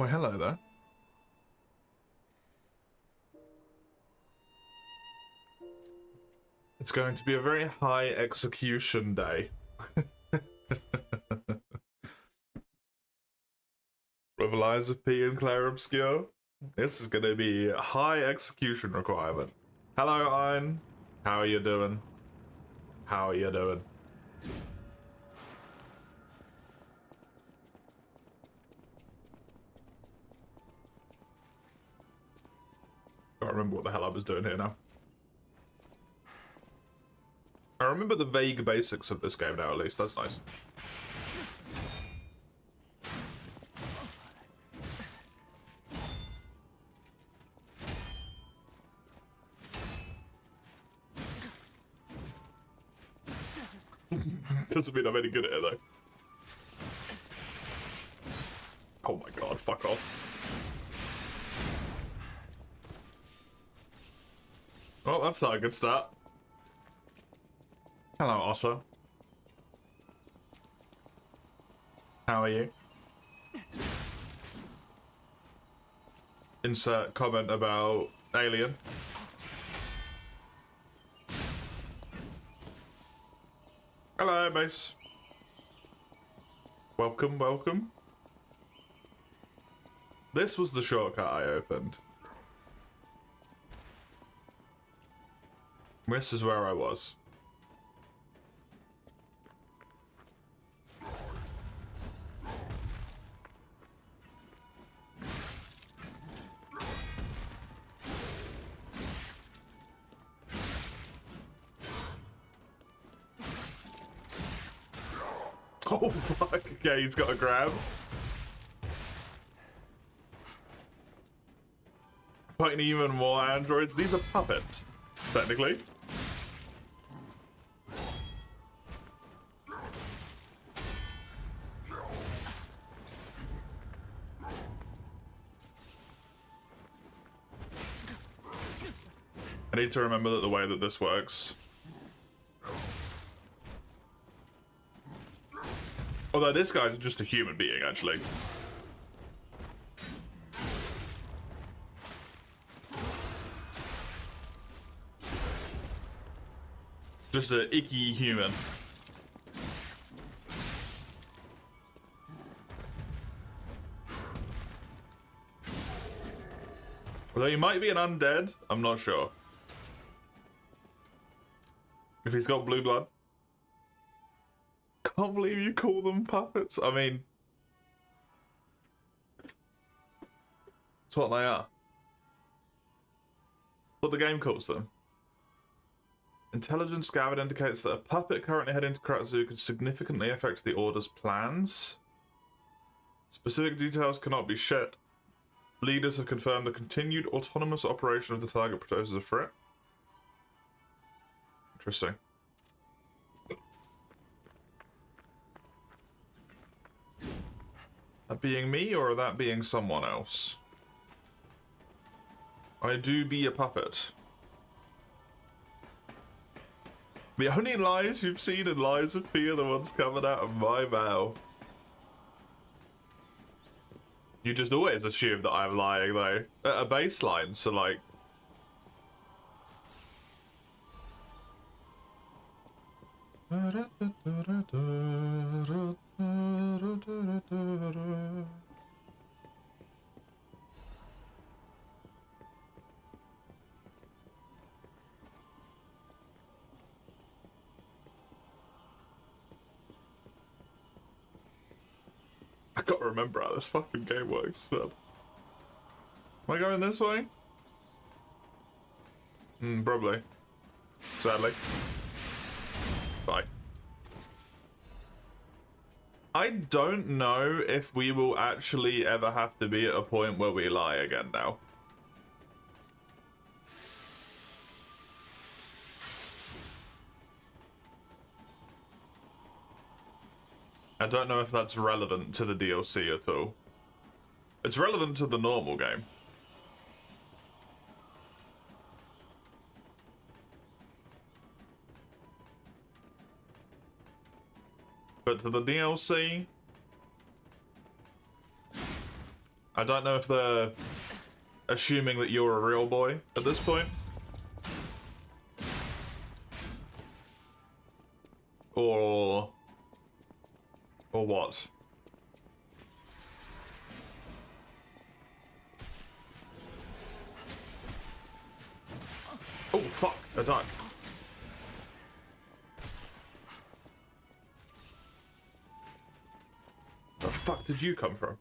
Well, hello there. It's going to be a very high execution day. With Lies of P and Claire Obscure. This is going to be a high execution requirement. Hello, Iron. How are you doing? How are you doing? Can't remember what the hell I was doing here now. I remember the vague basics of this game now, at least. That's nice. Doesn't mean I'm any good at it, though. Oh my god, fuck off. Well, that's not a good start. Hello, Otter. How are you? Insert comment about Alien. Hello, Mace. Welcome, welcome. This was the shortcut I opened. This is where I was. Oh fuck, okay, he's got a grab. Fighting even more androids. These are puppets, technically. I need to remember that the way that this works. Although this guy's just a human being, actually. Just an icky human. Although he might be an undead, I'm not sure. If he's got blue blood. Can't believe you call them puppets. I mean, it's what they are. What the game calls them. Intelligence gathered indicates that a puppet currently heading to Kratzu could significantly affect the Order's plans. Specific details cannot be shared. Leaders have confirmed the continued autonomous operation of the target poses a threat. Interesting. That being me, or that being someone else? I do be a puppet. The only lies you've seen in Lies of P are the ones coming out of my mouth. You just always assume that I'm lying, though. At a baseline, so like... I gotta remember how this fucking game works, man. Am I going this way? Probably. Sadly. Bye. I don't know if we will actually ever have to be at a point where we lie again now. I don't know if that's relevant to the DLC at all. It's relevant to the normal game. But to the DLC, I don't know if they're assuming that you're a real boy at this point. Or what? Oh, fuck, I died. The fuck did you come from?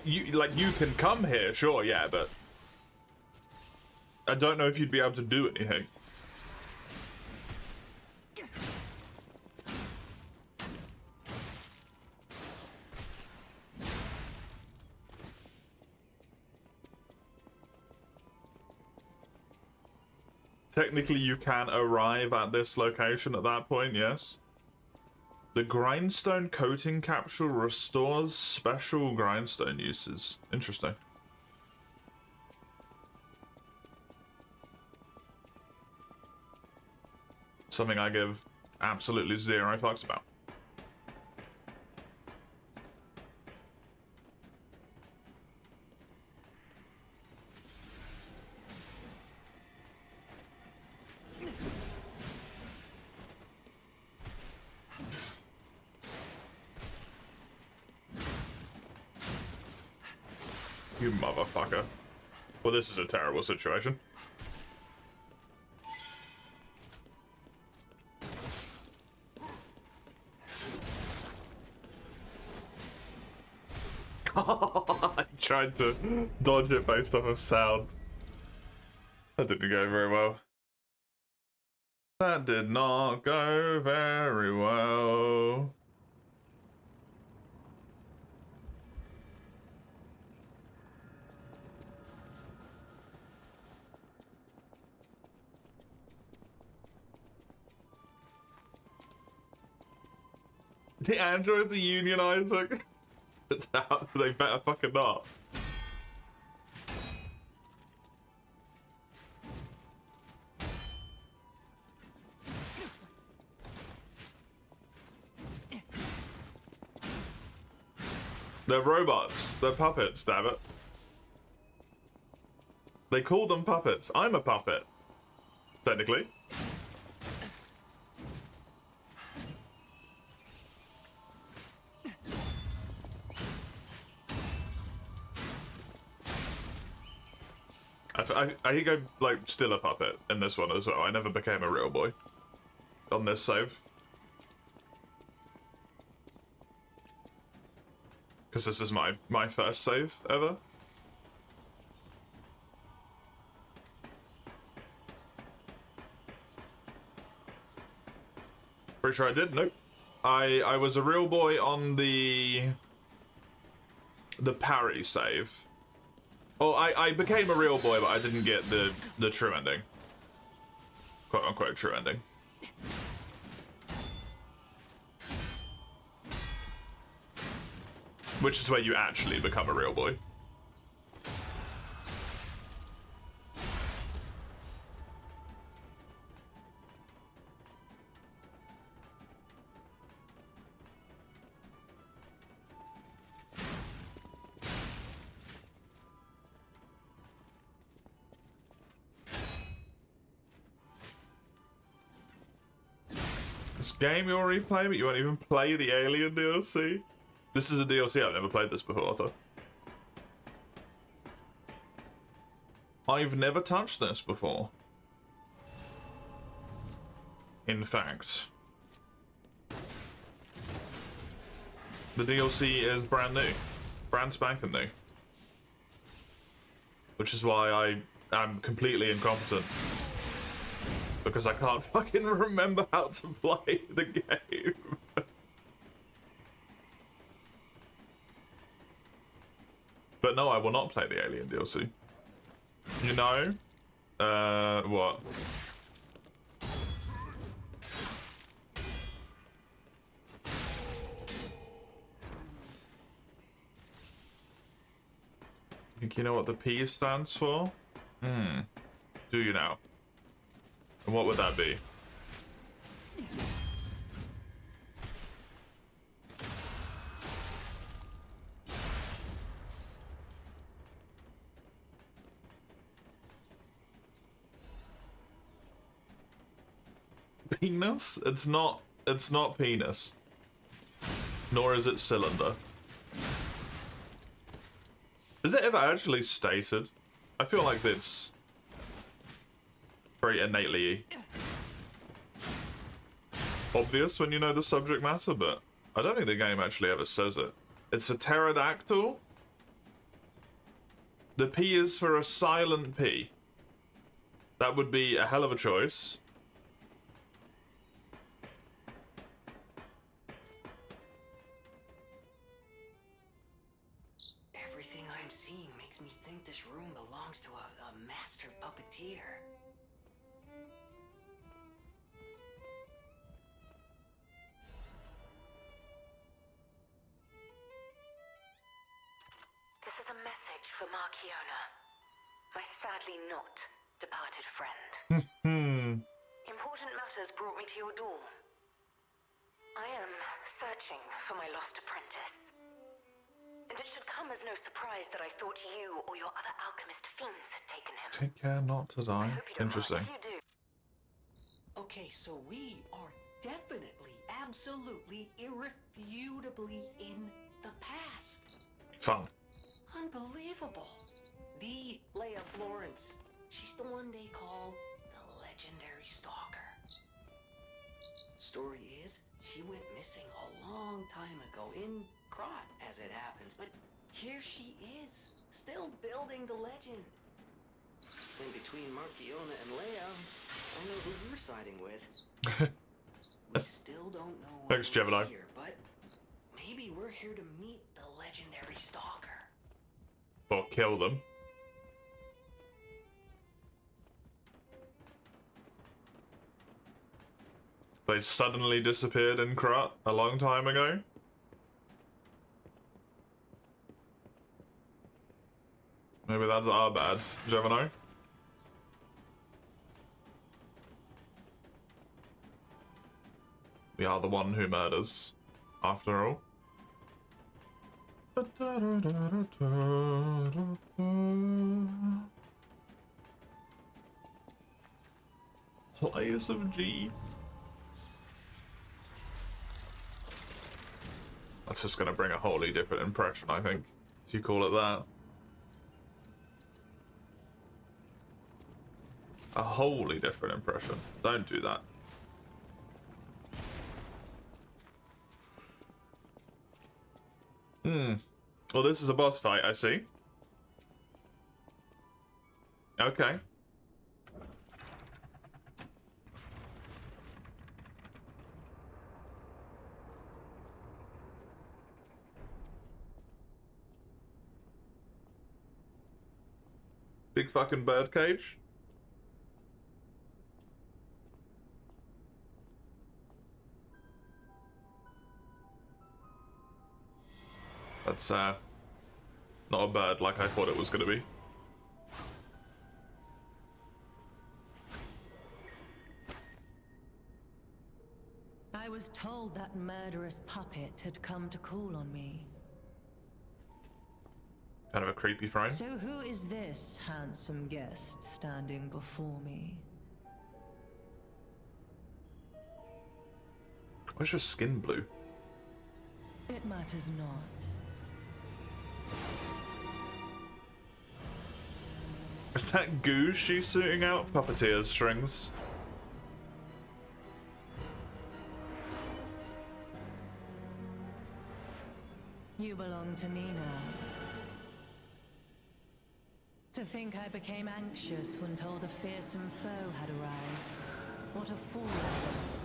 You can come here, sure, yeah, but I don't know if you'd be able to do anything. Technically, you can arrive at this location at that point, yes. The grindstone coating capsule restores special grindstone uses. Interesting. Something I give absolutely zero fucks about. You motherfucker. Well, this is a terrible situation. I tried to dodge it based off of sound. That didn't go very well. That did not go very well. The androids are unionizing. They better fucking not. They're robots. They're puppets, damn it. They call them puppets. I'm a puppet. Technically. I think I'm, like, still a puppet in this one as well. I never became a real boy on this save. Because this is my first save ever. Pretty sure I did. Nope. I was a real boy on the parry save. Oh, I became a real boy, but I didn't get the true ending. Quote unquote true ending. Which is where you actually become a real boy. This game you'll replay, but you won't even play the Alien DLC? This is a DLC, I've never played this before, Otto. I've never touched this before. In fact. The DLC is brand new. Brand spanking new. Which is why I am completely incompetent. Because I can't fucking remember how to play the game. But no, I will not play the Alien DLC. You know? What? Think you know what the P stands for? Do you now? And what would that be? Penis? It's not penis. Nor is it cylinder. Is it ever actually stated? I feel like it's very innately obvious when you know the subject matter, but I don't think the game actually ever says it. It's a pterodactyl. The P is for a silent P. That would be a hell of a choice. Everything I'm seeing makes me think this room belongs to a master puppeteer. This is a message for Markiona, my sadly not departed friend. Important matters brought me to your door. I am searching for my lost apprentice. And it should come as no surprise that I thought you or your other alchemist fiends had taken him. Take care not to die. Interesting. If you do. Okay, so we are definitely, absolutely, irrefutably in the past. Fun. Unbelievable. The Leia Florence. She's the one they call the legendary stalker. Story is, she went missing a long time ago in Krat, as it happens, but here she is, still building the legend. And between Markiona and Leia, I know who you're siding with. We still don't know why Thanks, we're Gemini. here, but maybe we're here to meet the legendary stalker. Or kill them. They suddenly disappeared in Krat a long time ago. Maybe that's our bad, Gemini. We are the one who murders, after all. Layers of G. That's just gonna bring a wholly different impression, I think, if you call it that. A wholly different impression. Don't do that. Well, this is a boss fight, I see. Okay. Big fucking birdcage. That's not a bird like I thought it was gonna be. I was told that murderous puppet had come to call on me. Kind of a creepy frame. So who is this handsome guest standing before me? Why's your skin blue? It matters not. Is that goo she's shooting out? Puppeteer's strings. You belong to me now. To think I became anxious when told a fearsome foe had arrived. What a fool I was.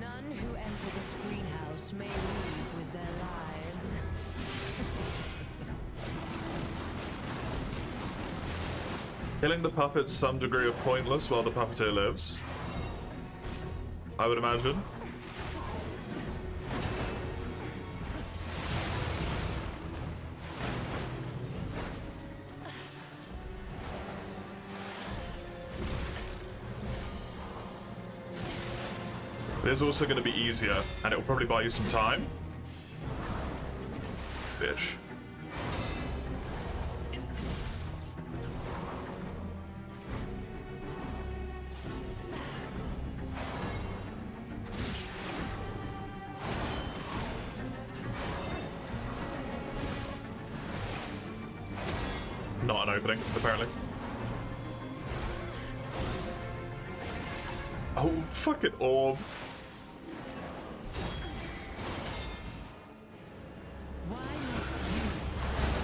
None who enter this greenhouse may leave with their lives. Killing the puppet's some degree of pointless while the puppeteer lives, I would imagine. It is also going to be easier, and it will probably buy you some time. Bitch. Not an opening, apparently. Oh, fucking orb. Why must you,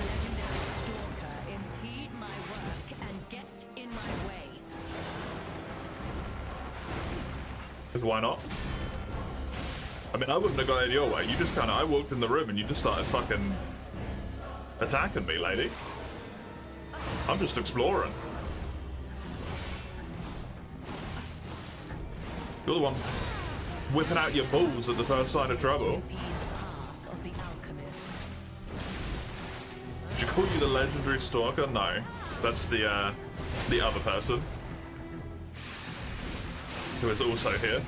legendary stalker, impede my work and get in my way? Because why not? I mean, I wouldn't have gone in your way. You just kind of, I walked in the room and you just started fucking attacking me, lady. I'm just exploring. You're the one whipping out your balls at the first sign of trouble. Impede the path of the alchemist. Did you call you the legendary stalker? No, that's the other person who is also here.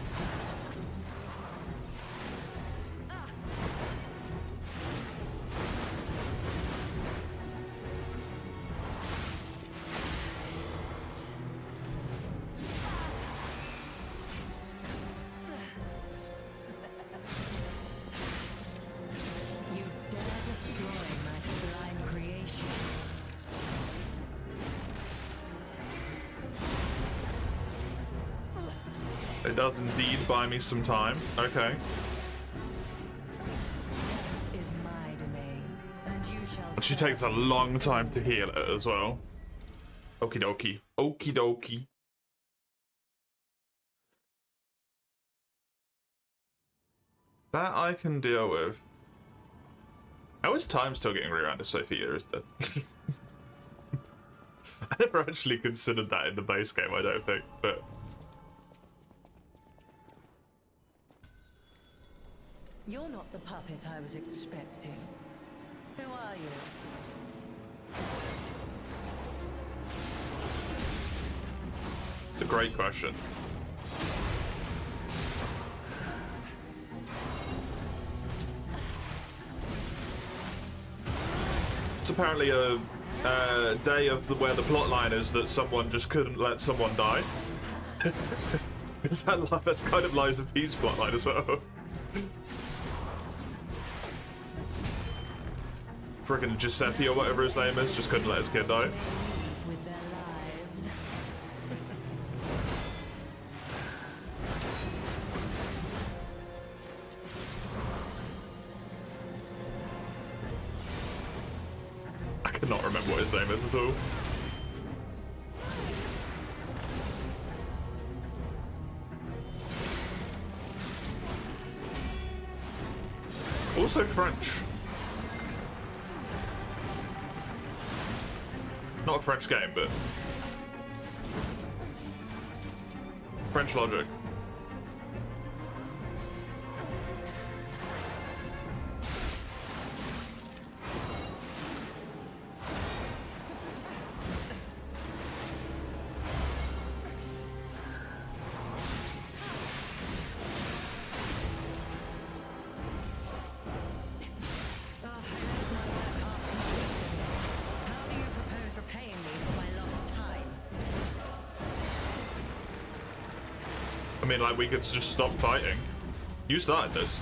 You dare destroy my sublime creation. It does indeed buy me some time. Okay. Death is my domain, and you shall. But she takes a long time to heal it as well. Okie dokie. Okie dokie. That I can deal with. How is time still getting rerouted if Sophia is dead? I never actually considered that in the base game, I don't think, but... You're not the puppet I was expecting. Who are you? It's a great question. It's apparently a day of where the plot line is that someone just couldn't let someone die. Is that that's kind of Lies of Peace plotline as well? Friggin' Giuseppe or whatever his name is just couldn't let his kid die. With their lives. I cannot remember what his name is at all. Also French. Not a French game, but French logic. How do you propose repaying me for my lost time? I mean, like, we could just stop fighting. You started this.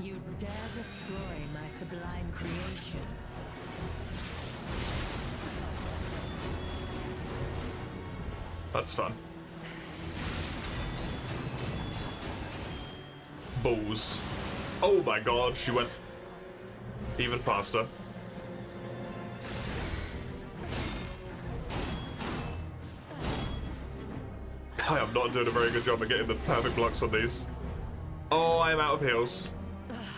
You dare destroy my sublime creation. That's fun. Balls. Oh my god, she went even faster. I am not doing a very good job of getting the perfect blocks on these. Oh, I am out of heals.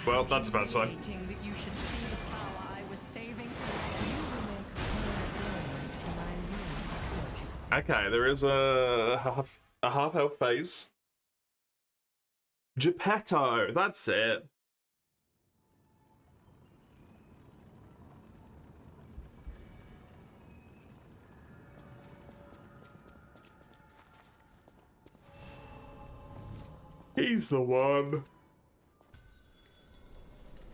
Well, that's a bad sign. Humiliating that you should see the power I was saving. You will make for my will. Okay, there is a half health phase. Geppetto, that's it. He's the one.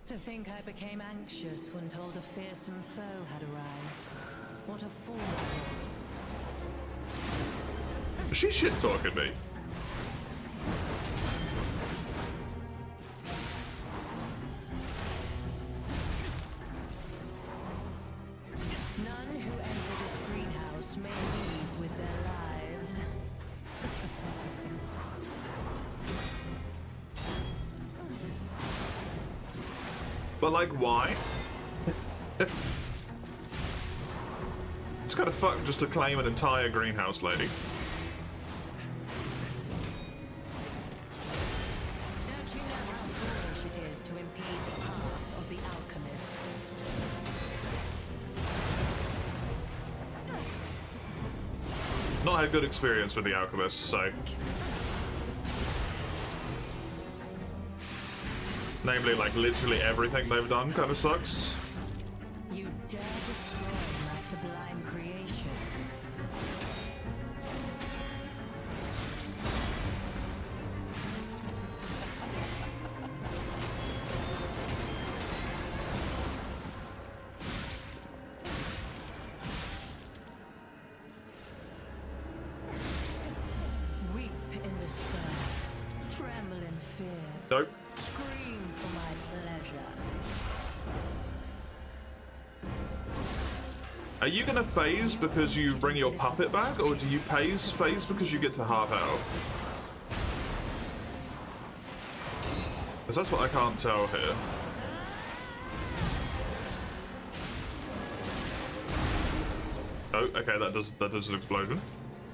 To think I became anxious when told a fearsome foe had arrived. What a fool I was. She shit talking me. None who enter this greenhouse may leave with their lives. But like, why? It's kind of fucked just to claim an entire greenhouse, lady. Don't you know how foolish it is to impede the path of the alchemists? Not had a good experience with the alchemists, so. Namely, like, literally everything they've done kind of sucks. You dare destroy my sublime creation. Weep in despair, tremble in fear. Nope. Scream for my pleasure. Are you gonna phase because you bring your puppet back, or do you phase because you get to half health? Because that's what I can't tell here. Oh, okay, that does an explosion.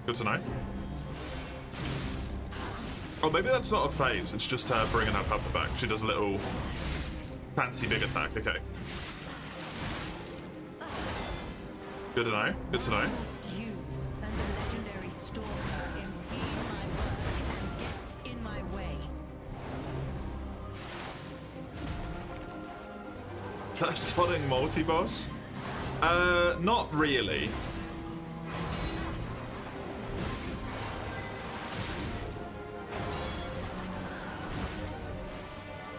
Good to know. Oh, maybe that's not a phase. It's just her bringing her puppet back. She does a little fancy big attack. Okay. Good to know. Good to know. Must you and the legendary stalker impede my work and get in my way? Is that a Sonic multi-boss? Not really.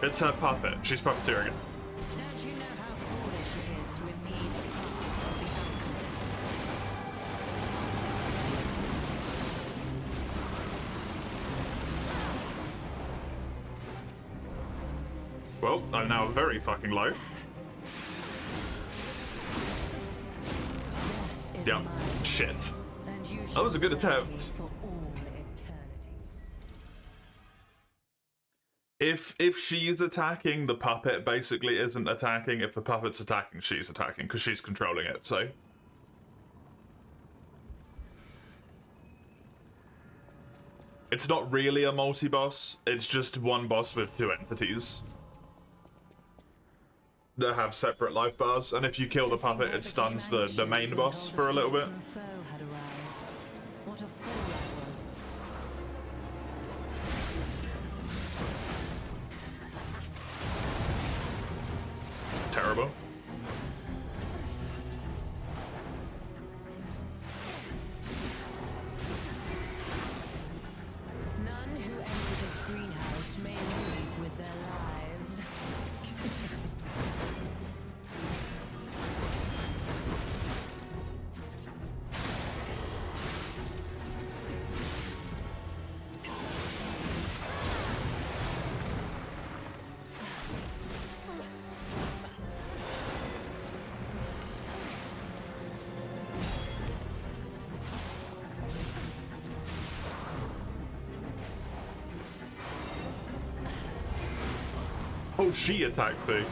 It's her puppet. She's puppeteering it. Don't you know how foolish it is to impede the path of the alchemists? Well, I'm now very fucking low. Death is Yeah. mine, Shit. and you That was a good shall serve me attempt. for all eternity. If she's attacking, the puppet basically isn't attacking. If the puppet's attacking, she's attacking because she's controlling it. So. It's not really a multi-boss. It's just one boss with two entities that have separate life bars, and if you kill the puppet, it stuns the main boss for a little bit. Fearsome foe had arrived. What a fool I was. Terrible. None who enter this greenhouse may leave with their lives. Oh, she attacked me.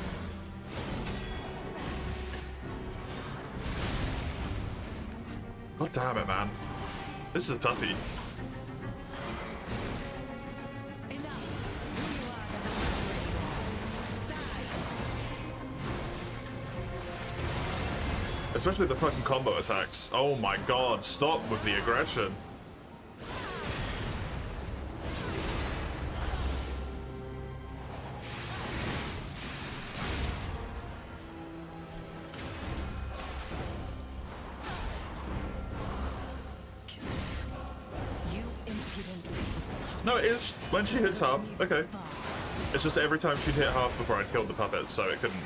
God damn it, man. This is a toughie. Especially the fucking combo attacks. Oh my god, stop with the aggression. You impudent. No, it is when she hits half. Okay. It's just every time she'd hit half before I'd killed the puppet, so it couldn't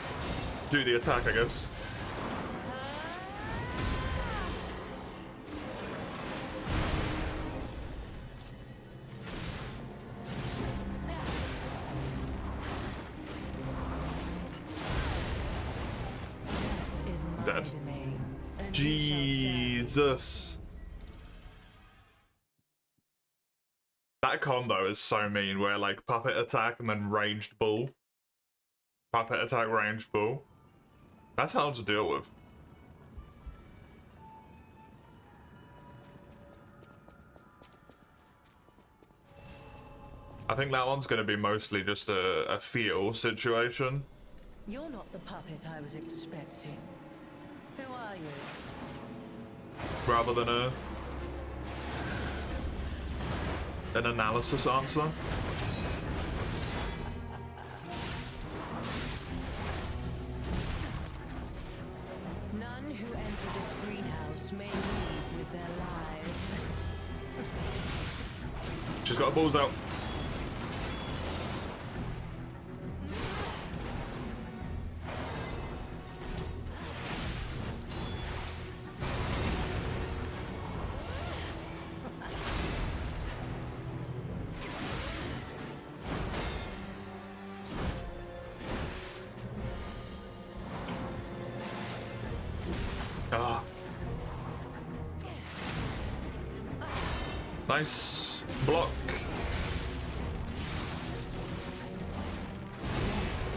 do the attack, I guess. Is my Dead. domain, and you shall serve Jesus. That combo is so mean, where like puppet attack and then ranged bull. Puppet attack, ranged bull. That's hard to deal with. I think that one's going to be mostly just a feel situation. You're not the puppet I was expecting. Who are you? Rather than an analysis answer. None who enter this greenhouse may leave with their lives. She's got her balls out. Ah. Nice block.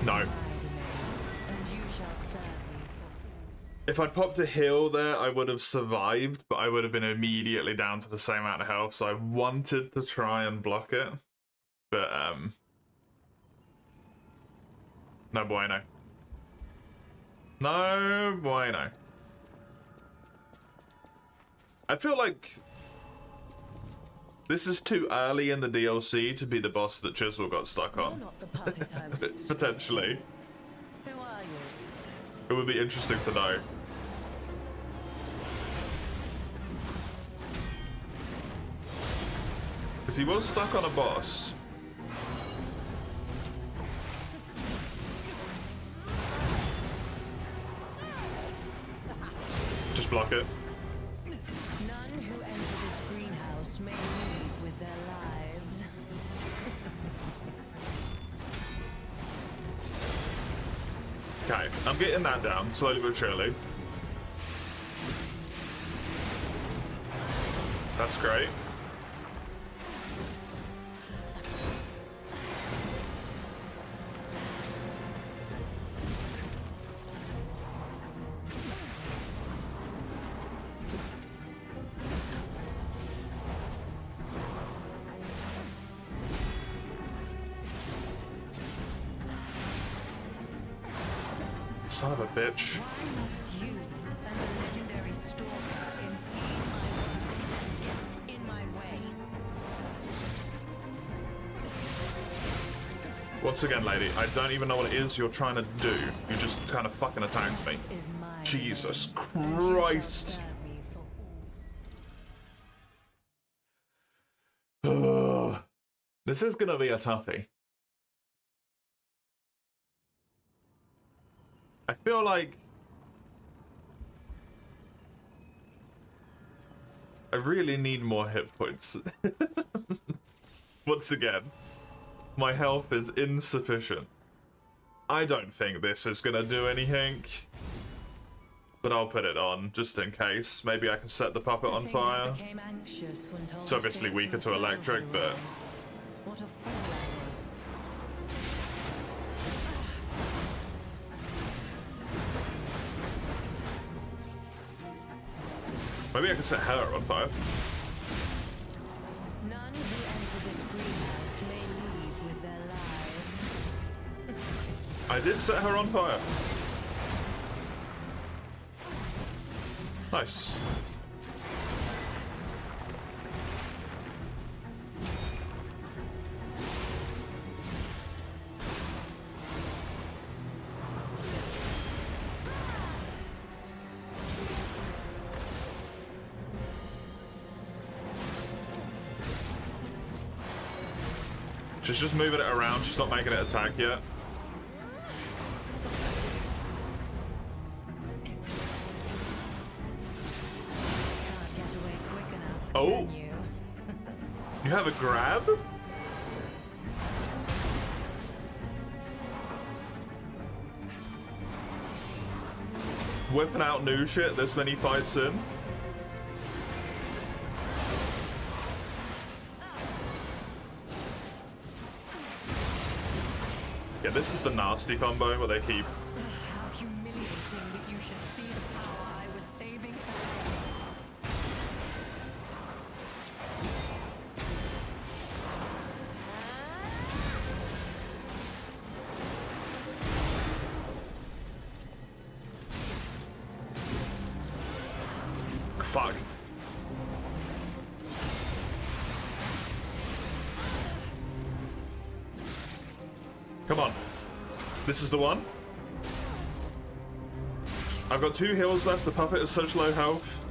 No. And you shall serve me for If I'd popped a heal there, I would have survived, but I would have been immediately down to the same amount of health, so I wanted to try and block it. But, no bueno. No bueno. I feel like this is too early in the DLC to be the boss that Chisel got stuck You're on. not the puppet I was expecting. Potentially. Who are you? It would be interesting to know. Because he was stuck on a boss. Just block it. None who enter this greenhouse may leave with their lives. Okay, I'm getting that down, slowly but surely. That's great. Son of a bitch. Why must you and the legendary stalker impede my work and get in my way? Once again, lady, I don't even know what it is you're trying to do. You just kind of fucking attacked me. Is my Jesus domain, and you shall Christ. serve me for all. Ugh. This is gonna be a toughie. I feel like I really need more hit points. Once again, my health is insufficient. I don't think this is gonna do anything, but I'll put it on just in case. Maybe I can set the puppet on fire. It's obviously weaker to electric, but what a fool I was. maybe I can set her on fire. None who enter this greenhouse may leave with their lives. I did set her on fire. Nice. She's just moving it around. She's not making it attack yet. Can't get away quick enough, Oh. can you? You have a grab? Whipping out new shit this many fights in. Yeah, this is the nasty combo where they keep... How humiliating that you should see the power I was saving for. Fuck. Come on. This is the one. I've got 2 heals left. The puppet is such low health.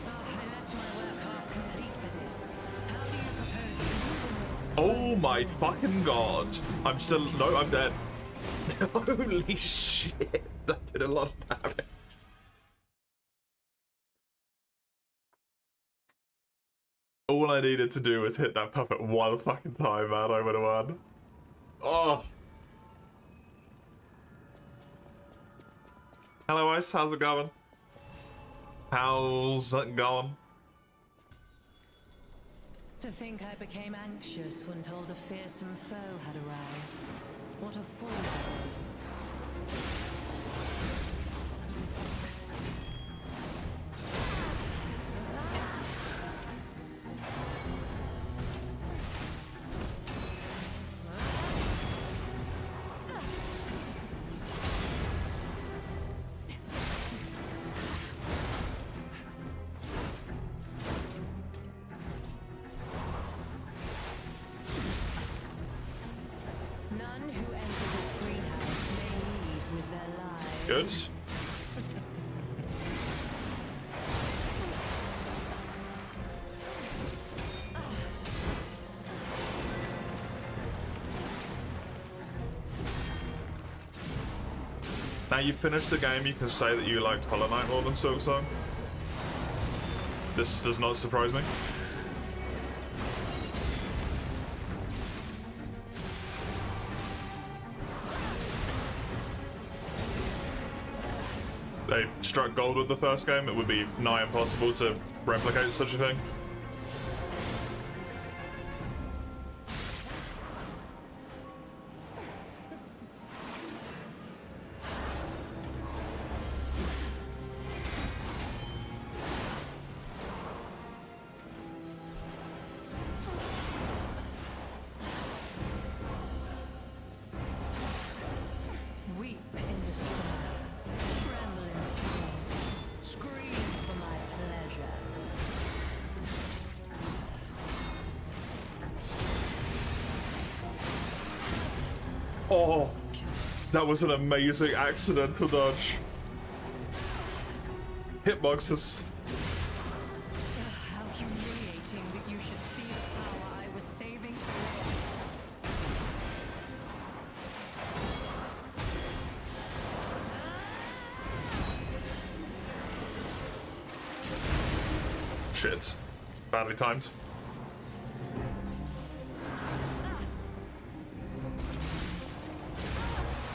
I left my work half complete for this. How do you propose to Oh my fucking god. I'm still... No, I'm dead. Holy shit. That did a lot of damage. All I needed to do was hit that puppet one fucking time, man. I would have won. Oh. Hello, Ice. How's it going? How's it going? To think I became anxious when told a fearsome foe had arrived. What a fool I was. None who enter this greenhouse may leave with their lives. Good. Now you've finished the game, you can say that you liked Hollow Knight more than Silksong. This does not surprise me. They struck gold with the first game. It would be nigh impossible to replicate such a thing. Weep in despair, tremble in fear, scream for my pleasure. Oh, that was an amazing accidental dodge. Hitboxes. How humiliating that you should see the power I was saving for. Shit. Badly timed.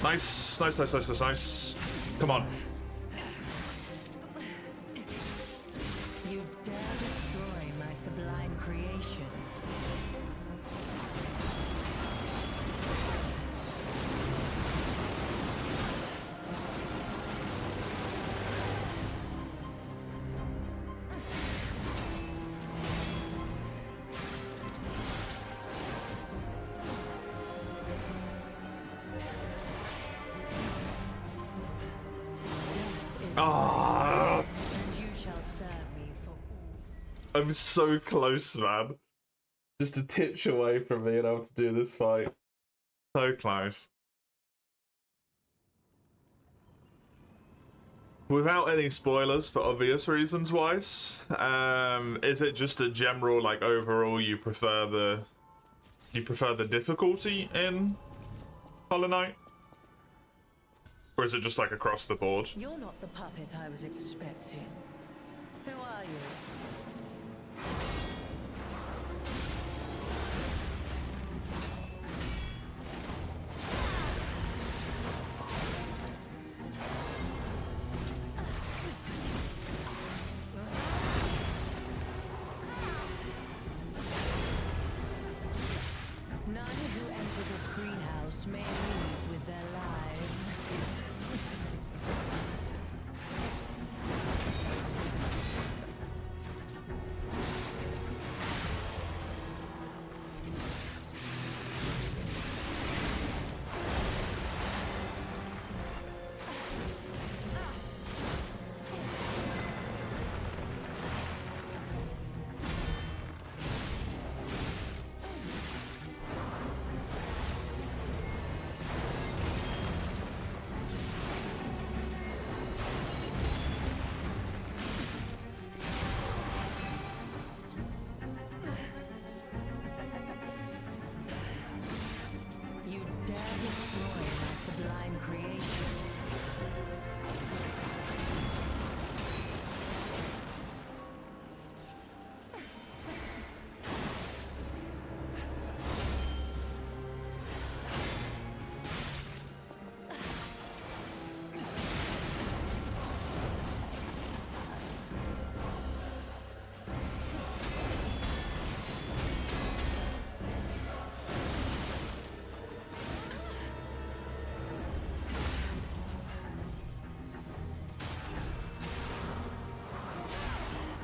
Nice, nice, nice, nice, nice, nice. Come on. You dare destroy my sublime creation. Ah! And you shall serve me for all. I'm so close, man. Just a titch away from being able to do this fight. So close. Without any spoilers for obvious reasons wise, is it just a general, like, overall you prefer the difficulty in Hollow Knight? Or is it just like across the board? You're not the puppet I was expecting. Who are you? None who enter this greenhouse may leave with their lives. You dare destroy my sublime creation.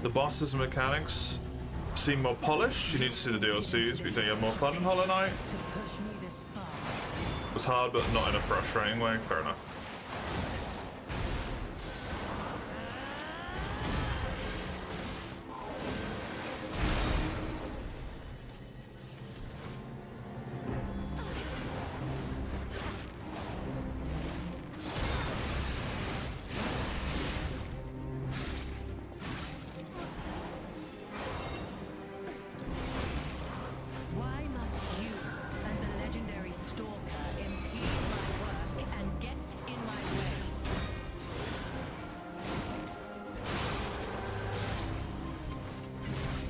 The boss's mechanics seem more polished. You need to see the DLCs, but you think you have more fun in Hollow Knight. To push me this far. It was hard, but not in a frustrating way. Fair enough. Why must you and the legendary Stalker impede my work and get in my way?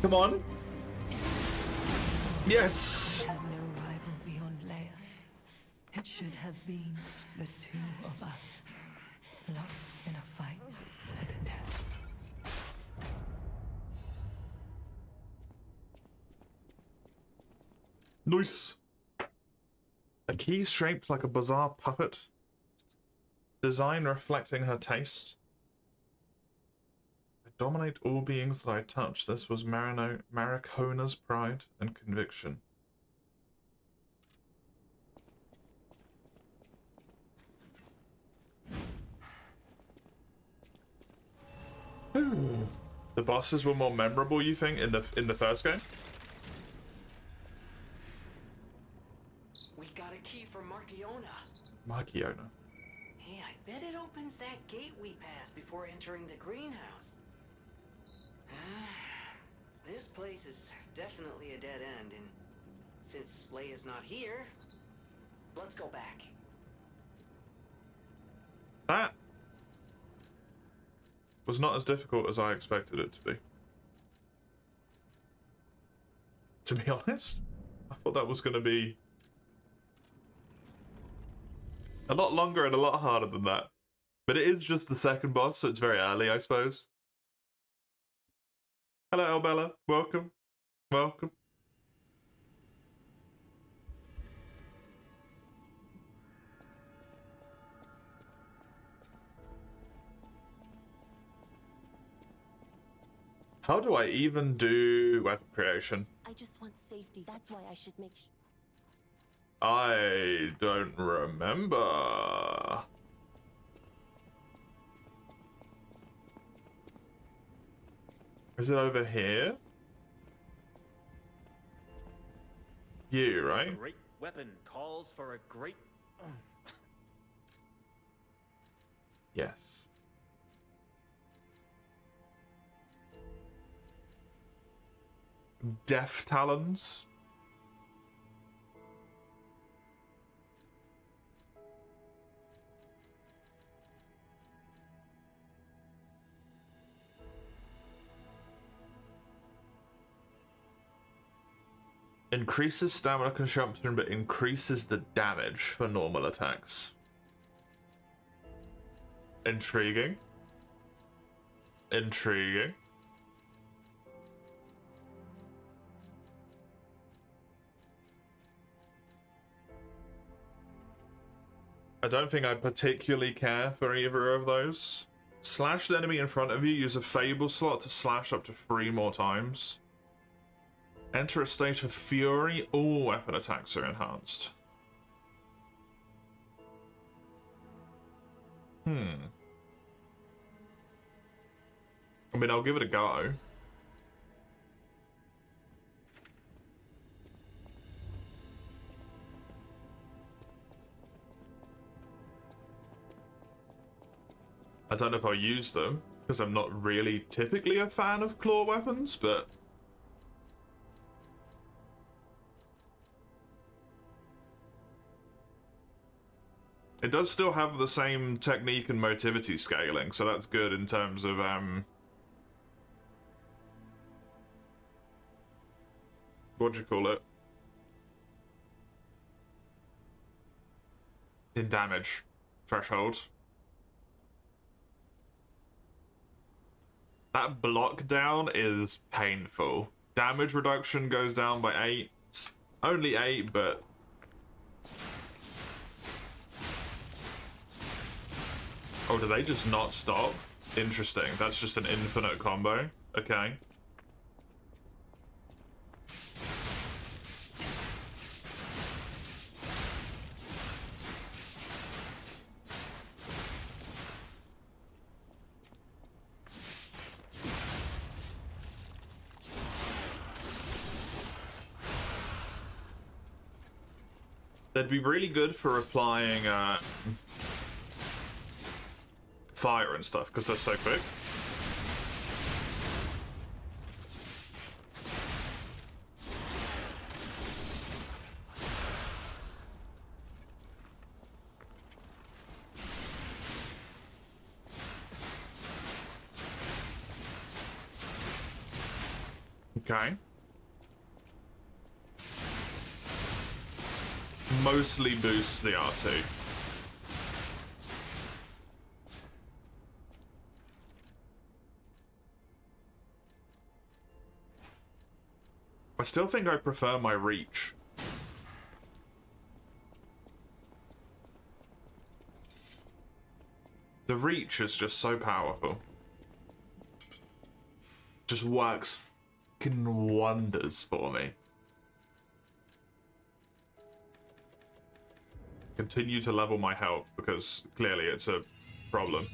Come on. Yes. Had no rival beyond Leia. It should have been the two of us, locked in a fight to the death. Nice. A key shaped like a bizarre puppet. Design reflecting her taste. I dominate all beings that I touch. This was Maricona's pride and conviction. Ooh. The bosses were more memorable, you think, in the first game? We got a key from Markiona. Markiona. Hey, I bet it opens that gate we passed before entering the greenhouse. This place is definitely a dead end, and since Leia's not here, let's go back. That was not as difficult as I expected it to be. To be honest, I thought that was going to be a lot longer and a lot harder than that. But it is just the second boss, so it's very early, I suppose. Hello, Elbella. Welcome. Welcome. How do I even do weapon creation? I just want safety. That's why I should make sure. I don't remember. Is it over here? You, right? Great weapon calls for a great. Yes. Death Talons. Increases stamina consumption, but increases the damage for normal attacks. Intriguing. Intriguing. I don't think I particularly care for either of those. Slash the enemy in front of you. Use a Fable slot to slash up to 3 more times. Enter a state of fury. All weapon attacks are enhanced. I mean, I'll give it a go. I don't know if I'll use them, because I'm not really typically a fan of claw weapons, but... it does still have the same technique and motivity scaling, so that's good in terms of, what do you call it? In damage threshold. That block down is painful. Damage reduction goes down by 8. Only 8, but... oh, do they just not stop? Interesting. That's just an infinite combo. Okay. They'd be really good for applying fire and stuff, because they're so quick. Okay. Mostly boosts the R2. I still think I prefer my reach. The reach is just so powerful. Just works fucking wonders for me. Continue to level my health, because clearly it's a problem.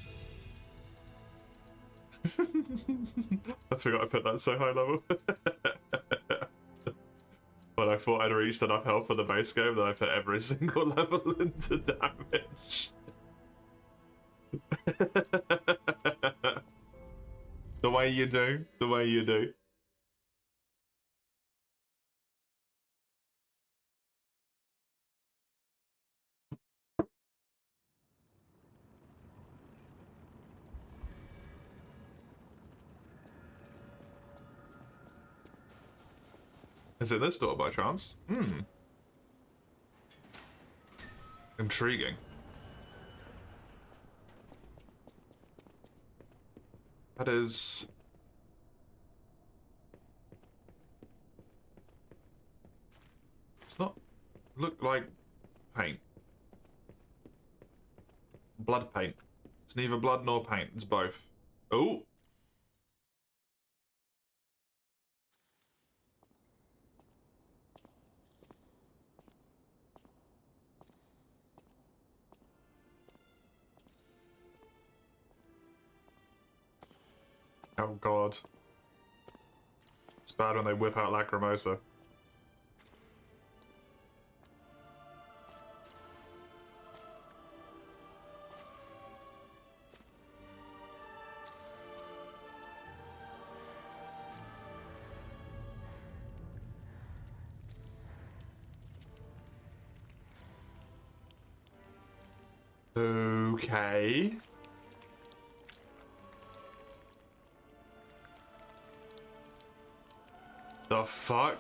I forgot I put that so high level. When I thought I'd reached enough health for the base game, then I put every single level into damage. The way you do, the way you do. Is it this door by chance? Hmm. Intriguing. That is... it's not look like paint. Blood paint. It's neither blood nor paint, it's both. Oh! Oh god. bad when they whip out Lacrimosa. Okay. The fuck?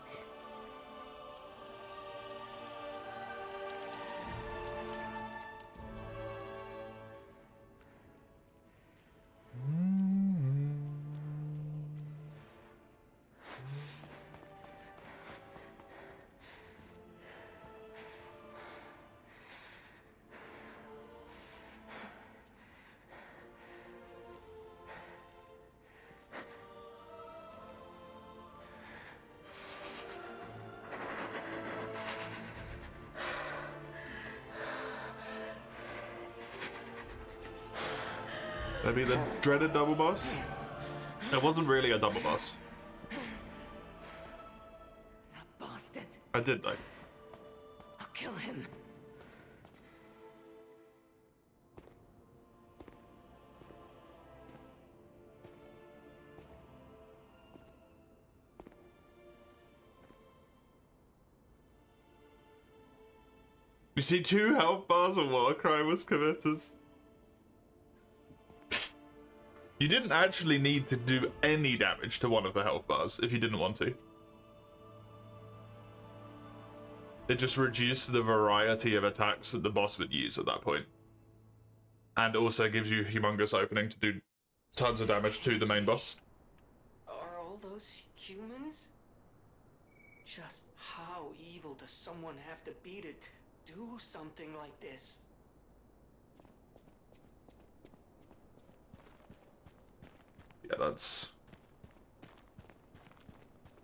Maybe the dreaded double boss? It wasn't really a double boss. That bastard. I did though. I'll kill him. You see 2 health bars and what a crime was committed. You didn't actually need to do any damage to one of the health bars if you didn't want to. It just reduced the variety of attacks that the boss would use at that point. And also gives you a humongous opening to do tons of damage to the main boss. Are all those humans? Just how evil does someone have to be to do something like this? Yeah, that's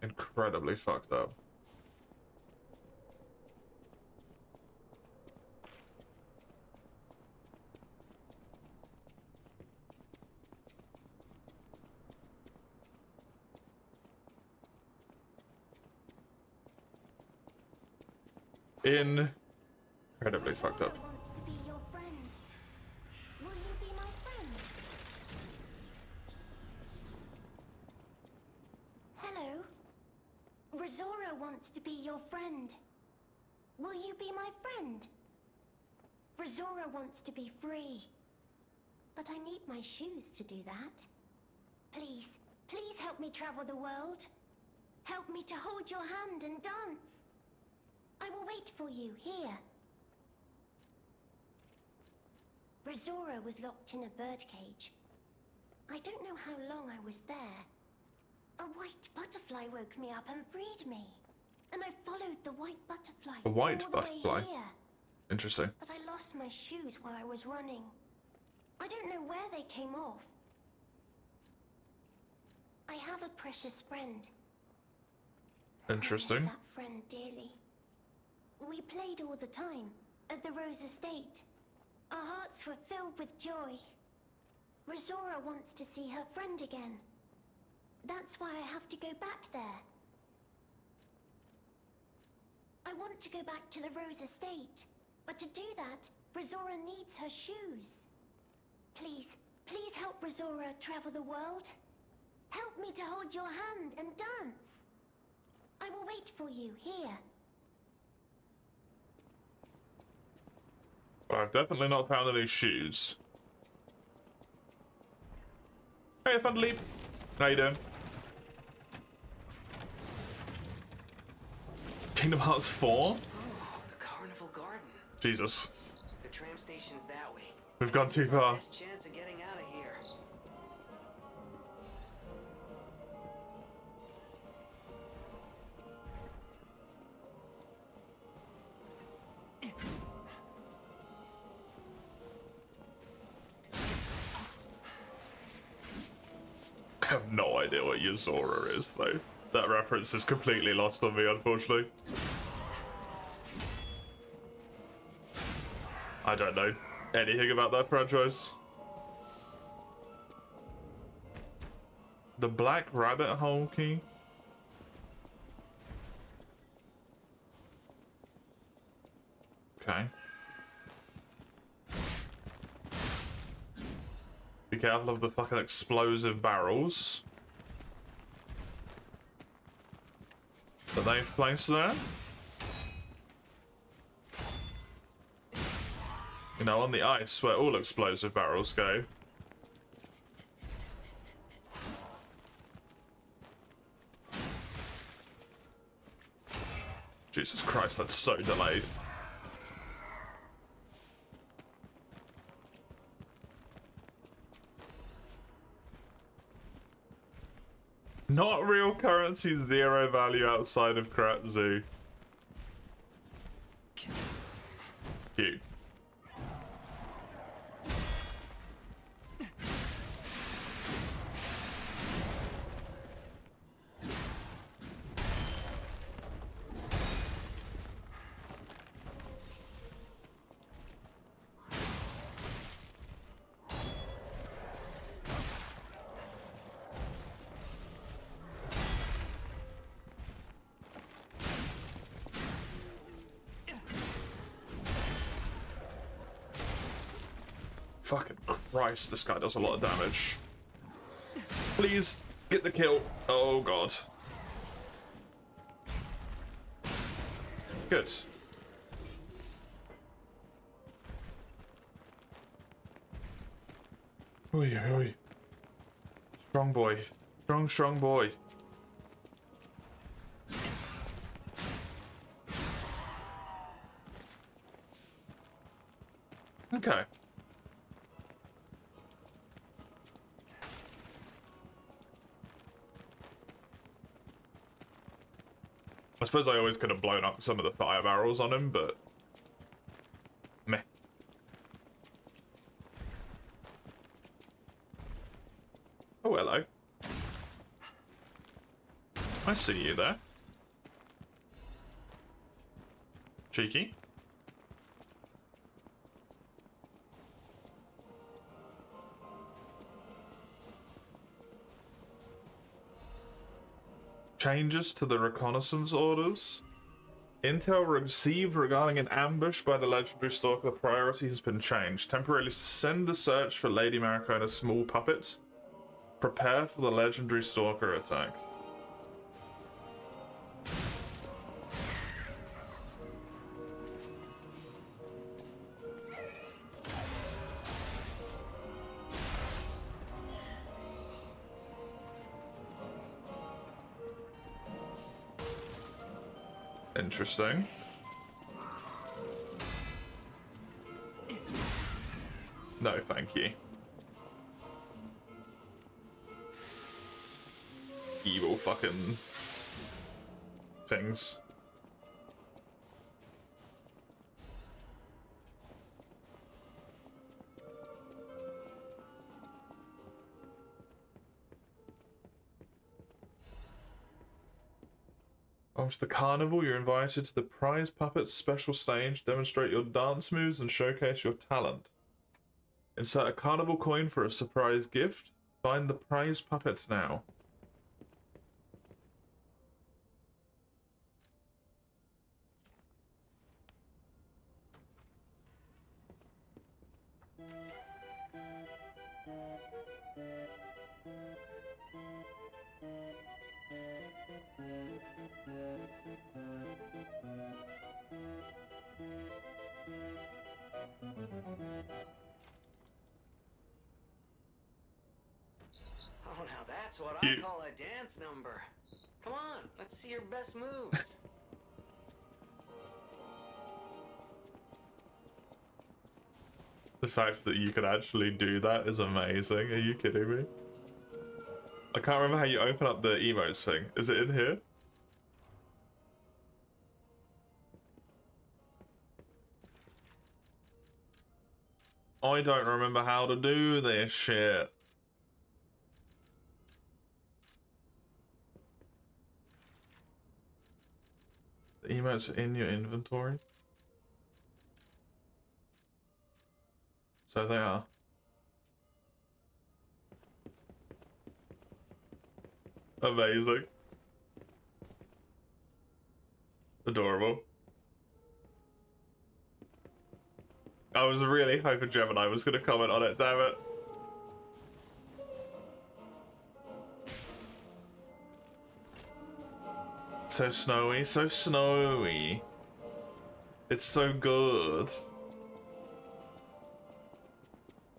incredibly fucked up. Incredibly fucked up. Wants to be your friend. Will you be my friend? Hello. Rizora wants to be your friend. Will you be my friend? Rizora wants to be free. But I need my shoes to do that. Please, please help me travel the world. Help me to hold your hand and dance. I will wait for you here. Rizora was locked in a birdcage. I don't know how long I was there. A white butterfly woke me up and freed me. And I followed the white butterfly A white all the way butterfly? here. Interesting. But I lost my shoes while I was running. I don't know where they came off. I have a precious friend. Interesting. I miss that friend dearly. We played all the time at the Rose Estate. Our hearts were filled with joy. Rizora wants to see her friend again. That's why I have to go back there. I want to go back to the Rose Estate. But to do that, Rizora needs her shoes. Please, please help Rizora travel the world. Help me to hold your hand and dance. I will wait for you here. Well, I've definitely not found any shoes. Hey, Thunderleap. How you doing? Kingdom Hearts 4? Oh, the Carnival Garden. Jesus. The tram station's that way. We've gone too It's our far. best chance of getting out of here. I have no idea what Yozora is, though. That reference is completely lost on me, unfortunately. I don't know anything about that franchise. The Black Rabbit Hole key? Okay. Be careful of the fucking explosive barrels that they've placed there. You know, on the ice where all explosive barrels go. Jesus Christ, that's so delayed. Not real currency, zero value outside of Krat Zoo. Cute. Fucking Christ, this guy does a lot of damage. Please, get the kill. Oh god. Good. Oi, oi. Strong boy. Strong boy. Okay. I suppose I always could have blown up some of the fire barrels on him, but meh. Oh, hello. I see you there. Cheeky. Changes to the reconnaissance orders. Intel received regarding an ambush by the legendary stalker. The priority has been changed. Temporarily send the search for Lady Maricona's small puppet. Prepare for the legendary stalker attack. Interesting. No, thank you. Evil fucking things. After the carnival, you're invited to the Prize Puppets special stage. Demonstrate your dance moves and showcase your talent. Insert a carnival coin for a surprise gift. Find the Prize Puppets now. Oh, now that's what I call a dance number. Come on, let's see your best moves. The fact that you could actually do that is amazing. Are you kidding me? I can't remember how you open up the emotes thing. Is it in here? I don't remember how to do this shit. The emotes are in your inventory. So they are. Amazing. Adorable. I was really hoping Gemini was going to comment on it, damn it. So snowy, so snowy. It's so good.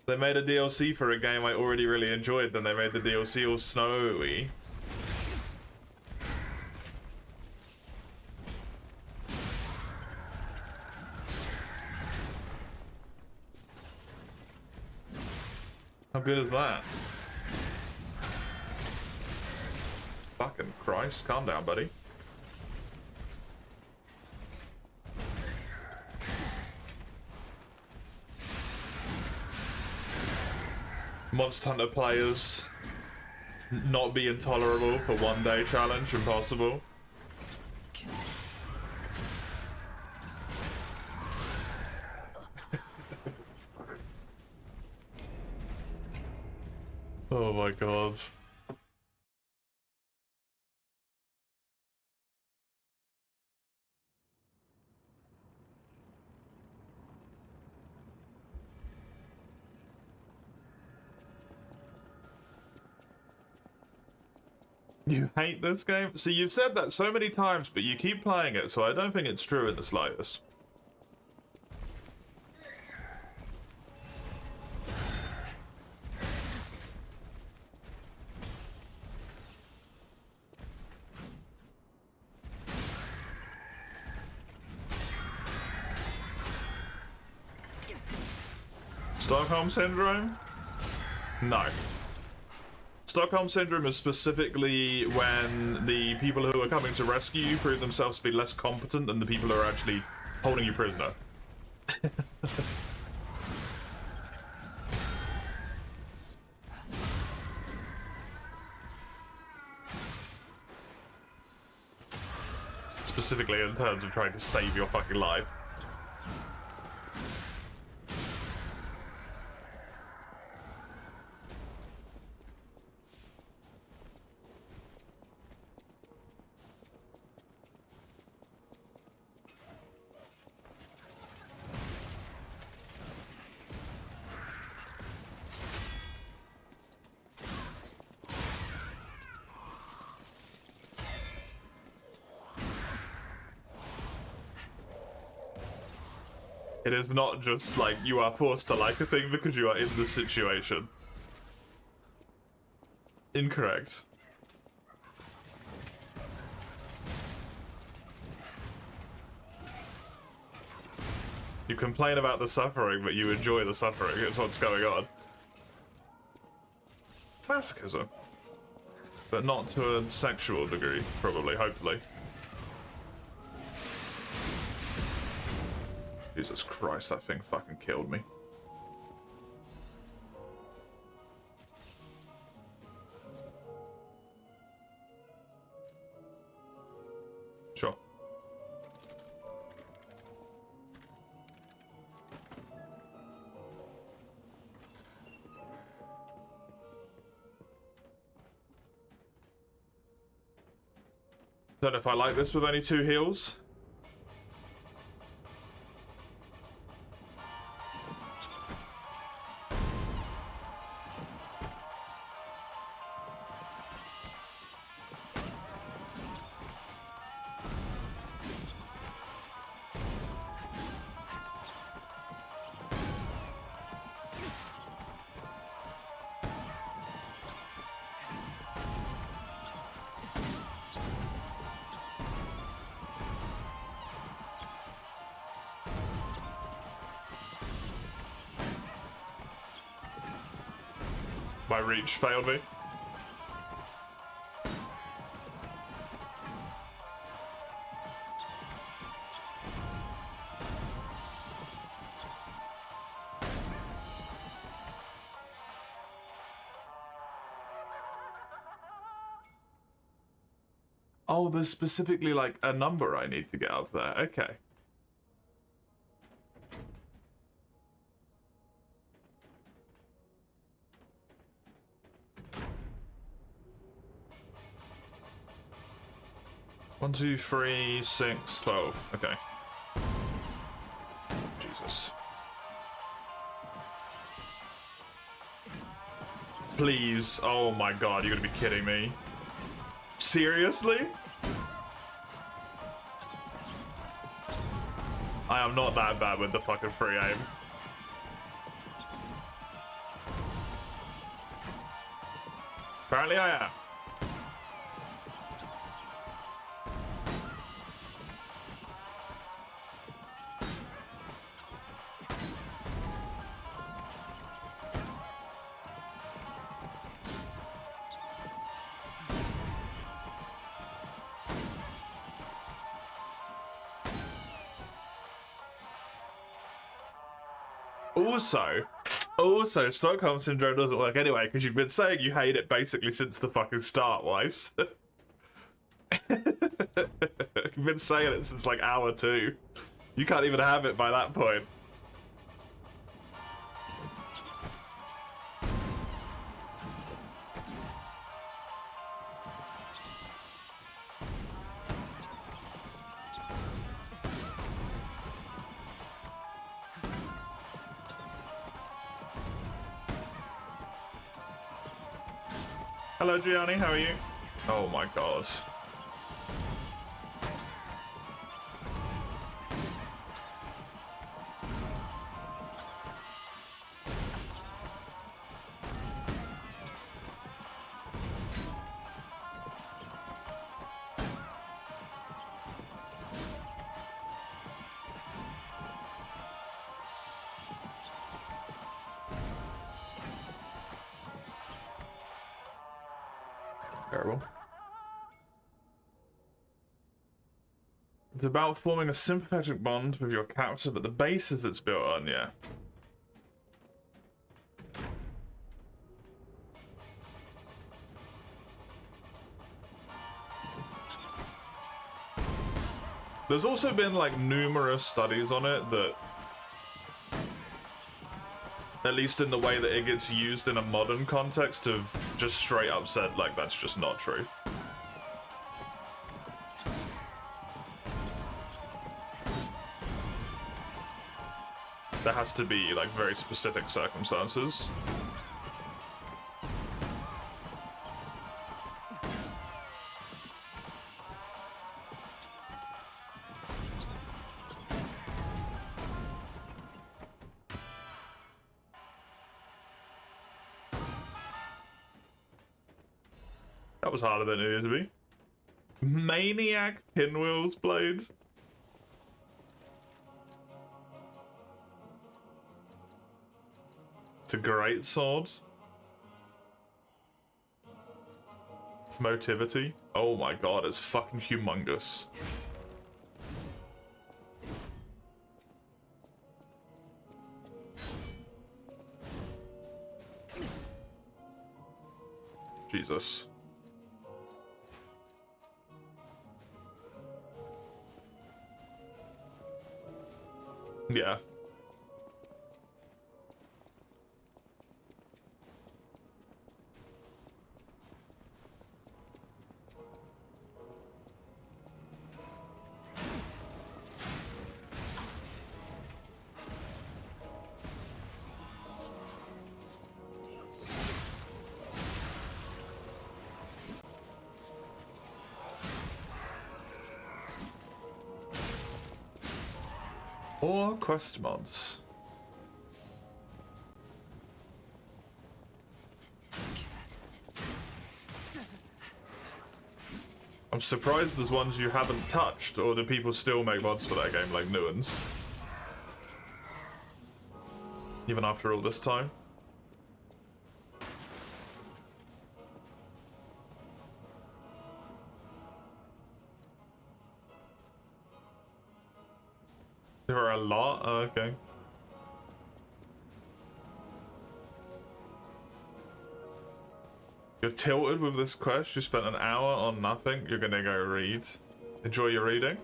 They made a DLC for a game I already really enjoyed, then they made the DLC all snowy. How good is that? Fucking Christ, calm down, buddy. Monster Hunter players not be intolerable for 1 day challenge, impossible. Oh my god. You hate this game? See, you've said that so many times, but you keep playing it, so I don't think it's true in the slightest. Stockholm Syndrome? No. Stockholm Syndrome is specifically when the people who are coming to rescue you prove themselves to be less competent than the people who are actually holding you prisoner. Specifically in terms of trying to save your fucking life. It is not just like you are forced to like a thing because you are in the situation. Incorrect. You complain about the suffering, but you enjoy the suffering. It's what's going on. Masochism. But not to a sexual degree, probably, hopefully. Jesus Christ, that thing fucking killed me. Sure. Don't know if I like this with only 2 heals. My reach failed me. Oh, there's specifically like a number I need to get up there. Okay. One, 2, 3, 6, 12. Okay. Jesus. Please. Oh my god, you're gonna be kidding me. Seriously? I am not that bad with the fucking free aim. Apparently I am. Also, Stockholm Syndrome doesn't work anyway, because you've been saying you hate it basically since the fucking start, Weiss. You've been saying it since like hour 2. You can't even have it by that point. Hello, Gianni, how are you? Oh my god. Terrible. It's about forming a sympathetic bond with your character, but the basis it's built on, yeah. There's also been like numerous studies on it that, at least in the way that it gets used in a modern context, have just straight up said like that's just not true. There has to be like very specific circumstances. That was harder than it needed to be. Maniac Pinwheel's Blade. It's a great sword. Its motivity. Oh my god, it's fucking humongous. Jesus. Yeah. Or quest mods. I'm surprised there's ones you haven't touched, or do people still make mods for that game like new ones? Even after all this time? There are a lot? Oh, okay. You're tilted with this quest? You spent an hour on nothing? You're gonna go read. Enjoy your reading.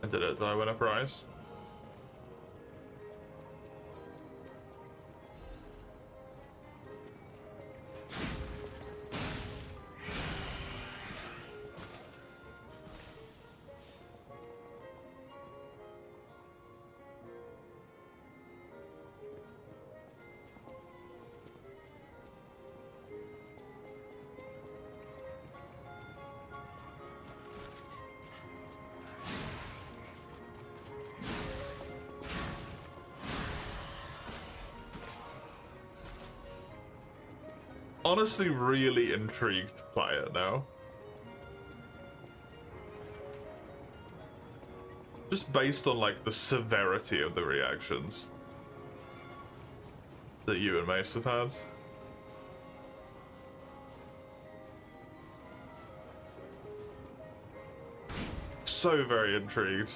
I did it. Did I win a prize? Honestly, really intrigued to play it now. Just based on like the severity of the reactions that you and Mace have had. So very intrigued.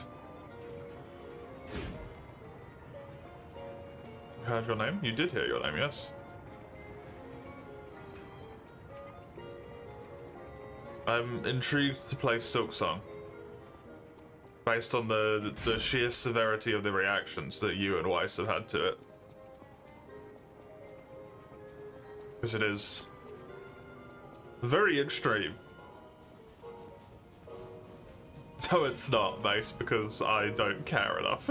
You heard your name? You did hear your name, yes. I'm intrigued to play Silksong, based on the sheer severity of the reactions that you and Weiss have had to it. Because it is very extreme. No, it's not, Mace, because I don't care enough.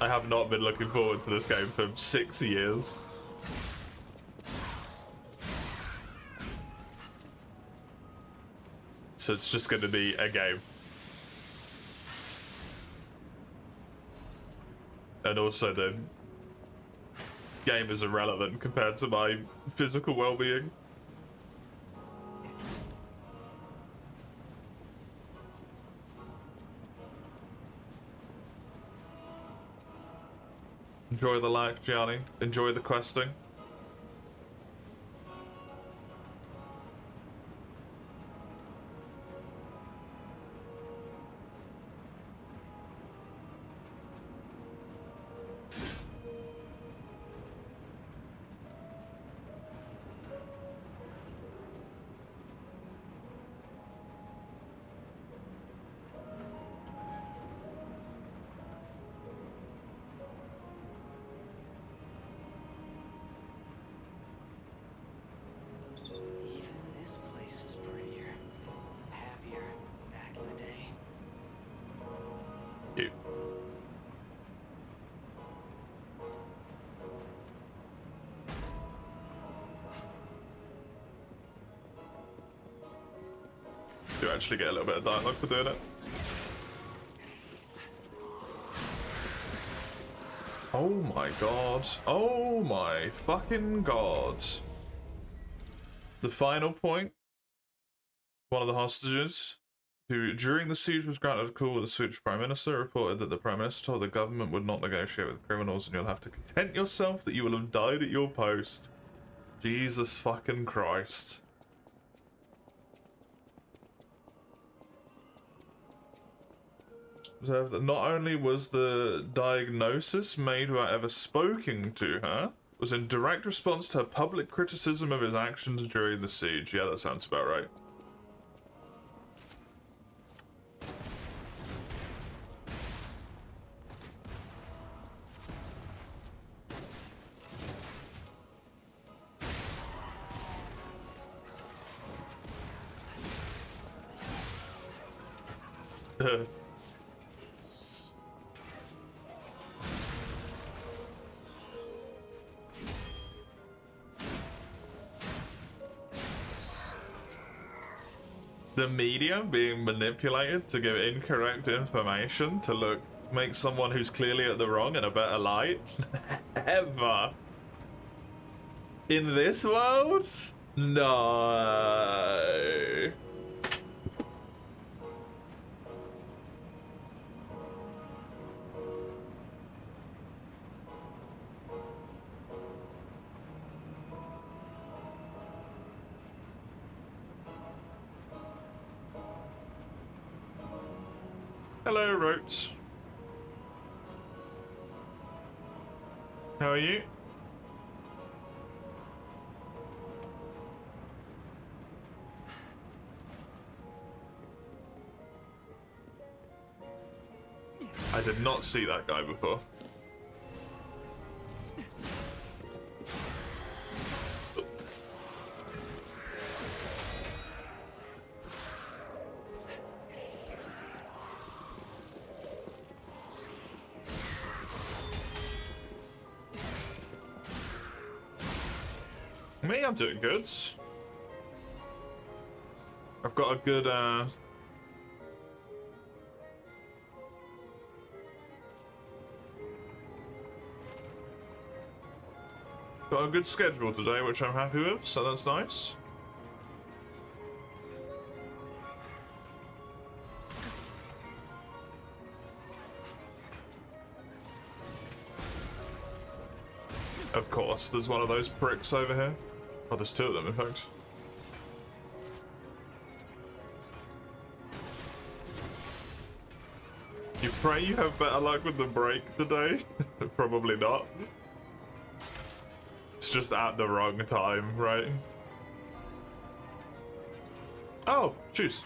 I have not been looking forward to this game for 6 years. So it's just going to be a game. And also the game is irrelevant compared to my physical well-being. Enjoy the like, Gianni. Enjoy the questing. Do actually get a little bit of dialogue for doing it. Oh my god. Oh my fucking god. The final point. One of the hostages, who during the siege was granted a call with the Swedish Prime Minister, reported that the Prime Minister told the government would not negotiate with criminals and you'll have to content yourself that you will have died at your post. Jesus fucking Christ. Observe that not only was the diagnosis made without ever speaking to her, was in direct response to her public criticism of his actions during the siege. Yeah, that sounds about right. The media being manipulated to give incorrect information to make someone who's clearly at the wrong in a better light? Ever. In this world? No. Hello, Rotes. How are you? I did not see that guy before. Me, I'm doing good. I've got a good, got a good schedule today, which I'm happy with, so that's nice. Of course, there's one of those pricks over here. Oh, there's two of them, in fact. You pray you have better luck with the break today? Probably not. It's just at the wrong time, right? Oh, jeez.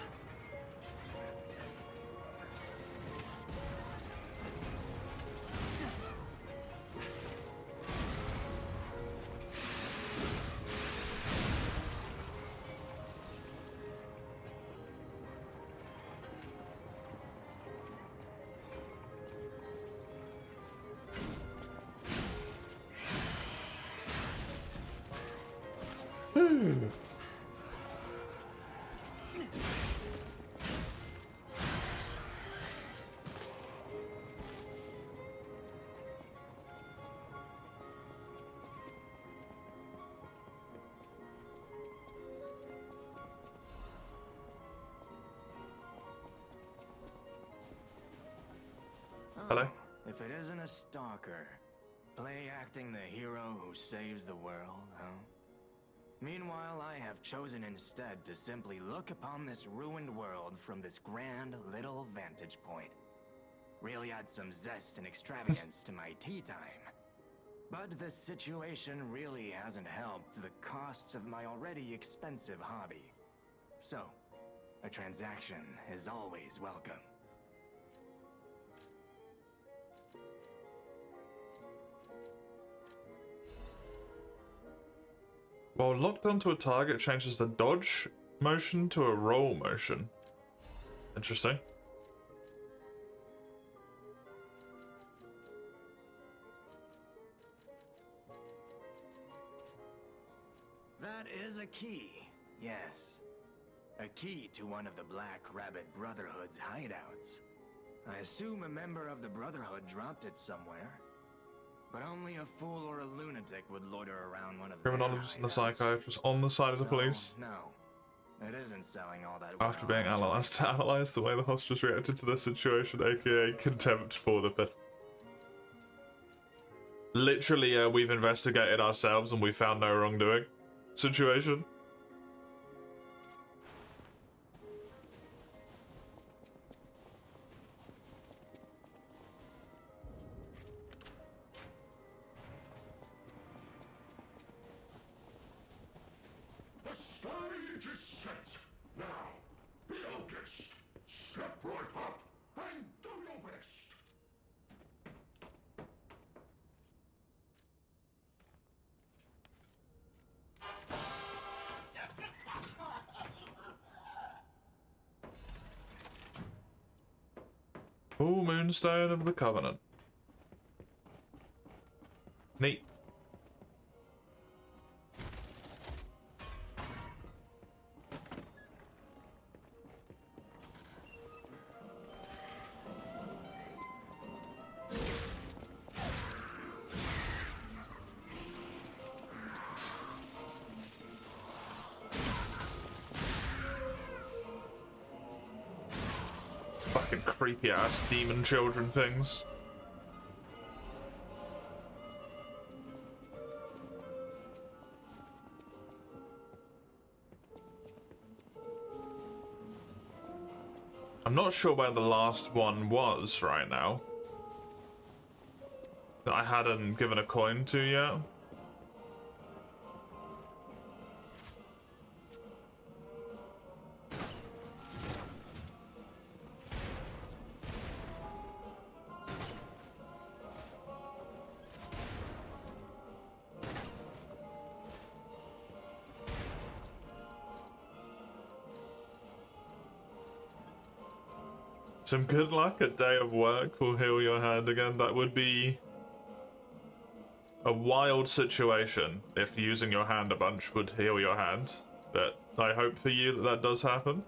Hello? If it isn't a stalker, play acting the hero who saves the world, huh? Meanwhile, I have chosen instead to simply look upon this ruined world from this grand little vantage point. Really add some zest and extravagance to my tea time. But the situation really hasn't helped the costs of my already expensive hobby. So, a transaction is always welcome. While locked onto a target, changes the dodge motion to a roll motion. Interesting. That is a key, yes. A key to one of the Black Rabbit Brotherhood's hideouts. I assume a member of the Brotherhood dropped it somewhere. But only a fool or a lunatic would loiter around one of their Criminologist and the hideouts. psychiatrist on the side of the police. No, it isn't selling all that After well being on analysed to Twitter. analyse the way the hostages reacted to the situation, aka contempt for the pit. Literally, we've investigated ourselves and we found no wrongdoing. Situation. The stage is set. Now, be August. Step right up and do your best. Full Moonstone of the Covenant. Neat. Fucking creepy ass demon children things. I'm not sure where the last one was right now. That I hadn't given a coin to yet. Some good luck. A day of work will heal your hand again. That would be a wild situation if using your hand a bunch would heal your hand. But I hope for you that that does happen.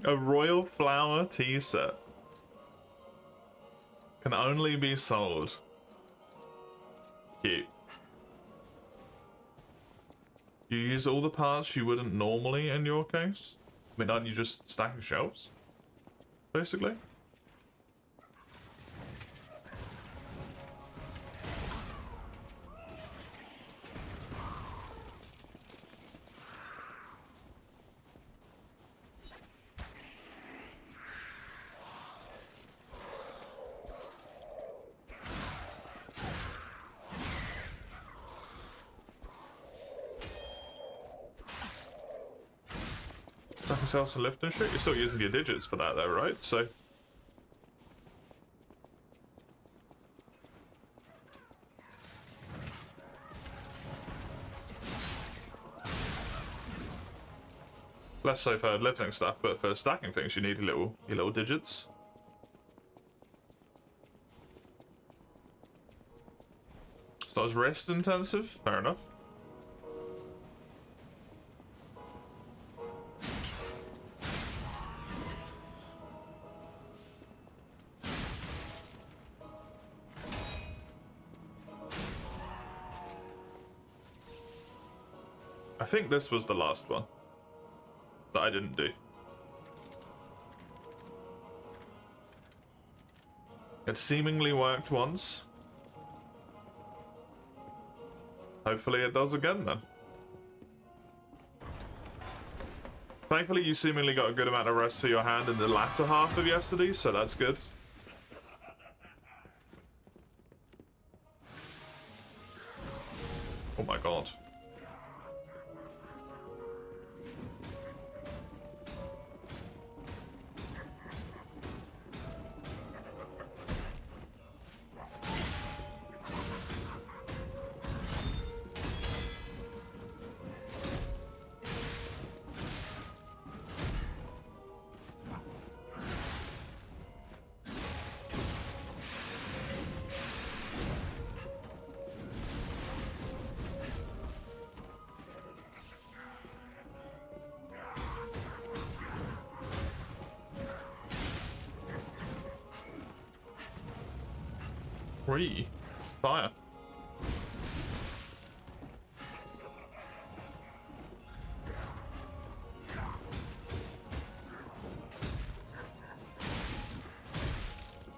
A royal flower tea set. Can only be sold. Cute. You use all the parts you wouldn't normally in your case? I mean, aren't you just stacking shelves? Basically? Stacking cells to lift and shit? You're still using your digits for that though, right? So... less so for lifting stuff, but for stacking things you need your little digits. It's not as rest intensive, fair enough. I think this was the last one that I didn't do. It seemingly worked once. Hopefully it does again then. Thankfully you seemingly got a good amount of rest for your hand in the latter half of yesterday, so that's good. Oh my god. Free fire.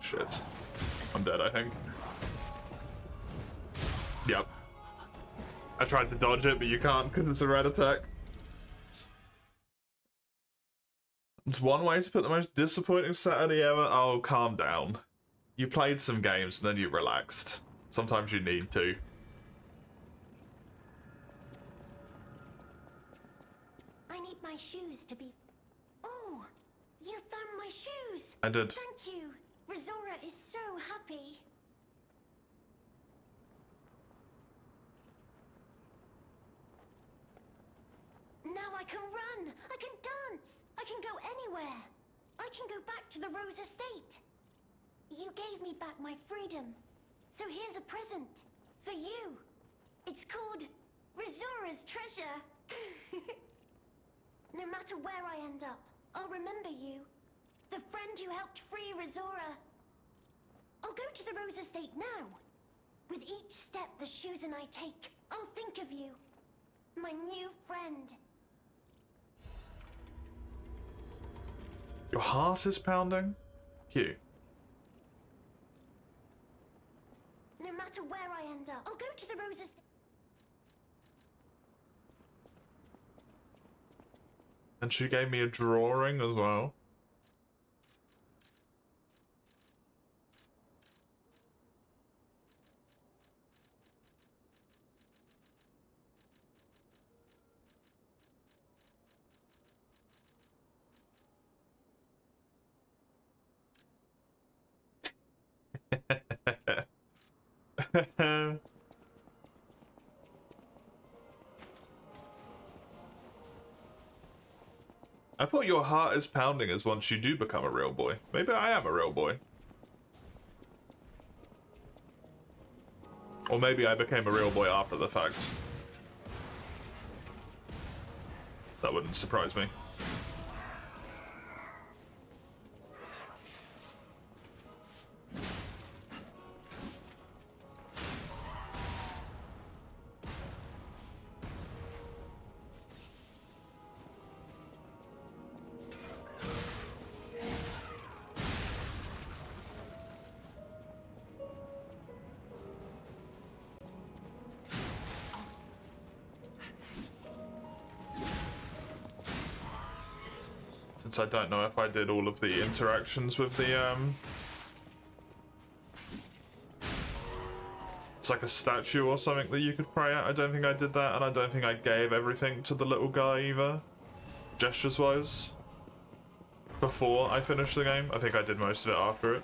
Shit. I'm dead, I think. Yep. I tried to dodge it, but you can't because it's a red attack. It's one way to put the most disappointing Saturday ever. Oh, calm down. You played some games and then you relaxed. Sometimes you need to. I need my shoes to be... Oh! You found my shoes! I did. Thank you! Rizora is so happy. Now I can run! I can dance! I can go anywhere! I can go back to the Rose Estate! You gave me back my freedom. So here's a present. For you. It's called Rizora's treasure! No matter where I end up, I'll remember you. The friend who helped free Rizora. I'll go to the Rose Estate now. With each step the shoes and I take, I'll think of you. My new friend. Your heart is pounding? Cute. No matter where I end up, I'll go to the Rose Estate. And she gave me a drawing as well. I thought your heart is pounding as once you do become a real boy. Maybe I am a real boy. Or maybe I became a real boy after the fact. That wouldn't surprise me. Since I don't know if I did all of the interactions with the, it's like a statue or something that you could pray at. I don't think I did that, and I don't think I gave everything to the little guy either, gestures-wise, before I finished the game. I think I did most of it after it.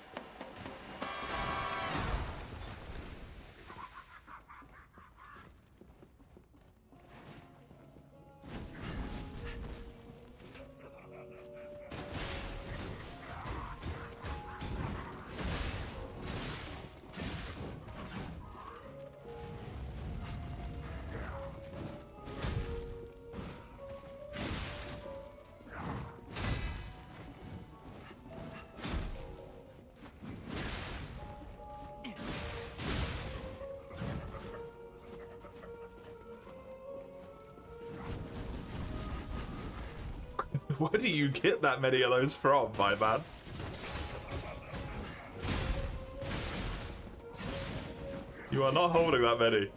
Where do you get that many of those from, my man? You are not holding that many.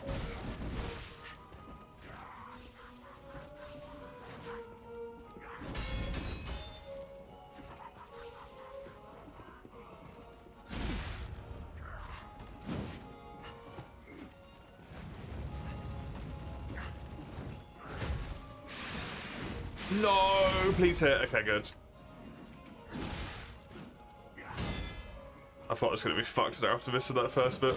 No, please hit. Okay, good. I thought I was going to be fucked after this in that first bit.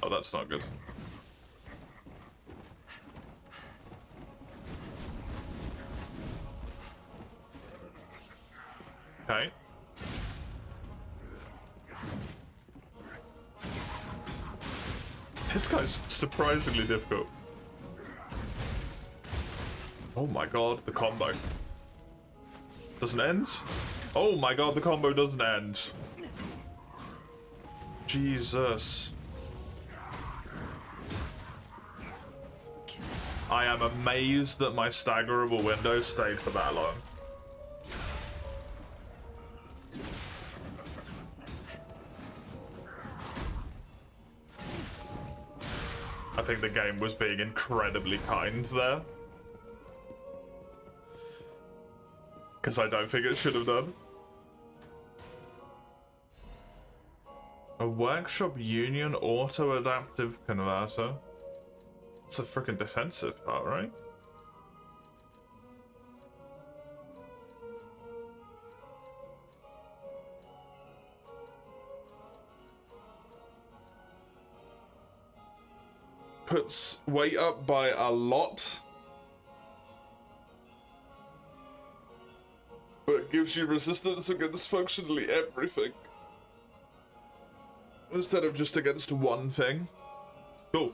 Oh, that's not good. Okay. This guy's surprisingly difficult. Oh my god, the combo. Doesn't end? Oh my god, the combo doesn't end. Jesus. I am amazed that my staggerable window stayed for that long. I think the game was being incredibly kind there. Because I don't think it should have done. A Workshop Union auto-adaptive converter. It's a freaking defensive part, right? Puts weight up by a lot, but that gives you resistance against functionally everything. Instead of just against one thing. Cool.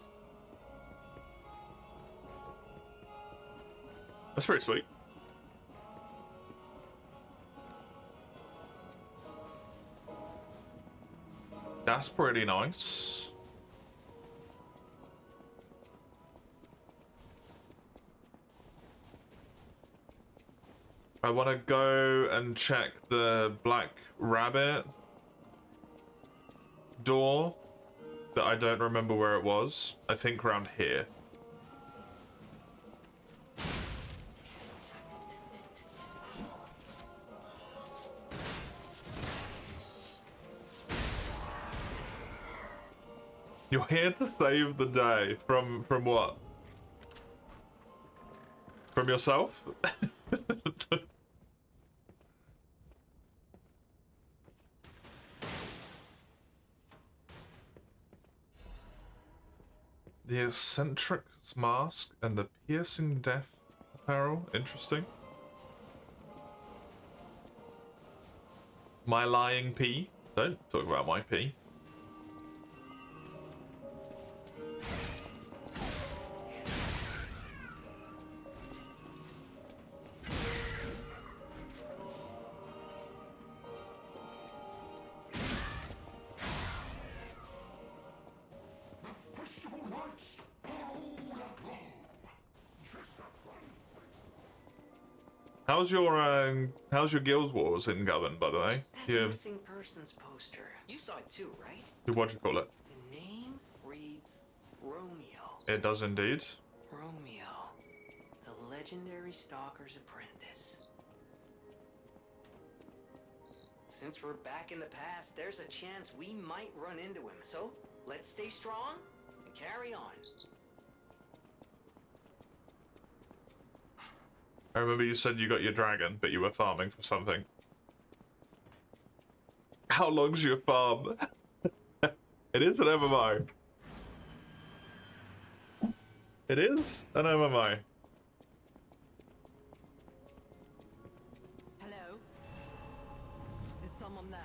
That's pretty sweet. That's pretty nice. I want to go and check the Black Rabbit door that I don't remember where it was. I think around here. You're here to save the day from what? From yourself? The eccentric mask and the piercing death apparel. Interesting. My lying pee. Don't talk about my pee. How's your Guild Wars in Govern, by the way? That Yeah. missing persons poster. You saw it too, right? What do you call it? The name reads Romeo. It does indeed. Romeo, the legendary stalker's apprentice. Since we're back in the past, there's a chance we might run into him. So let's stay strong and carry on. I remember you said you got your dragon, but you were farming for something. How long's your farm? It is an MMO. It is an MMO. Hello? Is someone there?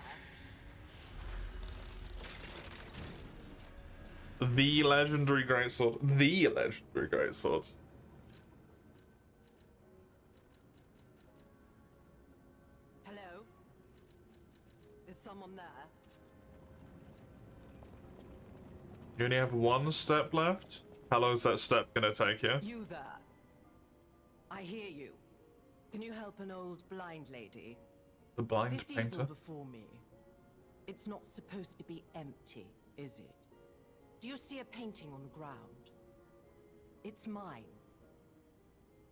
The legendary greatsword. The legendary greatsword. Hello? Is someone there? You only have one step left? How long is that step gonna take you? You there? I hear you. Can you help an old blind lady? The blind This painter? easel before me. It's not supposed to be empty, is it? Do you see a painting on the ground? It's mine.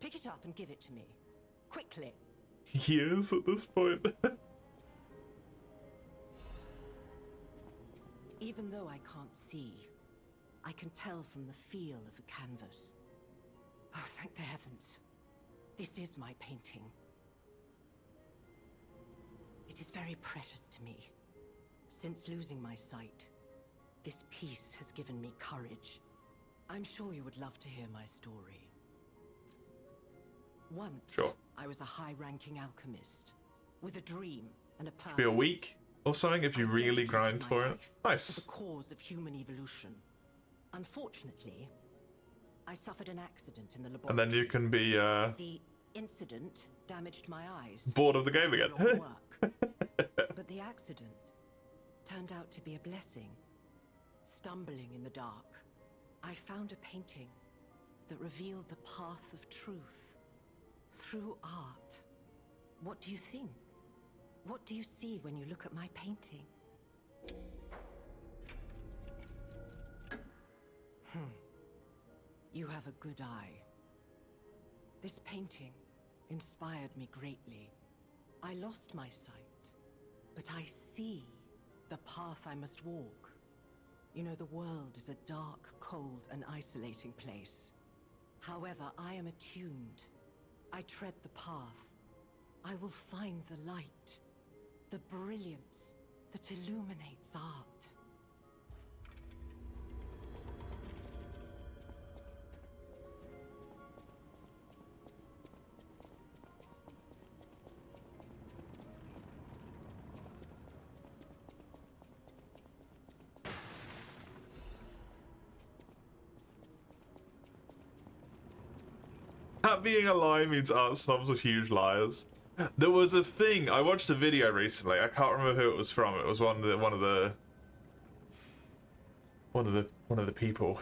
Pick it up and give it to me. Quickly. Years at this point. Even though I can't see, I can tell from the feel of the canvas. Oh, thank the heavens. This is my painting. It is very precious to me. Since losing my sight, this piece has given me courage. I'm sure you would love to hear my story. Once, Sure. I was a high-ranking alchemist, with a dream and a purpose. Be a week or something if you I really dedicated grind my for it. life Nice. to the cause of human evolution. Unfortunately, I suffered an accident in the laboratory. And then you can be The incident damaged my eyes. bored of the game Did again. not work. But the accident turned out to be a blessing. Stumbling in the dark, I found a painting that revealed the path of truth through art. What do you think? What do you see when you look at my painting? You have a good eye. This painting inspired me greatly. I lost my sight, but I see the path I must walk. You know, the world is a dark, cold, and isolating place. However, I am attuned. I tread the path. I will find the light, the brilliance that illuminates art. That being a lie means art snobs are huge liars. There was a thing, I watched a video recently, I can't remember who it was from. It was one of the people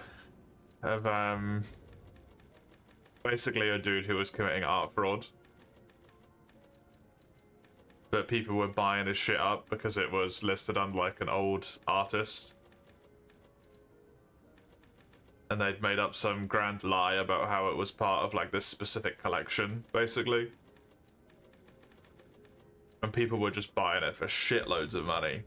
of basically a dude who was committing art fraud. But people were buying his shit up because it was listed under like an old artist. And they'd made up some grand lie about how it was part of like this specific collection, basically. And people were just buying it for shitloads of money.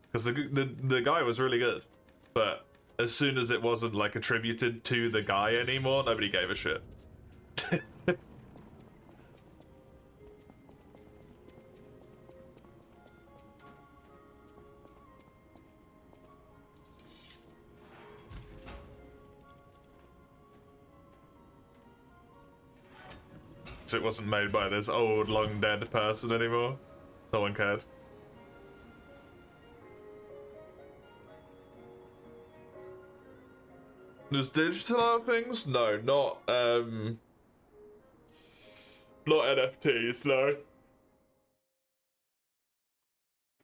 Because the guy was really good. But as soon as it wasn't like attributed to the guy anymore, nobody gave a shit. So it wasn't made by this old, long dead person anymore. No one cared. There's digital art things? No, not NFTs, no.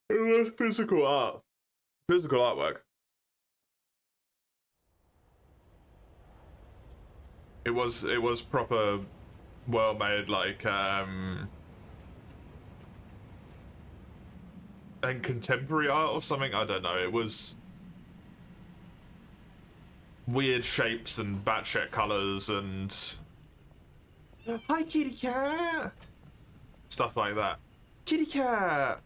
It was physical art. Physical artwork. It was proper well made, like and contemporary art or something. I don't know. It was weird shapes and batshit colors and hi kitty cat, stuff like that. Kitty cat.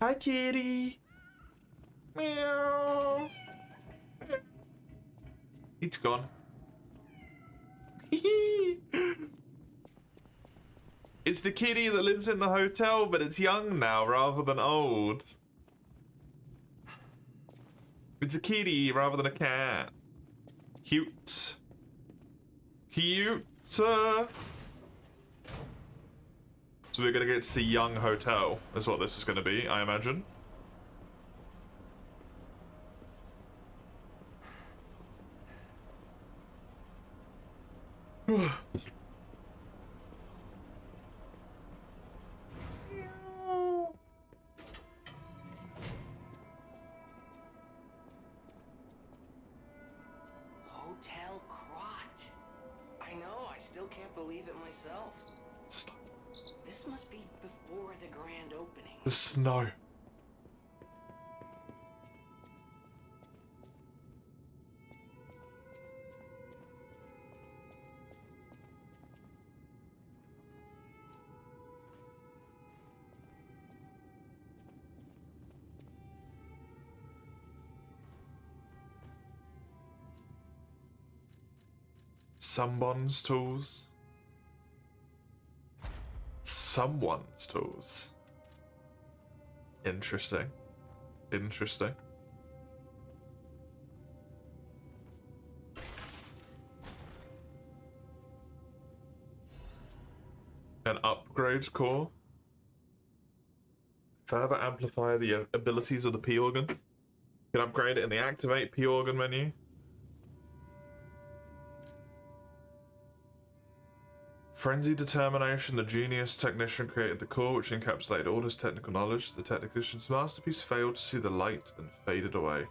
Hi kitty. Meow. It's gone. It's the kitty that lives in the hotel, but it's young now rather than old. It's a kitty rather than a cat. Cute. Cute. So we're gonna get to see young hotel, is what this is gonna be, I imagine. Hotel Crot. I know, I still can't believe it myself. This must be before the grand opening. The snow. Someone's tools. Someone's tools. Interesting. Interesting. An upgrade core. Further amplify the abilities of the P organ. You can upgrade it in the activate P organ menu. Frenzied Determination, the genius technician created the core which encapsulated all his technical knowledge. The technician's masterpiece failed to see the light and faded away.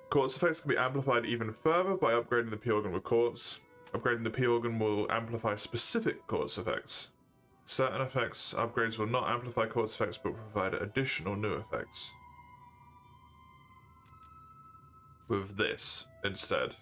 Quartz effects can be amplified even further by upgrading the P organ with quartz. Upgrading the P organ will amplify specific quartz effects. Certain effects upgrades will not amplify quartz effects but provide additional new effects. With this instead.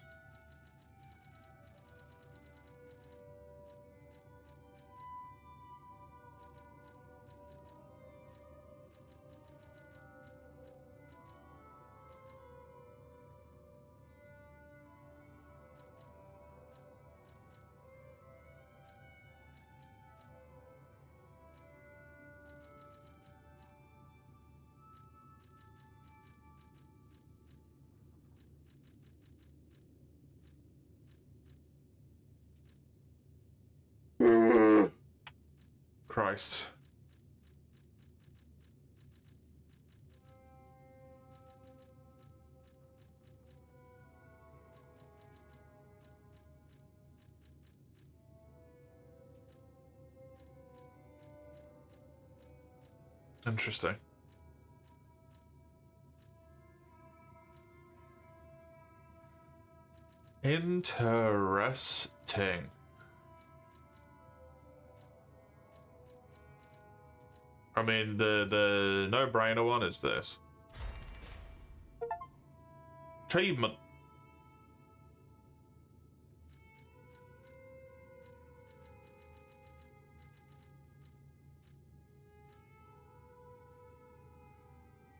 Christ. Interesting. Interesting. I mean, the no-brainer one is this. Achievement.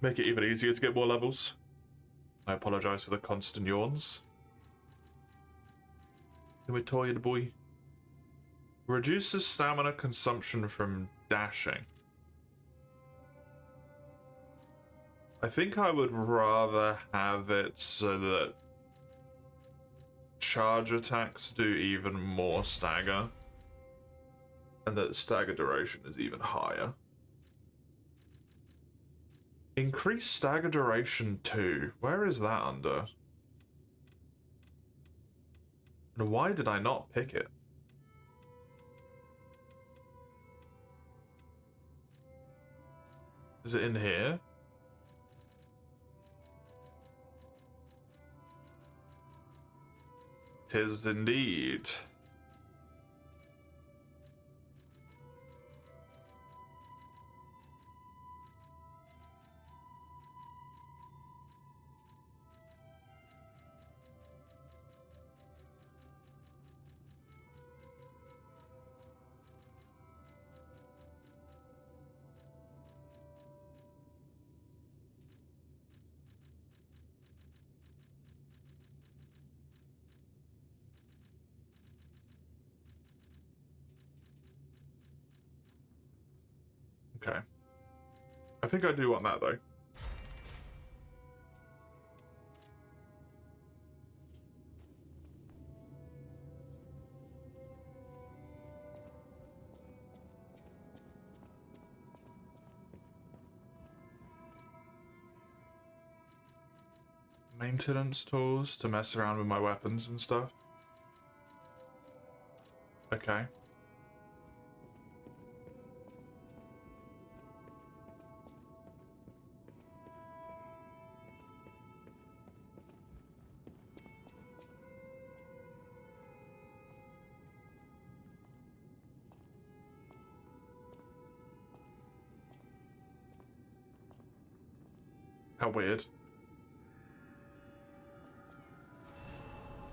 Make it even easier to get more levels. I apologize for the constant yawns. We're tired, boy. Reduces stamina consumption from dashing. I think I would rather have it so that charge attacks do even more stagger, and that stagger duration is even higher. Increase stagger duration 2. Where is that under? And why did I not pick it? Is it in here? Tis indeed. Okay. I think I do want that, though. Maintenance tools to mess around with my weapons and stuff. Okay. How weird.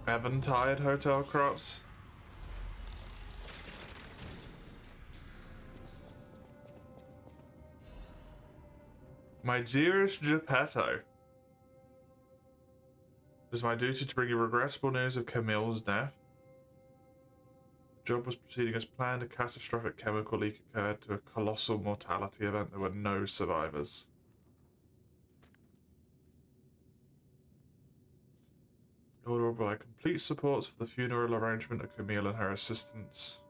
Eventide Hotel Crops. My dearest Geppetto. It is my duty to bring you regrettable news of Camille's death. The job was proceeding as planned. A catastrophic chemical leak occurred to a colossal mortality event. There were no survivors. Order by complete supports for the funeral arrangement of Camille and her assistants.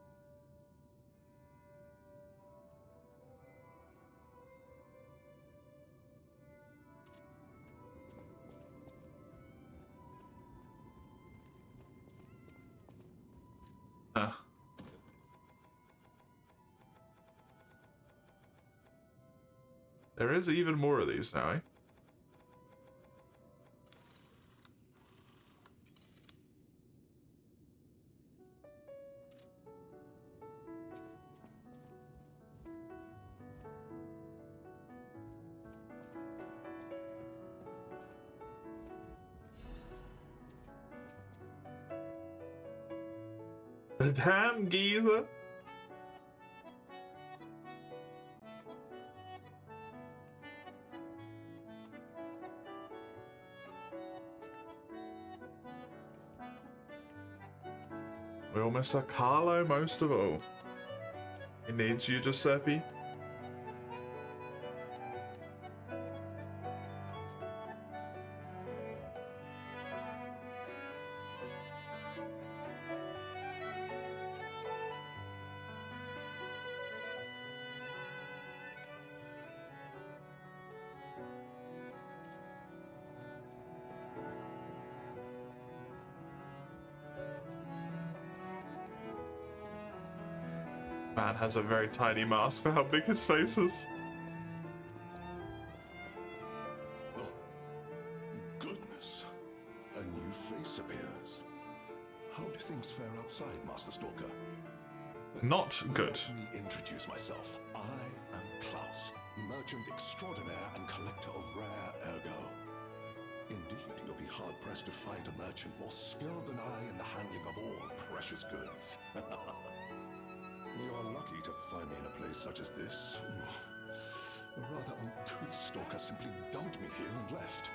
Huh. There is even more of these now, eh? The damn geezer. We all miss Carlo most of all. He needs you, Giuseppe. Man has a very tiny mask for how big his face is. Oh, goodness. A new face appears. How do things fare outside, Master Stalker? Not good. Let me introduce myself. I am Klaus, merchant extraordinaire and collector of rare ergo. Indeed, you'll be hard-pressed to find a merchant more skilled than I in the handling of all precious goods. You're lucky to find me in a place such as this. A rather uncouth stalker simply dumped me here and left.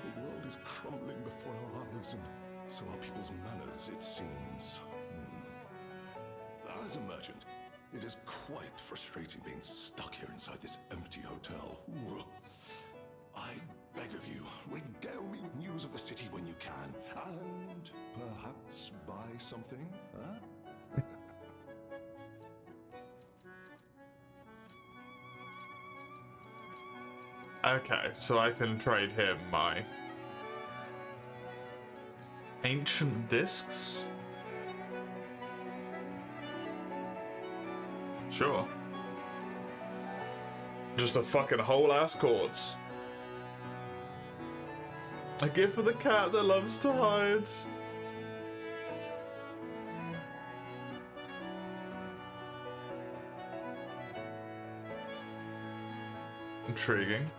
The world is crumbling before our eyes, and so are people's manners, it seems. As a merchant, it is quite frustrating being stuck here inside this empty hotel. I beg of you, regale me with news of the city when you can, and perhaps buy something, huh? Okay, so I can trade him my ancient discs. Sure. Just a fucking whole ass quartz. A gift for the cat that loves to hide. Intriguing.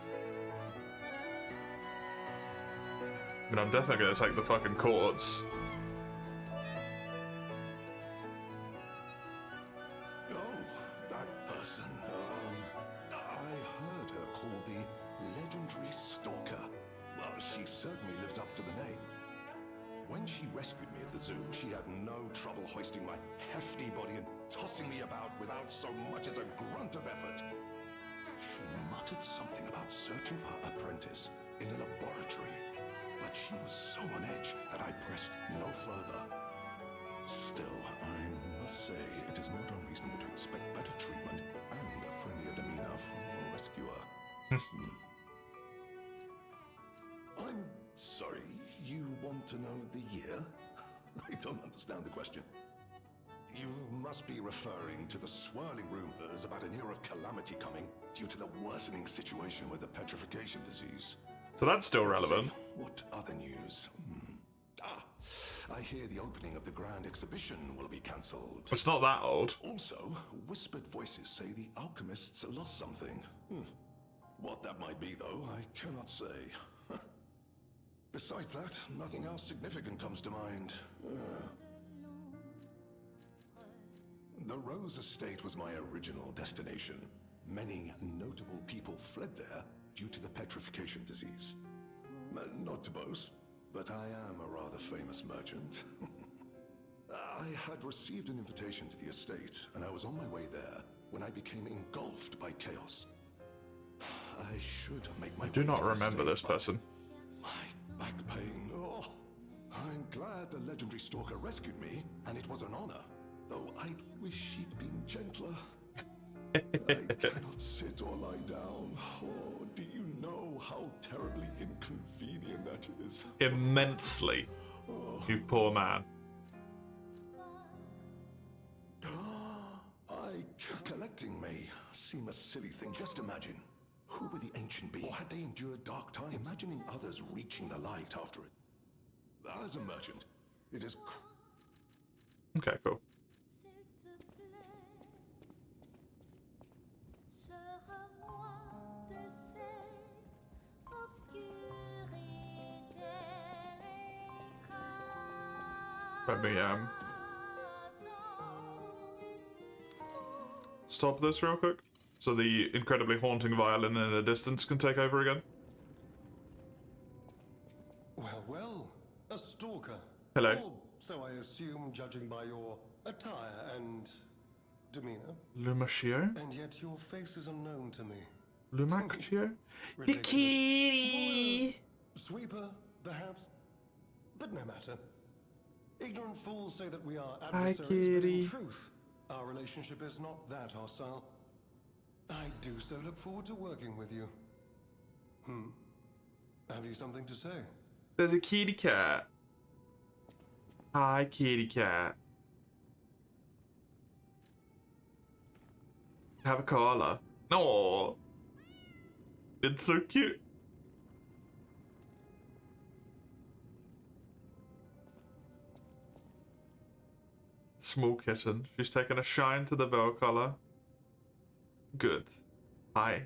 I mean, I'm definitely gonna take the fucking quartz. Oh, that person. I heard her called the legendary Stalker. Well, she certainly lives up to the name. When she rescued me at the zoo, she had no trouble hoisting my hefty body and tossing me about without so much as a grunt of effort. She muttered something about searching for her apprentice in a laboratory, but she was so on edge that I pressed no further. Still, I must say, it is not unreasonable to expect better treatment and a friendlier demeanor from your rescuer. I'm sorry, you want to know the year? I don't understand the question. You must be referring to the swirling rumors about an era of calamity coming due to the worsening situation with the petrification disease. So that's still relevant. What other news? I hear the opening of the Grand Exhibition will be cancelled. It's not that old. Also, whispered voices say the alchemists lost something. What that might be, though, I cannot say. Besides that, nothing else significant comes to mind. The Rose Estate was my original destination. Many notable people fled there due to the petrification disease. Not to boast, but I am a rather famous merchant. I had received an invitation to the estate, and I was on my way there when I became engulfed by chaos. I should make my I do way not to the remember estate, this but person. my back pain. Oh, I'm glad the legendary stalker rescued me, and it was an honor. Though I'd wish she'd been gentler. I cannot sit or lie down. Oh, do you know how terribly inconvenient that is? Immensely. You poor man. Collecting may seem a silly thing. Just imagine, who were the ancient beings? Or had they endured dark times? Imagining others reaching the light after it. As a merchant, it is... Okay, cool. Let me stop this real quick, so the incredibly haunting violin in the distance can take over again. Well, a stalker. Hello. Or so I assume, judging by your attire and demeanor. Lumaccio? And yet your face is unknown to me. Lumaccio? Ridiculous. Kitty! Sweeper, perhaps? But no matter. Ignorant fools say that we are Hi, adversaries, but kitty. in truth, our relationship is not that hostile. I do so look forward to working with you. Have you something to say? There's a kitty cat. Hi, kitty cat. Have a koala. No. It's so cute. Small kitten. She's taken a shine to the bell collar. Good. Hi.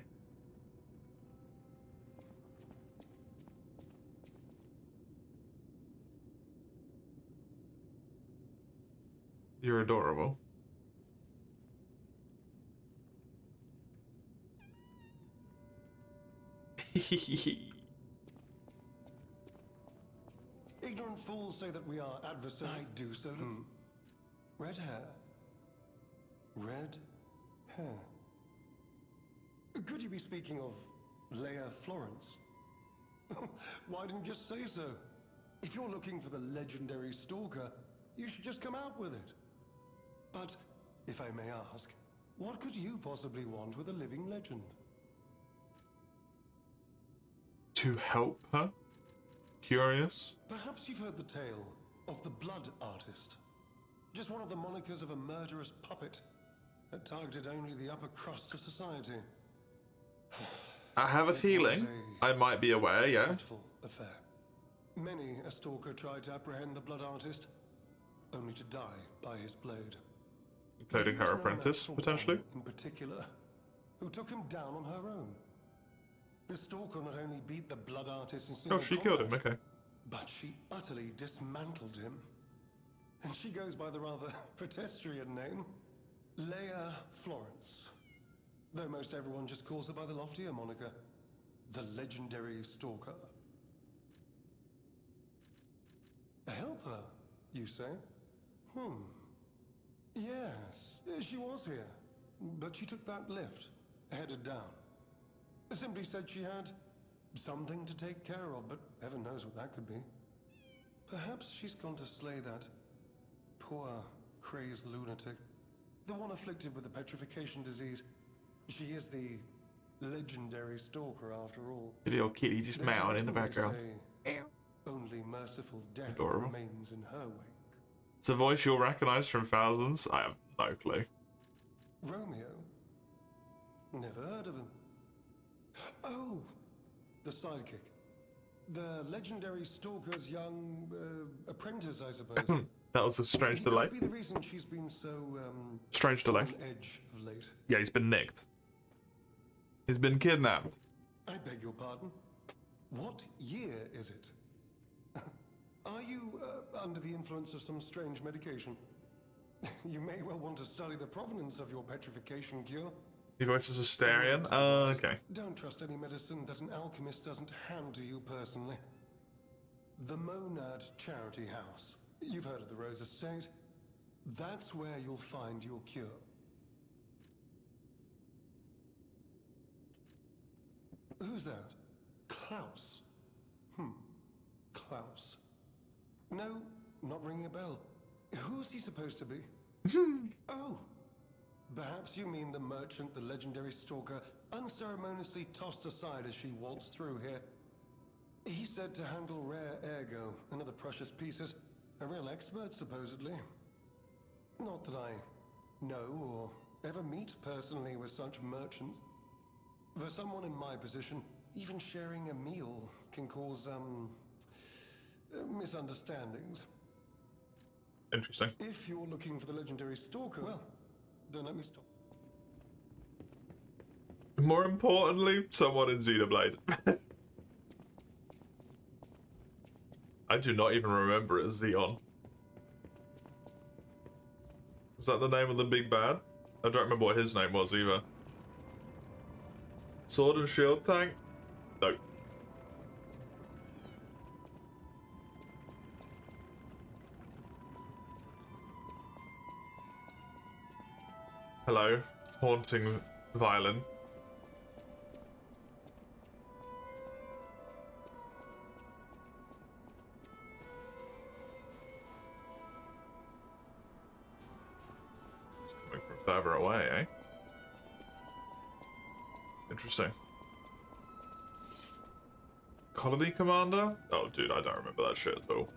You're adorable. Ignorant fools say that we are adversaries. I do so. Red hair. Red hair. Could you be speaking of Leia Florence? Why didn't you just say so? If you're looking for the legendary stalker, you should just come out with it. But, if I may ask, what could you possibly want with a living legend? To help her? Curious? Perhaps you've heard the tale of the Blood Artist. Just one of the monikers of a murderous puppet that targeted only the upper crust of society. I have a feeling I might be aware, yeah. Dreadful affair. Many a stalker tried to apprehend the Blood Artist, only to die by his blade. Including her apprentice, potentially? In particular, who took him down on her own. The stalker not only beat the Blood Artist in single Oh, she killed him, okay. but she utterly dismantled him. And she goes by the rather pedestrian name, Leia Florence. Though most everyone just calls her by the loftier moniker, the legendary stalker. Help her, you say? Yes, she was here. But she took that lift, headed down. Simply said she had something to take care of, but heaven knows what that could be. Perhaps she's gone to slay that poor, crazed lunatic. The one afflicted with the petrification disease. She is the legendary stalker after all. Little kitty just meowing in the background. Only merciful death Adorable. remains in her wake. It's a voice you'll recognize from thousands. I have no clue. Romeo? Never heard of him. Oh, the sidekick. The legendary stalker's young apprentice, I suppose. That was a strange He delay. could be the reason she's been so, Strange delay. on edge of late. Yeah, he's been nicked. He's been kidnapped. I beg your pardon? What year is it? Are you under the influence of some strange medication? You may well want to study the provenance of your petrification cure. Your voice is Asterian? Okay. Don't trust any medicine that an alchemist doesn't hand to you personally. The Monad Charity House. You've heard of the Rose Estate? That's where you'll find your cure. Who's that? Klaus. Klaus. No, not ringing a bell. Who's he supposed to be? Oh! Perhaps you mean the merchant the legendary stalker unceremoniously tossed aside as she waltzed through here. He said to handle rare ergo and other precious pieces. A real expert, supposedly. Not that I know or ever meet personally with such merchants. For someone in my position, even sharing a meal can cause, misunderstandings. Interesting. If you're looking for the legendary stalker, well, don't let me stop. More importantly, someone in Xenoblade. I do not even remember it as Xeon. Was that the name of the big bad? I don't remember what his name was either. Sword and shield tank? No. Hello, haunting violin. It's coming from further away, eh? Interesting. Colony Commander? Oh, dude, I don't remember that shit at all.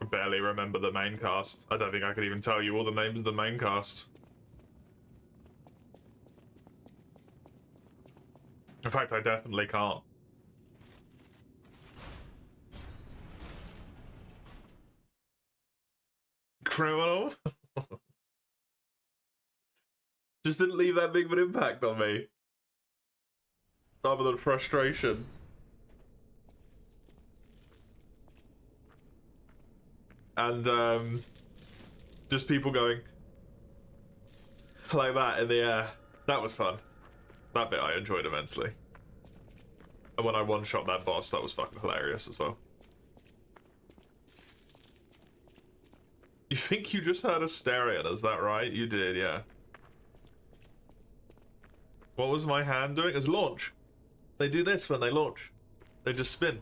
I barely remember the main cast. I don't think I could even tell you all the names of the main cast. In fact, I definitely can't. Criminal? Just didn't leave that big of an impact on me. Other than frustration. And, just people going like that in the air. That was fun. That bit I enjoyed immensely. And when I one-shot that boss, that was fucking hilarious as well. You think you just heard us staring at us, is that right? You did, yeah. What was my hand doing? It's launch. They do this when they launch. They just spin.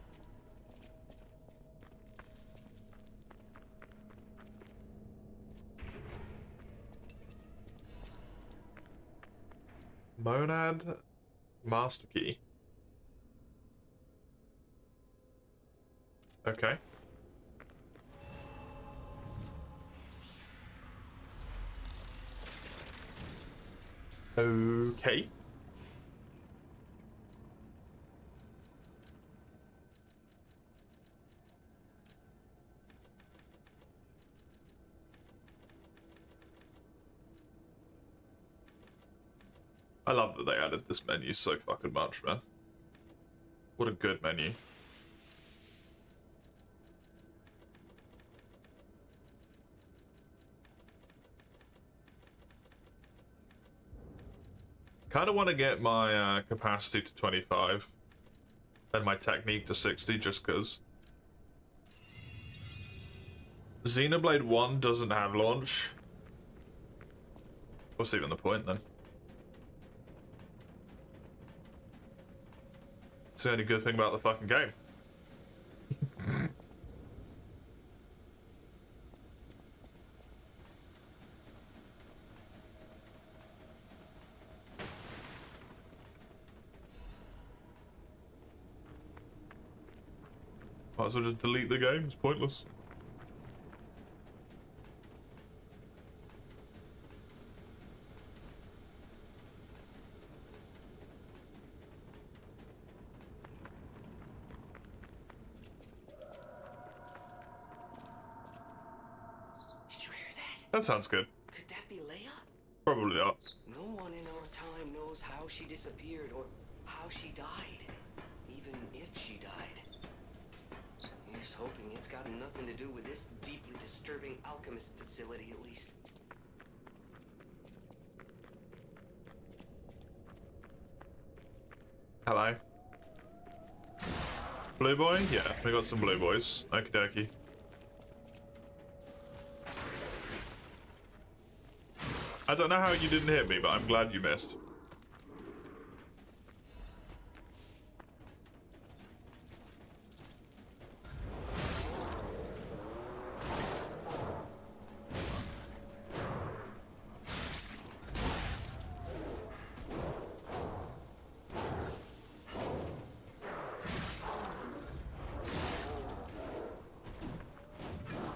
Monad master key. Okay. Okay. I love that they added this menu so fucking much, man. What a good menu. Kind of want to get my capacity to 25 and my technique to 60 just because. Xenoblade 1 doesn't have launch. What's even the point then? It's the only good thing about the fucking game. Might as well just delete the game, it's pointless. Did you hear that? That sounds good. Could that be Leia? Probably not. No one in our time knows how she disappeared or how she died. Even if she died. Here's hoping it's got nothing to do with this deeply disturbing alchemist facility, at least. Hello. Blue boy? Yeah, we got some blue boys. Okie dokie. I don't know how you didn't hit me, but I'm glad you missed.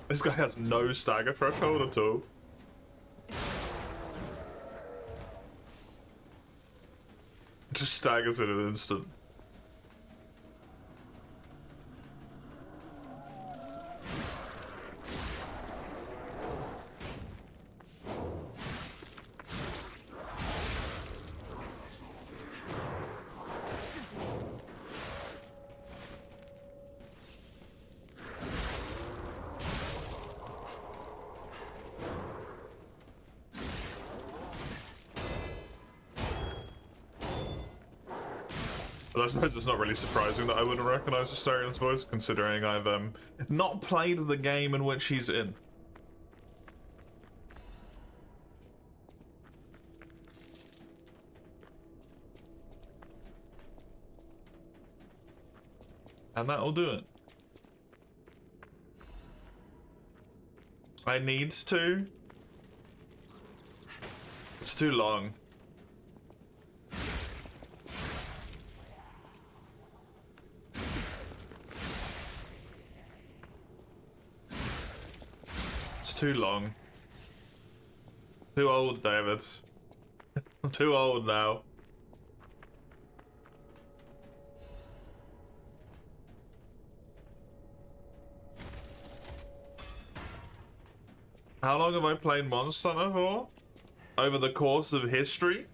This guy has no stagger threshold at all. Just staggers in an instant. But I suppose it's not really surprising that I wouldn't recognize Astarion's voice, considering I've not played the game in which he's in. And that'll do it. I need to. It's too long. Too long. Too old, David. I'm too old now. How long have I played Monster Hunter for? Over the course of history?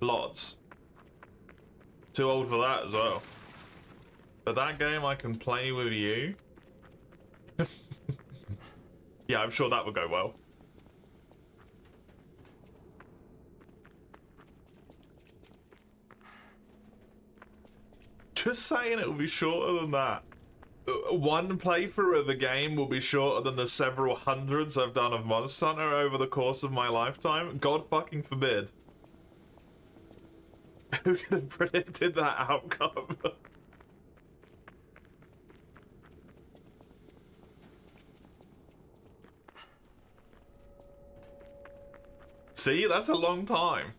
Lots. Too old for that as well. But that game I can play with you. Yeah, I'm sure that would go well. Just saying it will be shorter than that. One playthrough of the game will be shorter than the several hundreds I've done of Monster Hunter over the course of my lifetime. God fucking forbid. Who could have predicted that outcome? See, that's a long time.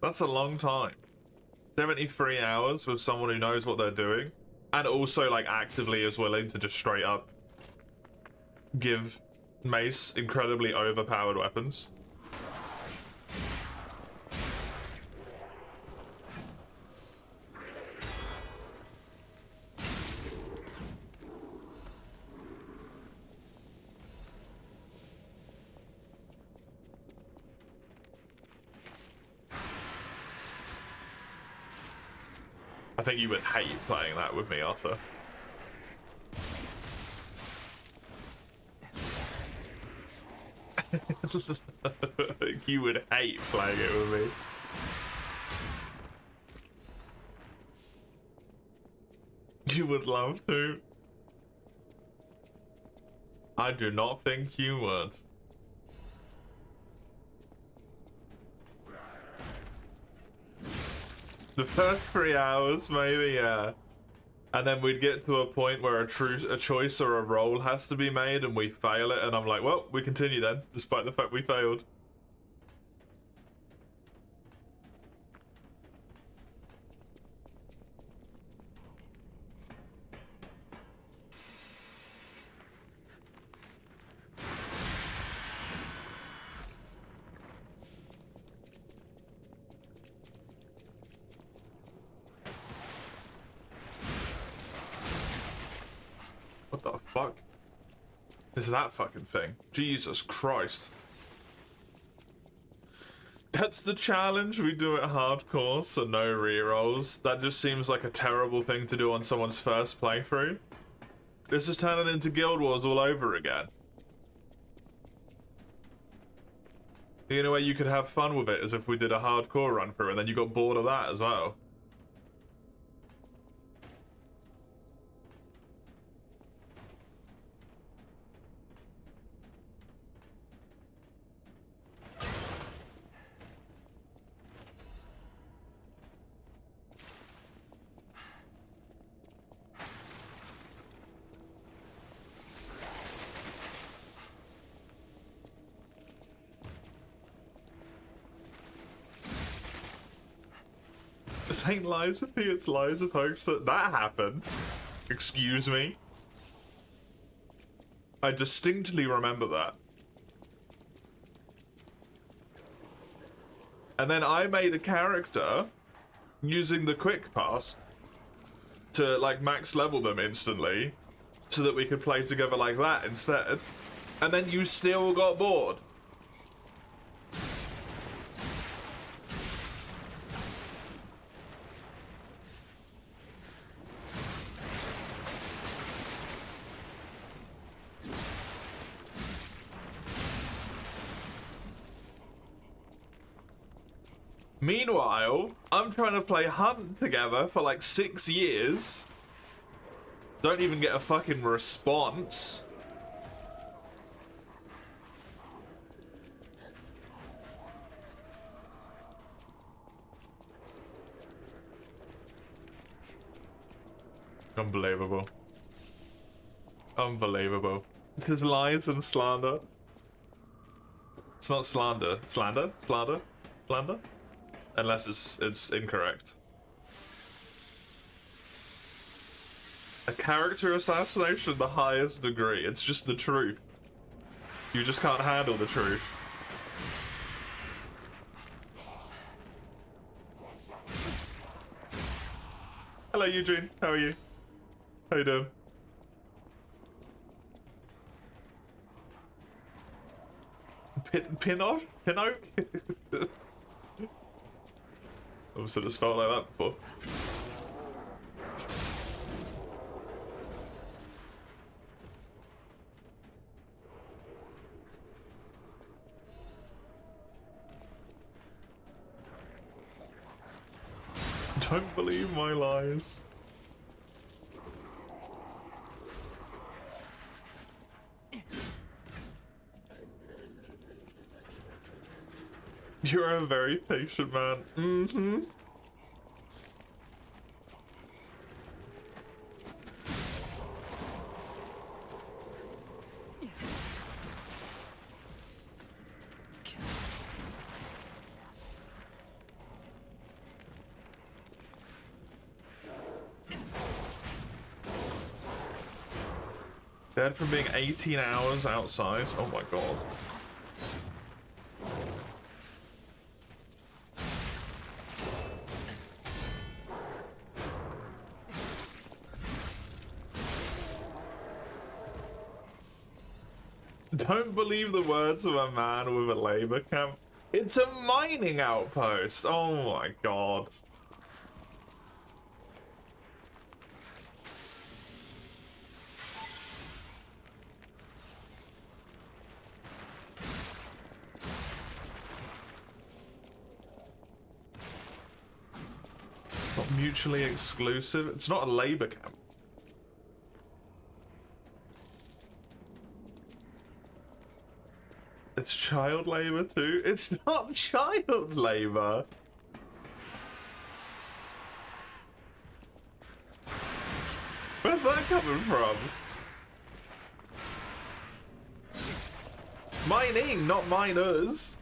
That's a long time. 73 hours with someone who knows what they're doing. And also, like, actively is willing to just straight up give Mace incredibly overpowered weapons. I think you would hate playing that with me, Arthur. You would hate playing it with me. You would love to. I do not think you would. The first 3 hours, maybe, yeah. And then we'd get to a point where a choice or a roll has to be made and we fail it, and I'm like, well, we continue then, despite the fact we failed. What the fuck is that fucking thing? Jesus Christ. That's the challenge we do at hardcore, so no rerolls. That just seems like a terrible thing to do on someone's first playthrough. This is turning into Guild Wars all over again. The only way you could have fun with it is if we did a hardcore run through and then you got bored of that as well. This ain't Lies of P, it's Lies of Hoax. That happened. Excuse me. I distinctly remember that. And then I made a character using the quick pass to like max level them instantly so that we could play together like that instead. And then you still got bored. Meanwhile, I'm trying to play Hunt together for like 6 years. Don't even get a fucking response. Unbelievable. Unbelievable. This is lies and slander. It's not slander. Slander? Slander? Slander? Unless it's incorrect. A character assassination, the highest degree. It's just the truth. You just can't handle the truth. Hello, Eugene. How are you? How you doing? Pinot? I've said it's felt like that before. Don't believe my lies. You're a very patient man. Mm-hmm. Dead from being 18 hours outside. Oh my god. Don't believe the words of a man with a labor camp. It's a mining outpost. Oh my god. Not mutually exclusive. It's not a labor camp. It's child labor too? It's not child labor! Where's that coming from? Mining, not miners!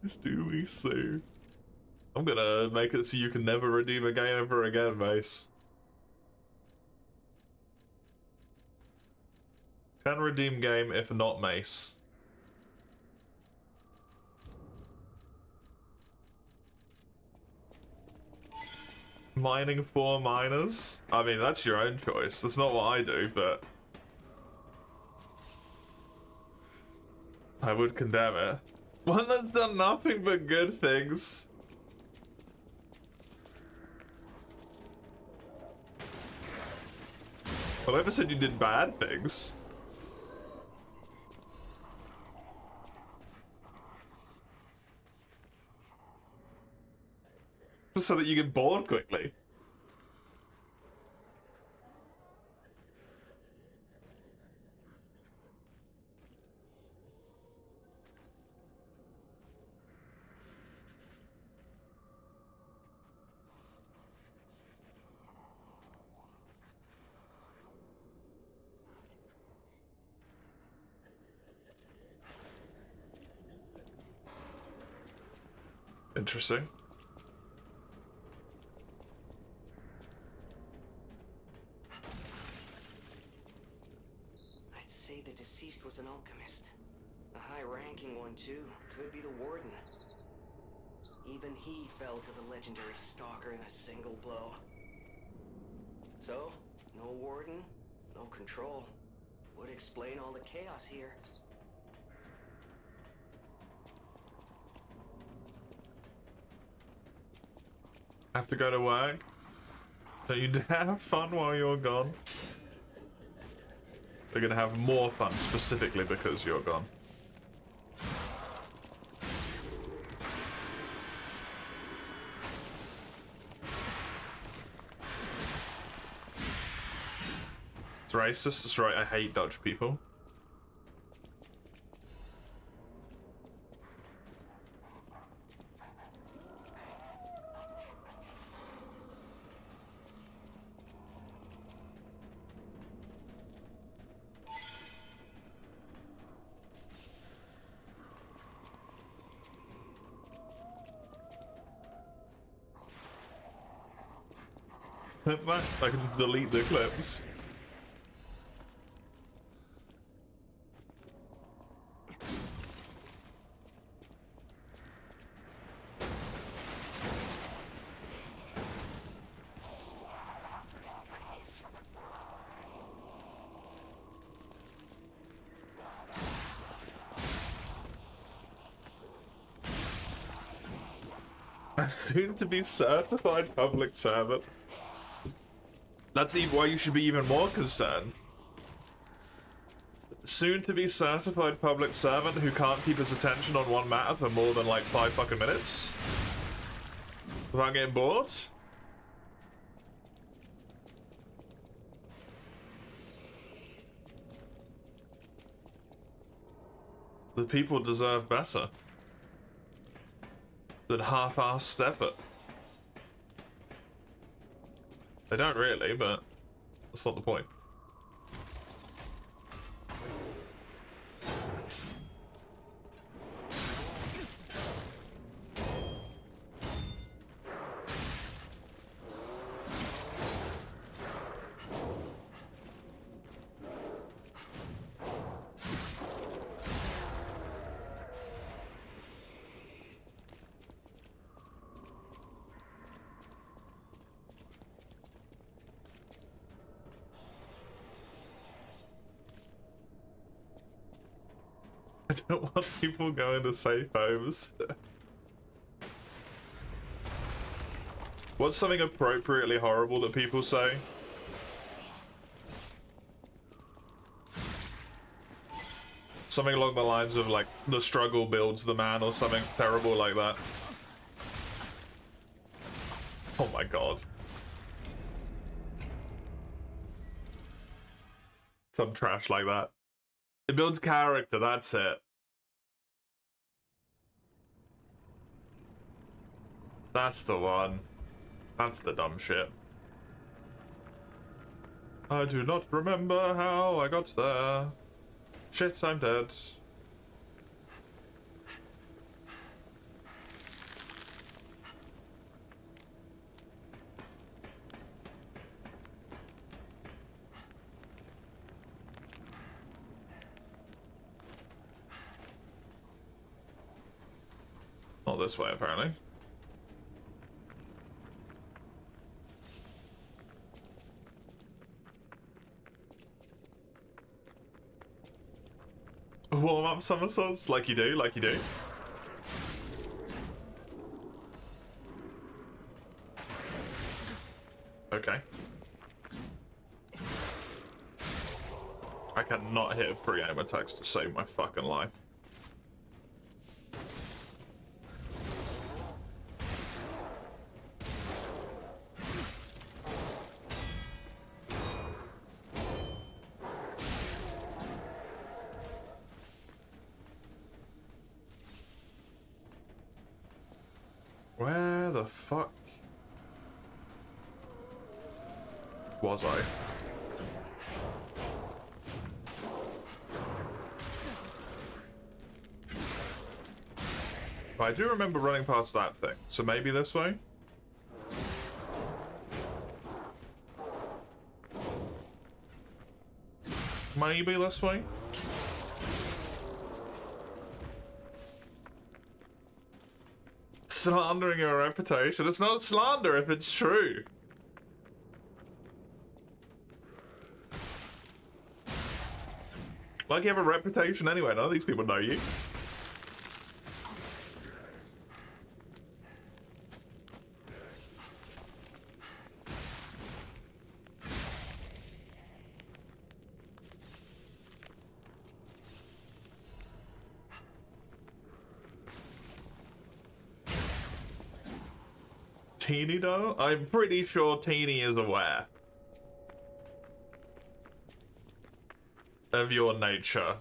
This do we sue? I'm gonna make it so you can never redeem a game ever again, Mace. Can redeem game if not Mace. Mining for miners? I mean, that's your own choice. That's not what I do, but I would condemn it. One that's done nothing but good things. I never said you did bad things. Just so that you get bored quickly. Interesting. I'd say the deceased was an alchemist. A high-ranking one, too. Could be the warden. Even he fell to the legendary stalker in a single blow. So, no warden, no control. Would explain all the chaos here. Have to go to work? Don't you have fun while you're gone? They're gonna have more fun specifically because you're gone. It's racist, it's right, I hate Dutch people. I can just delete the clips. A soon-to-be certified public servant. That's even why you should be even more concerned. Soon-to-be certified public servant who can't keep his attention on one matter for more than like 5 fucking minutes without getting bored. The people deserve better than half-assed effort. They don't really, but that's not the point. I don't want people going to safe homes. What's something appropriately horrible that people say? Something along the lines of like, the struggle builds the man, or something terrible like that. Oh my god. Some trash like that. It builds character, that's it. That's the one. That's the dumb shit. I do not remember how I got there. Shit, I'm dead. Not this way, apparently. Warm up somersaults, like you do, like you do. Okay. I cannot hit pre-aim attacks to save my fucking life. Where the fuck was I? I do remember running past that thing, so maybe this way? Maybe this way? Slandering your reputation. It's not slander if it's true. Like you have a reputation anyway. None of these people know you. Teeny though? I'm pretty sure Teeny is aware of your nature.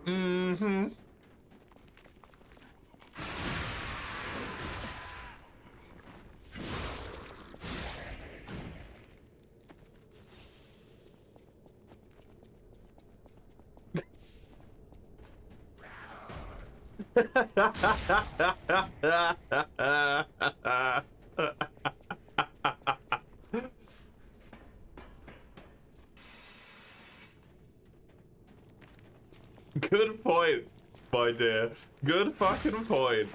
Mm-hmm. Good point. my dear. Good fucking point.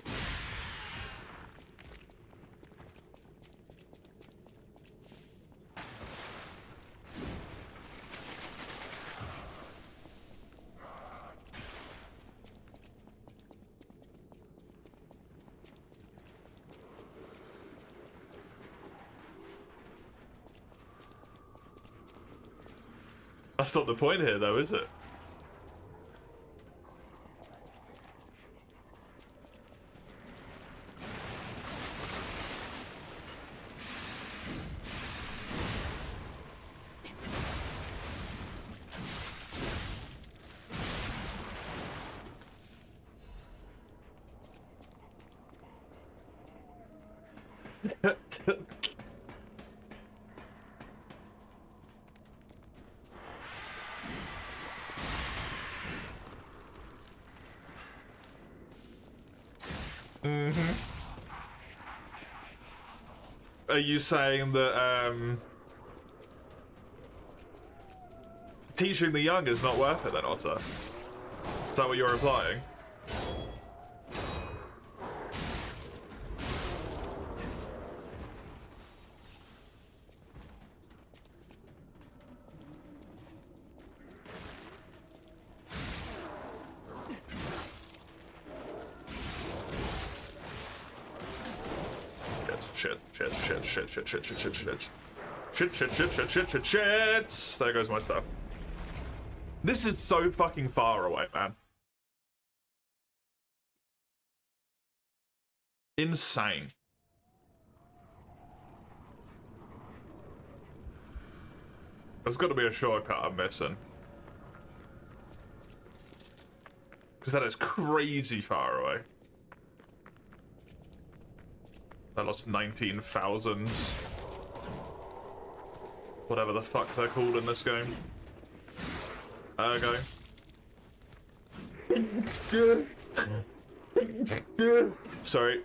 That's not the point here, though, is it? Are you saying that teaching the young is not worth it then, Otter? Is that what you're implying? Shit. There goes my stuff. This is so fucking far away, man. Insane. There's got to be a shortcut I'm missing. Because that is crazy far away. I lost 19,000. Whatever the fuck they're called in this game. Ergo. Sorry.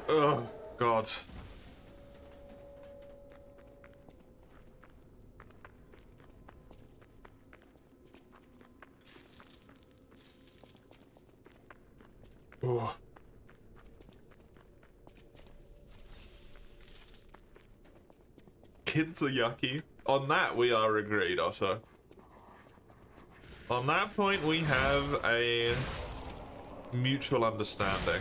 Oh, God. Oh. Kids are yucky. On that, we are agreed, also. On that point, we have a mutual understanding.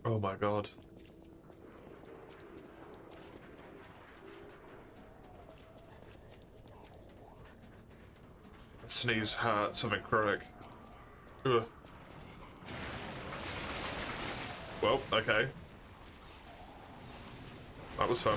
Oh my God. That sneeze hurt, something chronic. Ugh. Well, okay. That was fun.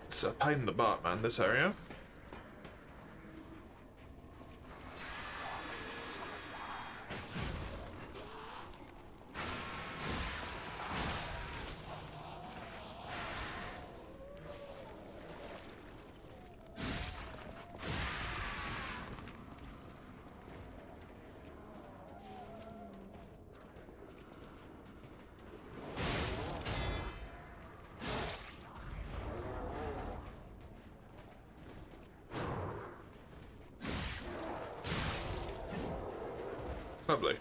It's a pain in the butt, man, this area. Lovely.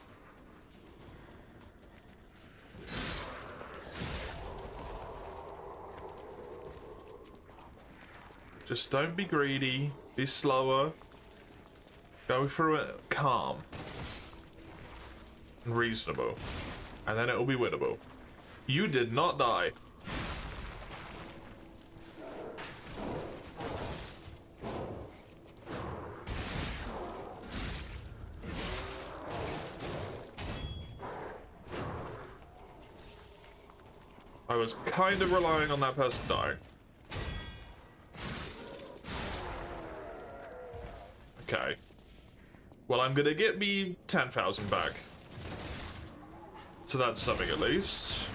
Just don't be greedy. Be slower. Go through it calm. And reasonable. And then it'll be winnable. You did not die. I was kind of relying on that person dying. Okay. Well, I'm gonna get me 10,000 back. So that's something at least.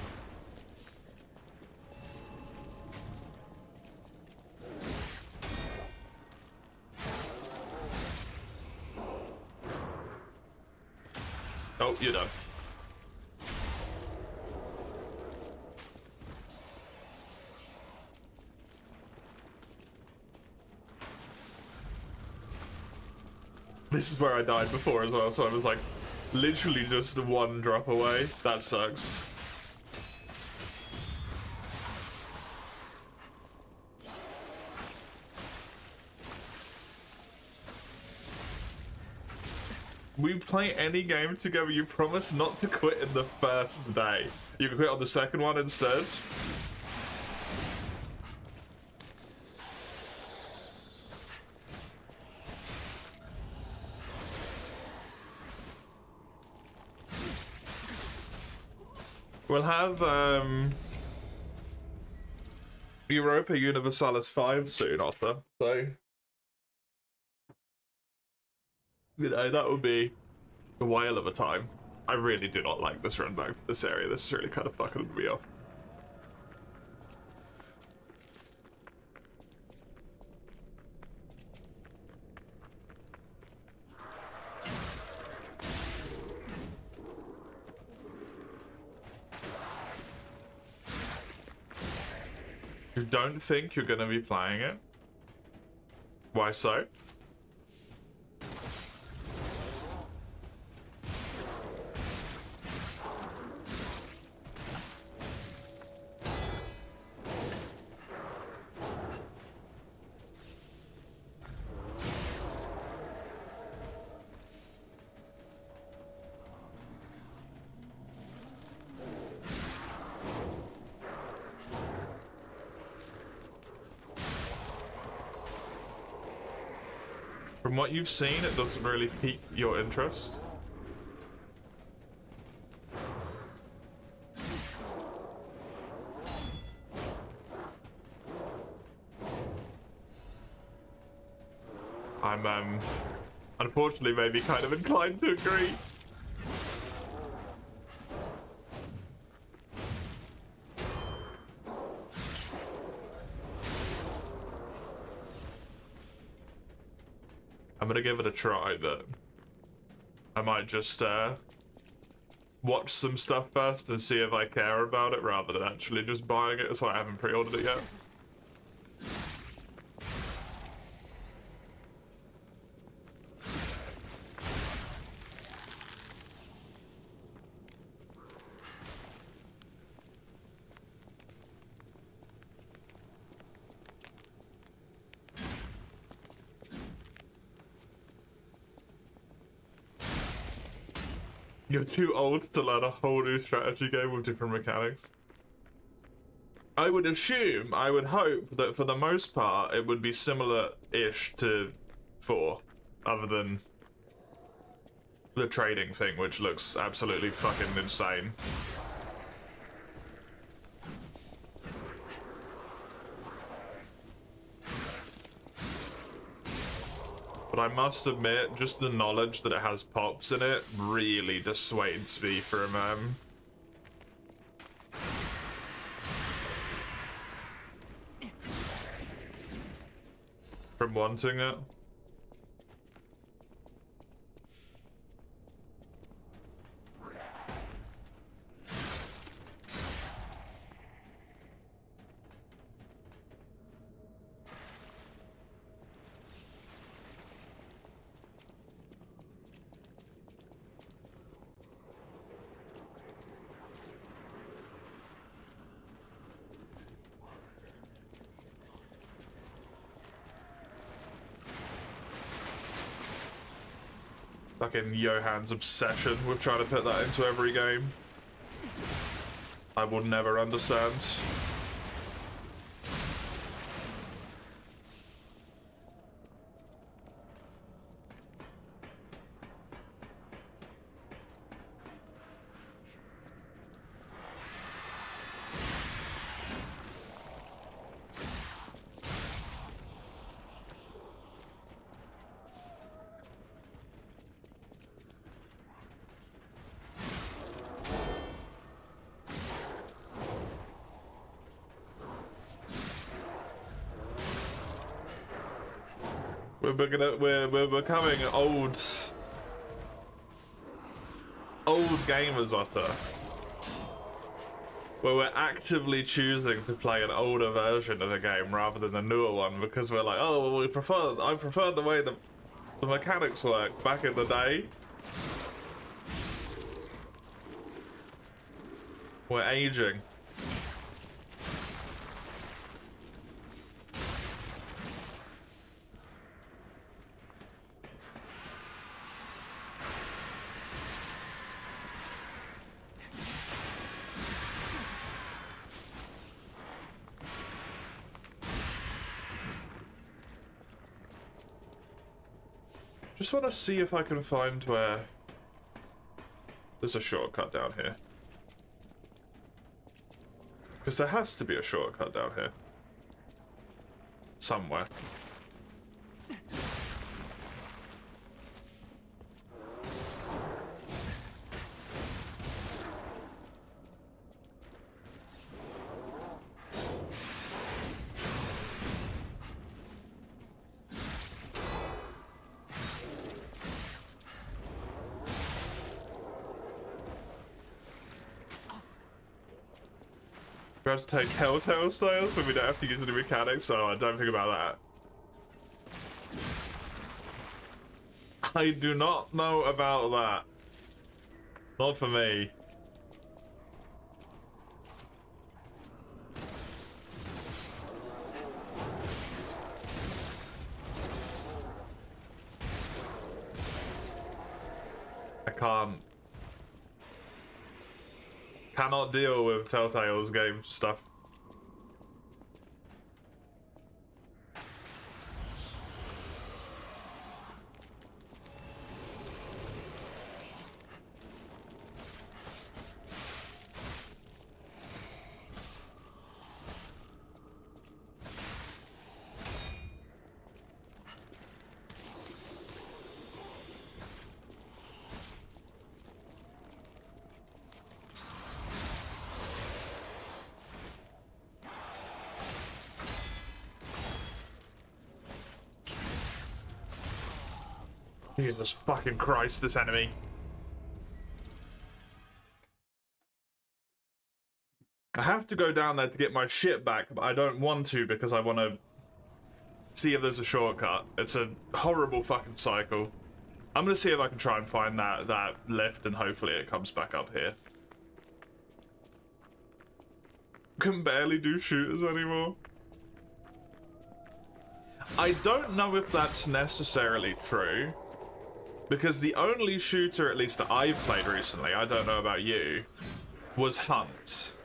Oh, you're done. This is where I died before as well, so I was like literally just one drop away. That sucks. We play any game together, you promise not to quit in the first day. You can quit on the second one instead. We'll have Europa Universalis 5 soon, Otter, so you know, that would be a whale of a time. I really do not like this run back to this area. This is really kind of fucking me off. You don't think you're gonna be playing it? Why so? From what you've seen, it doesn't really pique your interest. I'm, unfortunately maybe kind of inclined to agree. I'm gonna give it a try, but I might just watch some stuff first and see if I care about it rather than actually just buying it, so I haven't pre-ordered it yet. You're too old to learn a whole new strategy game with different mechanics. I would assume, I would hope that for the most part it would be similar-ish to 4, other than the trading thing, which looks absolutely fucking insane. But I must admit, just the knowledge that it has pops in it really dissuades me from wanting it. Fucking Johan's obsession with trying to put that into every game. I will never understand. We're becoming old gamers, Otter. Where we're actively choosing to play an older version of a game rather than a newer one because we're like, oh, well, I prefer the way the mechanics work back in the day. We're aging. Just want to see if I can find where there's a shortcut down here. Because there has to be a shortcut down here. Somewhere. We have to take Telltale styles, but we don't have to use any mechanics, so I don't think about that. I do not know about that. Not for me. I cannot deal with Telltale's game stuff. Jesus fucking Christ, this enemy. I have to go down there to get my shit back, but I don't want to because I want to see if there's a shortcut. It's a horrible fucking cycle. I'm gonna see if I can try and find that lift and hopefully it comes back up here. Can barely do shooters anymore. I don't know if that's necessarily true. Because the only shooter, at least that I've played recently, I don't know about you, was Hunt.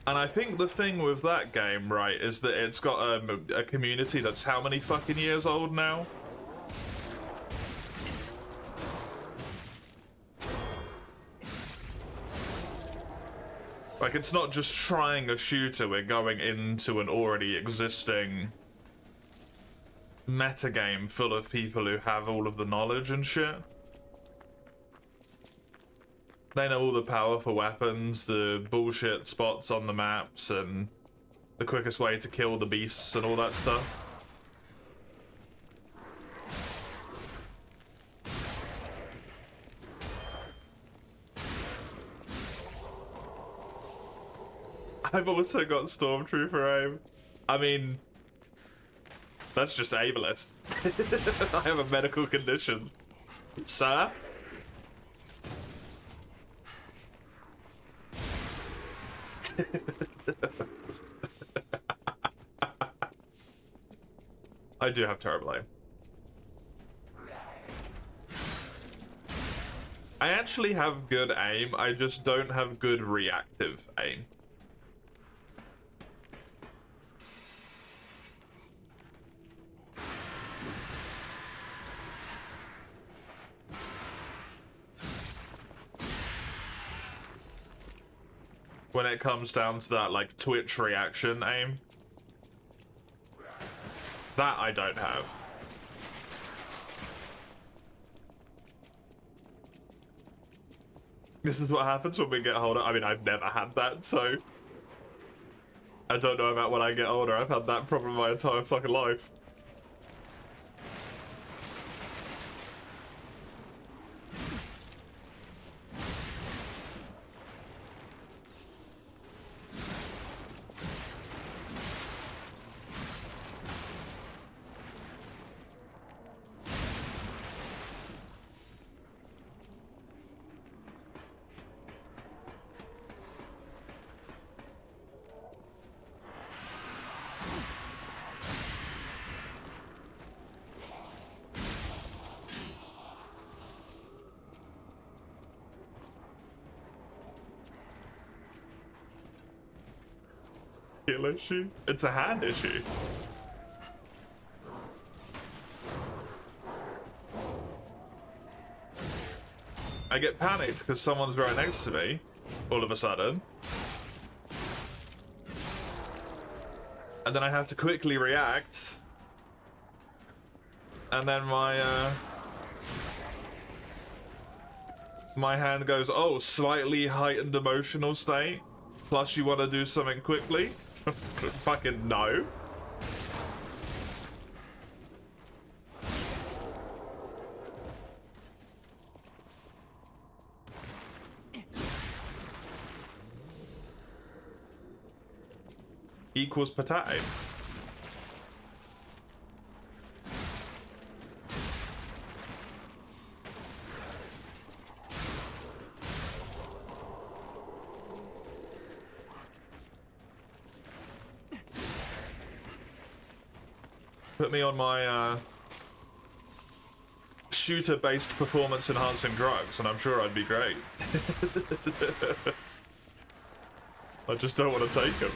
And I think the thing with that game, right, is that it's got a community that's how many fucking years old now? Like, it's not just trying a shooter, we're going into an already existing metagame full of people who have all of the knowledge and shit. They know all the powerful weapons, the bullshit spots on the maps, and the quickest way to kill the beasts and all that stuff. I've also got Stormtrooper aim. I mean, that's just ableist. I have a medical condition. Sir? I do have terrible aim. I actually have good aim, I just don't have good reactive aim. When it comes down to that, like, Twitch reaction aim. That I don't have. This is what happens when we get older. I mean, I've never had that, so... I don't know about when I get older. I've had that problem my entire fucking life. Skill issue? It's a hand issue. I get panicked because someone's right next to me, all of a sudden. And then I have to quickly react. And then my hand goes, oh, slightly heightened emotional state. Plus you want to do something quickly? Fucking no. Equals potato. Put me on my shooter-based performance-enhancing drugs, and I'm sure I'd be great. I just don't want to take them.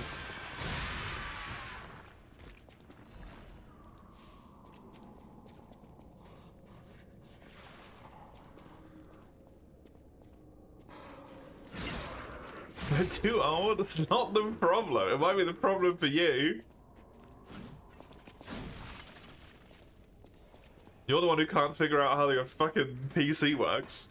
They're too old? It's not the problem. It might be the problem for you. You're the one who can't figure out how your fucking PC works.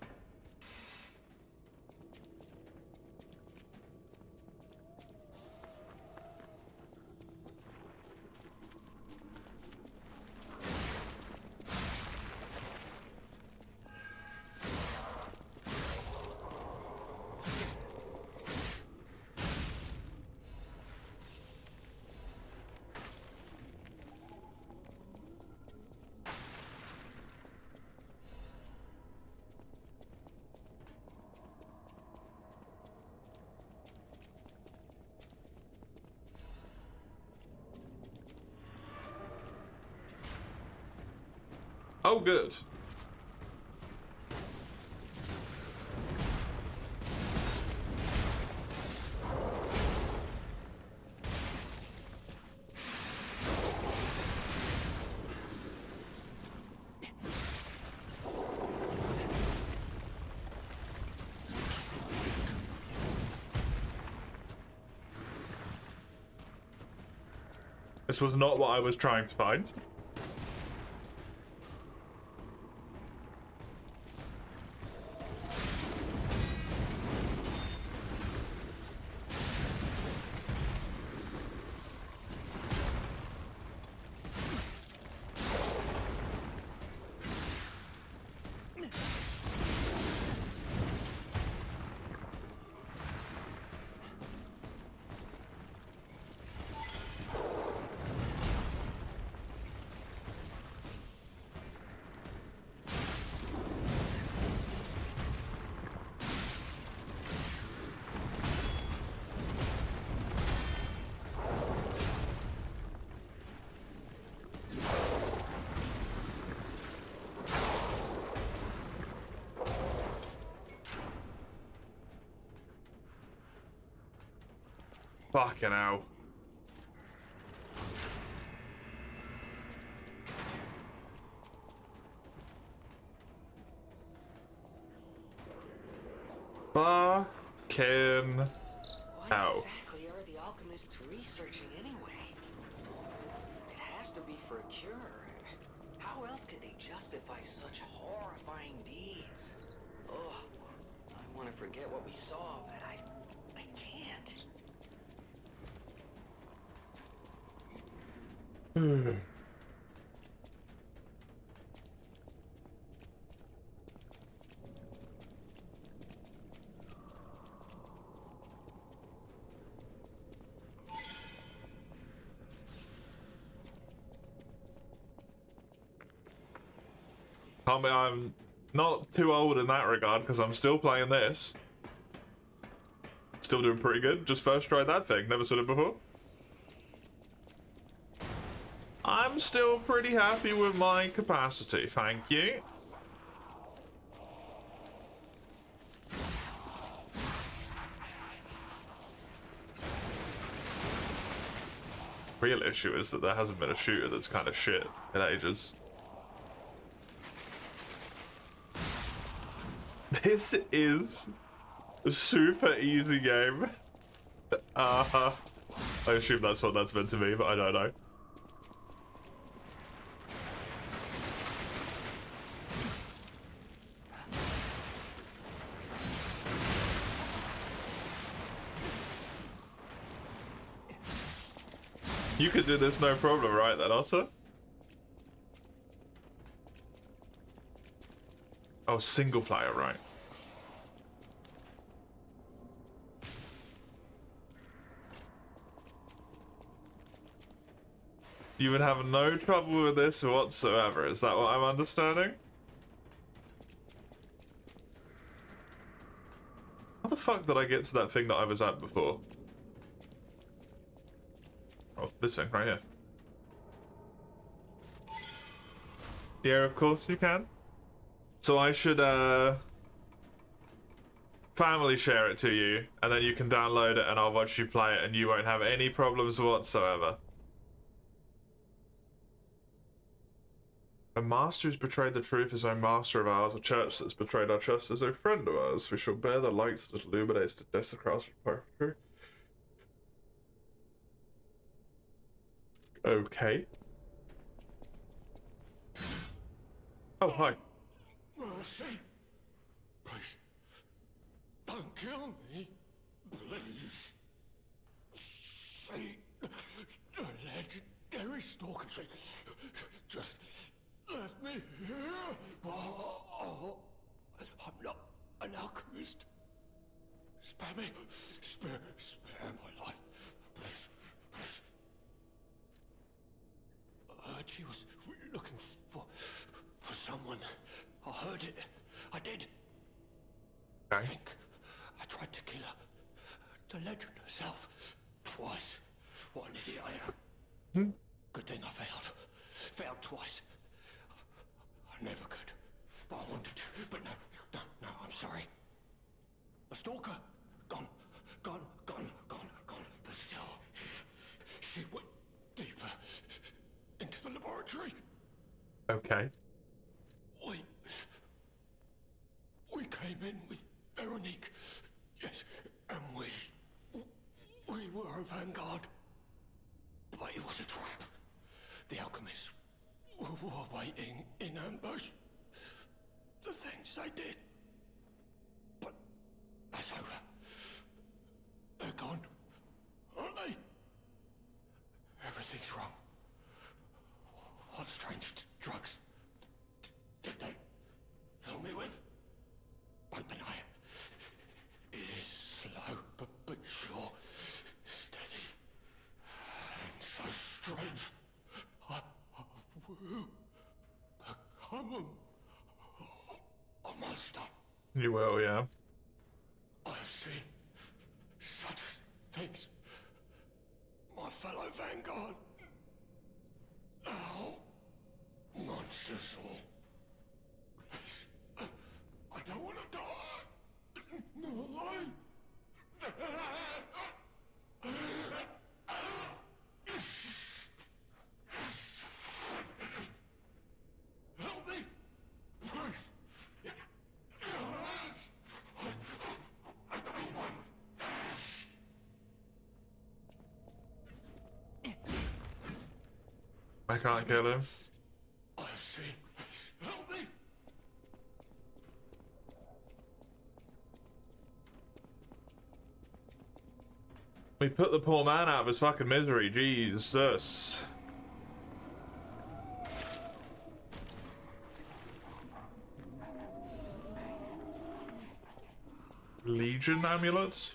Oh, good. This was not what I was trying to find. Fucking hell. Fucking What hell. exactly are the alchemists researching anyway? It has to be for a cure. How else could they justify such horrifying deeds? Oh, I want to forget what we saw, but I can't. I mean, I'm not too old in that regard because I'm still playing this. Still doing pretty good. Just first tried that thing. Never said it before. I'm still pretty happy with my capacity. Thank you. Real issue is that there hasn't been a shooter that's kind of shit in ages. This is a super easy game. I assume that's what that's meant to be, but I don't know. You could do this no problem, right then, Otter? Oh, single player, right. You would have no trouble with this whatsoever, is that what I'm understanding? How the fuck did I get to that thing that I was at before? Oh, this thing right here. Yeah, of course you can. So I should, family share it to you, and then you can download it and I'll watch you play it and you won't have any problems whatsoever. A master who's betrayed the truth is no master of ours. A church that's betrayed our trust is no friend of ours. We shall bear the light that illuminates the desecrated perpetrator. Okay. Oh, hi. Mercy. Please. Don't kill me. Please. See the legendary stalker. Just let me here. Oh, I'm not an alchemist. Spare me. Spare my life. Please. Please. I heard she was looking for someone. I heard it. I did. Okay. I think I tried to kill her. The legend herself. Twice. What an idiot I am. Good thing I failed. Failed twice. I never could. But I wanted to. But no, I'm sorry. A stalker. Gone. But still, she went deeper into the laboratory. Okay. We came in with Veronique. Yes, and we were a vanguard. But it was a trap. The alchemists were waiting in ambush. The things they did. But that's over. They're gone, aren't they? Everything's wrong. What strange drugs did they fill me with? Don't deny it. It is slow, but sure. Steady. And so strange. I will become a monster. You will, yeah. I've seen such things. My fellow vanguard. Now, monsters all. Please. I don't want to die. No, I can't kill him. I see. Help me! We put the poor man out of his fucking misery, Jesus. Legion amulets?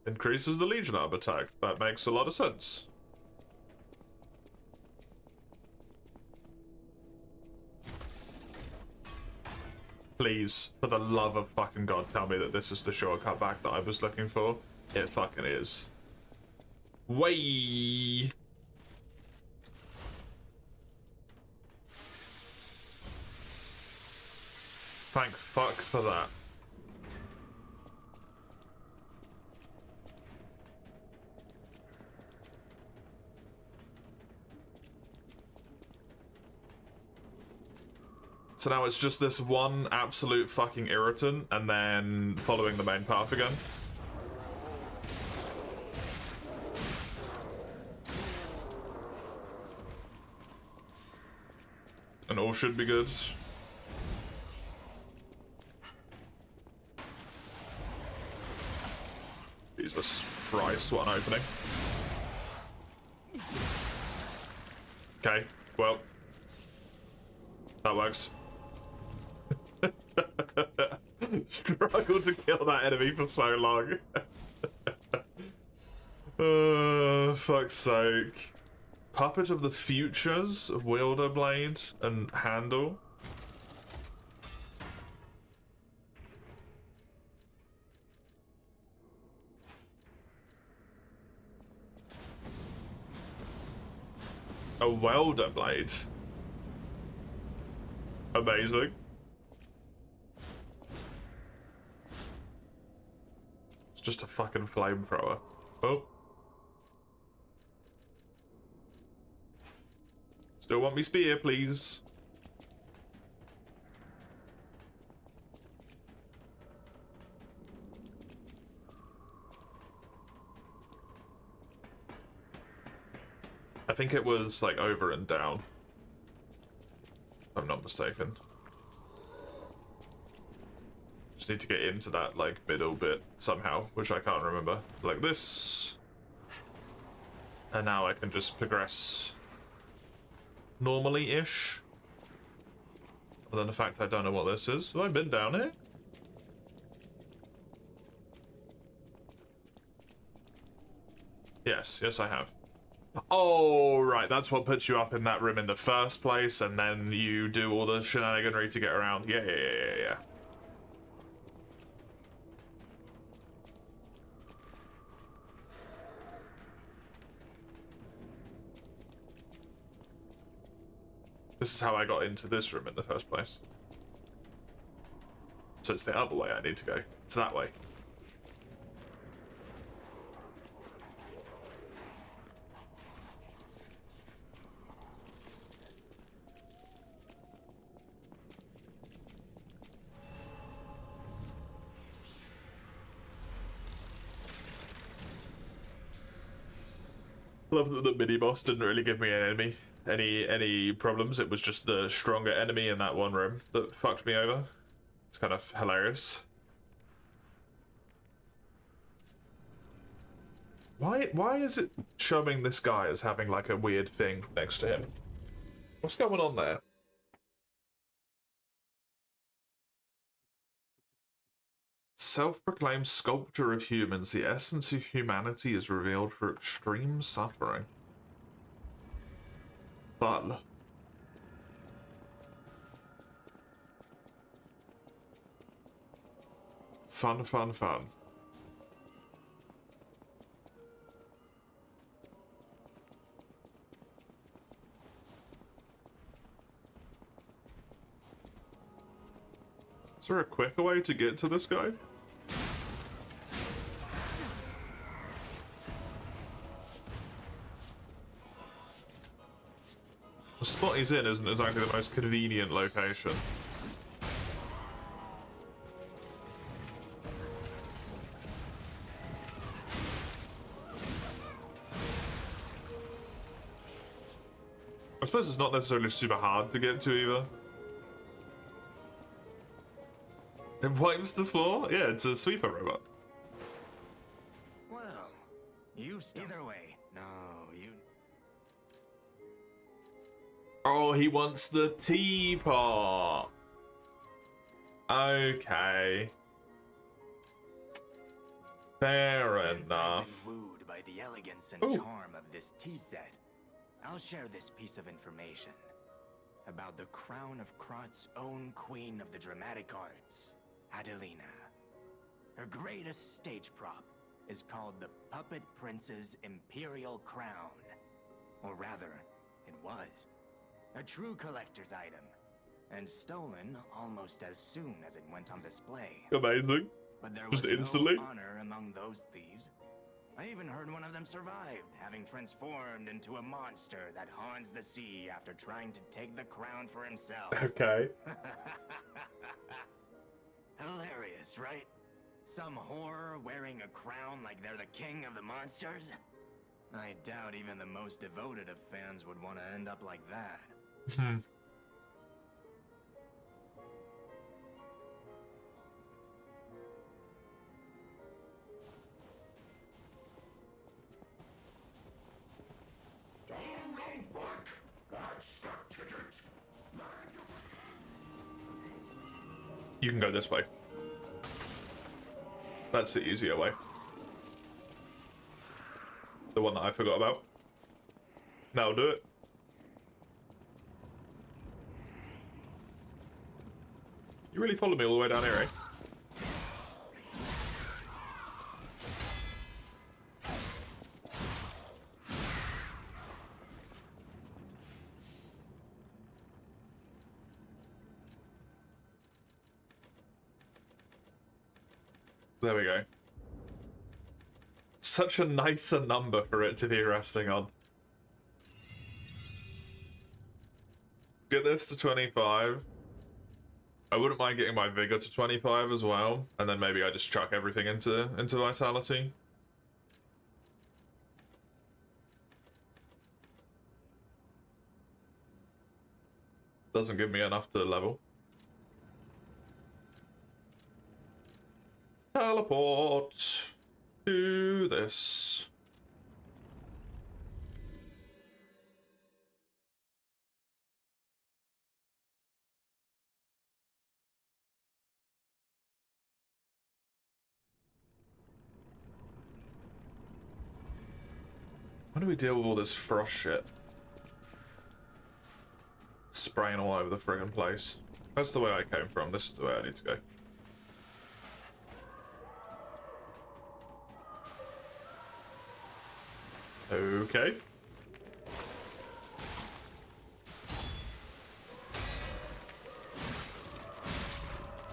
Increases the Legion arm attack. That makes a lot of sense. Please, for the love of fucking God, tell me that this is the shortcut back that I was looking for. It fucking is. Way. Thank fuck for that. So now it's just this one absolute fucking irritant, and then following the main path again. And all should be good. Jesus Christ, what an opening. Okay, well. That works. Struggled to kill that enemy for so long. Fuck's sake. Puppet of the Futures, Wielder Blade, and Handle. A Welder Blade. Amazing. It's just a fucking flamethrower. Oh. Still want me spear, please. I think it was like over and down. If I'm not mistaken. Just need to get into that like middle bit somehow, which I can't remember. Like this. And now I can just progress normally-ish. Other than the fact I don't know what this is. Have I been down here? Yes, yes I have. Oh, right, that's what puts you up in that room in the first place, and then you do all the shenaniganry to get around. Yeah. This is how I got into this room in the first place. So it's the other way I need to go. It's that way. Love that the mini-boss didn't really give me any problems. It was just the stronger enemy in that one room that fucked me over. It's kind of hilarious. Why is it showing this guy as having like a weird thing next to him? What's going on there? Self-proclaimed sculptor of humans, the essence of humanity is revealed through extreme suffering. But fun. Is there a quicker way to get to this guy? The spot he's in isn't exactly the most convenient location. suppose it's not necessarily super hard to get to either. It wipes the floor? Yeah, it's a sweeper robot. Well, you either way. No, you. Oh, he wants the teapot. Okay. Fair Since enough. I've been wooed by the elegance and Ooh. charm of this tea set, I'll share this piece of information about the crown of Krot's own queen of the dramatic arts, Adelina. Her greatest stage prop is called the Puppet Prince's Imperial Crown. Or rather, it was. A true collector's item, and stolen almost as soon as it went on display. Amazing. But there Just was instantly? no honor among those thieves. I even heard one of them survived, having transformed into a monster that haunts the sea after trying to take the crown for himself. Okay. Hilarious, right? Some horror wearing a crown like they're the king of the monsters? I doubt even the most devoted of fans would want to end up like that. You can go this way. That's the easier way. The one that I forgot about. That'll do it. You really followed me all the way down here, eh? There we go. Such a nicer number for it to be resting on. Get this to 25. I wouldn't mind getting my vigor to 25 as well, and then maybe I just chuck everything into vitality. Doesn't give me enough to level. Teleport to this. How do we deal with all this frost shit? Spraying all over the friggin' place. That's the way I came from. This is the way I need to go. Okay.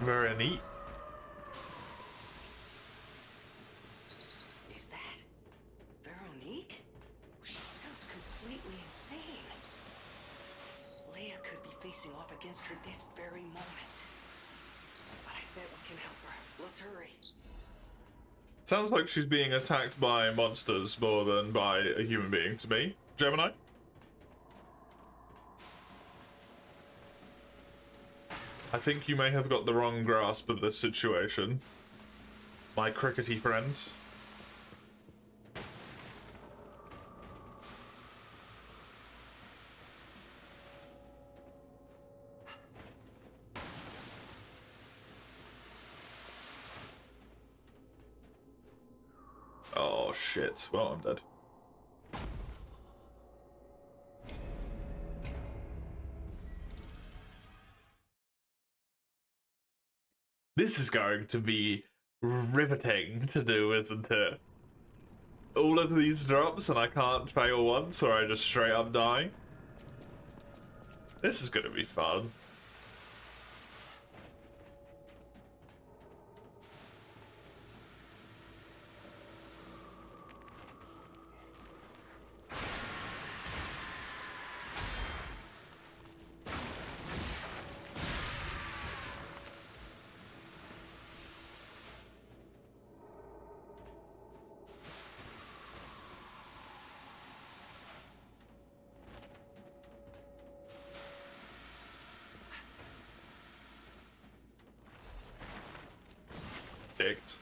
Very neat. Is that Veronique? She sounds completely insane. Leia could be facing off against her this very moment. But I bet we can help her. Let's hurry. Sounds like she's being attacked by monsters more than by a human being to me. Gemini? I think you may have got the wrong grasp of this situation, my crickety friend. Oh shit, well I'm dead. This is going to be riveting to do, isn't it? All of these drops and I can't fail once or I just straight up die. This is gonna be fun. dicked.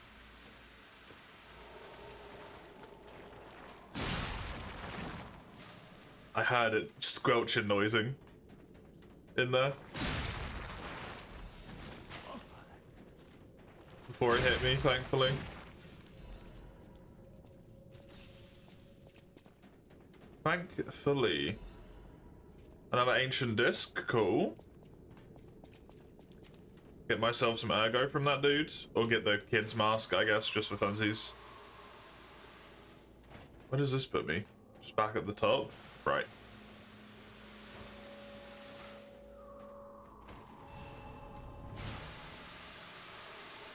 I heard it squelching noising in there before it hit me, thankfully. Thankfully. Another ancient disc, cool. Get myself some ergo from that dude, or get the kid's mask, I guess, just for funsies. Where does this put me? Just back at the top? Right.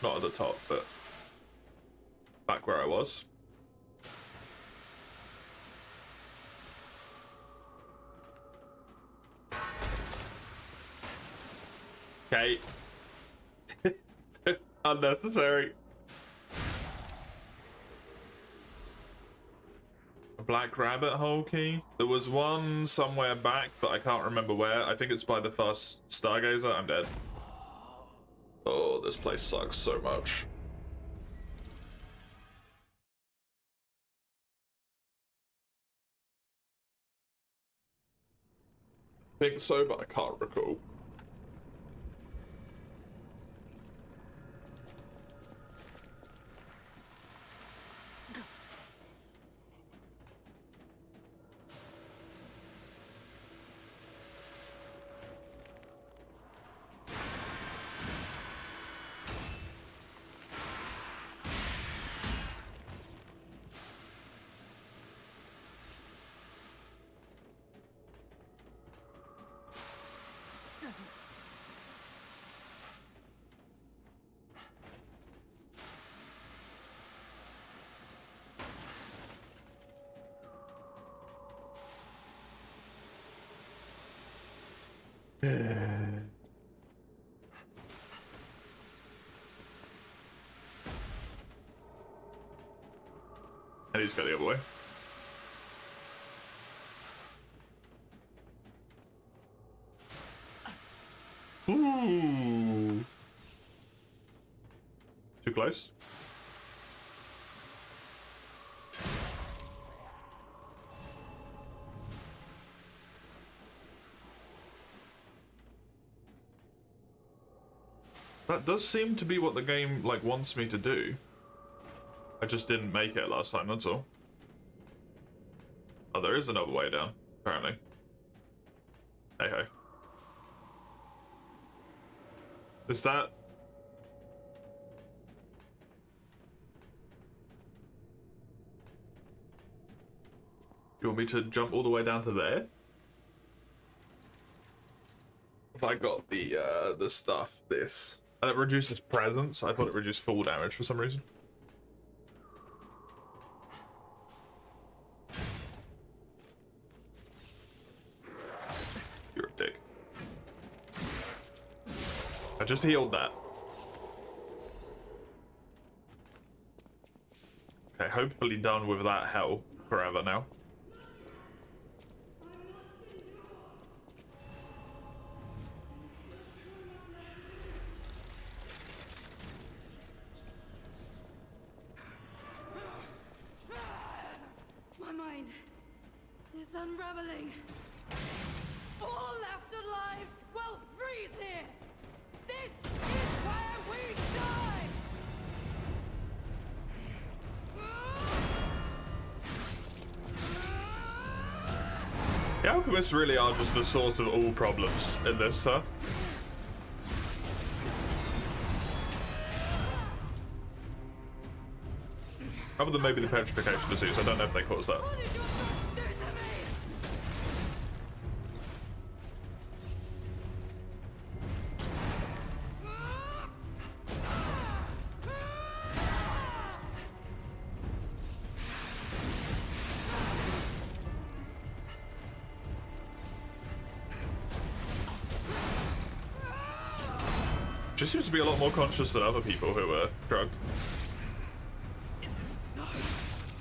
Not at the top, but back where I was. Okay. Unnecessary. A black rabbit hole key? There was one somewhere back, but I can't remember where. I think it's by the first Stargazer. I'm dead. Oh, this place sucks so much. I think so, but I can't recall. And he's got the other way. Ooh. Too close. That does seem to be what the game, like, wants me to do. I just didn't make it last time, that's all. Oh, there is another way down, apparently. Hey, hey. Is that... You want me to jump all the way down to there? If I got the stuff, this. And it reduces presence. I thought it reduced full damage for some reason. You're a dick. I just healed that. Okay, hopefully done with that hell forever now. My mind is unraveling. All left alive will freeze here. This is where we die. The alchemists really are just the source of all problems in this, huh? Other than maybe the petrification disease, I don't know if they caused that. What did your son do to me? She seems to be a lot more conscious than other people who were drugged.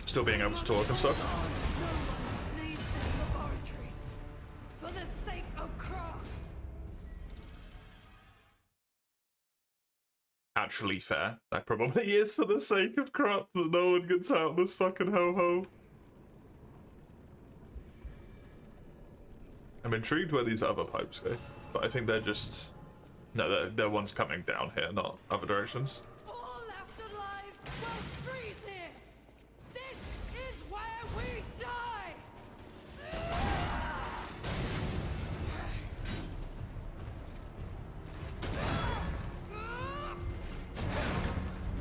Still being able to talk and stuff. actually fair. That probably is for the sake of crap that no one gets out this fucking ho-ho. I'm intrigued where these other pipes go, but I think they're just... No, they're ones coming down here, not other directions. All left alive will freeze here. This is where we die. Oh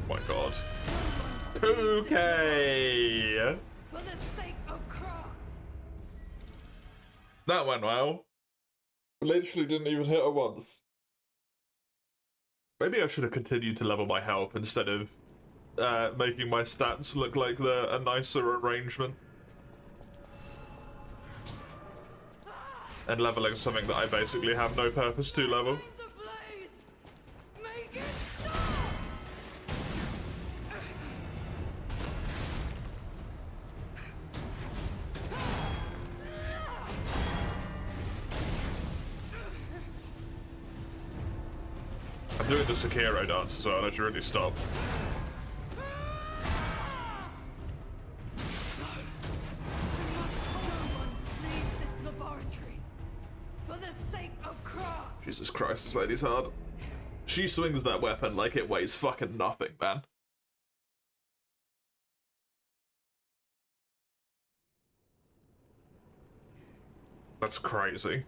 my god. Okay. For the sake of Krat. That went well. Literally didn't even hit her once. Maybe I should have continued to level my health instead of making my stats look like they're a nicer arrangement. And leveling something that I basically have no purpose to level. Make it stop. I'm doing the Sekiro dance as well, I should really stop. Jesus Christ, this lady's hard. She swings that weapon like it weighs fucking nothing, man. That's crazy.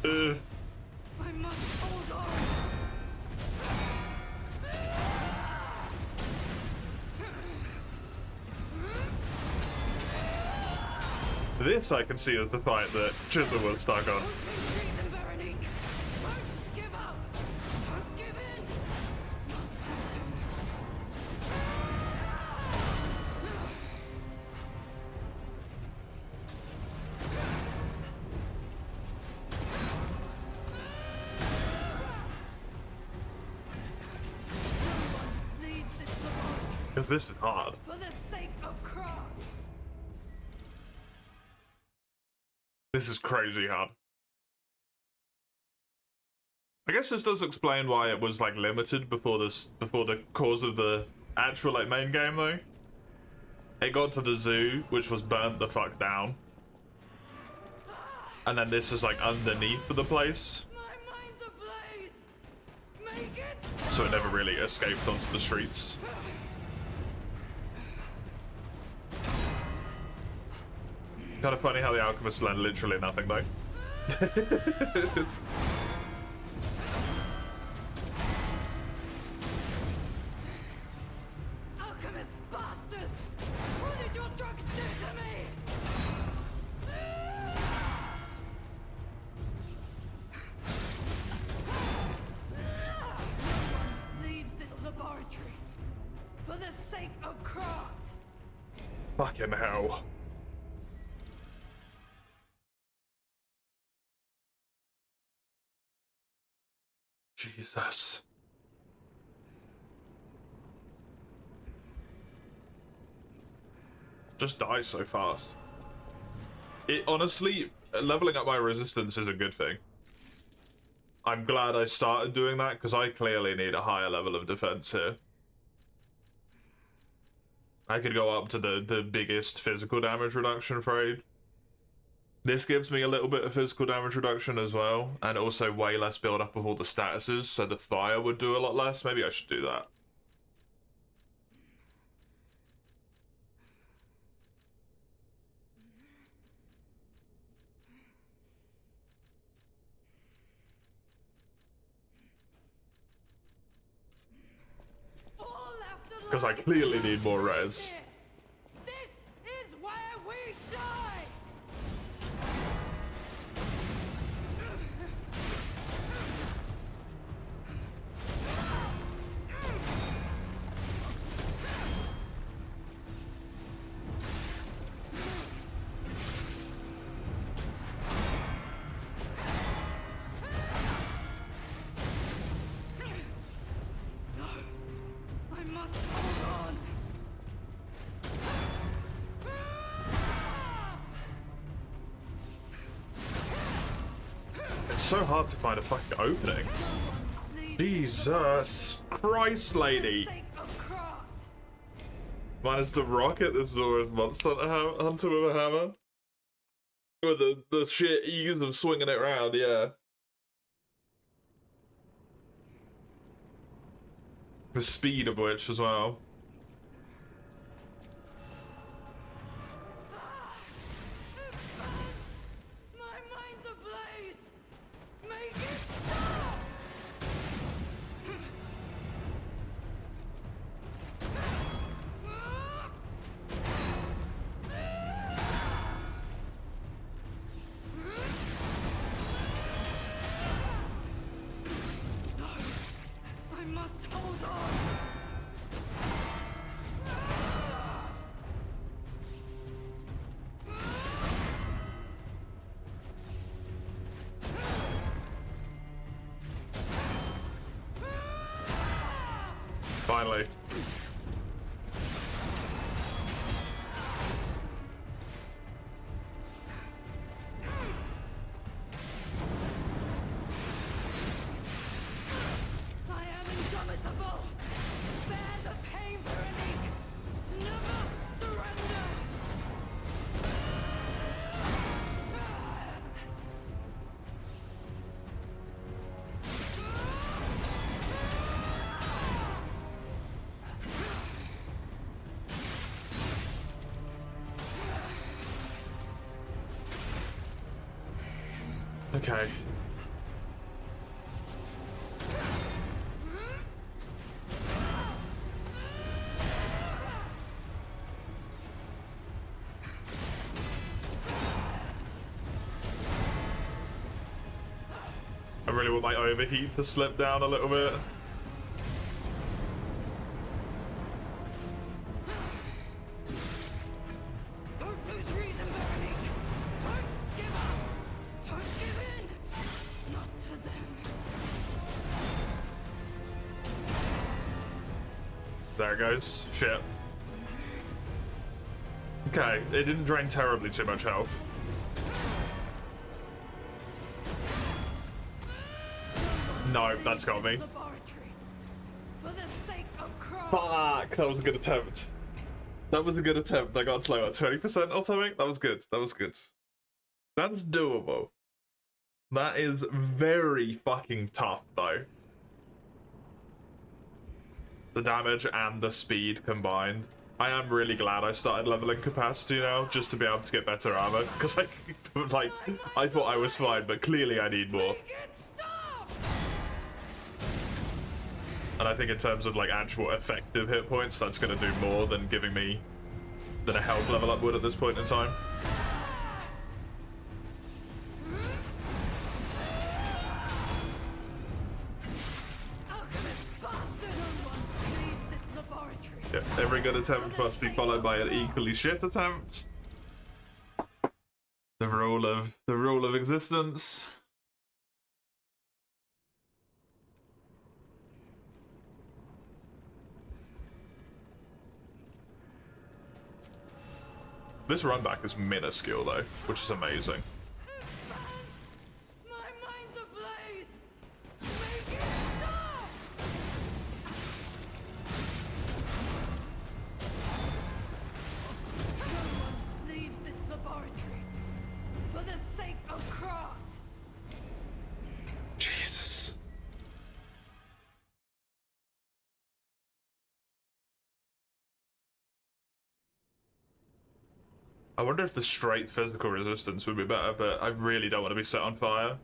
I must hold on. This I can see as the fight that Chisel was stuck on. Because this is hard. For the sake of Krat. This is crazy hard. I guess this does explain why it was like limited before the cause of the actual like main game though. It got to the zoo, which was burnt the fuck down. And then this is like underneath the place. My mind's ablaze. Make it. So it never really escaped onto the streets. Kind of funny how the alchemists learn literally nothing though. Alchemist bastards! What did your drugs do to me? Leaves this laboratory for the sake of Krat. Fucking hell. Jesus. Just die so fast. It honestly, leveling up my resistance is a good thing. I'm glad I started doing that because I clearly need a higher level of defense here. I could go up to the biggest physical damage reduction for aid. This gives me a little bit of physical damage reduction as well, and also way less build up of all the statuses, so the fire would do a lot less. Maybe I should do that. Because I clearly need more res. This is where we die! I must hold on. It's so hard to find a fucking opening. Jesus Christ, lady. Minus the rocket, this is always Monster Hunter with a hammer. With the sheer ease of swinging it around, yeah. The speed of which as well. My mind's ablaze! Make it stop! No! I must hold on! Finally. I am indomitable! Bear the pain, Veronique! Never surrender! Okay. I really want my overheat to slip down a little bit. Don't lose reason, Veronique! Don't give up! Don't give in! Not to them. There it goes. Shit. Okay, it didn't drain terribly too much health. No, that's got me. Laboratory. For the sake of Kron. Fuck, that was a good attempt. That was a good attempt. I got slow at 20% or something. That was good. That was good. That's doable. That is very fucking tough, though. The damage and the speed combined. I am really glad I started leveling capacity now, just to be able to get better armor. Because I thought I was fine, but clearly I need more. Make it stop! And I think in terms of like actual effective hit points, that's gonna do more than giving me than a health level up would at this point in time. Alchemist bastard on one leaves this laboratory. Yeah, every good attempt must be followed by an equally shit attempt. The rule of existence. This run back is minuscule though, which is amazing. My mind's ablaze! Make it stop! No one leaves this laboratory for the sake of Krat. Jesus. I wonder if the straight physical resistance would be better, but I really don't want to be set on fire.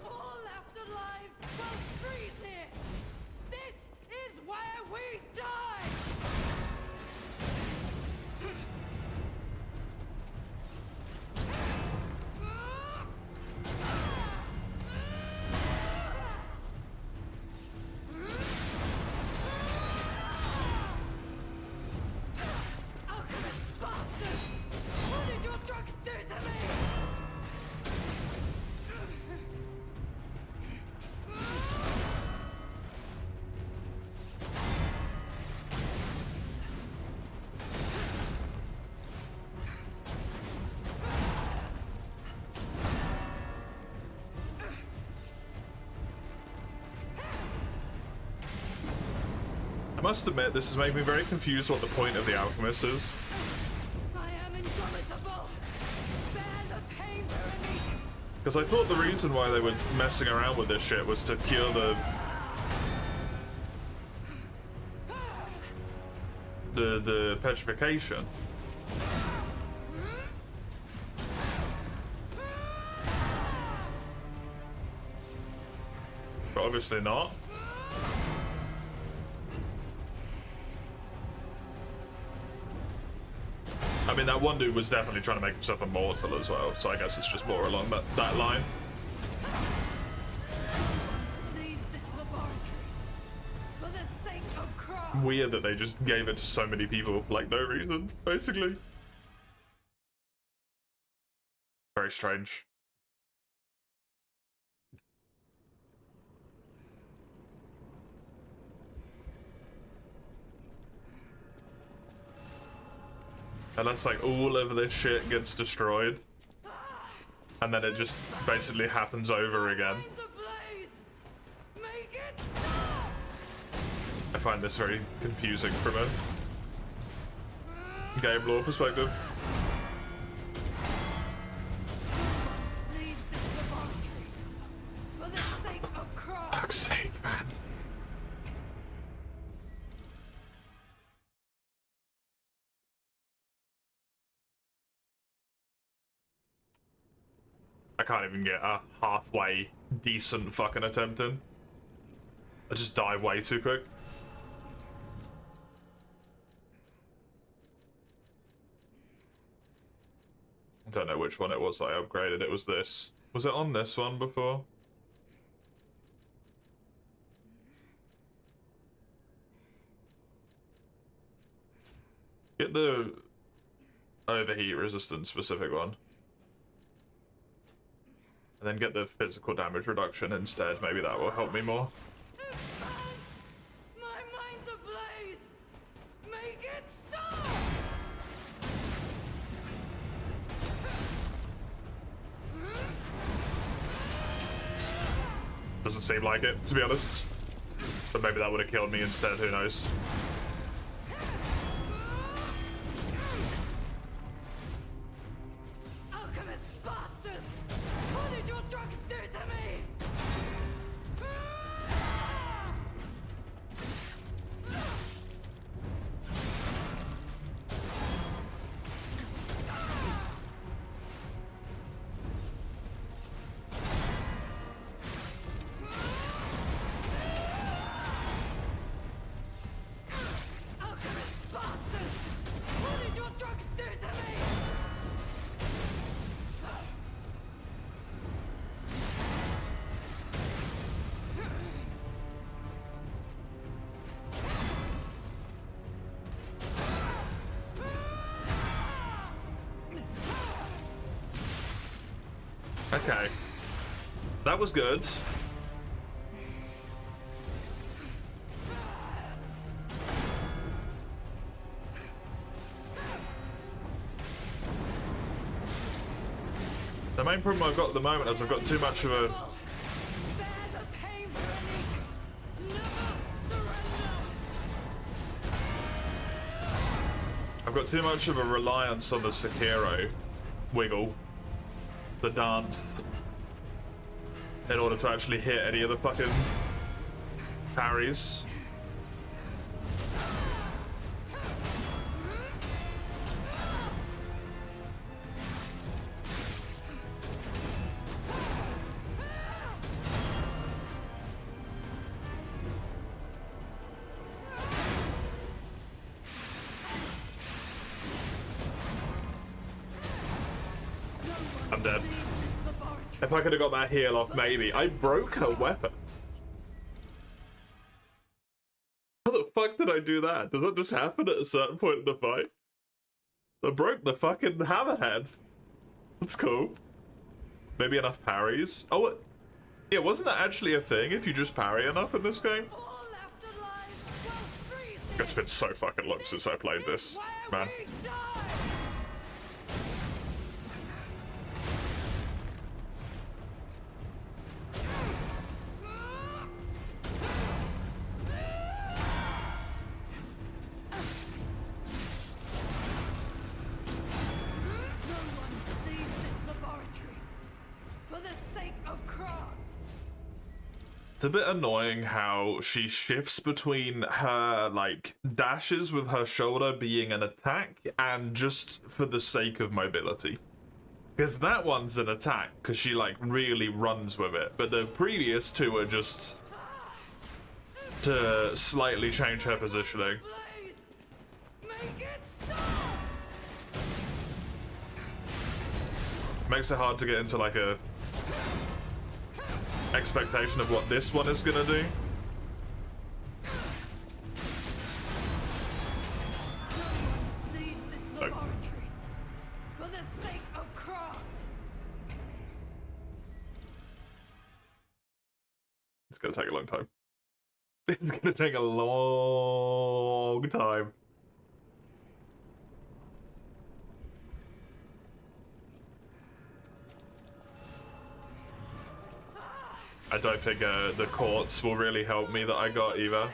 All left alive while freeze here! I must admit, this has made me very confused what the point of the alchemist is. I am indomitable. Bear the pain, Veronique. Because I thought the reason why they were messing around with this shit was to cure the petrification. But obviously not. I mean, that one dude was definitely trying to make himself immortal as well, so I guess it's just more along that line. Leave this laboratory for the sake of Kron. Weird that they just gave it to so many people for like no reason, basically. Very strange. And that's like all of this shit gets destroyed. And then it just basically happens over again. Make it stop. I find this very confusing from a game lore perspective. Leave this laboratory for the sake of Kron. Fuck's sake, man. I can't even get a halfway decent fucking attempt in. I just die way too quick. I don't know which one it was that I upgraded. It was this. Was it on this one before? Get the overheat resistance specific one. And then get the physical damage reduction instead. Maybe that will help me more. My mind's ablaze. Make it stop. Doesn't seem like it, to be honest. But maybe that would have killed me instead, who knows. Alchemist bastards! What did your drugs do to me? Alchemist bastards! What did your drugs do to me? Okay. That was good. The main problem I've got at the moment is I've got too much of a... Bear the pain, Veronique. Never surrender. I've got too much of a reliance on the Sekiro wiggle, the dance, in order to actually hit any of the fucking parries. I'm dead. If I could have got that heal off, maybe. I broke her weapon. How the fuck did I do that? Does that just happen at a certain point in the fight? I broke the fucking hammerhead. That's cool. Maybe enough parries. Oh, what? Yeah, wasn't that actually a thing if you just parry enough in this game? All left alive while freezing. It's been so fucking long since I played this, Where man. we die. It's a bit annoying how she shifts between her, like, dashes with her shoulder being an attack and just for the sake of mobility. Because that one's an attack, because she, like, really runs with it. But the previous two are just to slightly change her positioning. Makes it hard to get into, like, a expectation of what this one is gonna do. It's gonna take a long time. It's gonna take a long time. I don't think the quartz will really help me that I got either.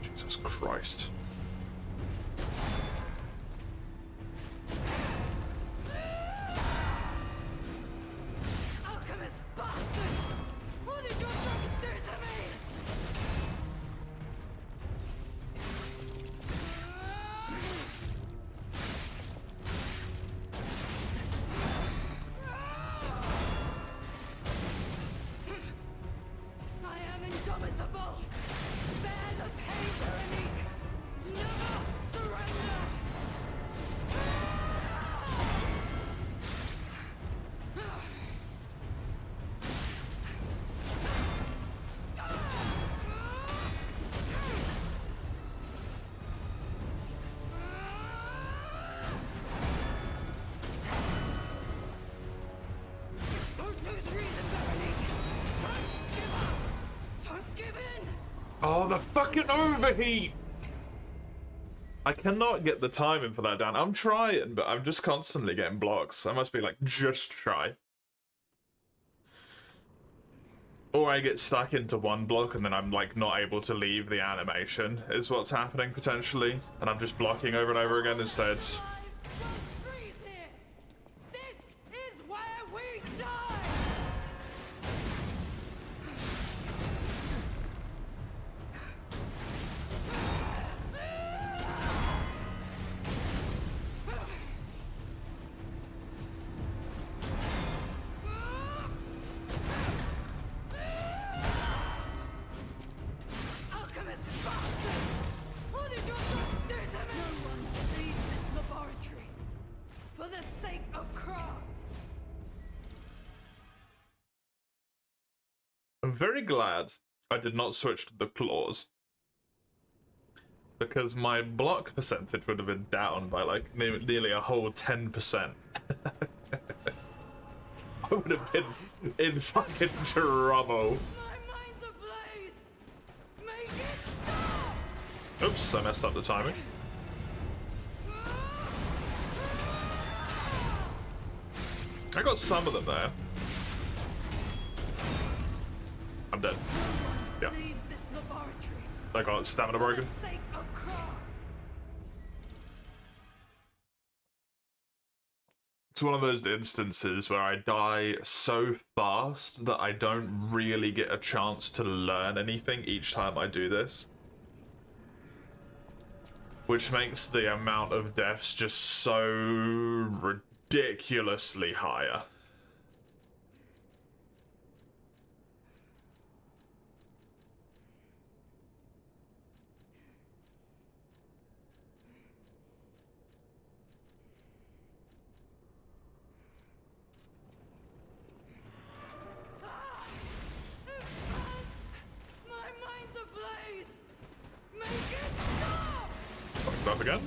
Jesus Christ. Oh, the fucking overheat! I cannot get the timing for that down. I'm trying, but I'm just constantly getting blocks. I must be like, just try. Or I get stuck into one block and then I'm like not able to leave the animation is what's happening potentially. And I'm just blocking over and over again instead. I'm very glad I did not switch to the claws, because my block percentage would have been down by like nearly a whole 10%. I would have been in fucking trouble. Oops, I messed up the timing. I got some of them there. I'm dead. Yeah. I got stamina broken. It's one of those instances where I die so fast that I don't really get a chance to learn anything each time I do this. Which makes the amount of deaths just so ridiculously higher. Up again.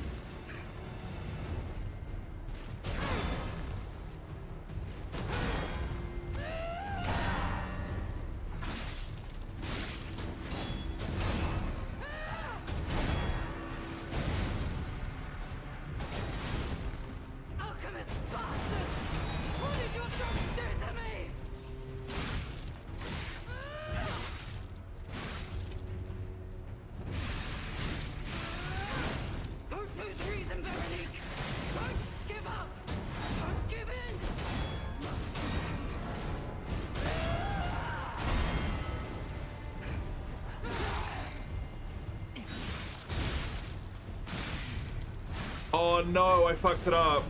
Oh no, I fucked it up.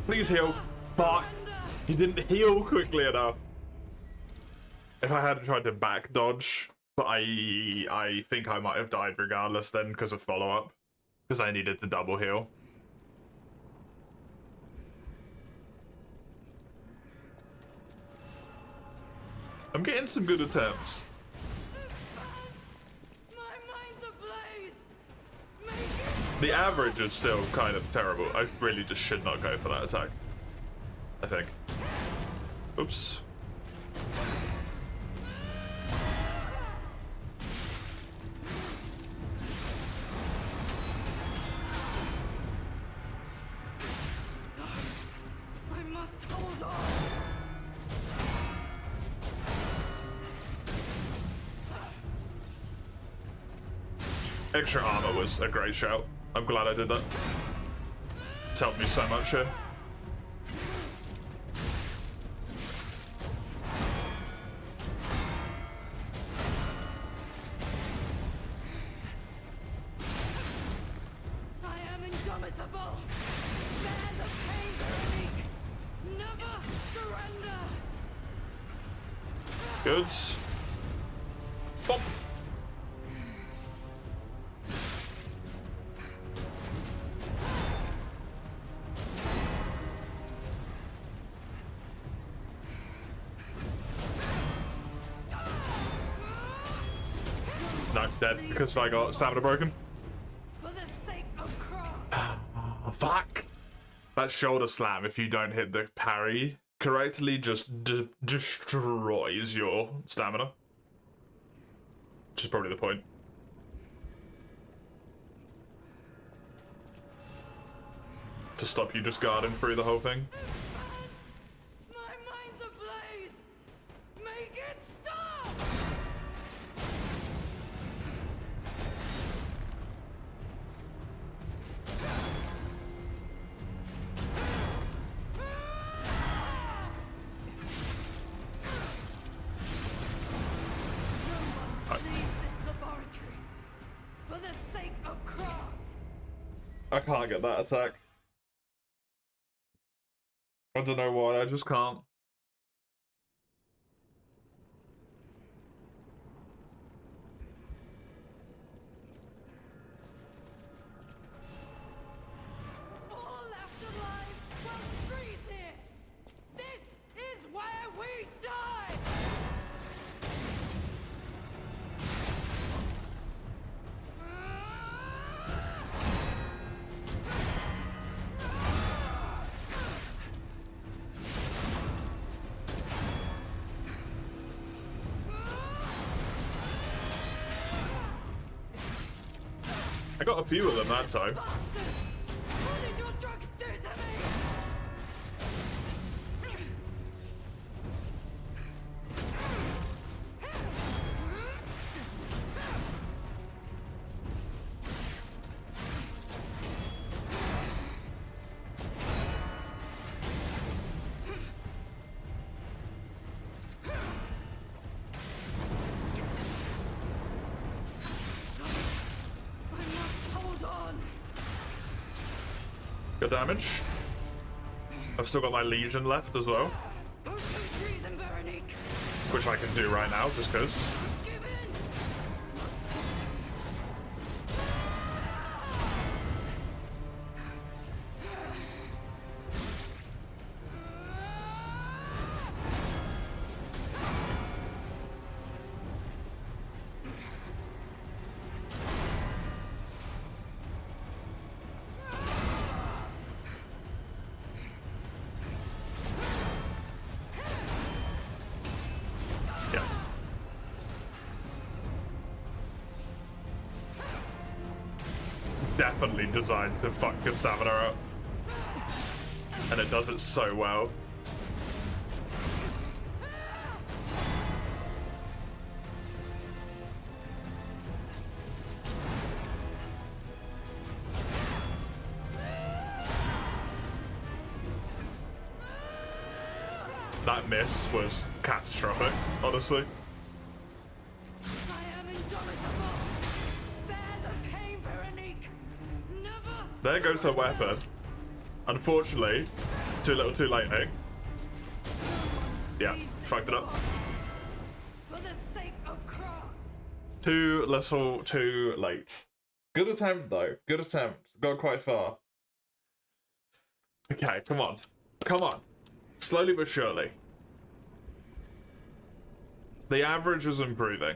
Please heal. Fuck. He didn't heal quickly enough. If I hadn't tried to back dodge, but I think I might have died regardless then because of follow-up. Because I needed to double heal. I'm getting some good attempts. The average is still kind of terrible. I really just should not go for that attack. I think. Oops. I must hold on. Extra armor was a great shout. I'm glad I did that. It's helped me so much here. I am indomitable. Bear the pain, Veronique. Never surrender. Goods. Bop. No, dead because I got stamina broken. For the sake of Kron. Oh, fuck. That shoulder slam, if you don't hit the parry correctly, just destroys your stamina. Which is probably the point. To stop you just guarding through the whole thing. My mind's ablaze. Make it stop. Leave this laboratory. For the sake of Kron. I can't get that attack. I don't know why, I just can't. All left alive will freeze here. This is where we die. I got a few of them that time. What did your drugs do to me? I must hold on. Good damage. I've still got my Legion left as well, Don't do treason, Veronique. which I can do right now just because. Give in. Yeah. Definitely designed to fuck your stamina up. And it does it so well. That miss was catastrophic, honestly. I am indomitable. Bear the pain, Veronique. Never. There goes her weapon. Unfortunately, too little, too late, eh? Yeah, fucked it up. For the sake of craft. Too little, too late. Good attempt, though. Good attempt. Got quite far. Okay, come on. Come on. Slowly but surely. The average is improving.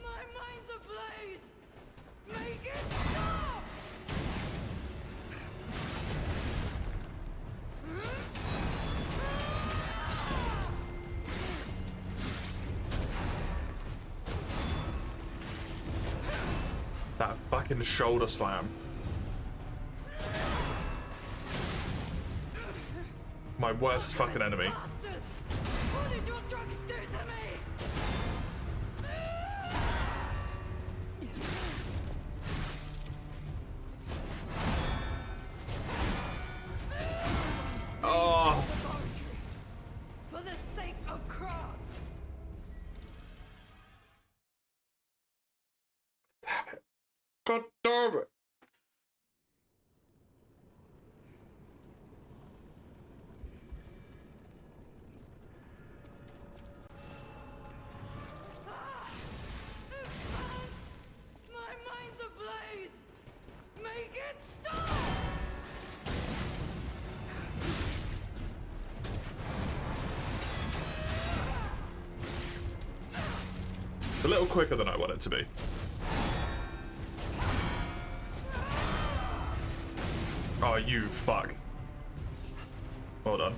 My mind's ablaze. Make it stop. That fucking shoulder slam. My worst fucking enemy. Bastards. What did your drugs do to me? Oh, For the sake of craft. damn it. God damn it. My mind's ablaze. Make it stop. It's a little quicker than I want it to be. Oh, you fuck. Well done.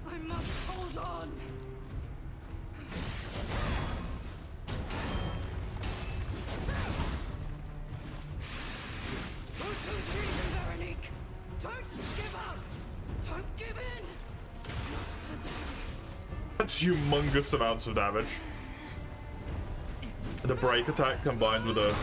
I must hold on. Don't lose reason, Veronique. Don't give up. Don't give in. That's humongous amounts of damage. The break attack combined with a...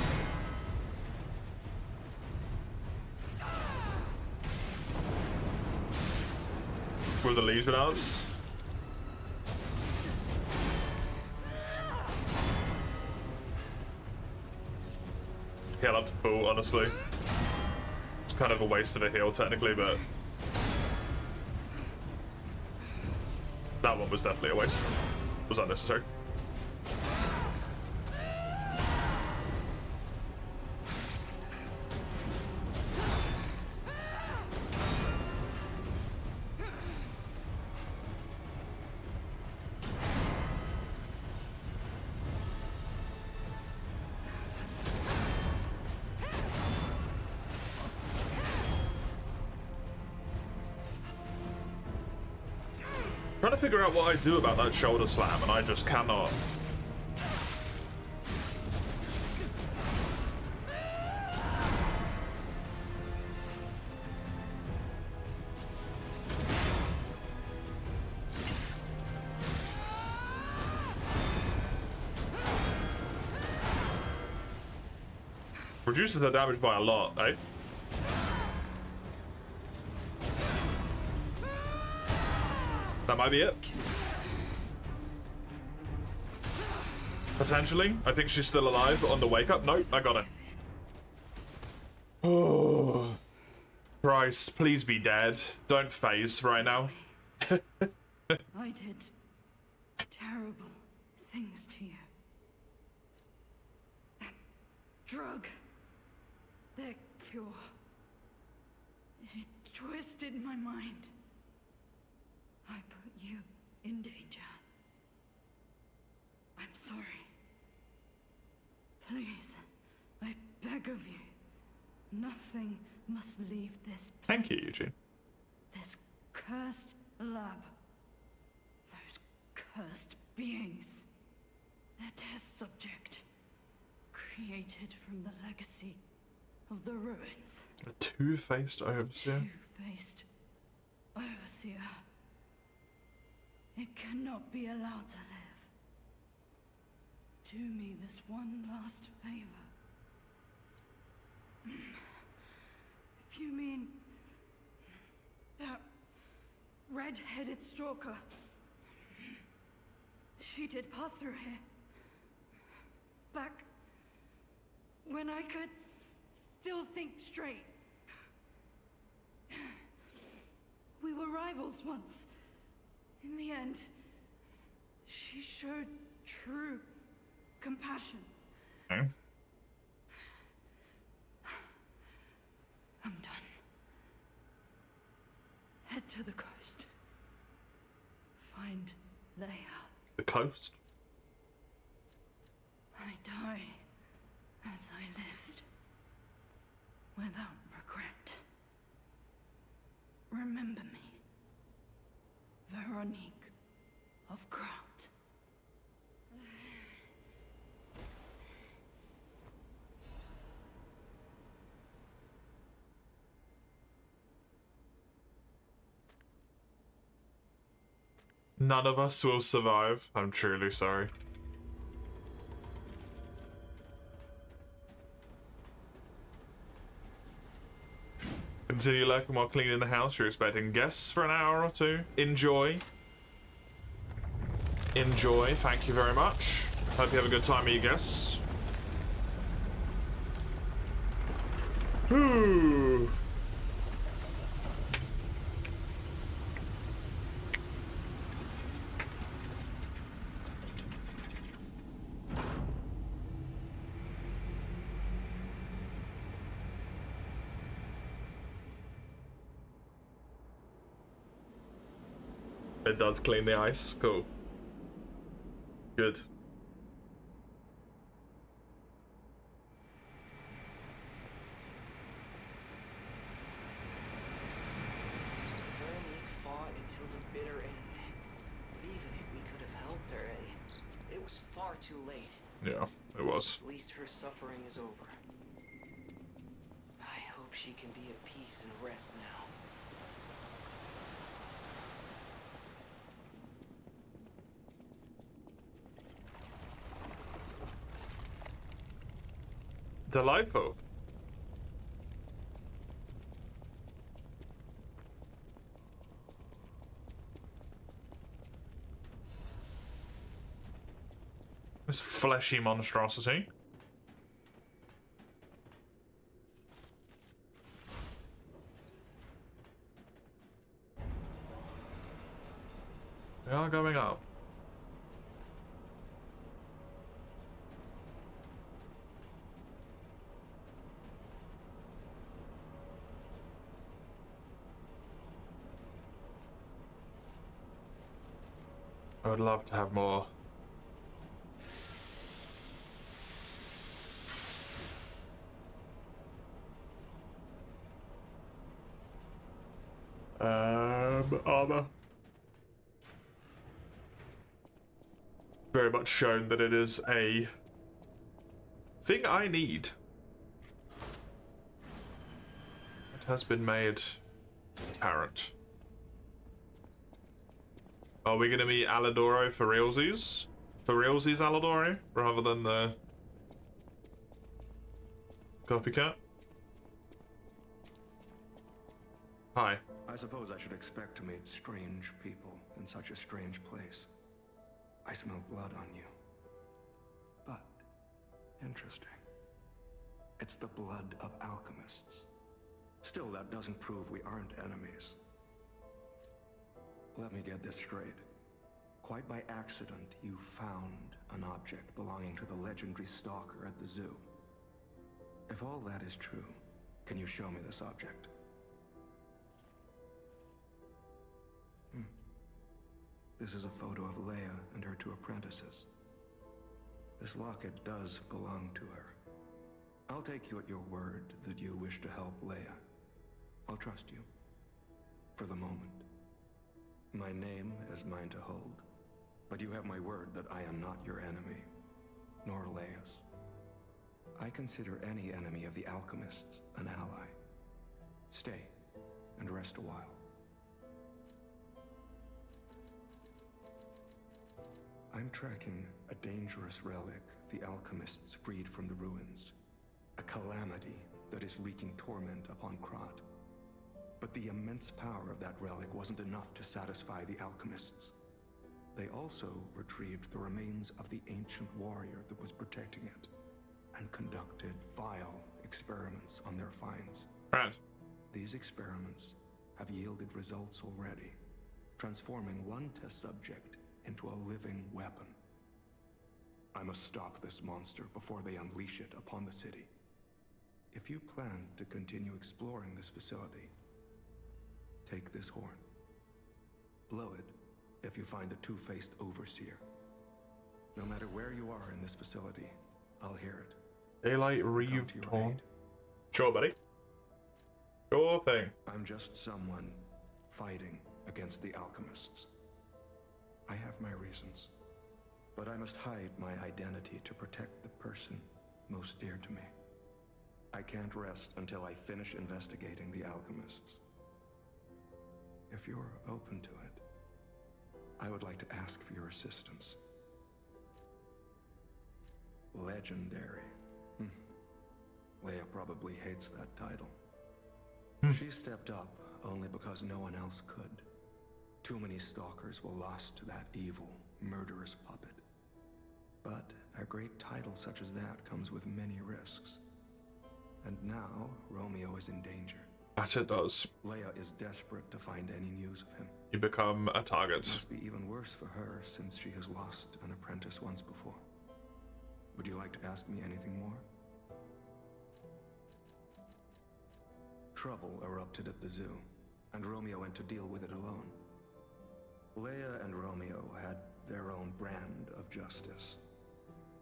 with the Legion outs. Heal up to full, honestly. It's kind of a waste of a heal technically, but... that one was definitely a waste. Was unnecessary. Trying to figure out what I do about that shoulder slam, and I just cannot. Reduces the damage by a lot, eh? That might be it. Potentially. I think she's still alive on the wake up. Nope, I got it. Oh. Christ, please be dead. Don't phase right now. I did terrible things to you. That drug, their cure, it twisted my mind. I put you in danger. I'm sorry. Please, I beg of you. Nothing must leave this place. Thank you, Eugene. This cursed lab. Those cursed beings. Their test subject. Created from the legacy of the ruins. A two-faced overseer. Two-faced overseer. It cannot be allowed to live. Do me this one last favor. You mean that red-headed stalker? She did pass through here. Back when I could still think straight. We were rivals once. In the end, she showed true compassion. Okay. I'm done. Head to the coast. Find Leia. The coast? I die as I lived, without regret. Remember me, Veronique of Grant. None of us will survive. I'm truly sorry. Continue lurking while cleaning the house. You're expecting guests for an hour or two. Enjoy. Enjoy. Thank you very much. Hope you have a good time with your guests. Whew. It does clean the ice. Cool. Good. Veronique fought until the bitter end. But even if we could have helped her, it was far too late. Yeah, it was. At least her suffering is over. I hope she can be at peace and rest now. Delightful. This fleshy monstrosity. They are going up. I would love to have more. Armor. Very much shown that it is a thing I need. It has been made apparent. Are we gonna meet Alidoro for realsies? For realsies Alidoro? Rather than the copycat? Hi. I suppose I should expect to meet strange people in such a strange place. I smell blood on you. But, interesting. It's the blood of alchemists. Still, that doesn't prove we aren't enemies. Let me get this straight. Quite by accident, you found an object belonging to the legendary stalker at the zoo. If all that is true, can you show me this object? This is a photo of Leia and her two apprentices. This locket does belong to her. I'll take you at your word that you wish to help Leia. I'll trust you. For the moment. My name is mine to hold. But you have my word that I am not your enemy. Nor Leia's. I consider any enemy of the alchemists an ally. Stay and rest a while. I'm tracking a dangerous relic the alchemists freed from the ruins. A calamity that is wreaking torment upon Krat. But the immense power of that relic wasn't enough to satisfy the alchemists. They also retrieved the remains of the ancient warrior that was protecting it, and conducted vile experiments on their finds. Right. These experiments have yielded results already, transforming one test subject into a living weapon. I must stop this monster before they unleash it upon the city. If you plan to continue exploring this facility, take this horn. Blow it if you find the two-faced overseer. No matter where you are in this facility, I'll hear it. Daylight Reeve Horn. Sure, buddy. Sure thing. I'm just someone fighting against the alchemists. I have my reasons, but I must hide my identity to protect the person most dear to me. I can't rest until I finish investigating the alchemists. If you're open to it, I would like to ask for your assistance. Legendary. Leia probably hates that title. She stepped up only because no one else could. Too many stalkers were lost to that evil, murderous puppet. But a great title such as that comes with many risks. And now, Romeo is in danger. That it does. Leia is desperate to find any news of him. You become a target. It must be even worse for her since she has lost an apprentice once before. Would you like to ask me anything more? Trouble erupted at the zoo, and Romeo went to deal with it alone. Leia and Romeo had their own brand of justice.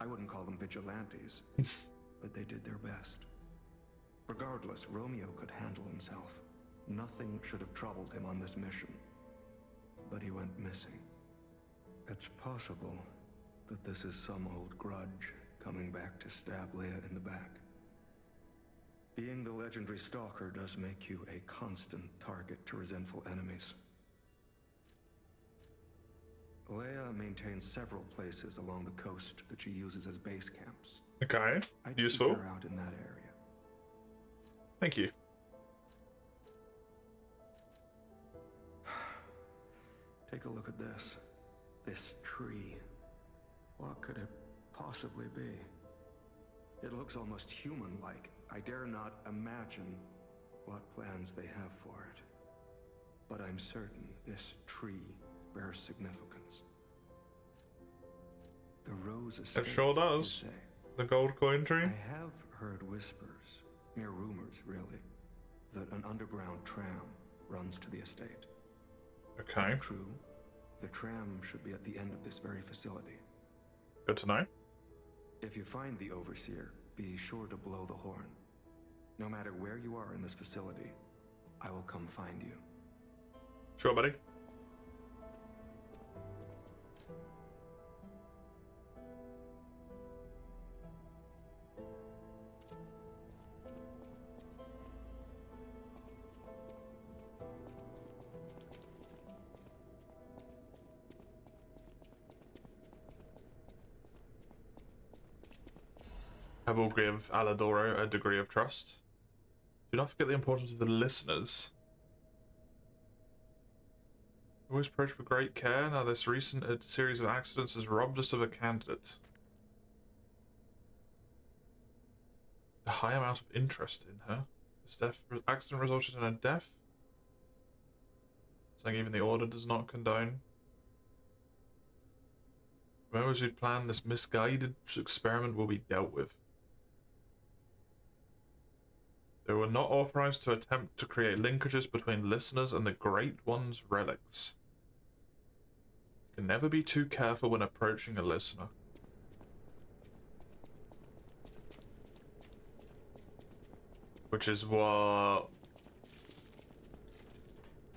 I wouldn't call them vigilantes, but they did their best. Regardless, Romeo could handle himself. Nothing should have troubled him on this mission. But he went missing. It's possible that this is some old grudge coming back to stab Leia in the back. Being the legendary stalker does make you a constant target to resentful enemies. Leia maintains several places along the coast that she uses as base camps. Okay, I'd useful. seek her out in that area. Thank you. Take a look at this. This tree. What could it possibly be? It looks almost human-like. I dare not imagine what plans they have for it. But I'm certain this tree bears significance. The rose estate, It sure does. you say? The gold coin tree. I have heard whispers, mere rumors really, that an underground tram runs to the estate. Okay. If true, the tram should be at the end of this very facility. Good to know. If you find the Overseer, be sure to blow the horn. No matter where you are in this facility, I will come find you. Sure, buddy. I will give Aladoro a degree of trust. Do not forget the importance of the listeners. Always approach with great care. Now this recent series of accidents has robbed us of a candidate. The high amount of interest in her. This accident resulted in a death. Saying even the order does not condone. Whoever who planned this misguided experiment will be dealt with. They were not authorized to attempt to create linkages between listeners and the Great One's relics. You can never be too careful when approaching a listener. Which is what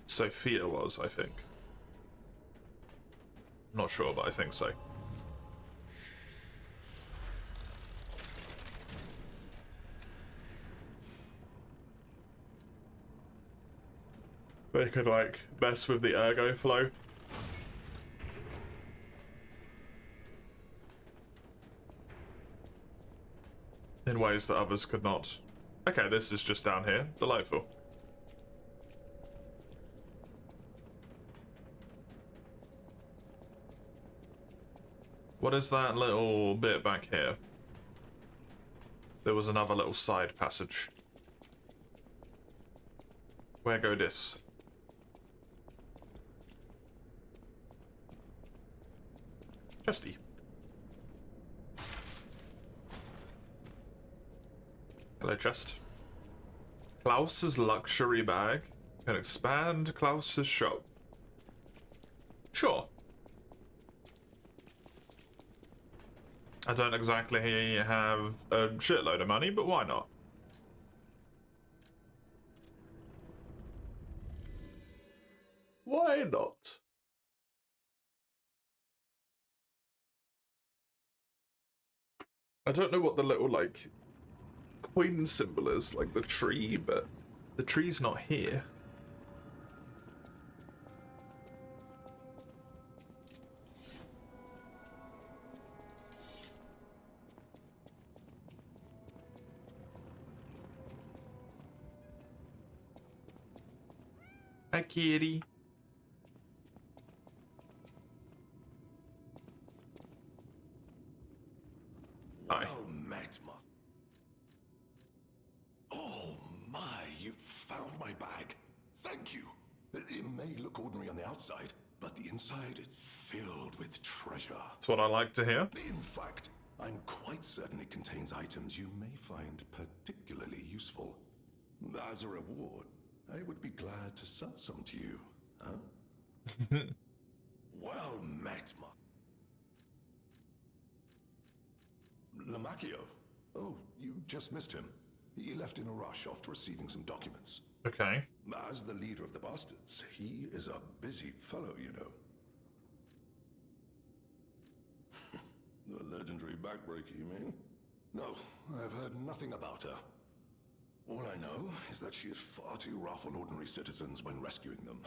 Sophia was, I think. I'm not sure, but I think so. They could, like, mess with the ergo flow. In ways that others could not. Okay, this is just down here. Delightful. What is that little bit back here? There was another little side passage. Where go this? Chesty. Hello, chest. Klaus's luxury bag can expand Klaus's shop. Sure. I don't exactly have a shitload of money, but why not? Why not? I don't know what the little, like, coin symbol is, like the tree, but the tree's not here. Hi, kitty. Hi. Well met, Moth. Oh my, you found my bag. Thank you. It may look ordinary on the outside, but the inside is filled with treasure. That's what I like to hear. In fact, I'm quite certain it contains items you may find particularly useful. As a reward, I would be glad to sell some to you, huh? Well met, Moth. Lamacchio. Oh, you just missed him. He left in a rush after receiving some documents. Okay. As the leader of the bastards, he is a busy fellow, you know. The legendary backbreaker, you mean? No, I've heard nothing about her. All I know is that she is far too rough on ordinary citizens when rescuing them.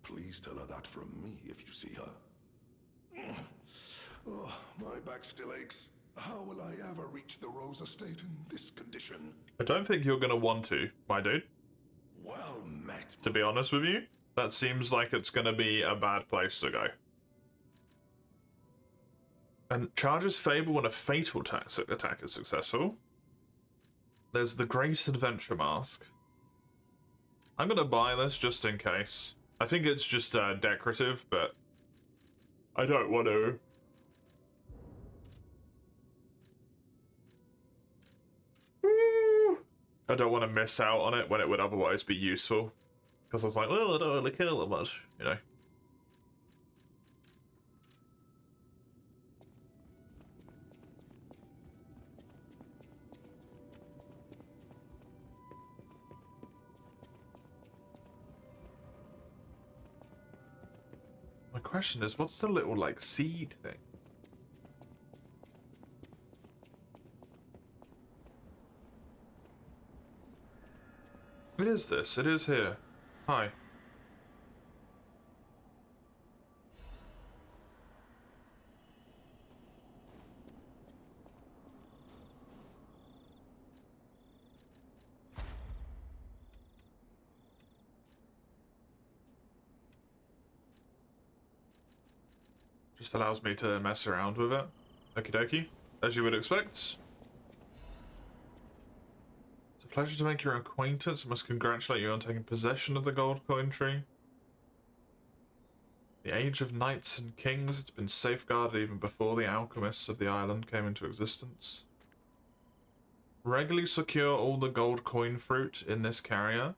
Please tell her that from me if you see her. Oh, my back still aches. How will I ever reach the Rose Estate in this condition? I don't think you're gonna want to, my dude. Well met. To be honest with you, that seems like it's gonna be a bad place to go. And charges Fable when a fatal attack is successful. There's the Great Adventure Mask. I'm gonna buy this just in case. I think it's just decorative, but I don't want to. I don't want to miss out on it when it would otherwise be useful. Because I was like, well, I don't really care that much, you know. My question is, what's the little, like, seed thing? What is this? It is here. Hi. Just allows me to mess around with it. Okie dokie. As you would expect. It's a pleasure to make your acquaintance. I must congratulate you on taking possession of the gold coin tree. The age of knights and kings, it's been safeguarded even before the alchemists of the island came into existence. Regularly secure all the gold coin fruit in this carrier.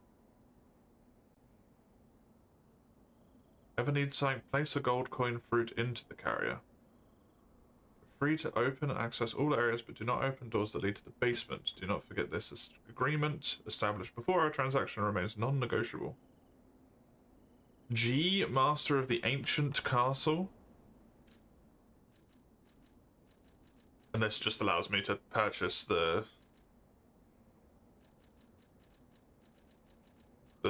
Ever need something? Place a gold coin fruit into the carrier. Free to open and access all areas, but do not open doors that lead to the basement. Do not forget this agreement established before our transaction remains non-negotiable. G, Master of the Ancient Castle. And this just allows me to purchase the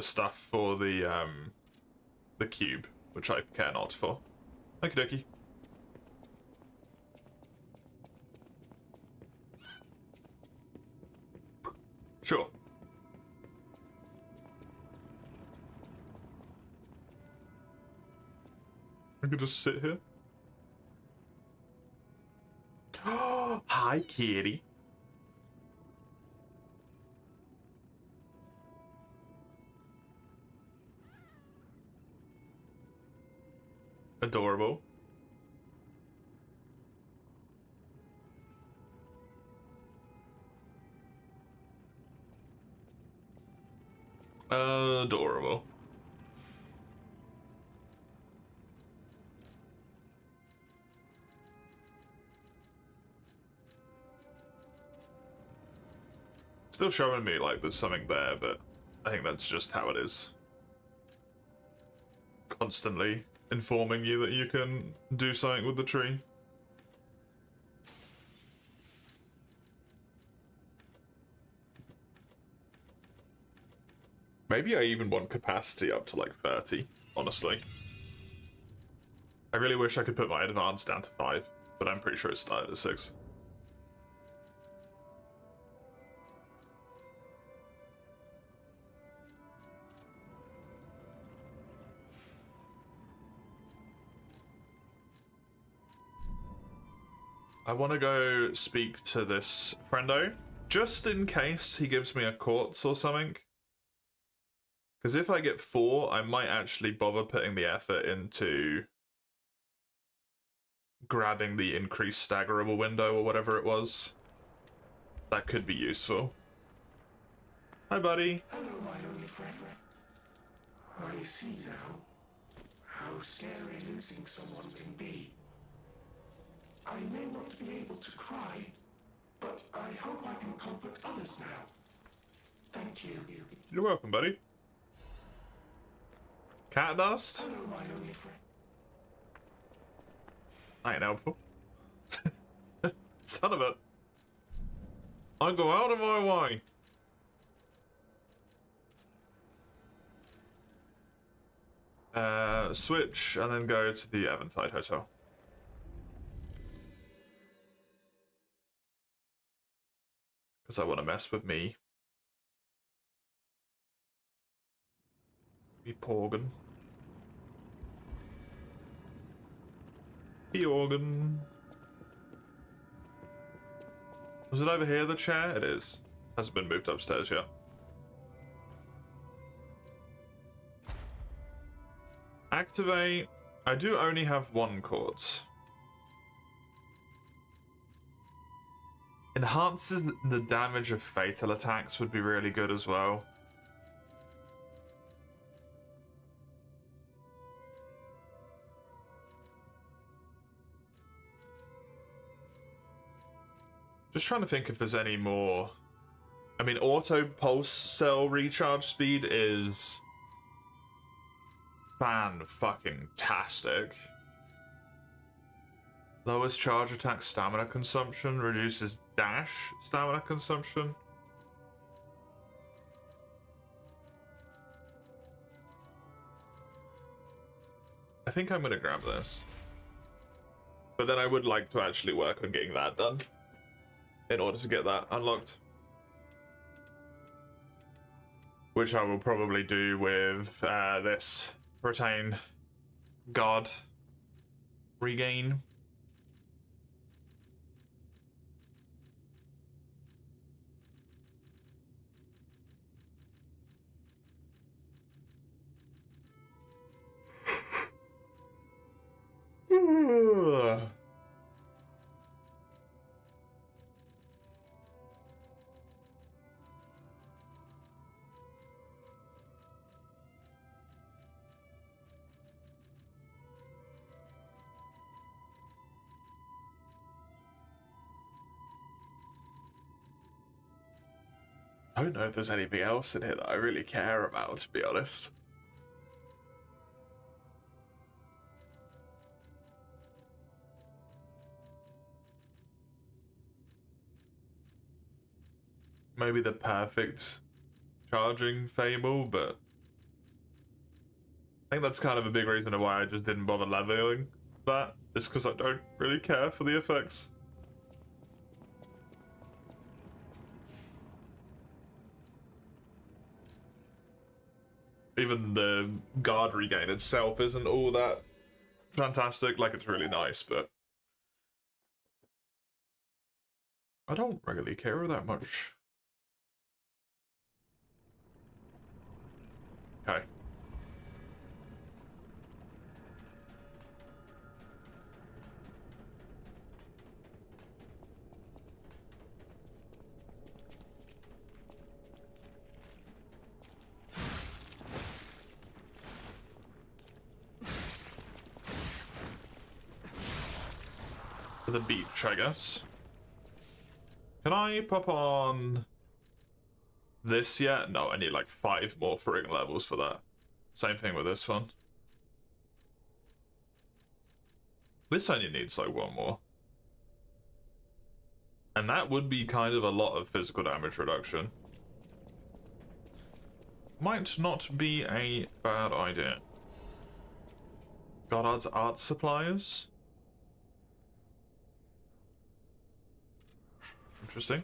stuff for the cube, which I care not for. Okie dokie. Sure. I could just sit here. Hi, kitty. Adorable. Adorable. Still showing me like there's something there, but I think that's just how it is. Constantly informing you that you can do something with the tree. Maybe I even want capacity up to like 30, honestly. I really wish I could put my advance down to 5, but I'm pretty sure it started at 6. I want to go speak to this friendo, just in case he gives me a quartz or something. Because if I get 4, I might actually bother putting the effort into grabbing the increased staggerable window or whatever it was. That could be useful. Hi, buddy. Hello, my only friend. I see now how scary losing someone can be. I may not be able to cry, but I hope I can comfort others now. Thank you. You're welcome, buddy. Cat dust? Hello, my only friend. I ain't helpful. Son of a... I go out of my way. Switch and then go to the Eventide Hotel. Because I want to mess with me. Me Porgan. Organ. Was it over here, the chair? It is. Hasn't been moved upstairs yet. Activate. I do only have 1 quartz. Enhances the damage of fatal attacks would be really good as well. Just trying to think if there's any more. I mean, auto pulse cell recharge speed is fan-fucking-tastic. Lowers charge attack stamina consumption, reduces dash stamina consumption. I think I'm gonna grab this. But then I would like to actually work on getting that done in order to get that unlocked. Which I will probably do with this retain guard regain. I don't know if there's anything else in here that I really care about, to be honest. Maybe the perfect charging Fable, but I think that's kind of a big reason why I just didn't bother leveling that, is because I don't really care for the effects. Even the guard regain itself isn't all that fantastic, like it's really nice, but I don't really care that much. Okay. To the beach, I guess. Can I pop on this yet? No, I need like 5 more friggin' levels for that. Same thing with this one. This only needs like 1 more. And that would be kind of a lot of physical damage reduction. Might not be a bad idea. Goddard's art supplies. Interesting.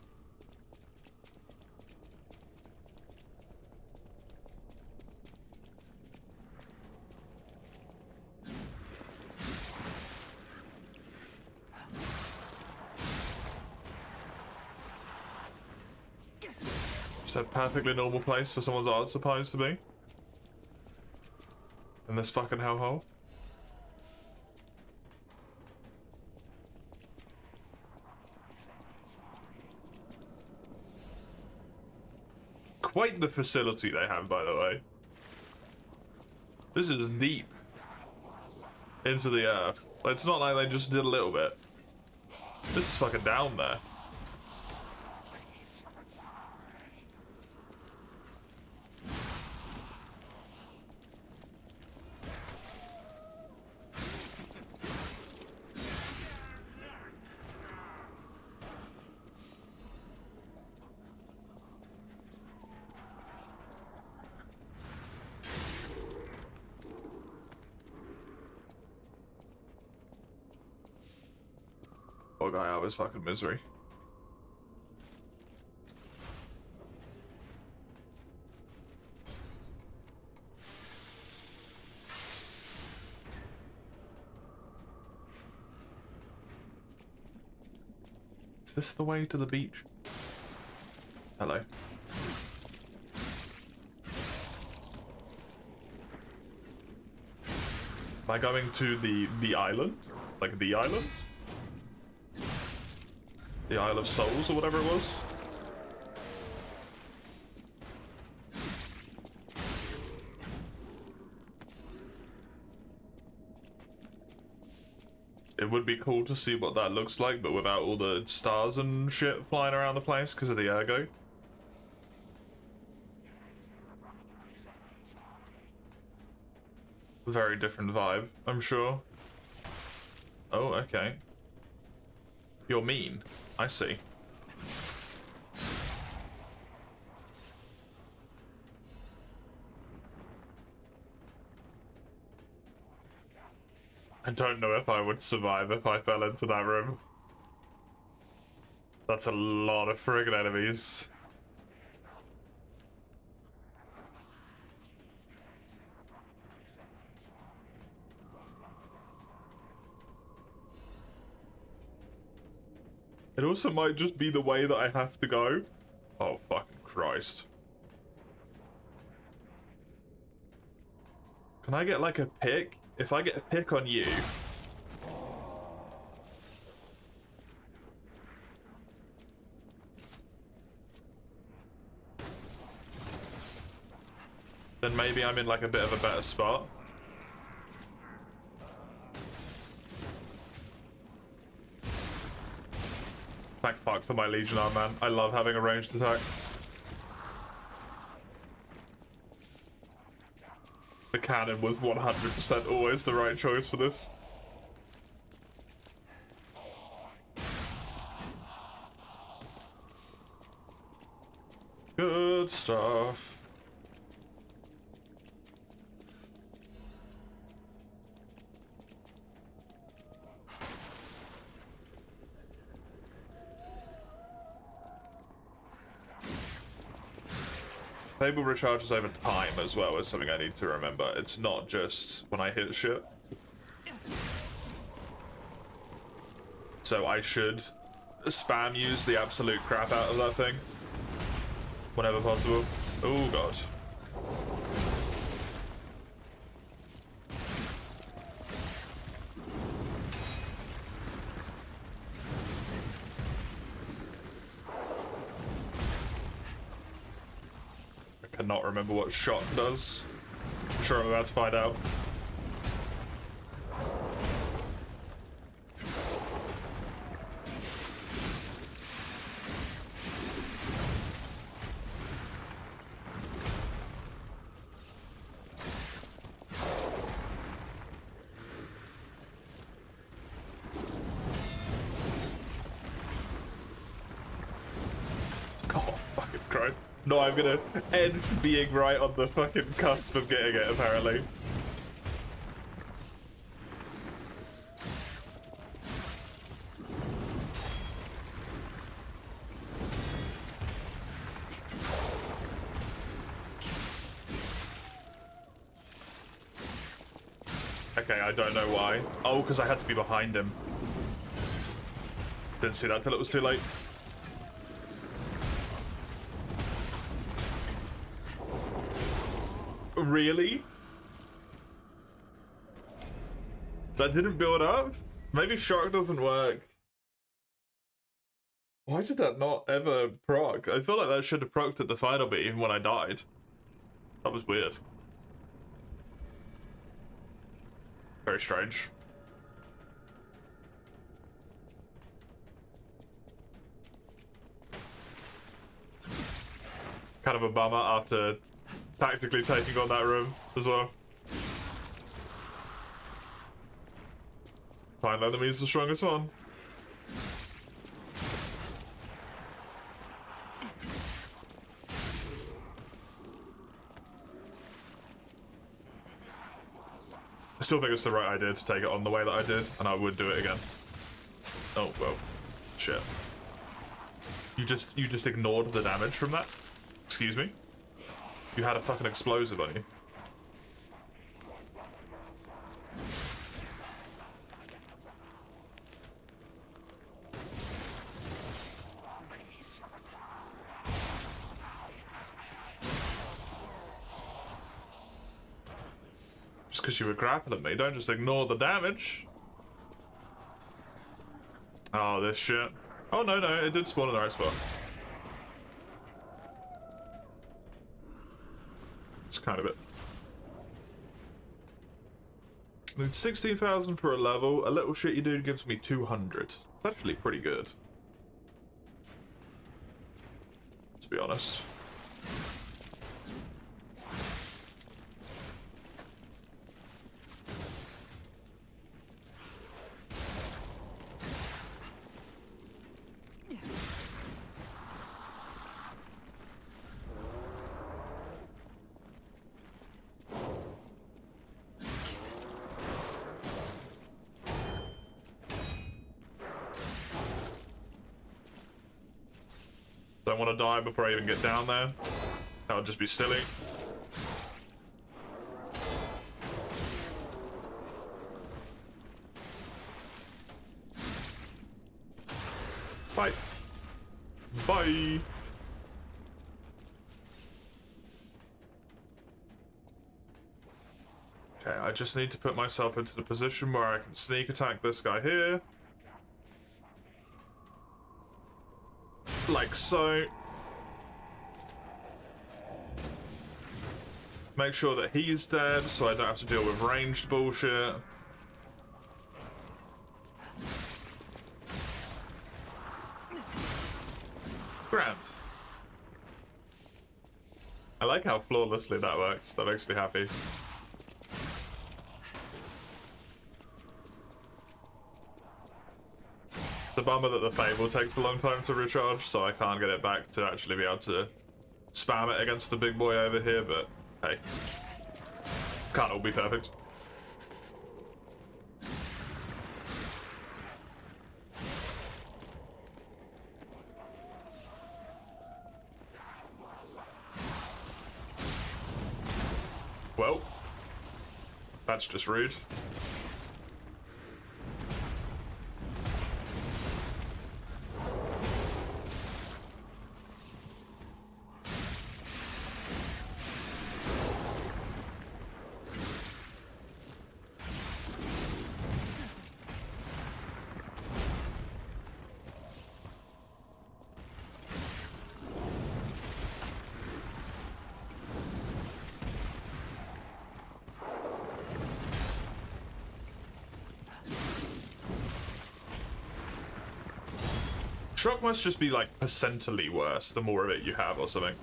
Just a perfectly normal place for someone's art supplies to be. In this fucking hellhole. Quite the facility they have, by the way. This is deep into the earth. It's not like they just did a little bit. This is fucking down there. Poor guy out of his fucking misery. Is this the way to the beach? Hello. Am I going to the island? Like the island? The Isle of Souls or whatever it was? It would be cool to see what that looks like, but without all the stars and shit flying around the place because of the ergo. Very different vibe, I'm sure. Oh, okay. You're mean. I see. I don't know if I would survive if I fell into that room. That's a lot of friggin' enemies. It also might just be the way that I have to go. Oh, fucking Christ. Can I get like a pick? If I get a pick on you... then maybe I'm in like a bit of a better spot. Thank fuck for my Legionnaire, man. I love having a ranged attack. The cannon was 100% always the right choice for this. Good stuff. Table recharges over time as well as something I need to remember. It's not just when I hit shit. So I should spam use the absolute crap out of that thing whenever possible. Oh god. I cannot remember what shot does. I'm sure I'm about to find out. No, I'm gonna end being right on the fucking cusp of getting it, apparently. Okay, I don't know why. Oh, because I had to be behind him. Didn't see that till it was too late. Really? That didn't build up? Maybe shock doesn't work. Why did that not ever proc? I feel like that should have procced at the final bit even when I died. That was weird. Very strange. Kind of a bummer after tactically taking on that room as well. Final enemy is the strongest one. I still think it's the right idea to take it on the way that I did, and I would do it again. Oh, well. Shit. You just ignored the damage from that? Excuse me? You had a fucking explosive on you. Just because you were grappling me, don't just ignore the damage. Oh, this shit. Oh, no, it did spawn in the right spot. It's kind of it. I need 16,000 for a level. A little shitty dude gives me 200. It's actually pretty good, to be honest. Don't want to die before I even get down there. That would just be silly. Bye. Bye. Okay, I just need to put myself into the position where I can sneak attack this guy here. Like so. Make sure that he's dead so I don't have to deal with ranged bullshit. Grand. I like how flawlessly that works. That makes me happy. The bummer that the Fable takes a long time to recharge, so I can't get it back to actually be able to spam it against the big boy over here, but hey. Can't all be perfect. Well, that's just rude. Shock must just be like percentily worse the more of it you have or something.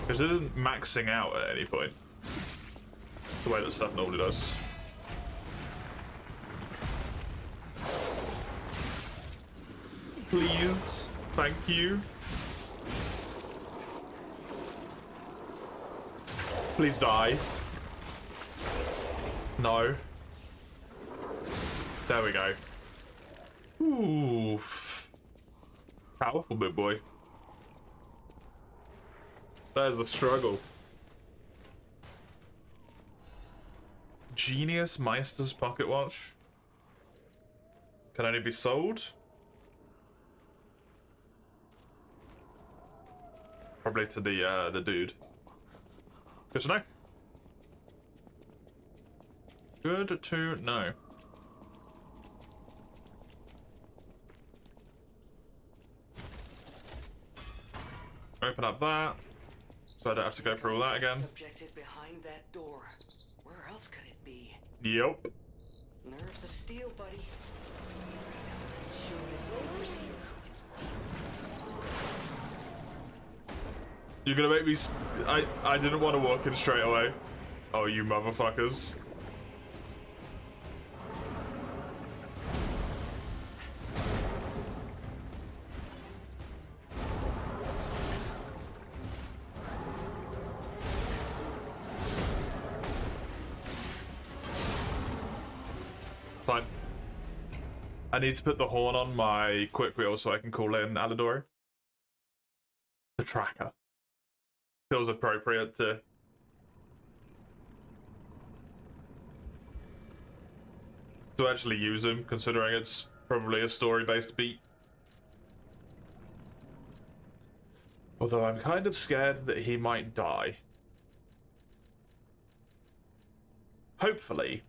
Because it isn't maxing out at any point. The way that stuff normally does. Please. Thank you. Please die. No. There we go. Oof. Powerful big boy. There's the struggle. Genius Meister's pocket watch. Can only be sold. Probably to the dude. Good to know. Good to know. Open up that, so I don't have to go through all that again. Subject is behind that door. Where else could it be? Yep. Nerves of steel, buddy. Let's show this overseer who it's dealing with. You're gonna make me. I didn't want to walk in straight away. Oh, you motherfuckers. Fine. I need to put the horn on my quick wheel so I can call in Alidori. The tracker. Feels appropriate to actually use him, considering it's probably a story-based beat. Although I'm kind of scared that he might die. Hopefully,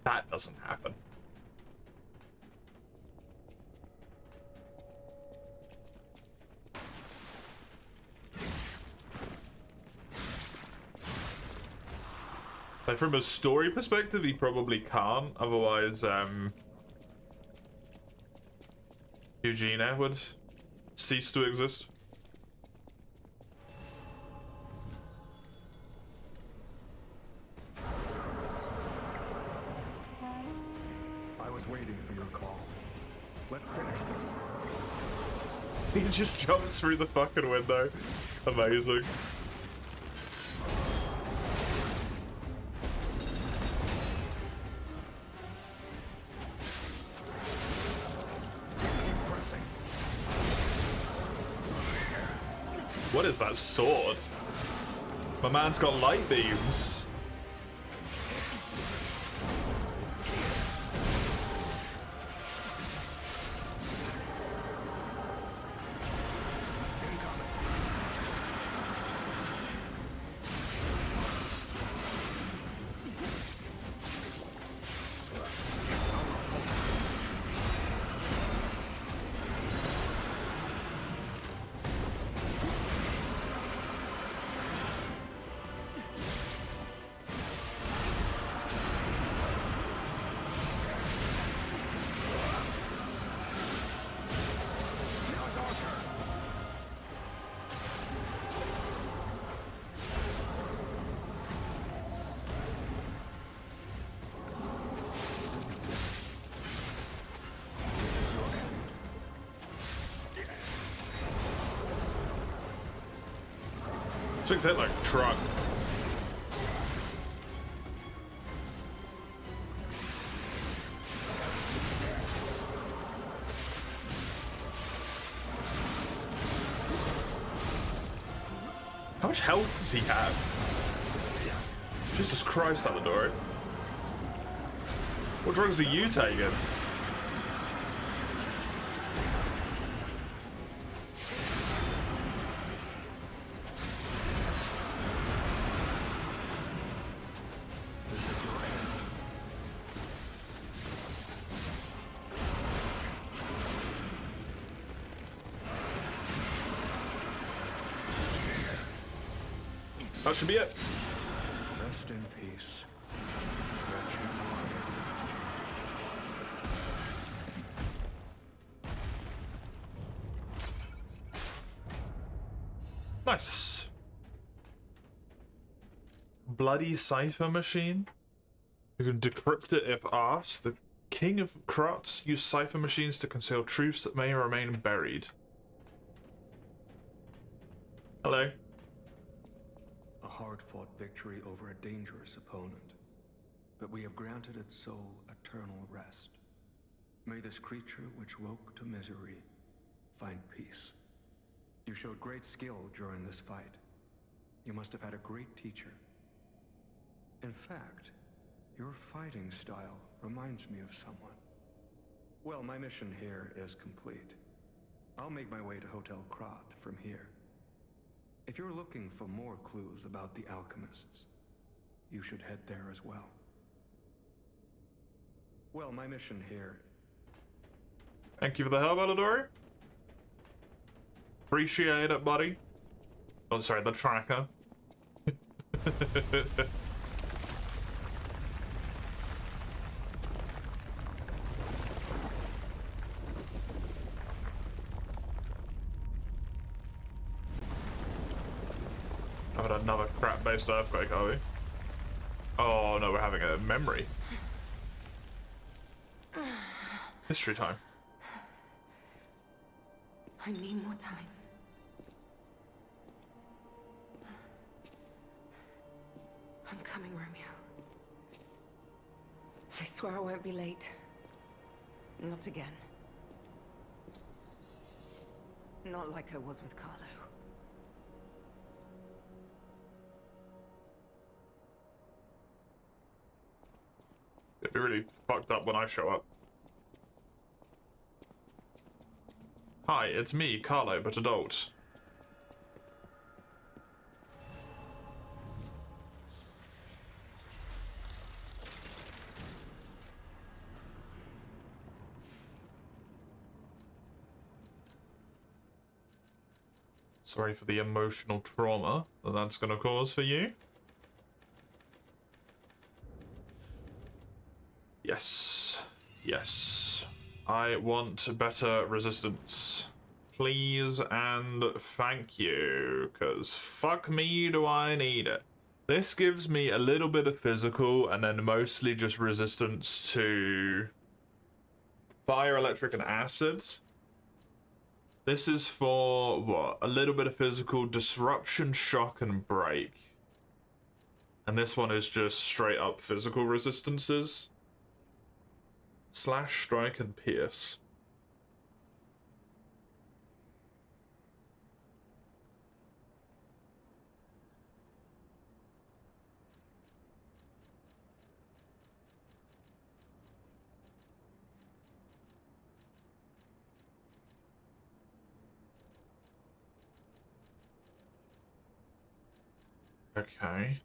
that doesn't happen. Like, from a story perspective, he probably can't. Otherwise, Eugenia would cease to exist. I was waiting for your call. Let's finish this. He just jumps through the fucking window. Amazing. What is that sword? My man's got light beams. Looks hit like a truck. How much health does he have? Jesus Christ, Alidori. What drugs are you taking? That should be it. Rest in peace, wretched warrior. Nice. Bloody cipher machine. You can decrypt it if asked. The King of Kratz used cipher machines to conceal truths that may remain buried. Hello. A hard-fought victory over a dangerous opponent, but we have granted its soul eternal rest. May this creature which woke to misery find peace. You showed great skill during this fight. You must have had a great teacher. In fact, your fighting style reminds me of someone. Well, my mission here is complete. I'll make my way to Hotel Krat from here. If you're looking for more clues about the alchemists, you should head there as well. Well, my mission here... Thank you for the help, Aladori. Appreciate it, buddy. Oh, sorry, the tracker. I've had another crap-based earthquake, are we? Oh no, we're having a memory. History time. I need more time. I'm coming, Romeo. I swear I won't be late. Not again. Not like I was with Carlo. It'd be really fucked up when I show up. Hi, it's me, Carlo, but adult. Sorry for the emotional trauma that that's gonna cause for you. Yes. Yes. I want better resistance. Please and thank you, because fuck me do I need it. This gives me a little bit of physical and then mostly just resistance to fire, electric, and acid. This is for, what? A little bit of physical, disruption, shock, and break. And this one is just straight up physical resistances. Slash, strike, and pierce. Okay.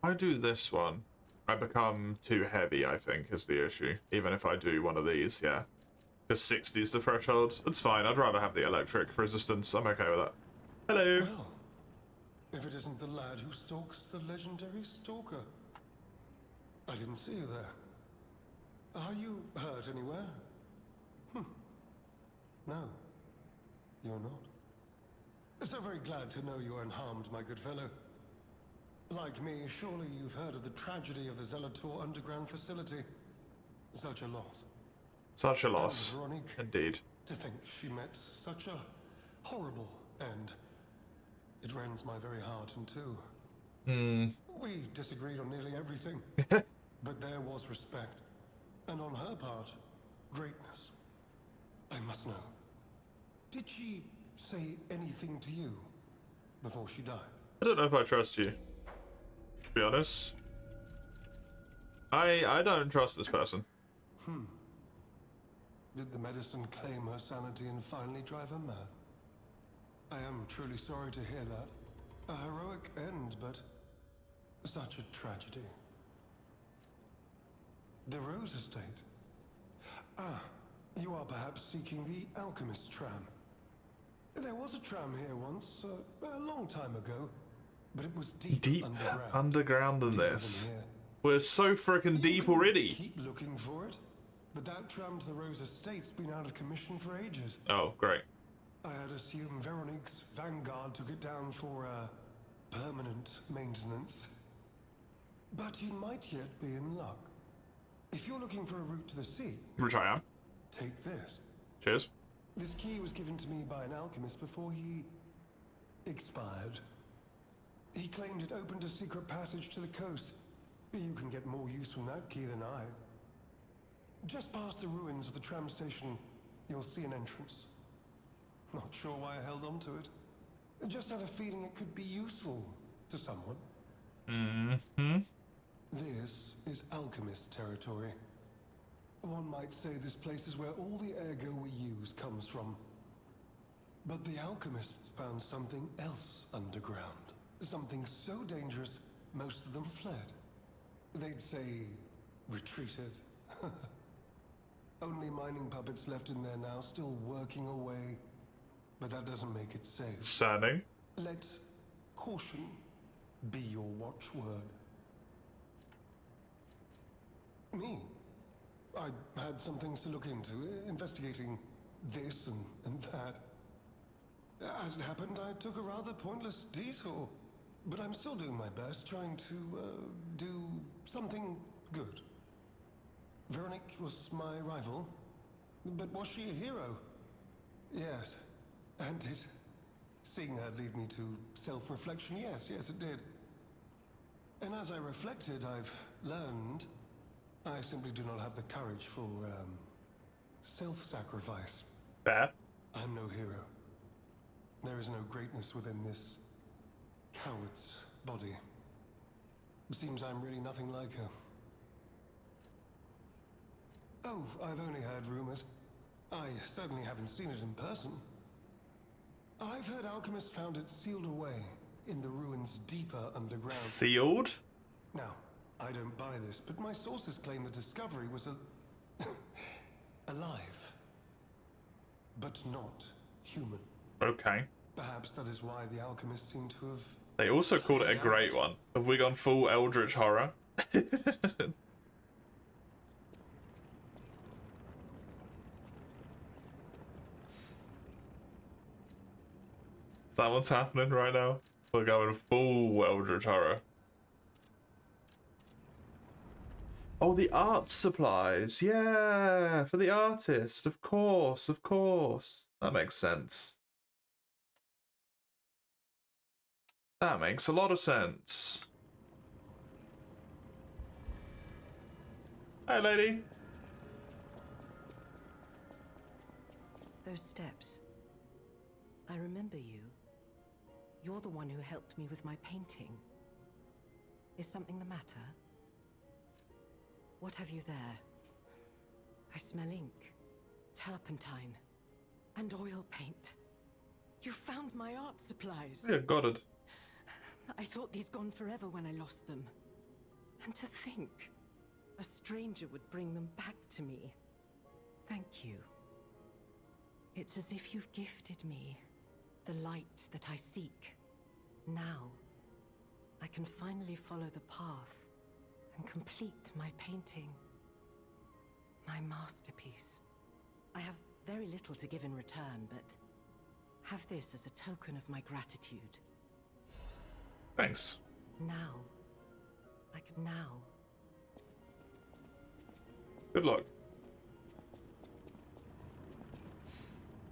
I do this one, I become too heavy, I think, is the issue. Even if I do one of these, yeah. Because 60 is the threshold. It's fine, I'd rather have the electric resistance. I'm okay with that. Hello! Well, if it isn't the lad who stalks the legendary stalker. I didn't see you there. Are you hurt anywhere? No, you're not. So very glad to know you are unharmed, my good fellow. Like me, surely you've heard of the tragedy of the Zelator underground facility. Such a loss. Such a loss. And Veronique, indeed. To think she met such a horrible end. It rends my very heart in two. We disagreed on nearly everything. But there was respect. And on her part, greatness. I must know. Did she say anything to you before she died? I don't know if I trust you. To be honest. I don't trust this person. Did the medicine claim her sanity and finally drive her mad? I am truly sorry to hear that. A heroic end, but such a tragedy. The Rose Estate. Ah, You are perhaps seeking the Alchemist tram. There was a tram here once, a long time ago, but it was deep underground than deeper this. than here. We're so freaking deep can already. Keep looking for it, but that tram to the Rose Estate's been out of commission for ages. Oh, great. I had assumed Veronique's Vanguard took it down for permanent maintenance. But you might yet be in luck. If you're looking for a route to the sea, Which I am. take this. Cheers. This key was given to me by an alchemist before he expired. He claimed it opened a secret passage to the coast. You can get more use from that key than I. Just past the ruins of the tram station, you'll see an entrance. Not sure why I held on to it. I just had a feeling it could be useful to someone. Mm-hmm. This is alchemist territory. One might say this place is where all the ergo we use comes from. But the alchemists found something else underground. Something so dangerous, most of them fled. They'd say, retreated. Only mining puppets left in there now, still working away. But that doesn't make it safe. Concerning. Let caution be your watchword. Me? I had some things to look into, investigating this and that. As it happened, I took a rather pointless detour. But I'm still doing my best, trying to do something good. Veronique was my rival, but was she a hero? Yes, and did seeing her lead me to self-reflection? Yes, it did. And as I reflected, I've learned I simply do not have the courage for self-sacrifice. Fair. I'm no hero. There is no greatness within this coward's body. Seems I'm really nothing like her. Oh, I've only heard rumors. I certainly haven't seen it in person. I've heard alchemists found it sealed away in the ruins deeper underground. Sealed? Now, I don't buy this, but my sources claim the discovery was alive, but not human. Okay. Perhaps that is why the alchemists seem to have... They also called it a great one. Have we gone full Eldritch horror? Is that what's happening right now? We're going full Eldritch horror. Oh, the art supplies. Yeah, for the artist. Of course, of course. That makes sense. That makes a lot of sense. Hi, lady. Those steps. I remember you. You're the one who helped me with my painting. Is something the matter? What have you there? I smell ink, turpentine, and oil paint. You found my art supplies. Yeah, got it. I thought these gone forever when I lost them. And to think, a stranger would bring them back to me. Thank you. It's as if you've gifted me the light that I seek. Now, I can finally follow the path and complete my painting. My masterpiece. I have very little to give in return, but have this as a token of my gratitude. Thanks. Now. Now. Good luck.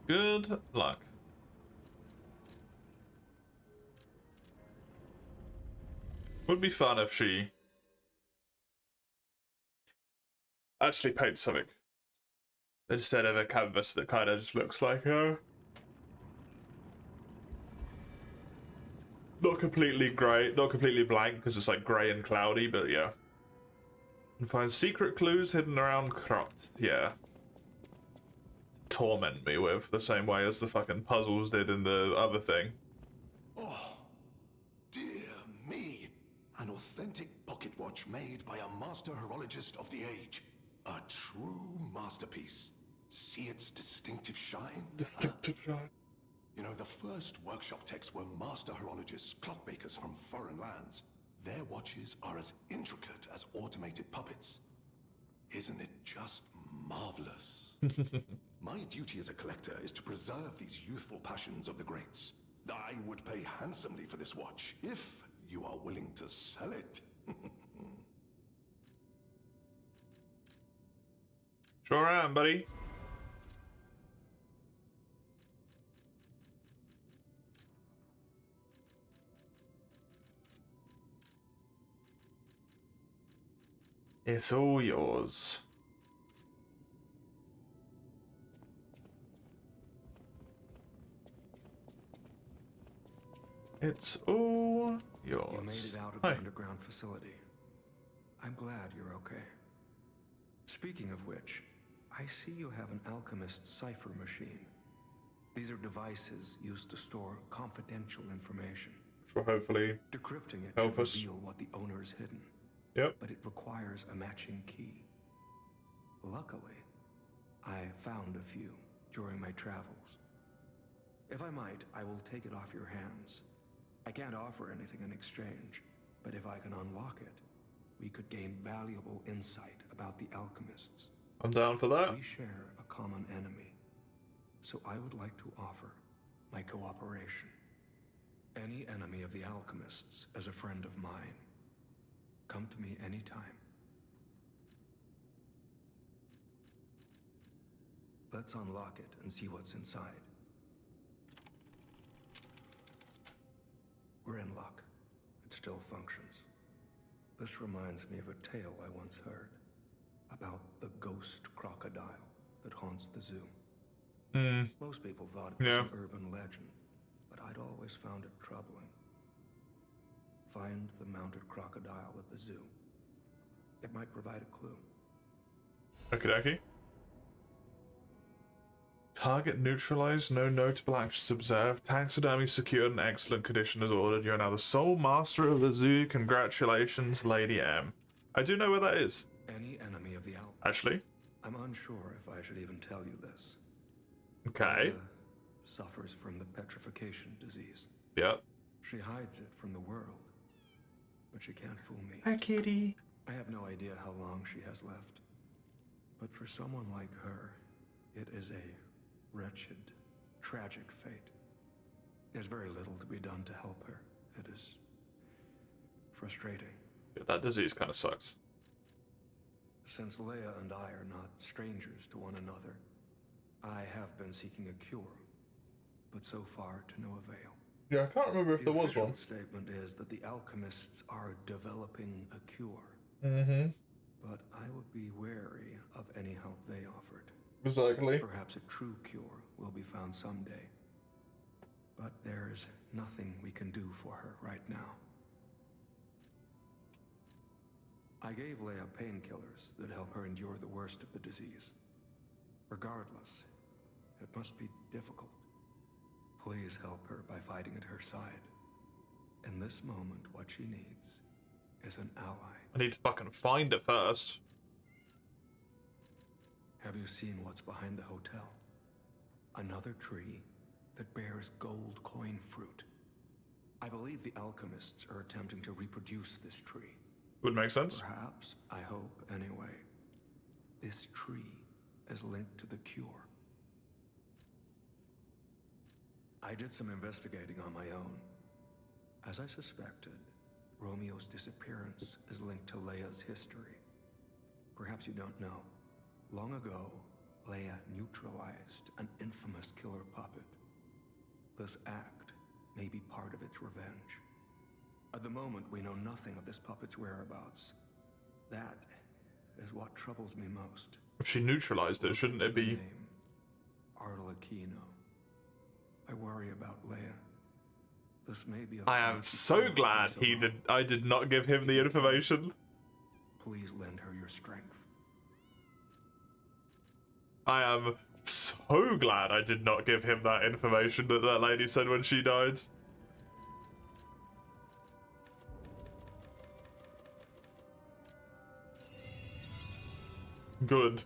Good luck. Would be fun if she actually painted something instead of a canvas that kind of just looks like her. Not completely grey, not completely blank because it's like grey and cloudy, but yeah. And find secret clues hidden around Krat. Yeah. Torment me with the same way as the fucking puzzles did in the other thing. Oh, dear me. An authentic pocket watch made by a master horologist of the age. A true masterpiece. See its distinctive shine? Distinctive shine. You know, the first workshop techs were master horologists, clockmakers from foreign lands. Their watches are as intricate as automated puppets. Isn't it just marvelous? My duty as a collector is to preserve these youthful passions of the greats. I would pay handsomely for this watch, if you are willing to sell it. Sure am, buddy. It's all yours. It's all yours. You made it out of Hi. the underground facility. I'm glad you're okay. Speaking of which, I see you have an alchemist cipher machine. These are devices used to store confidential information. Which will hopefully Decrypting it help should us. reveal what the owner is hidden. Yep. But it requires a matching key. Luckily, I found a few during my travels. If I might, I will take it off your hands. I can't offer anything in exchange, but if I can unlock it, we could gain valuable insight about the alchemists. I'm down for that. We share a common enemy, so I would like to offer my cooperation. Any enemy of the alchemists is a friend of mine. Come to me anytime. Let's unlock it and see what's inside. We're in luck. It still functions. This reminds me of a tale I once heard about the ghost crocodile that haunts the zoo. Most people thought it was an urban legend, but I'd always found it troubling. Find the mounted crocodile at the zoo. It might provide a clue. Okie dokie. Target neutralized, no notable actions observed. Taxidermy secured in excellent condition as ordered. You're now the sole master of the zoo. Congratulations, Lady M. I do know where that is. Any enemy of the alchemists. Actually. I'm unsure if I should even tell you this. Okay. Leia suffers from the petrification disease. Yep. She hides it from the world, but she can't fool me. Hi, kitty. I have no idea how long she has left. But for someone like her, it is a wretched, tragic fate. There's very little to be done to help her. It is frustrating. Yeah, that disease kind of sucks. Since Leia and I are not strangers to one another, I have been seeking a cure, but so far to no avail. Yeah, I can't remember if The there was one. official statement is that the alchemists are developing a cure. Mm-hmm. But I would be wary of any help they offered. Exactly. Perhaps a true cure will be found someday. But there is nothing we can do for her right now. I gave Leia painkillers that help her endure the worst of the disease. Regardless, it must be difficult. Please help her by fighting at her side. In this moment, what she needs is an ally. I need to fucking find it first. Have you seen what's behind the hotel? Another tree that bears gold coin fruit. I believe the alchemists are attempting to reproduce this tree. Would make sense. Perhaps, I hope anyway, this tree is linked to the cure. I did some investigating on my own. As I suspected, Romeo's disappearance is linked to Leia's history. Perhaps you don't know. Long ago, Leia neutralized an infamous killer puppet. This act may be part of its revenge. At the moment, we know nothing of this puppet's whereabouts. That is what troubles me most. If she neutralized it, shouldn't it be... Arlecchino. I worry about Leia. This may be a I am so glad I did not give him the information. Please lend her your strength. I am so glad I did not give him that information that that lady said when she died. Good.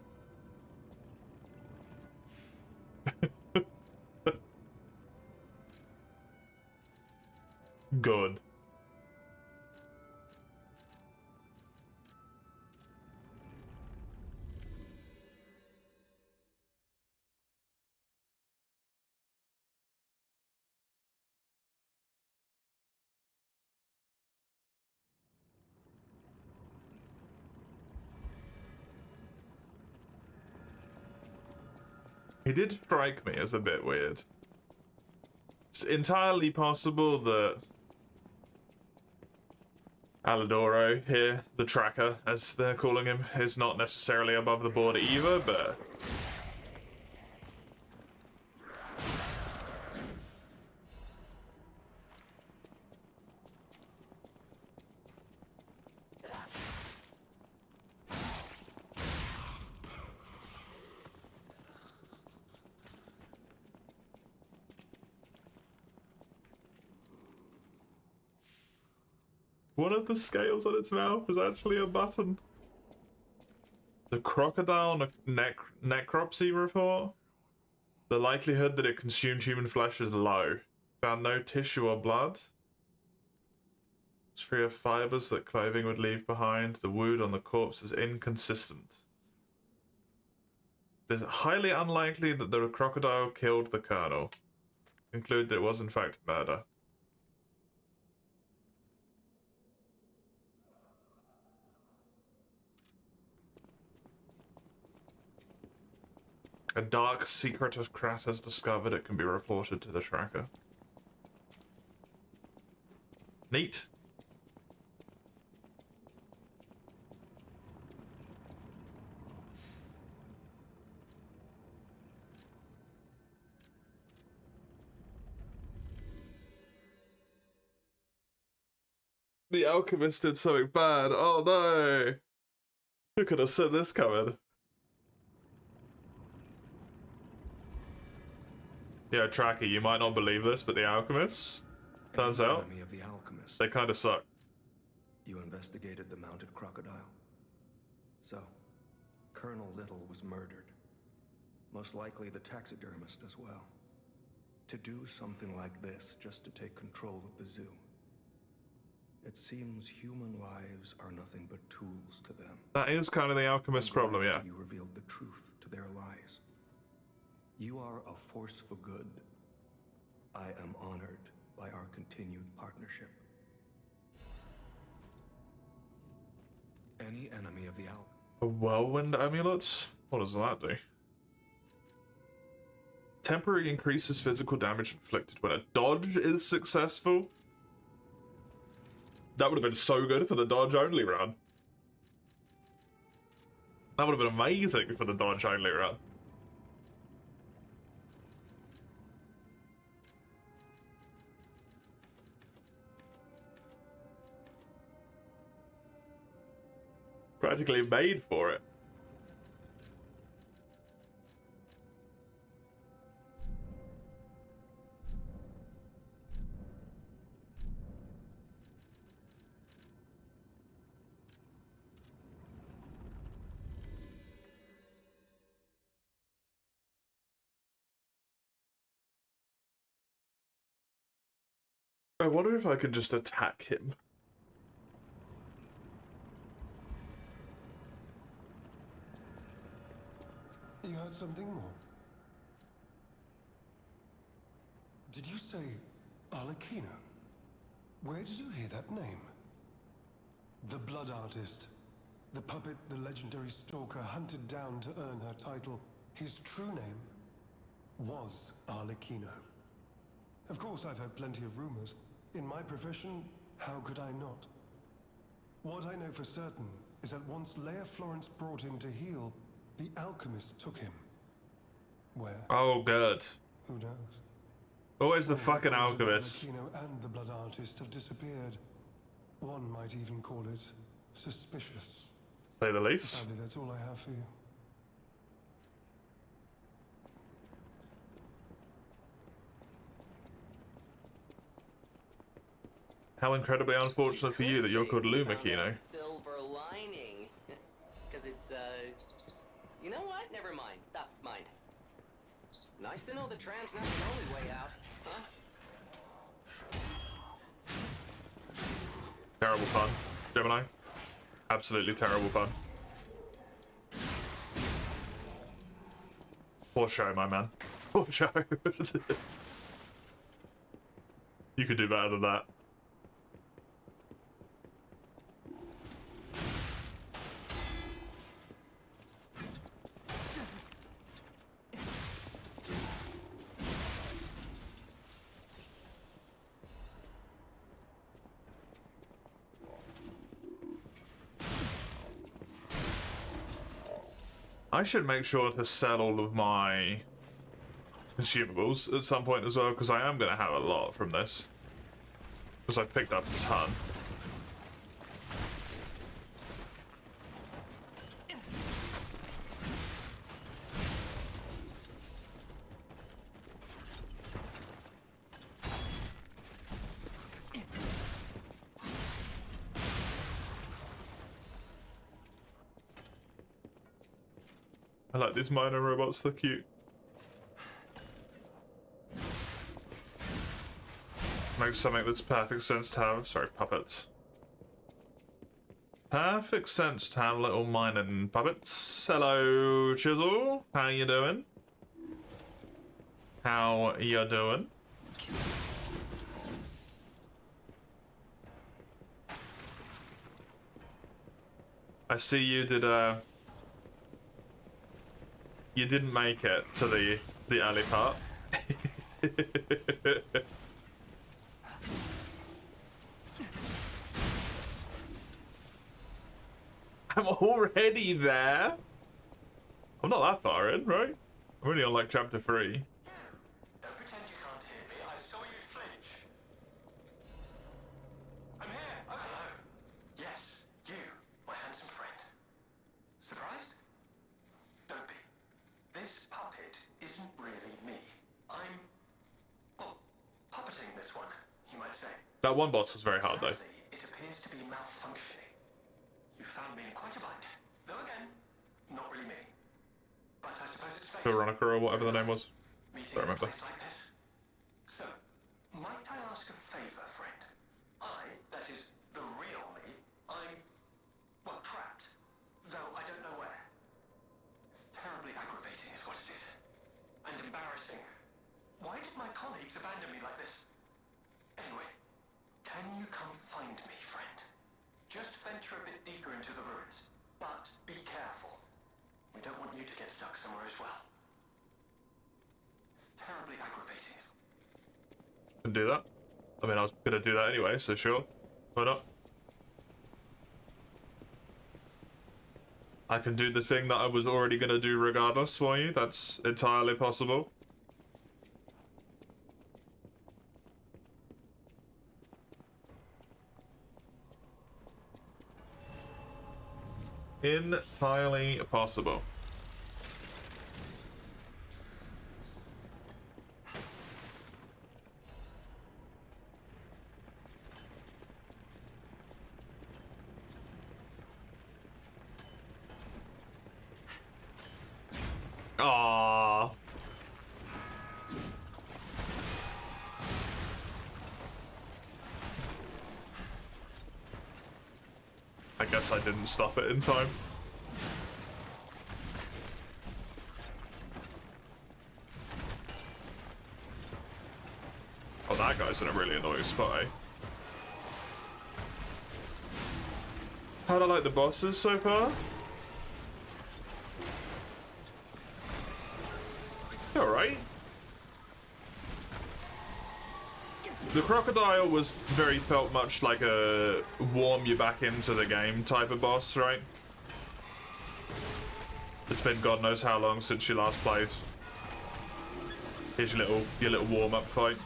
Good. He did strike me as a bit weird. It's entirely possible that Alidoro here, the tracker, as they're calling him, is not necessarily above the board either, but... one of the scales on its mouth is actually a button. The crocodile necropsy report. The likelihood that it consumed human flesh is low. Found no tissue or blood. It's free of fibers that clothing would leave behind. The wound on the corpse is inconsistent. It is highly unlikely that the crocodile killed the colonel. Conclude that it was in fact murder. A dark secret of Kratos discovered. It can be reported to the tracker. Neat. The alchemist did something bad. Oh no! Who could have seen this coming? Yeah, Tracker, you might not believe this, but the alchemists, turns out, Enemy of the alchemist. they kind of suck. You investigated the mounted crocodile. So, Colonel Little was murdered. Most likely the taxidermist as well. To do something like this just to take control of the zoo. It seems human lives are nothing but tools to them. That is kind of the alchemist's problem, yeah. You revealed the truth to their lies. You are a force for good. I am honored by our continued partnership. Any enemy of the A whirlwind amulet? What does that do? Temporary increases physical damage inflicted when a dodge is successful. That would have been so good for the dodge only run. That would have been amazing for the dodge only run. Practically made for it. I wonder if I could just attack him. You heard something more? Did you say Arlecchino? Where did you hear that name? The Blood Artist. The puppet the legendary Stalker hunted down to earn her title. His true name was Arlecchino. Of course, I've heard plenty of rumors. In my profession, how could I not? What I know for certain is that once Leia Florence brought him to heal, the alchemist took him. Where? Oh, good. Who knows? Always the fucking alchemist. Arlecchino and the Blood Artist have disappeared. One might even call it suspicious. Say the least. Sadly, that's all I have for you. How incredibly unfortunate for you that you're called Lumakino. Silver lining. Because it's, you know what? Never mind. Mind. Nice to know the tram's not the only way out, huh? Terrible pun, Gemini. Absolutely terrible pun. Poor show, my man. Poor show. You could do better than that. I should make sure to sell all of my consumables at some point as well, because I am going to have a lot from this. Because I've picked up a ton. I like these minor robots, they're cute. Makes something that's perfect sense to have. Sorry, puppets. Perfect sense to have little mining puppets. Hello, Chisel. How you doing? How you doing? I see you did you didn't make it to the early part. I'm already there. I'm not that far in, right? I'm only on like chapter 3. Don't pretend you can't hear me. I saw you flinch. I'm here. Oh, hello. Yes, you, my handsome friend. Surprised? Don't be. This puppet isn't really me. I'm, well, puppeting this one, you might say. That one boss was very hard though. It appears to be malfunctioning. You found me in quite a bind. Though again, not really me. But I suppose it's fate. Veronica or whatever the name was. Meeting Don't remember. in a place like this. So, might I ask a favor, friend? That is, the real me, I'm, well, trapped. Though I don't know where. It's terribly aggravating is what it is. And embarrassing. Why did my colleagues abandon me like this? Anyway, can you come find me, friend? Just venture a bit deeper into the ruins. But be careful. We don't want you to get stuck somewhere as well. It's terribly aggravating. Can do that. I mean, I was gonna do that anyway, so sure. Why not? I can do the thing that I was already gonna do regardless for you. That's entirely possible. Entirely possible. Aww. I guess I didn't stop it in time. Oh, that guy's in a really annoying spot, eh? How do I like the bosses so far? Alright. The crocodile was felt much like a warm you back into the game type of boss, right? It's been God knows how long since you last played. Here's your little warm-up fight.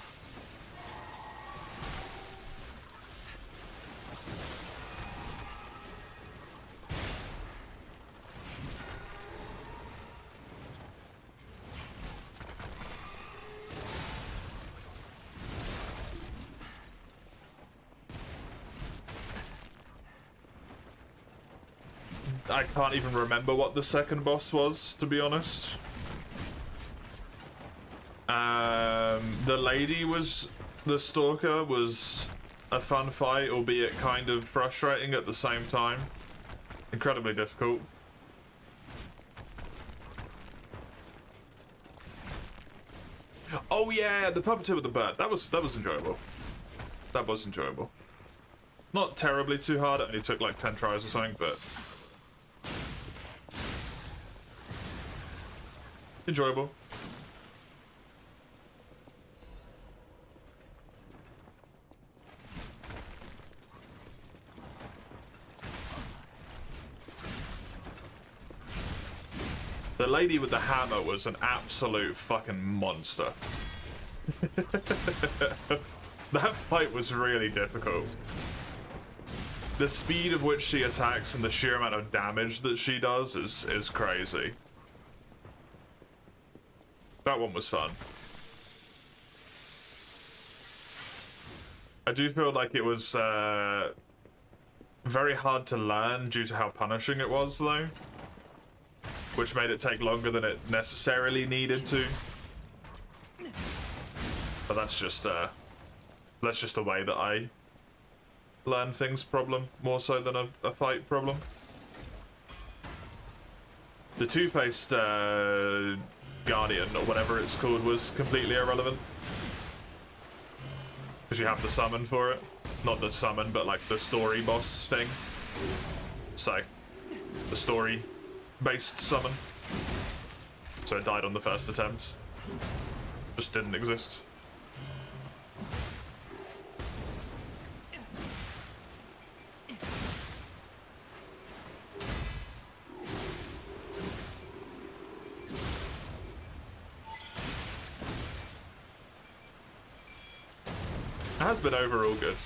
I can't even remember what the second boss was, to be honest. The lady was... The stalker was a fun fight, albeit kind of frustrating at the same time. Incredibly difficult. Oh yeah, the puppeteer with the bird. That was enjoyable. That was enjoyable. Not terribly too hard. It only took like 10 tries or something, but enjoyable. The lady with the hammer was an absolute fucking monster. That fight was really difficult. The speed of which she attacks and the sheer amount of damage that she does is crazy. That one was fun. I do feel like it was very hard to learn due to how punishing it was, though. Which made it take longer than it necessarily needed to. But that's just the way that I learn things problem, more so than a fight problem. The two-faced Guardian, or whatever it's called, was completely irrelevant. Because you have to summon for it. Not the summon, but like the story boss thing. So, the story-based summon. So it died on the first attempt. Just didn't exist. It has been overall good.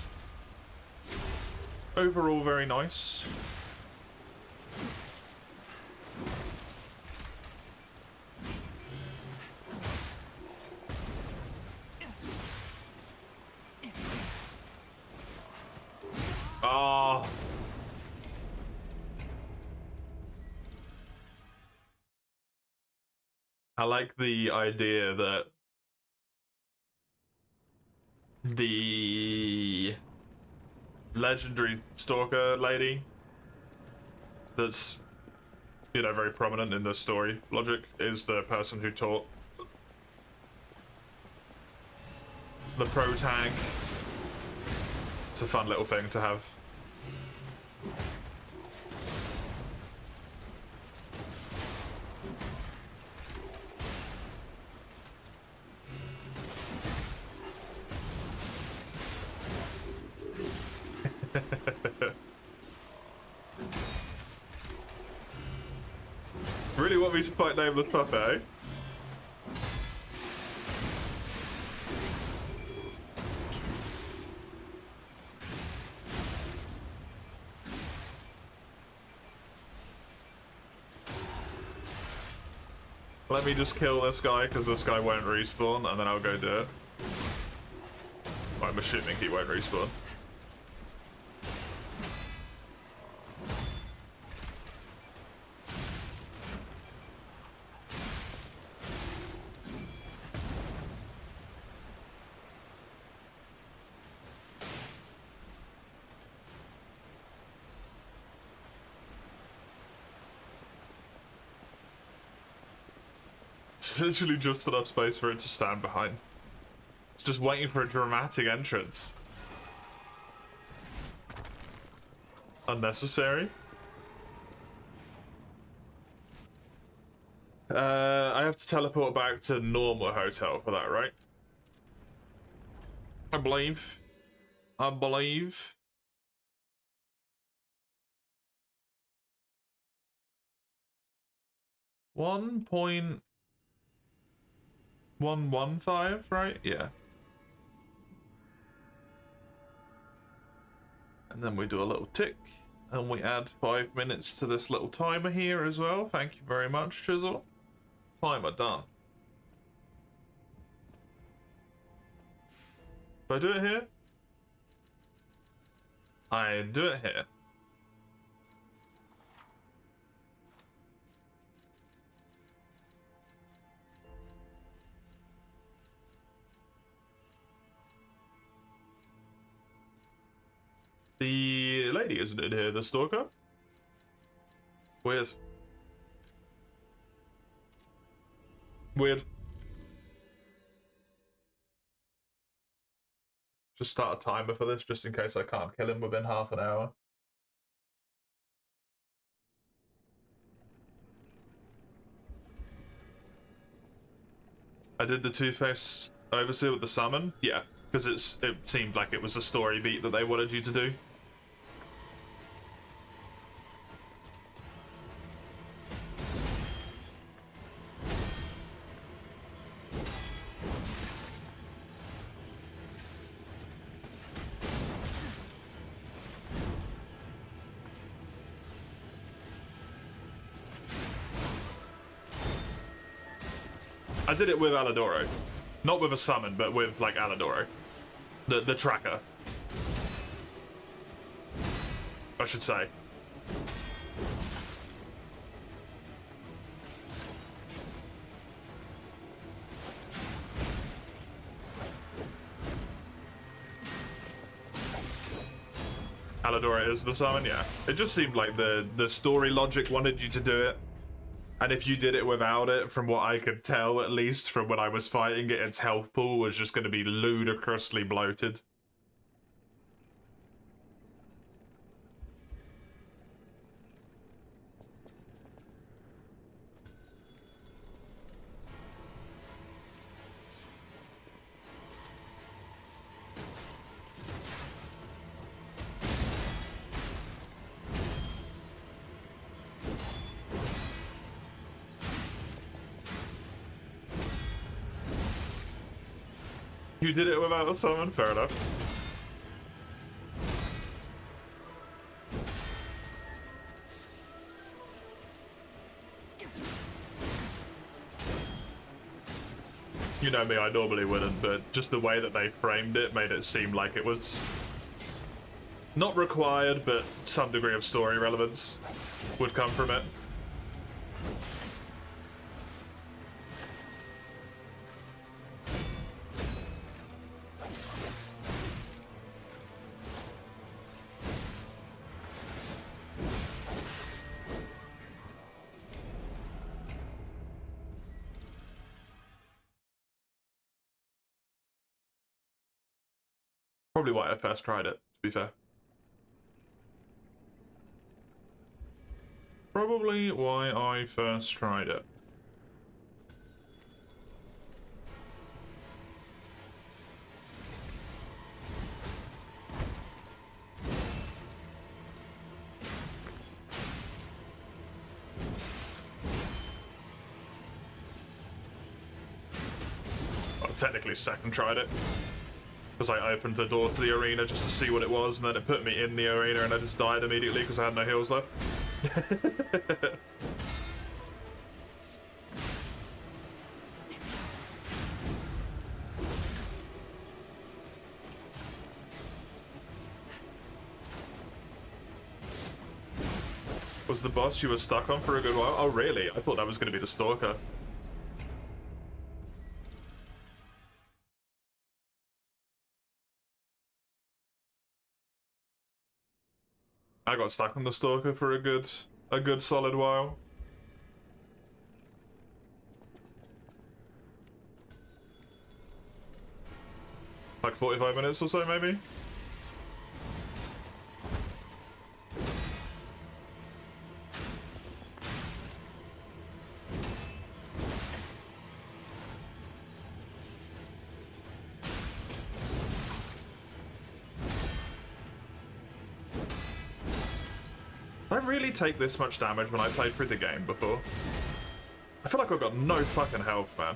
Overall very nice. Oh. I like the idea that the legendary stalker lady that's, you know, very prominent in the story logic is the person who taught the pro tag. It's a fun little thing to have. Really want me to fight Nameless Puppet, eh? Let me just kill this guy, because this guy won't respawn, and then I'll go do it. I'm assuming he won't respawn. It's literally just enough space for it to stand behind. It's just waiting for a dramatic entrance. Unnecessary. I have to teleport back to normal hotel for that, right? I believe. 1.115, right? Yeah. And then we do a little tick, and we add 5 minutes to this little timer here as well. Thank you very much, Chisel. Timer done. Do I do it here? I do it here. The lady isn't in here, the stalker? Weird. Weird. Just start a timer for this, just in case I can't kill him within half an hour. I did the Two-Face Overseer with the summon? Yeah, because it seemed like it was a story beat that they wanted you to do. I did it with Aladoro. Not with a summon, but with, like, Aladoro. The tracker. I should say. Aladoro is the summon, yeah. It just seemed like the story logic wanted you to do it. And if you did it without it, from what I could tell, at least from when I was fighting it, its health pool was just going to be ludicrously bloated. You did it without a summon? Fair enough. You know me, I normally wouldn't, but just the way that they framed it made it seem like it was not required, but some degree of story relevance would come from it. Probably why I first tried it, to be fair. Probably why I first tried it. Well, technically second tried it. Because I opened the door to the arena just to see what it was, and then it put me in the arena and I just died immediately because I had no heals left. Was the boss you were stuck on for a good while? Oh really? I thought that was going to be the Stalker. I got stuck on the Stalker for a good solid while. Like 45 minutes or so, maybe? Did I really take this much damage when I played through the game before? I feel like I've got no fucking health, man.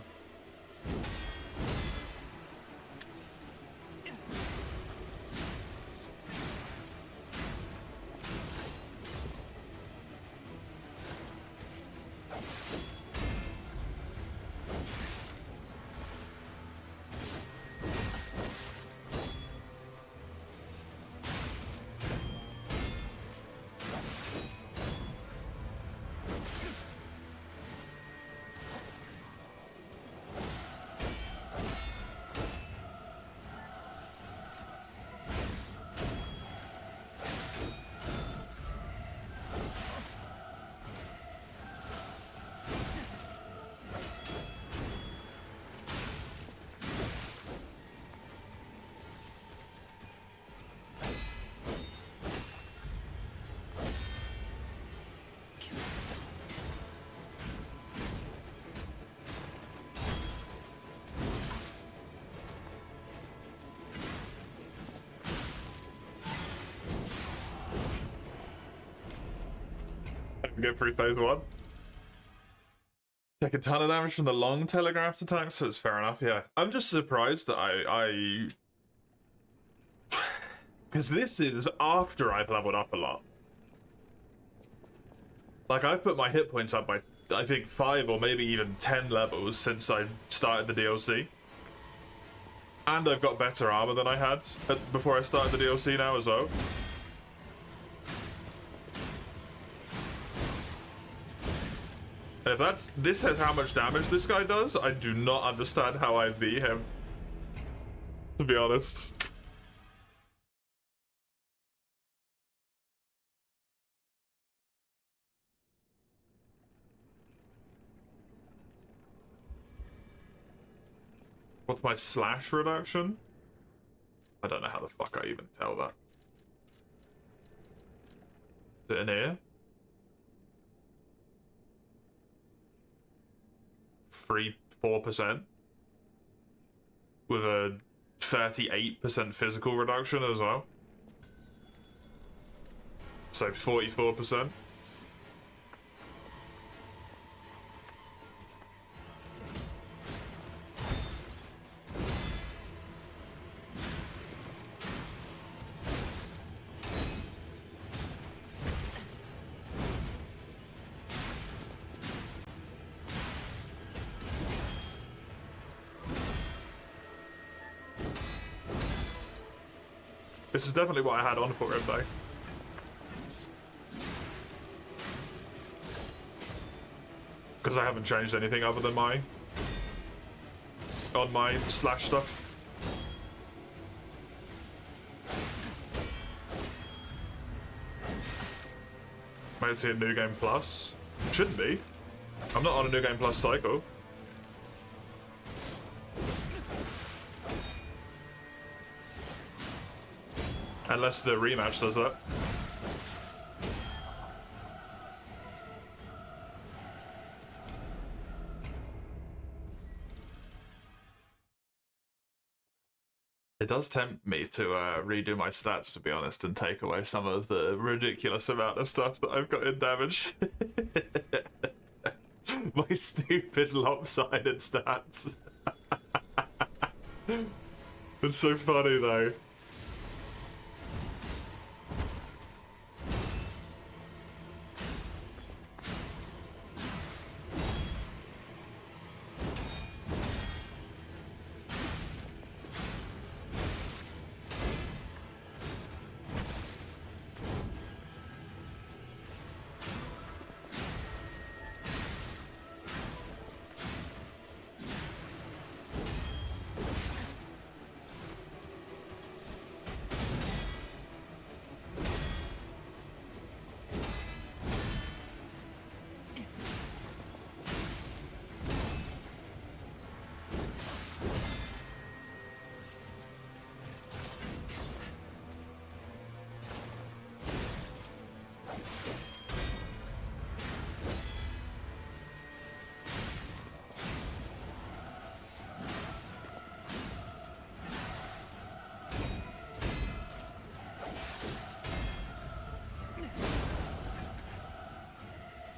get through phase 1. Take a ton of damage from the long telegraphed attacks, so it's fair enough, yeah. I'm just surprised that I... Because this is after I've leveled up a lot. Like, I've put my hit points up by, I think, 5 or maybe even 10 levels since I started the DLC. And I've got better armor than I had before I started the DLC now as well. And if this is how much damage this guy does, I do not understand how I beat him. To be honest. What's my slash reduction? I don't know how the fuck I even tell that. Is it in here? 4% with a 38% physical reduction as well. So 44%. This is definitely what I had on for him, though. Because I haven't changed anything other than my slash stuff. Might see a New Game Plus. Shouldn't be. I'm not on a New Game Plus cycle. Unless the rematch does that. It does tempt me to redo my stats, to be honest, and take away some of the ridiculous amount of stuff that I've got in damage. My stupid lopsided stats. It's so funny though.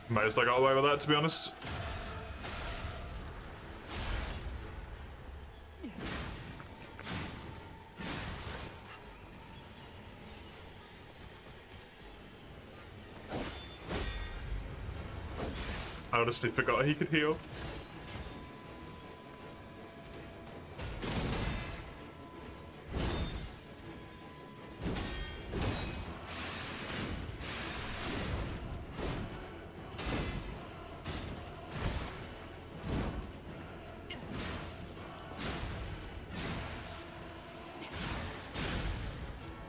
Most I got away with that, to be honest. I honestly forgot he could heal.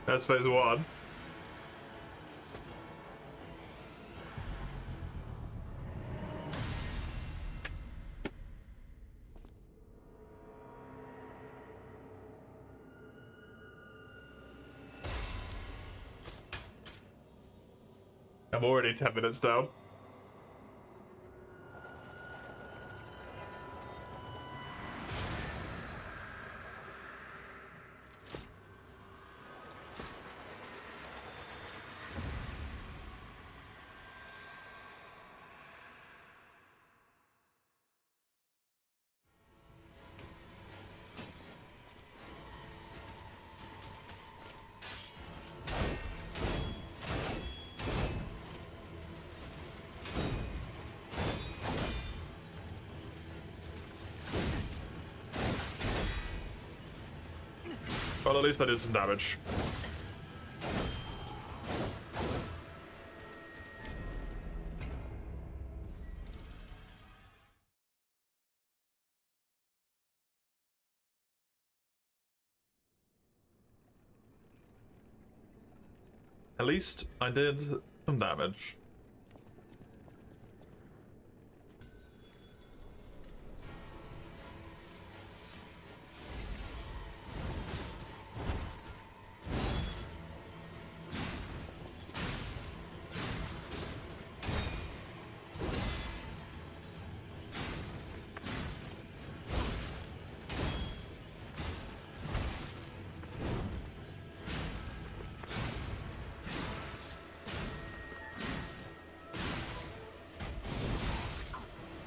That's phase 1. I'm already 10 minutes down. Well, at least I did some damage. At least I did some damage.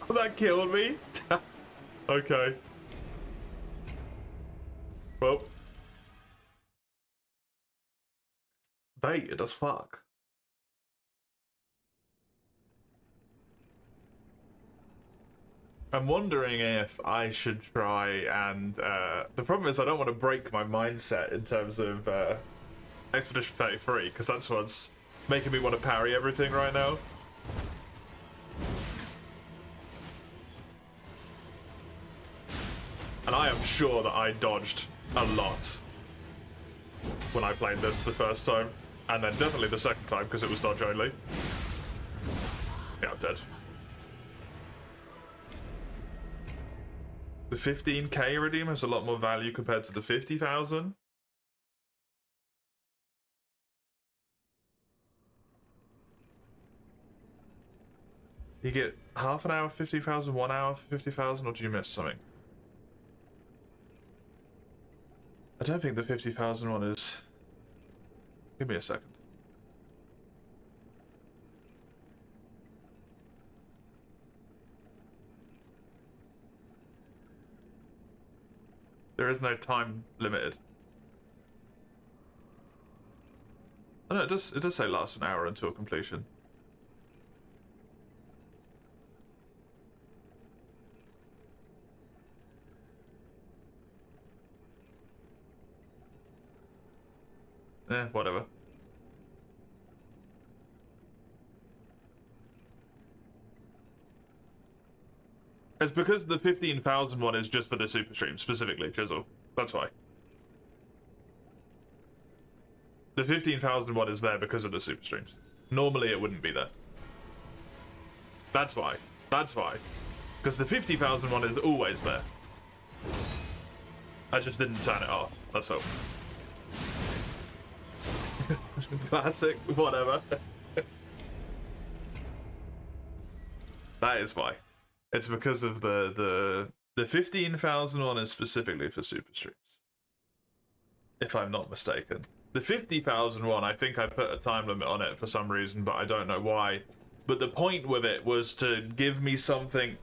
That killed me. Okay. Well. Baited as fuck. I'm wondering if I should try and, the problem is I don't want to break my mindset in terms of, Expedition 33, because that's what's making me want to parry everything right now. And I am sure that I dodged a lot when I played this the first time. And then definitely the second time, because it was dodge only. Yeah, I'm dead. The 15k redeem has a lot more value compared to the 50,000. You get half an hour for 50,000, 1 hour for 50,000, or do you miss something? I don't think the 50,000 one is... Give me a second. There is no time limited. Oh no, it does say lasts an hour until completion. Whatever. It's because the 15,000 one is just for the super stream, specifically, Chisel. That's why. The 15,000 one is there because of the super streams. Normally it wouldn't be there. That's why. That's why. Because the 50,000 one is always there. I just didn't turn it off. That's all. Classic, whatever. That is why. It's because of the 15,000 one is specifically for super streams. If I'm not mistaken. The 50,000 one, I think I put a time limit on it for some reason, but I don't know why. But the point with it was to give me something...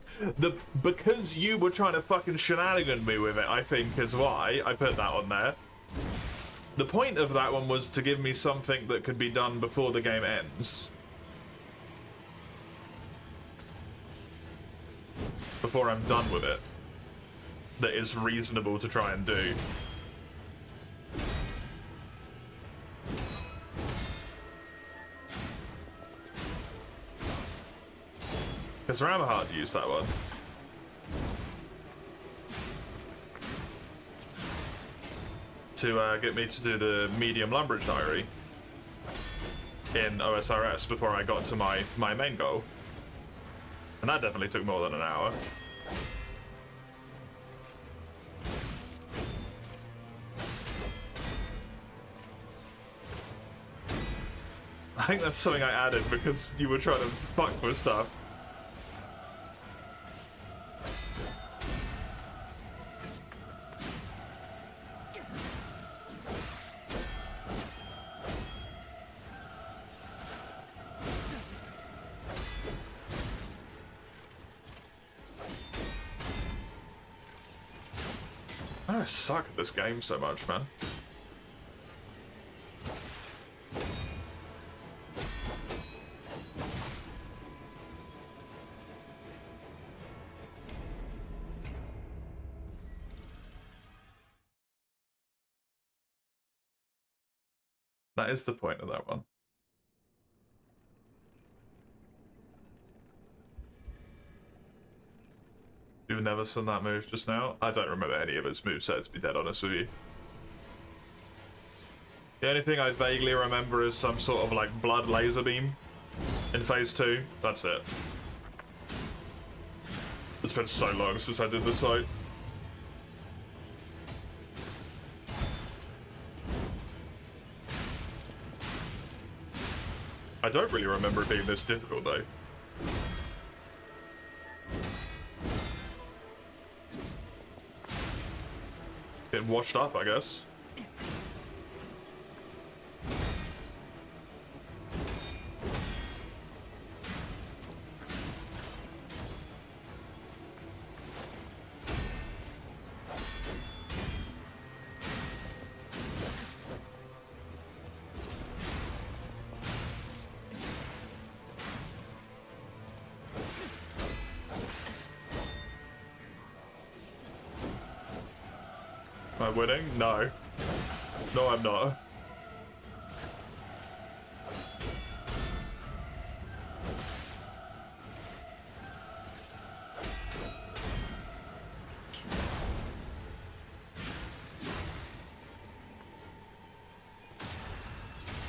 Because you were trying to fucking shenanigan me with it, I think is why I put that on there. The point of that one was to give me something that could be done before the game ends. Before I'm done with it. That is reasonable to try and do. Because rather hard to use that one. To get me to do the medium Lumbridge diary in OSRS before I got to my main goal. And that definitely took more than an hour. I think that's something I added because you were trying to fuck with stuff. I suck at this game so much, man. That is the point of that one. You've never seen that move just now? I don't remember any of its movesets, to be dead honest with you. The only thing I vaguely remember is some sort of like blood laser beam in phase 2. That's it. It's been so long since I did this fight. I don't really remember it being this difficult though. Getting washed up, I guess. Am I winning? No. No, I'm not.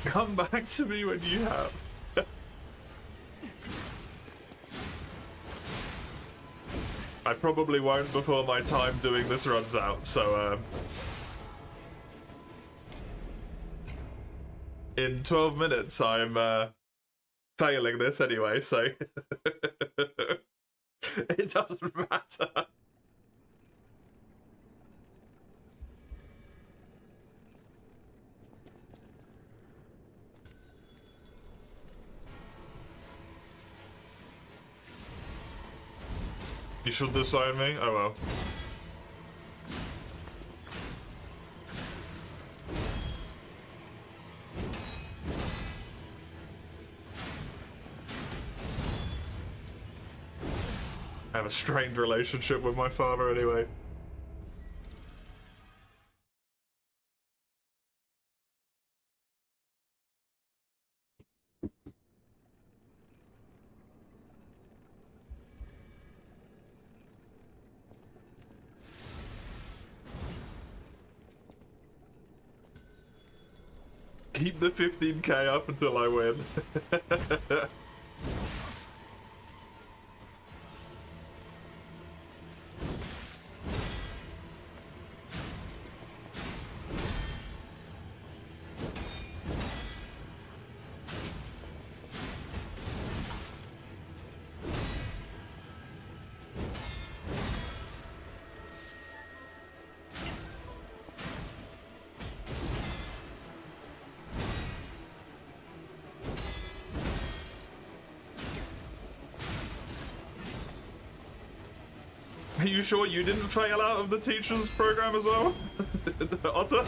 Come back to me when you have. I probably won't before my time doing this runs out, so in 12 minutes I'm failing this anyway, so it doesn't matter. You should disown me? Oh well. I have a strained relationship with my father anyway. Keep the 15k up until I win. Are you sure you didn't fail out of the teacher's program as well? Otter?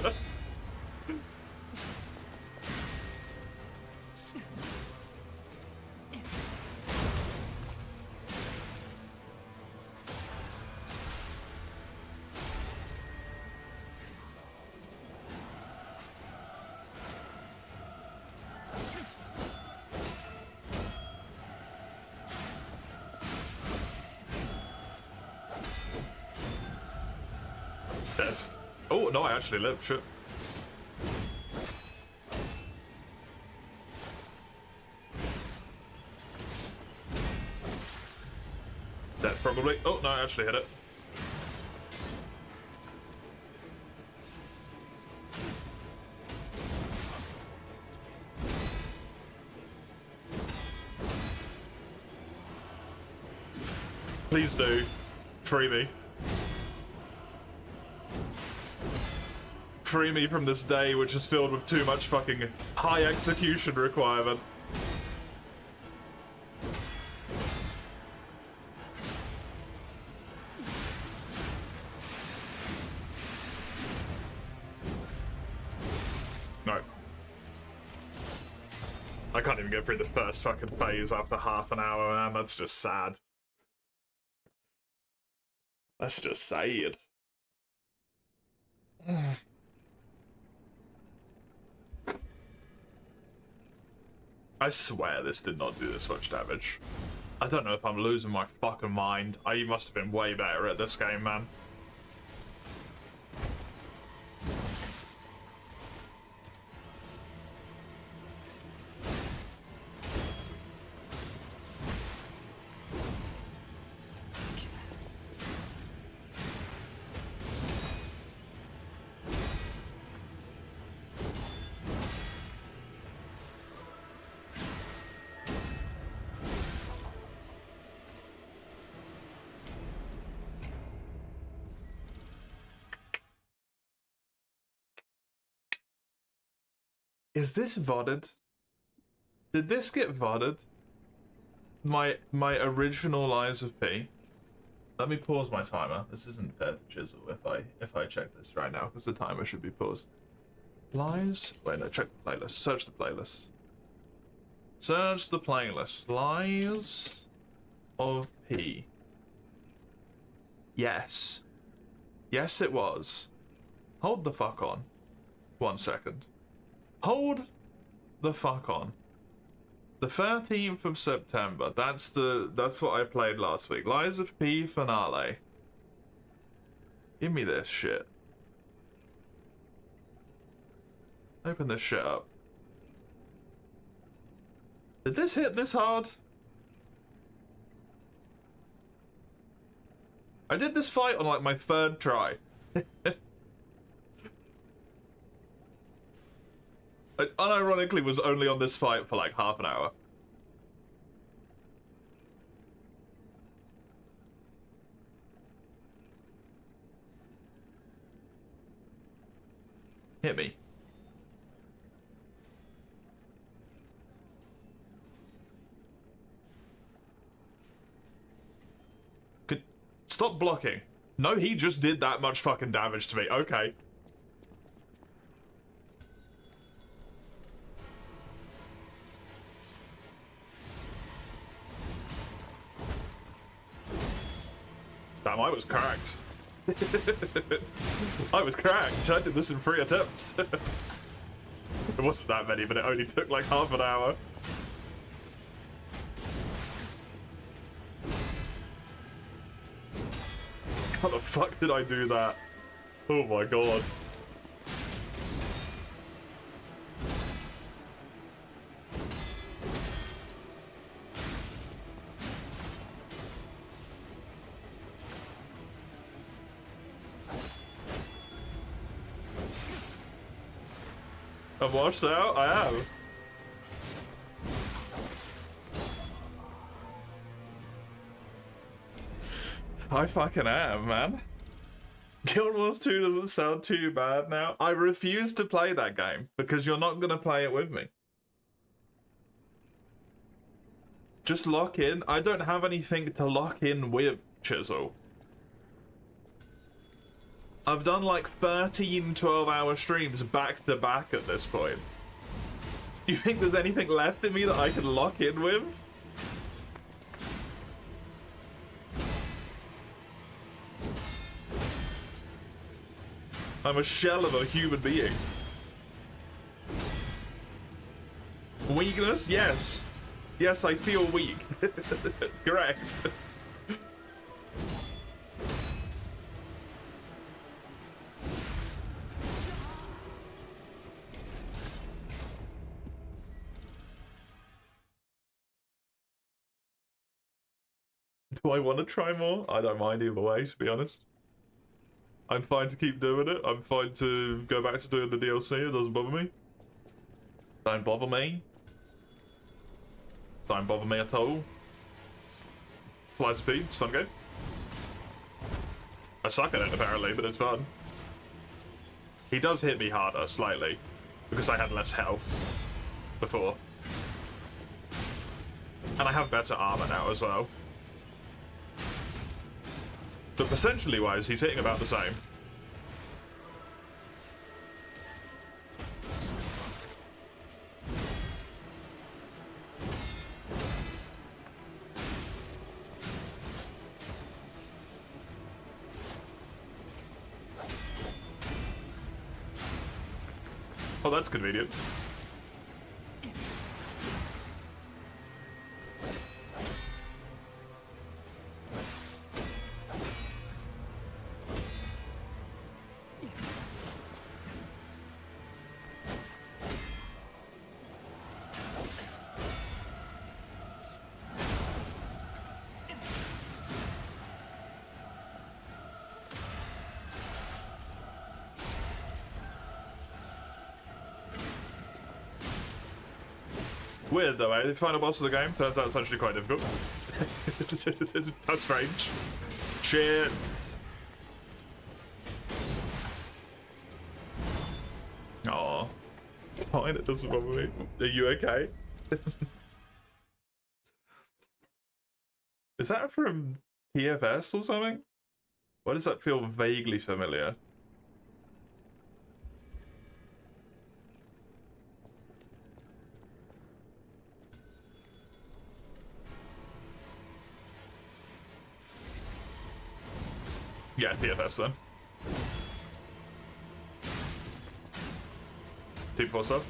Yes. Oh, no, I actually live. Shit. Dead, probably. Oh, no, I actually hit it. Please do. Free me. Free me from this day, which is filled with too much fucking high execution requirement. No. I can't even get through the first fucking phase after half an hour, man. That's just sad. That's just sad. I swear this did not do this much damage. I don't know if I'm losing my fucking mind. I must have been way better at this game, man. Is this VODed? Did this get VODed? My original Lies of P? Let me pause my timer. This isn't fair to Chisel if I check this right now, because the timer should be paused. Lies? Wait, no, check the playlist. Search the playlist. Search the playlist. Lies of P. Yes. Yes, it was. Hold the fuck on. 1 second. Hold the fuck on. The 13th of September. That's what I played last week. Lies of P finale. Give me this shit. Open this shit up. Did this hit this hard? I did this fight on like my 3rd try. I unironically was only on this fight for like half an hour. Hit me. Stop blocking. No, he just did that much fucking damage to me. Okay. Damn, I was cracked. I was cracked. I did this in 3 attempts. It wasn't that many, but it only took like half an hour. How the fuck did I do that? Oh my god. I'm washed out? I am. I fucking am, man. Guild Wars 2 doesn't sound too bad now. I refuse to play that game because you're not going to play it with me. Just lock in. I don't have anything to lock in with, Chisel. I've done like 13 12-hour streams back to back at this point. You think there's anything left in me that I can lock in with? I'm a shell of a human being. Weakness? Yes. Yes, I feel weak. Correct. Do I want to try more? I don't mind either way, to be honest. I'm fine to keep doing it. I'm fine to go back to doing the DLC. It doesn't bother me. Don't bother me. Don't bother me at all. Flies Speed, it's a fun game. I suck at it apparently, but it's fun. He does hit me harder, slightly, because I had less health before. And I have better armor now as well. But essentially wise, he's hitting about the same. Oh, that's convenient. Weird though, eh? The final boss of the game turns out it's actually quite difficult. That's strange. Shit. Aw. It's fine, it doesn't bother me. Are you okay? Is that from TFS or something? Why does that feel vaguely familiar? Yeah, TFS then. Team 4 stuff.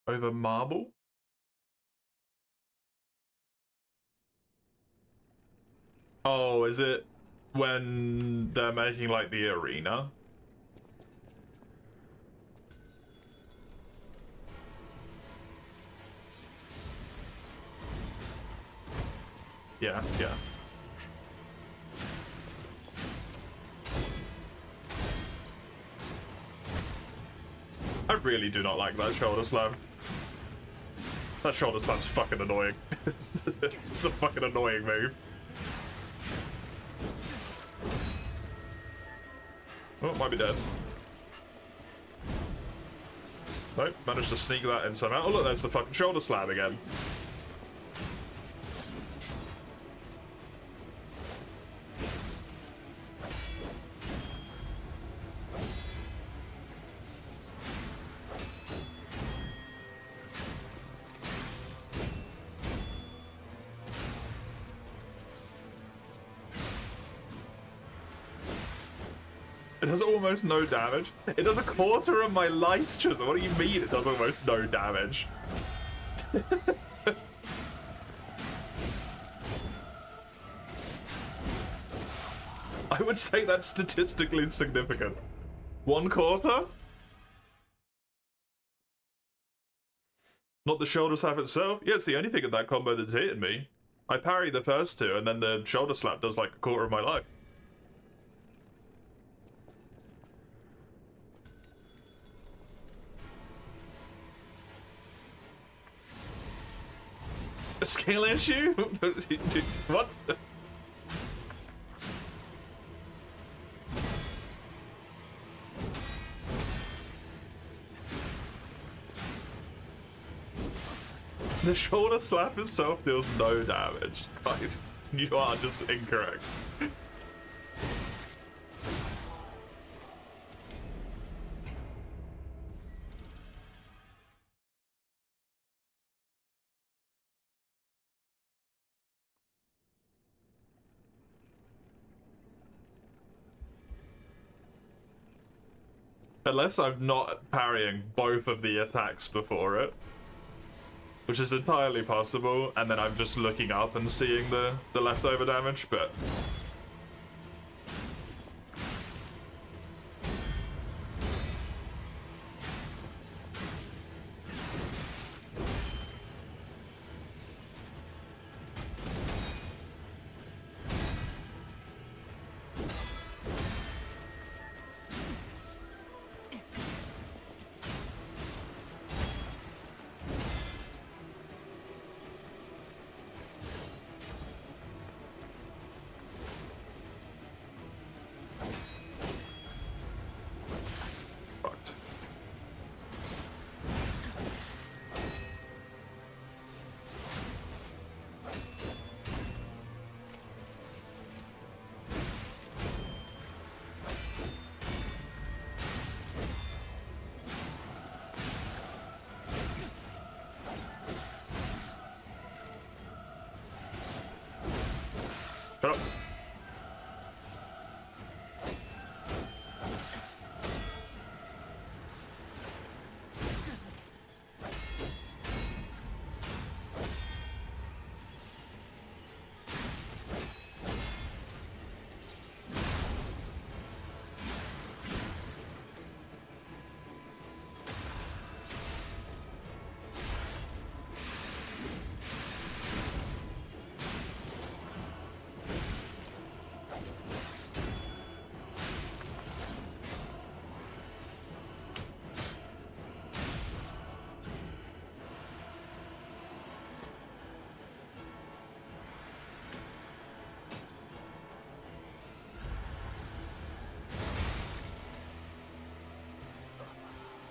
Over marble? Oh, is it when they're making like the arena? Yeah, yeah. I really do not like that shoulder slam. That shoulder slam's fucking annoying. It's a fucking annoying move. Oh, might be dead. Nope, managed to sneak that in somehow. Oh look, there's the fucking shoulder slam again. It does almost no damage. It does a quarter of my life, Chisel. What do you mean it does almost no damage? I would say that's statistically significant. 1/4? Not the shoulder slap itself? Yeah, it's the only thing in that combo that's hitting me. I parry the first two, and then the shoulder slap does like a quarter of my life. A skill issue? What? The shoulder slap itself deals no damage. Right? You are just incorrect. Unless I'm not parrying both of the attacks before it. Which is entirely possible, and then I'm just looking up and seeing the leftover damage, but...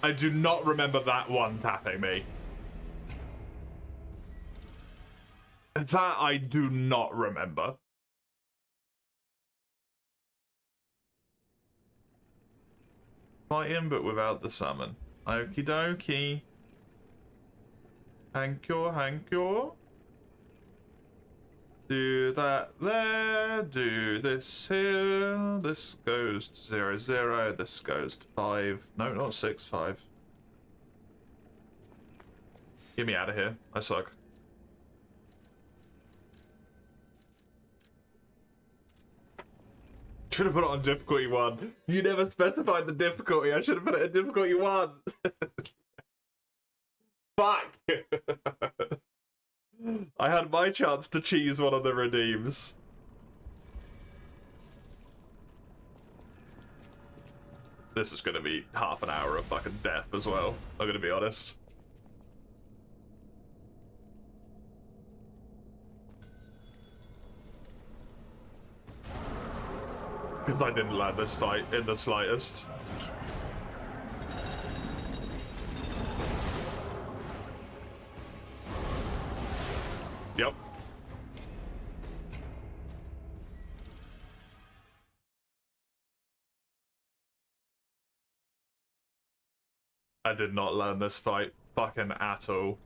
I do not remember that one tapping me. That I do not remember. Fight him, but without the summon. Okie dokie. Hankyo. Do that there, do this here. This goes to 0, 0. This goes to 5. No, not 6, 5. Get me out of here. I suck. Should have put it on difficulty 1. You never specified the difficulty. I should have put it at difficulty 1. Fuck! I had my chance to cheese one of the redeems. This is gonna be half an hour of fucking death as well, I'm gonna be honest. Because I didn't land this fight in the slightest. Yep. I did not learn this fight fucking at all.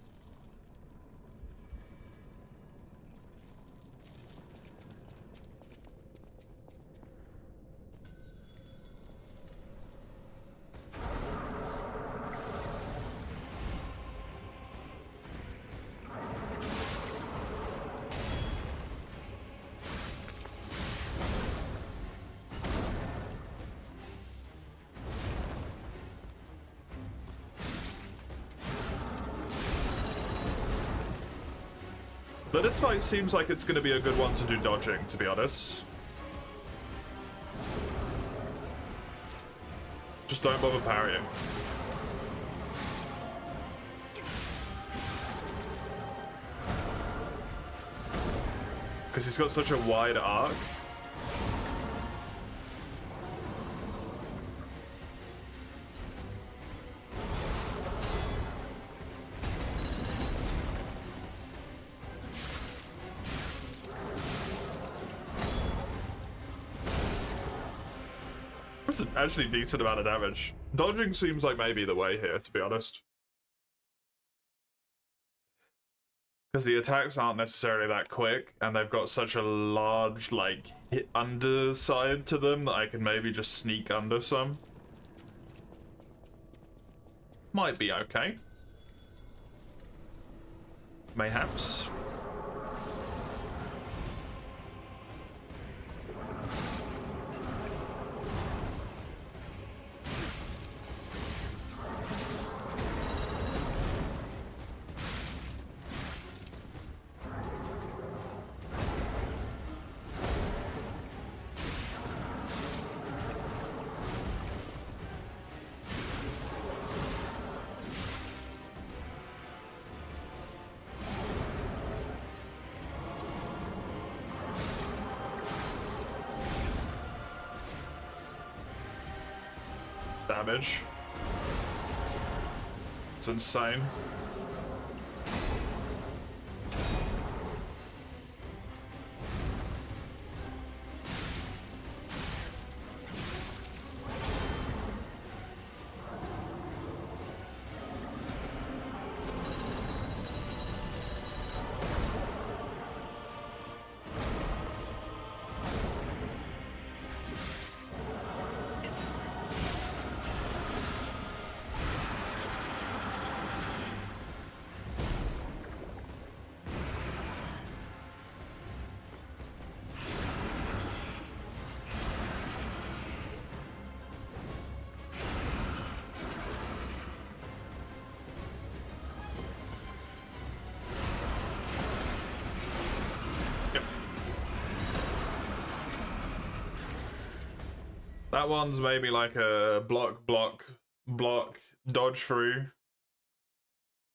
But this fight seems like it's going to be a good one to do dodging, to be honest. Just don't bother parrying. Because he's got such a wide arc. That's actually a decent amount of damage. Dodging seems like maybe the way here, to be honest. Because the attacks aren't necessarily that quick, and they've got such a large, like, hit underside to them that I can maybe just sneak under some. Might be okay. Mayhaps. Damage. It's insane. That one's maybe like a block, dodge through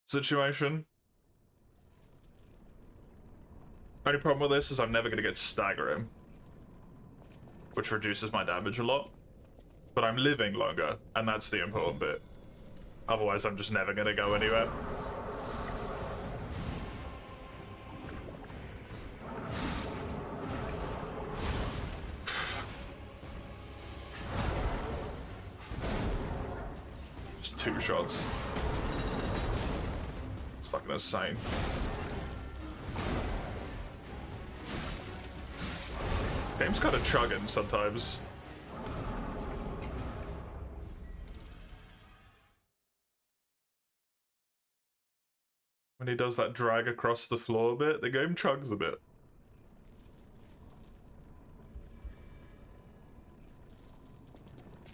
situation. Only problem with this is I'm never going to get to stagger him, which reduces my damage a lot. But I'm living longer, and that's the important bit. Otherwise, I'm just never gonna go anywhere. Just 2 shots. It's fucking insane. Game's kind of chugging sometimes. When he does that drag across the floor bit, the game chugs a bit.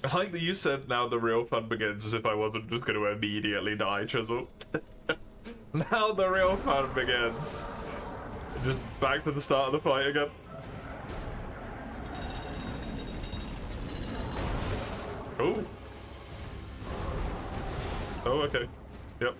I like that you said now the real fun begins as if I wasn't just going to immediately die, Chisel. Now the real fun begins. Just back to the start of the fight again. Oh. Oh, okay. Yep.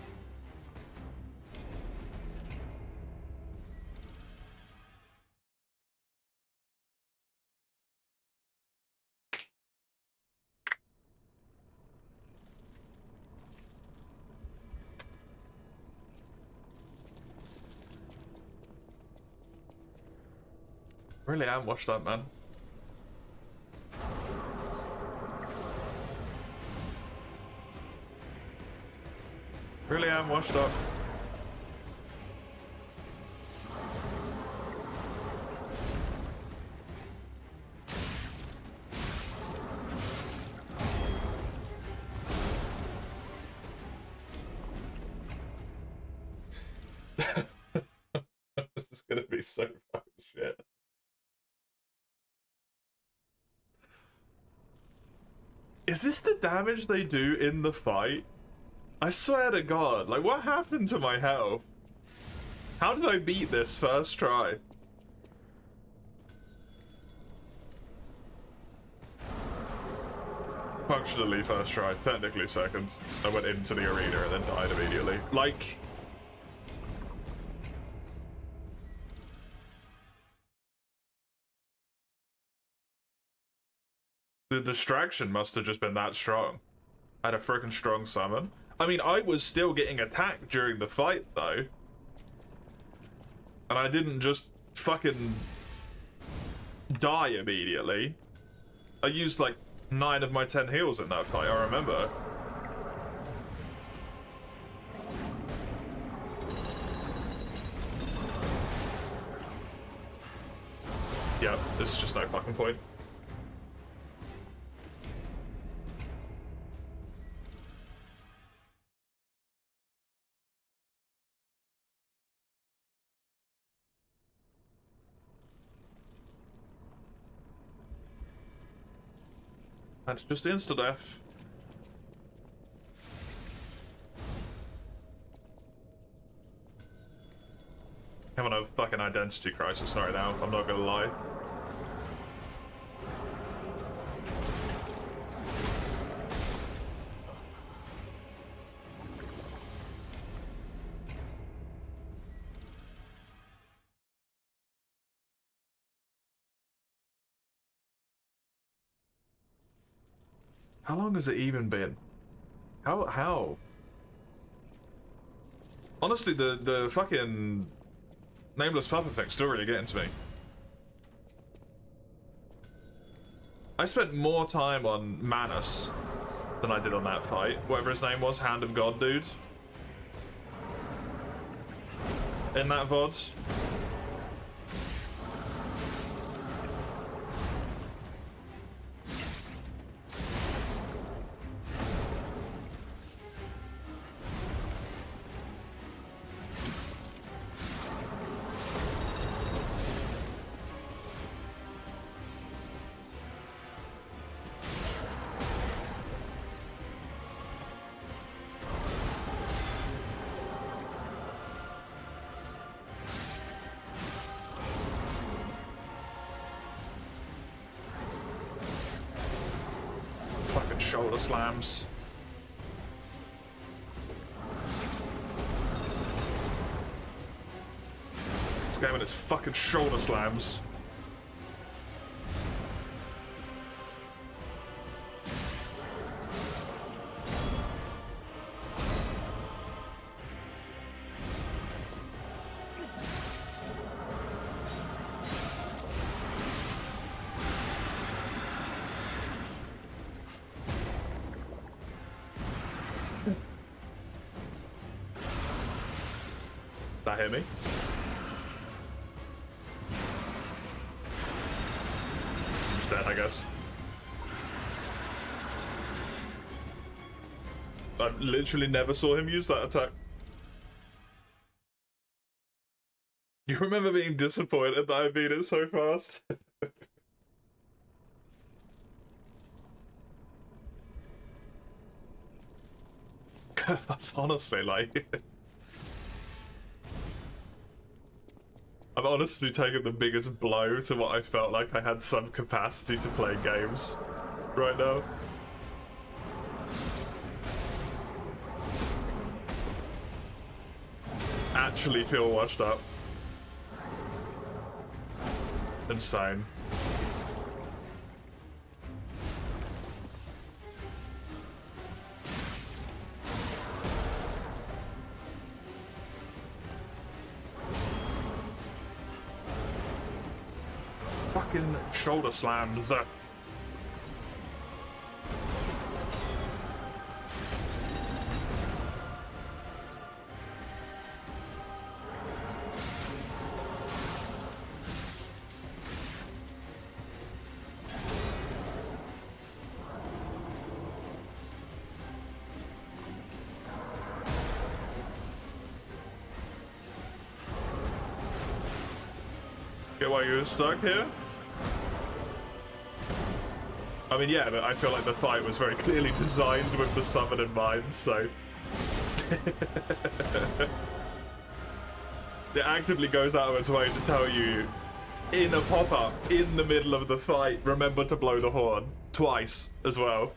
Really am washed up, man. Really am washed up. This is gonna be so fucking shit. Is this the damage they do in the fight? I swear to God, like, what happened to my health? How did I beat this first try? Functionally first try, technically second. I went into the arena and then died immediately. Like... the distraction must have just been that strong. I had a freaking strong summon. I mean, I was still getting attacked during the fight, though. And I didn't just fucking die immediately. I used, like, 9 of my 10 heals in that fight, I remember. Yeah, there's just no fucking point. That's just insta-death. Having a fucking identity crisis right now, I'm not gonna lie. How long has it even been? How? Honestly, the fucking nameless puppet thing's still really getting to me. I spent more time on Manus than I did on that fight. Whatever his name was, Hand of God dude. In that VOD. Shoulder slams. This guy with his fucking shoulder slams. That hit me. He's dead, I guess. I literally never saw him use that attack. You remember being disappointed that I beat it so fast? That's honestly like... I've honestly taken the biggest blow to what I felt like I had some capacity to play games right now. Actually feel washed up. Insane. Fucking shoulder slams. Get why you're stuck here? I mean, yeah, but I feel like the fight was very clearly designed with the summon in mind, so... It actively goes out of its way to tell you, in a pop-up, in the middle of the fight, remember to blow the horn. Twice, as well.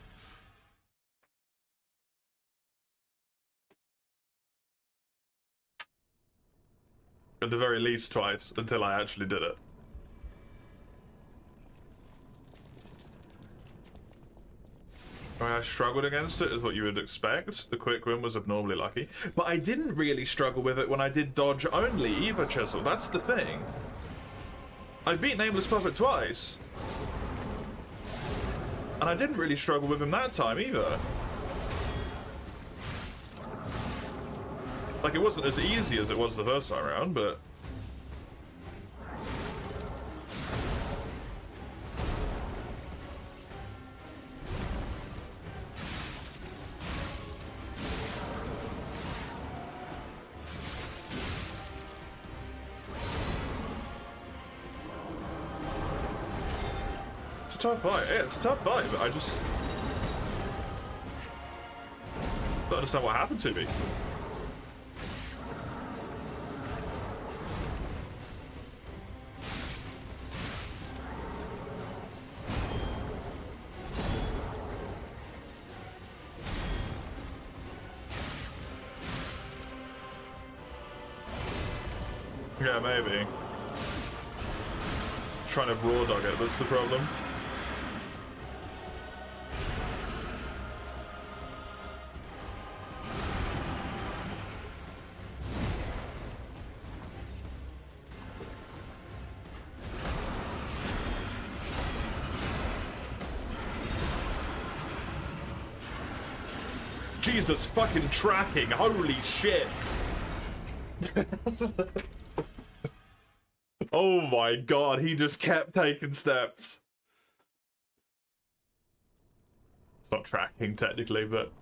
At the very least twice, until I actually did it. I struggled against it, is what you would expect. The quick win was abnormally lucky. But I didn't really struggle with it when I did dodge only either, Chisel. That's the thing. I beat Nameless Puppet twice. And I didn't really struggle with him that time either. Like, it wasn't as easy as it was the first time around, but... It's a tough fight. Yeah, it's a tough fight, but I just... don't understand what happened to me. Yeah, maybe. Trying to raw dog it, that's the problem. Jesus fucking tracking, holy shit! Oh my god, he just kept taking steps. It's not tracking technically, but...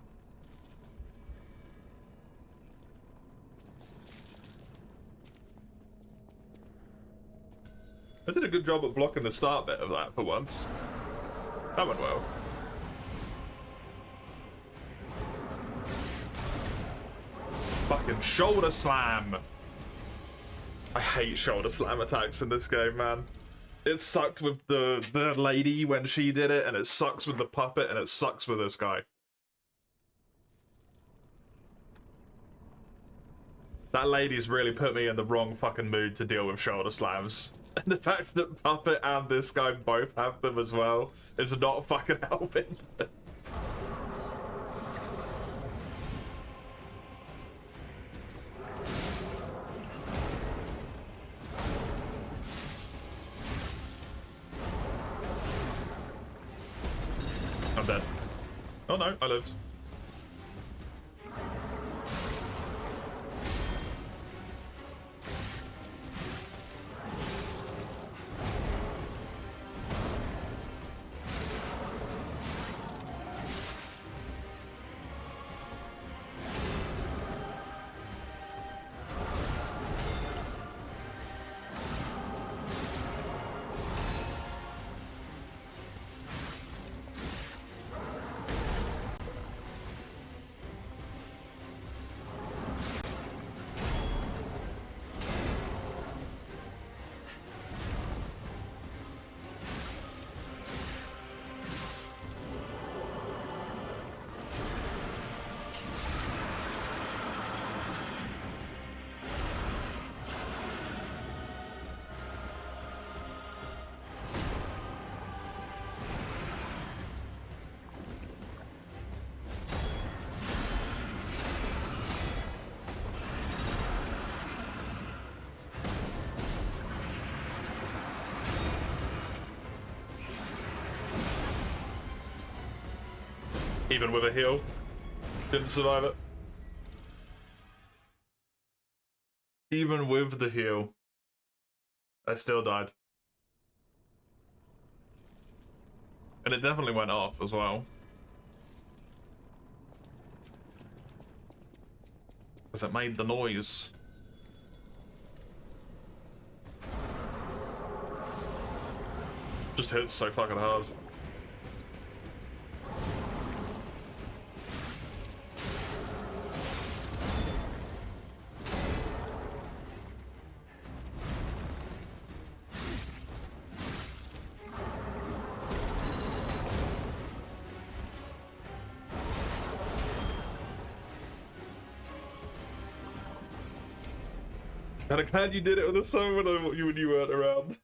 I did a good job at blocking the start bit of that for once. That went well. Fucking shoulder slam! I hate shoulder slam attacks in this game, man. It sucked with the lady when she did it, and it sucks with the puppet, and it sucks with this guy. That lady's really put me in the wrong fucking mood to deal with shoulder slams. And the fact that Puppet and this guy both have them as well is not fucking helping. I'm dead. Oh no, I lived. Even with a heal. Didn't survive it. Even with the heal. I still died. And it definitely went off as well. Because it made the noise. Just hits so fucking hard. And I'm glad you did it with a song when you weren't around.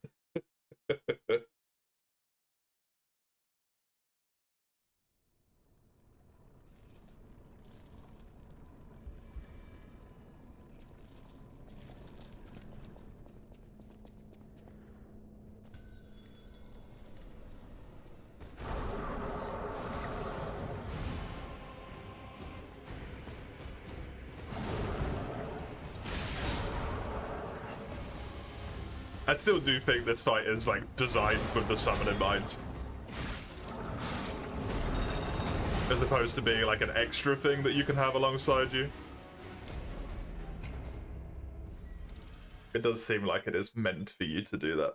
I still do think this fight is like designed with the summon in mind. As opposed to being like an extra thing that you can have alongside you. It does seem like it is meant for you to do that.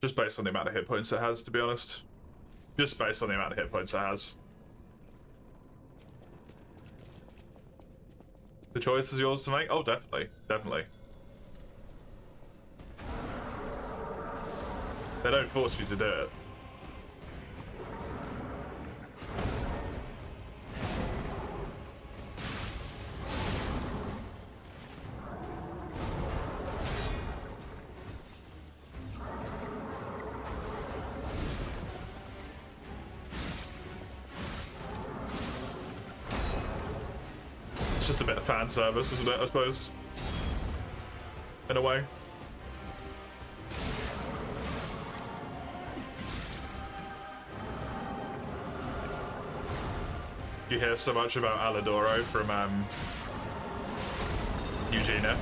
Just based on the amount of hit points it has, to be honest. Just based on the amount of hit points it has. The choice is yours to make? Oh, definitely. Definitely. They don't force you to do it. Just a bit of fan service, isn't it, I suppose? In a way. You hear so much about Alidoro from Eugenia.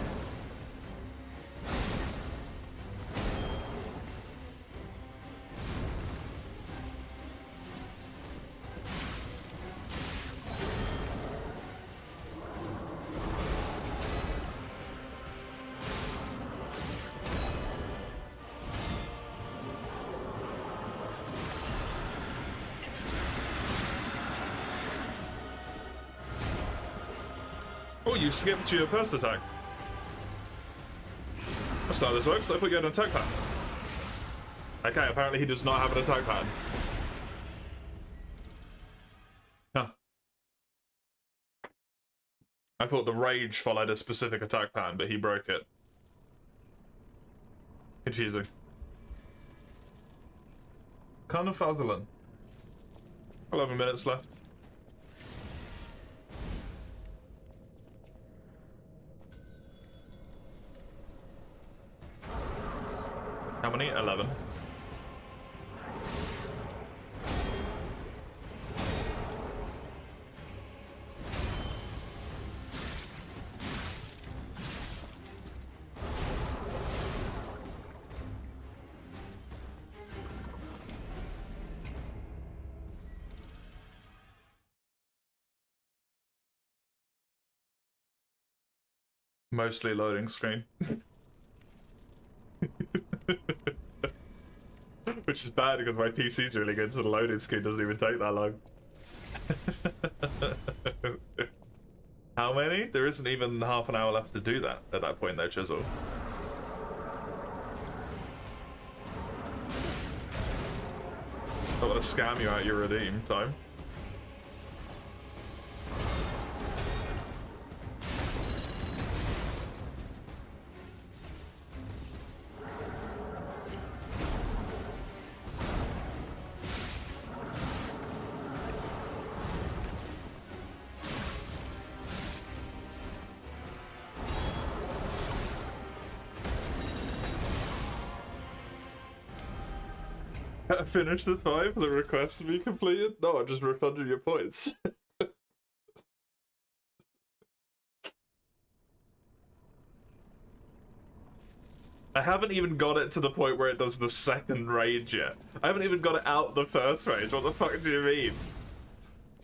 Oh, you skipped your first attack. That's not how this works. I put you on an attack pattern. Okay, apparently he does not have an attack pattern. Huh. I thought the rage followed a specific attack pattern, but he broke it. Confusing. Khan of Fazalan. 11 minutes left. How many? 11. Mostly loading screen. Which is bad because my PC's really good, so the loading screen doesn't even take that long. How many? There isn't even half an hour left to do that at that point though, Chisel. I want to scam you out your redeem time. better finish the fight for the request to be completed? No, I just refunded your points. I haven't even got it to the point where it does the second rage yet. I haven't even got it out the first rage. What the fuck do you mean?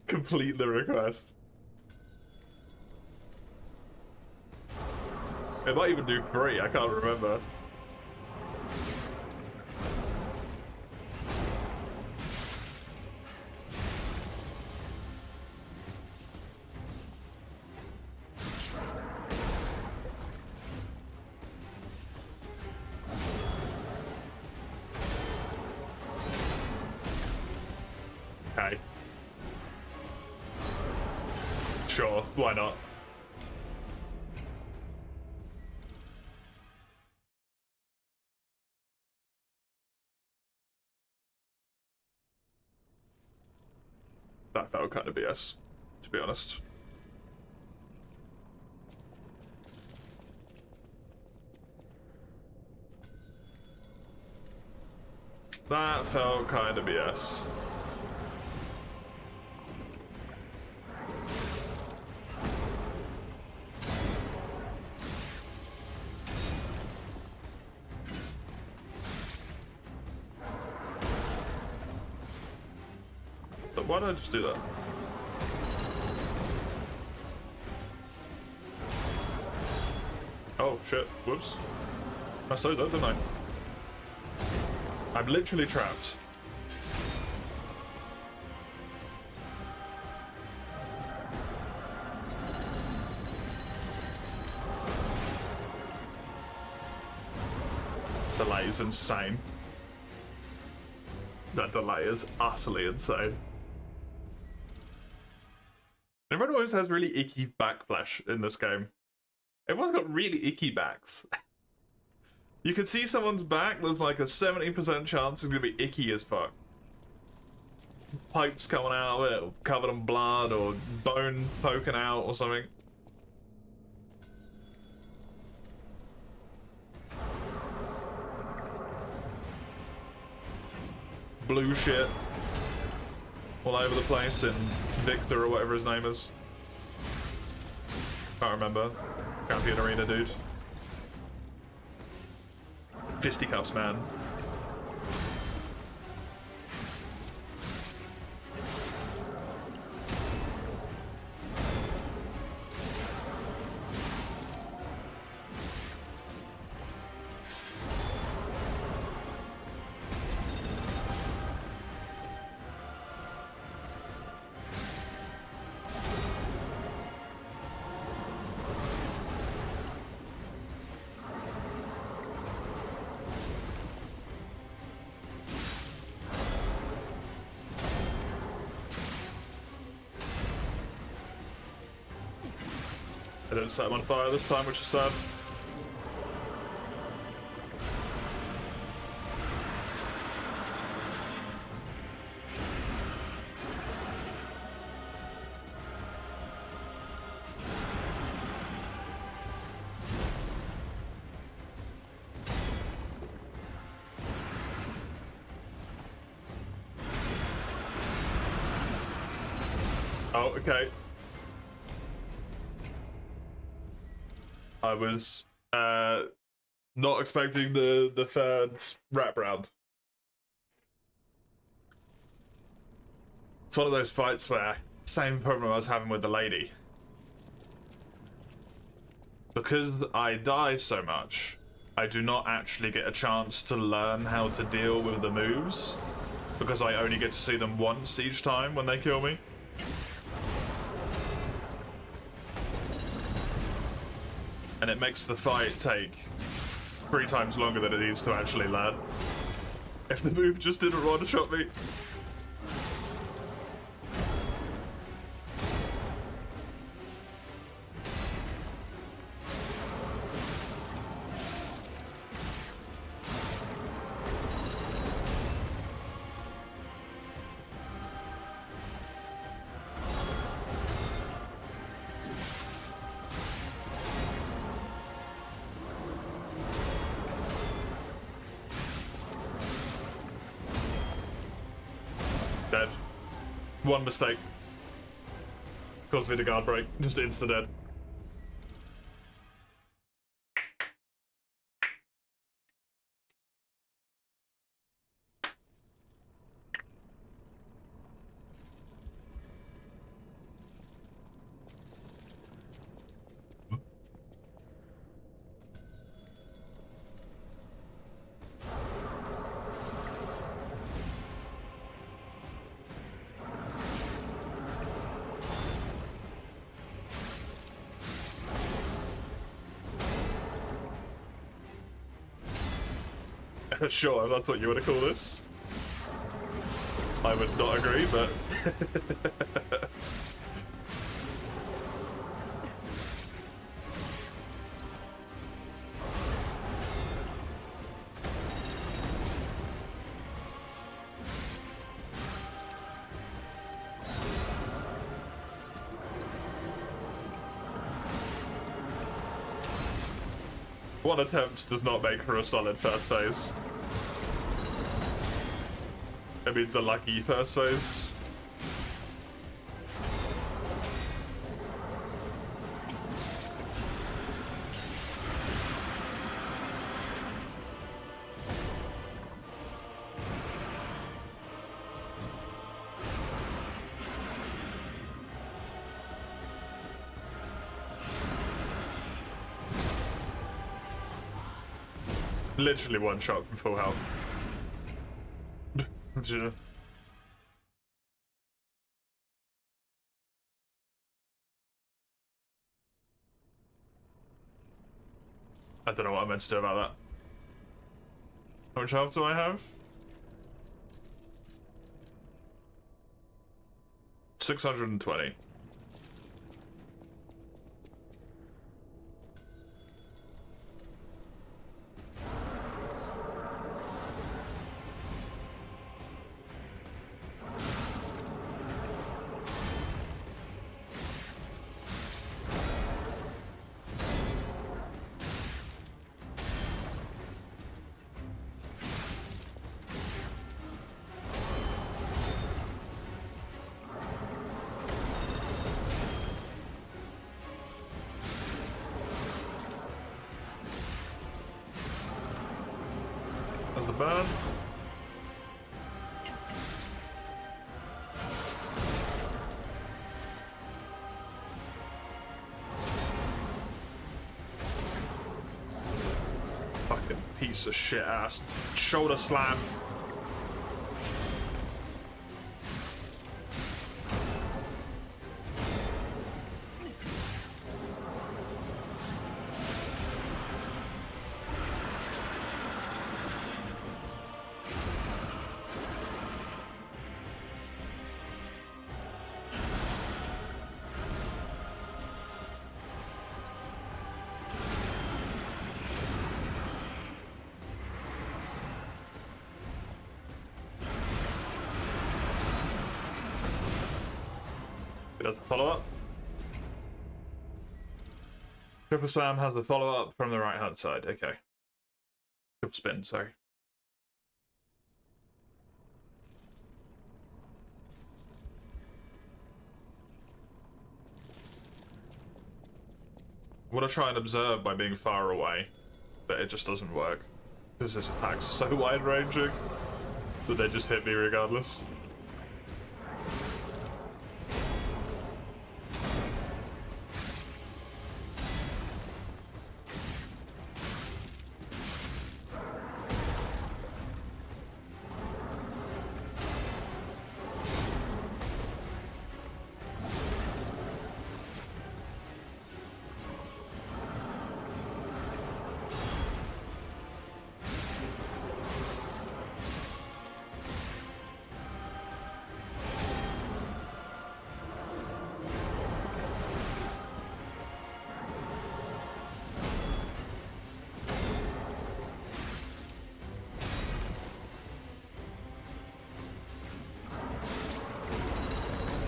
Complete the request. It might even do 3, I can't remember. Okay. Sure, why not? That felt kind of BS, to be honest. That felt kind of BS. But why don't I just do that? Oh shit, whoops. I slowed up, didn't I? I'm literally trapped. Delay is insane. That delay is utterly insane. Everyone always has really icky back flash in this game. Everyone's got really icky backs. You can see someone's back, there's like a 70% chance it's gonna be icky as fuck. Pipes coming out of it, or covered in blood, or bone poking out, or something. Blue shit all over the place in Victor or whatever his name is. Can't remember. Champion Arena dude. Fisticuffs, man. I didn't set him on fire this time, which is sad. Oh, okay. I was not expecting the third wrap round. It's one of those fights where same problem I was having with the lady. Because I die so much, I do not actually get a chance to learn how to deal with the moves, because I only get to see them once each time when they kill me. And it makes the fight take 3 times longer than it needs to actually land. If the move just didn't one-shot me. One mistake. Caused me to guard break. Just insta dead. Sure, if that's what you want to call this. I would not agree, but... One attempt does not make for a solid first phase. It means a lucky first phase. Literally one shot from full health. Yeah. I don't know what I meant to do about that. How much health do I have? 620. That's the burn. Fucking piece of shit ass. Shoulder slam. Does the follow-up. Triple spam has the follow-up from the right-hand side. Okay. Triple spin, sorry. I want to try and observe by being far away, but it just doesn't work. Because this attack's so wide-ranging that they just hit me regardless.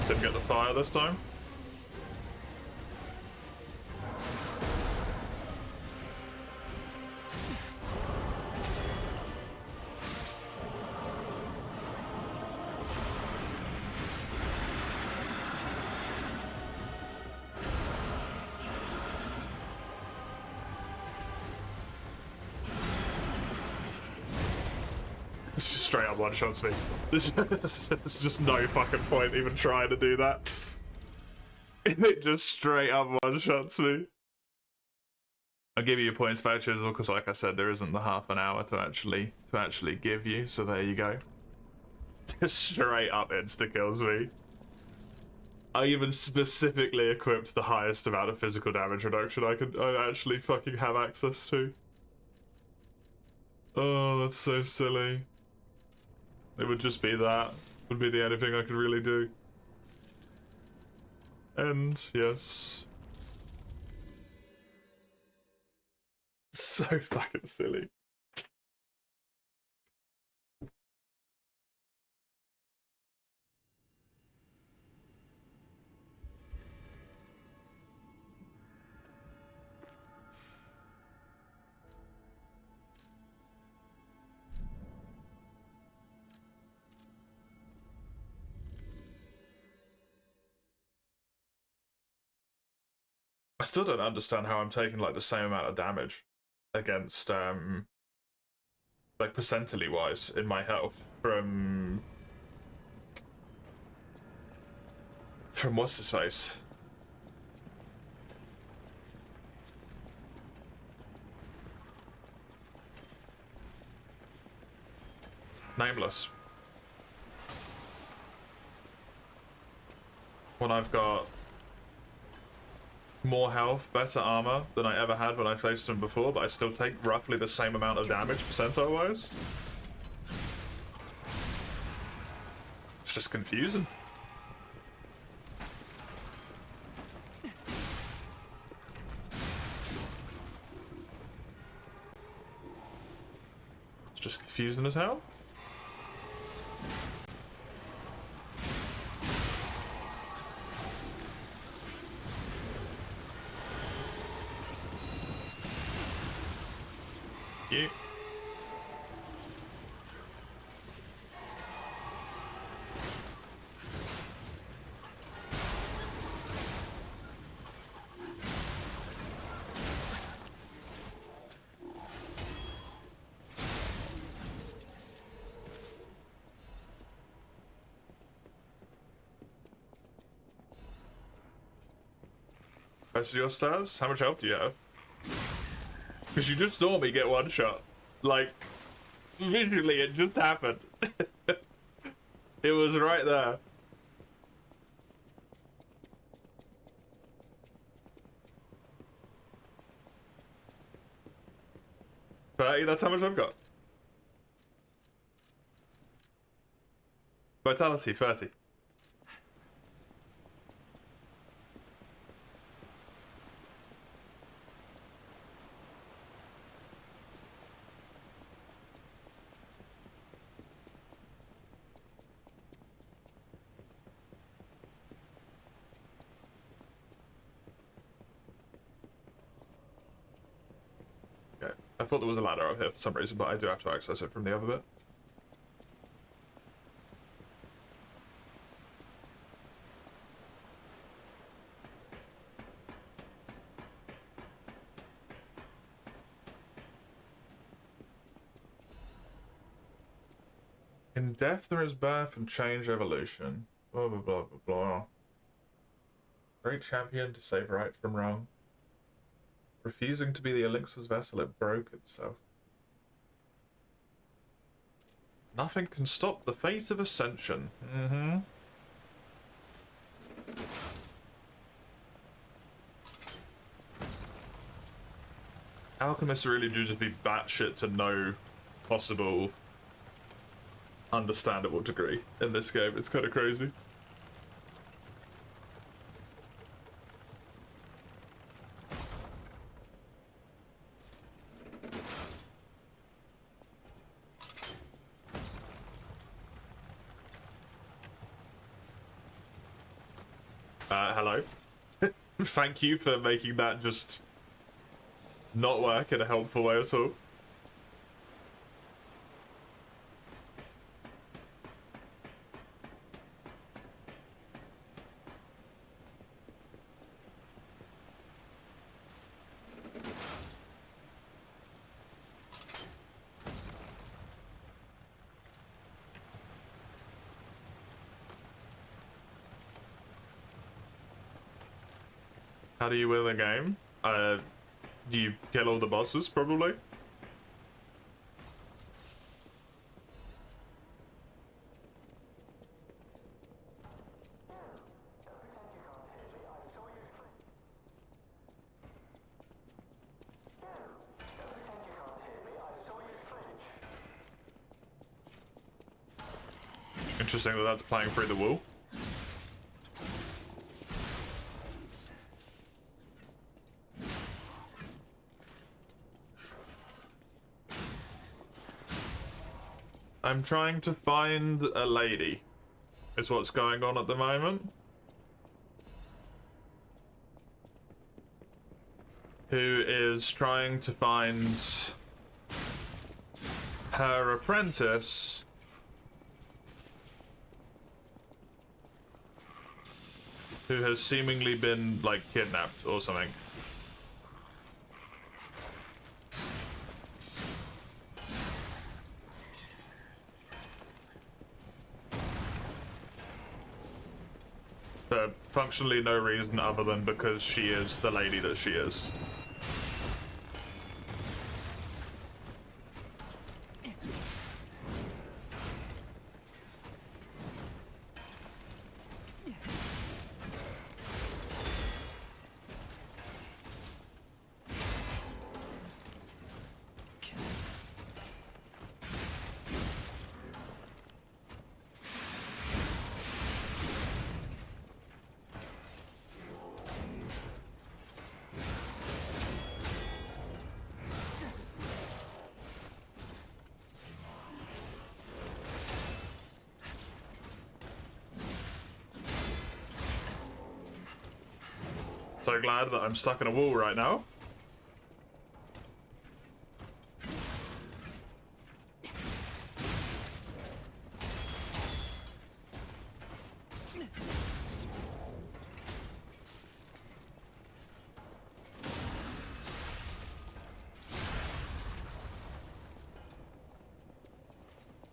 Didn't get the fire this time. straight up one-shots me. There's just no fucking point even trying to do that. It just straight up one-shots me. I'll give you your points back, Chisel, because like I said, there isn't the half an hour to actually give you, so there you go. Just straight up insta-kills me. I even specifically equipped the highest amount of physical damage reduction I actually fucking have access to. Oh, that's so silly. It would just be that. Would be the only thing I could really do. And, yes. So fucking silly. I still don't understand how I'm taking like the same amount of damage against like percentily wise in my health from what's his face? Nameless. When I've got more health, better armor than I ever had when I faced him before, but I still take roughly the same amount of damage percentile-wise. It's just confusing. It's just confusing as hell. You. Rest of your stars? How much health do you have? Because you just saw me get one shot. Like, visually, it just happened. It was right there. That's how much I've got. Vitality, 30. I thought there was a ladder up here for some reason, but I do have to access it from the other bit. In death there is birth and change evolution. Blah blah blah blah blah. Great champion to save right from wrong. Refusing to be the Elixir's vessel, it broke itself. Nothing can stop the fate of Ascension. Mm-hmm. Alchemists really do just be batshit to no possible understandable degree in this game. It's kind of crazy. Hello. Thank you for making that just not work in a helpful way at all. How do you win the game? Do you kill all the bosses, probably? Interesting that that's playing through the wall. I'm trying to find a lady, is what's going on at the moment. Who is trying to find her apprentice who has seemingly been, like, kidnapped or something. For functionally no reason other than because she is the lady that she is. So glad that I'm stuck in a wall right now.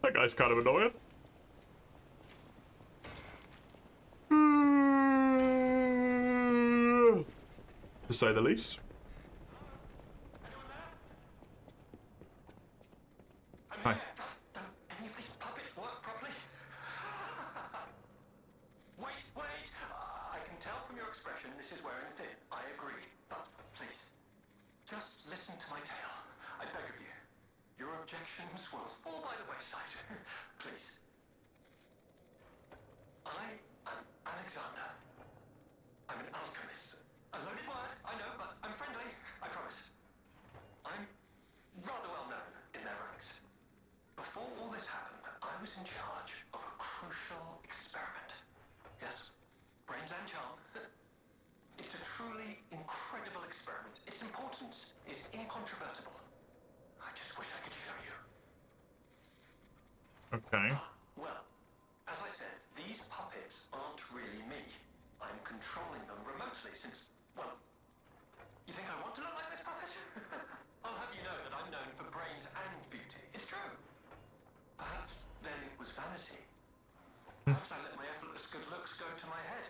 That guy's kind of annoying. To say the least. Hi. Don't any of these puppets work properly? Wait! I can tell from your expression this is wearing thin. I agree. But please, just listen to my tale. I beg of you. Your objections will fall by the wayside. Please. I am Alexander. I'm an alchemist. A loaded word, I know, but I'm friendly, I promise. I'm rather well known in their ranks. Before all this happened, I was in charge of a crucial experiment. Yes, brains and charm. It's a truly incredible experiment. Its importance is incontrovertible. I just wish I could show you. Okay. Well, as I said, these puppets aren't really me. I'm controlling them remotely since, well, you think I want to look like this puppet? I'll have you know that I'm known for brains and beauty. It's true. Perhaps then it was vanity. Perhaps I let my effortless good looks go to my head.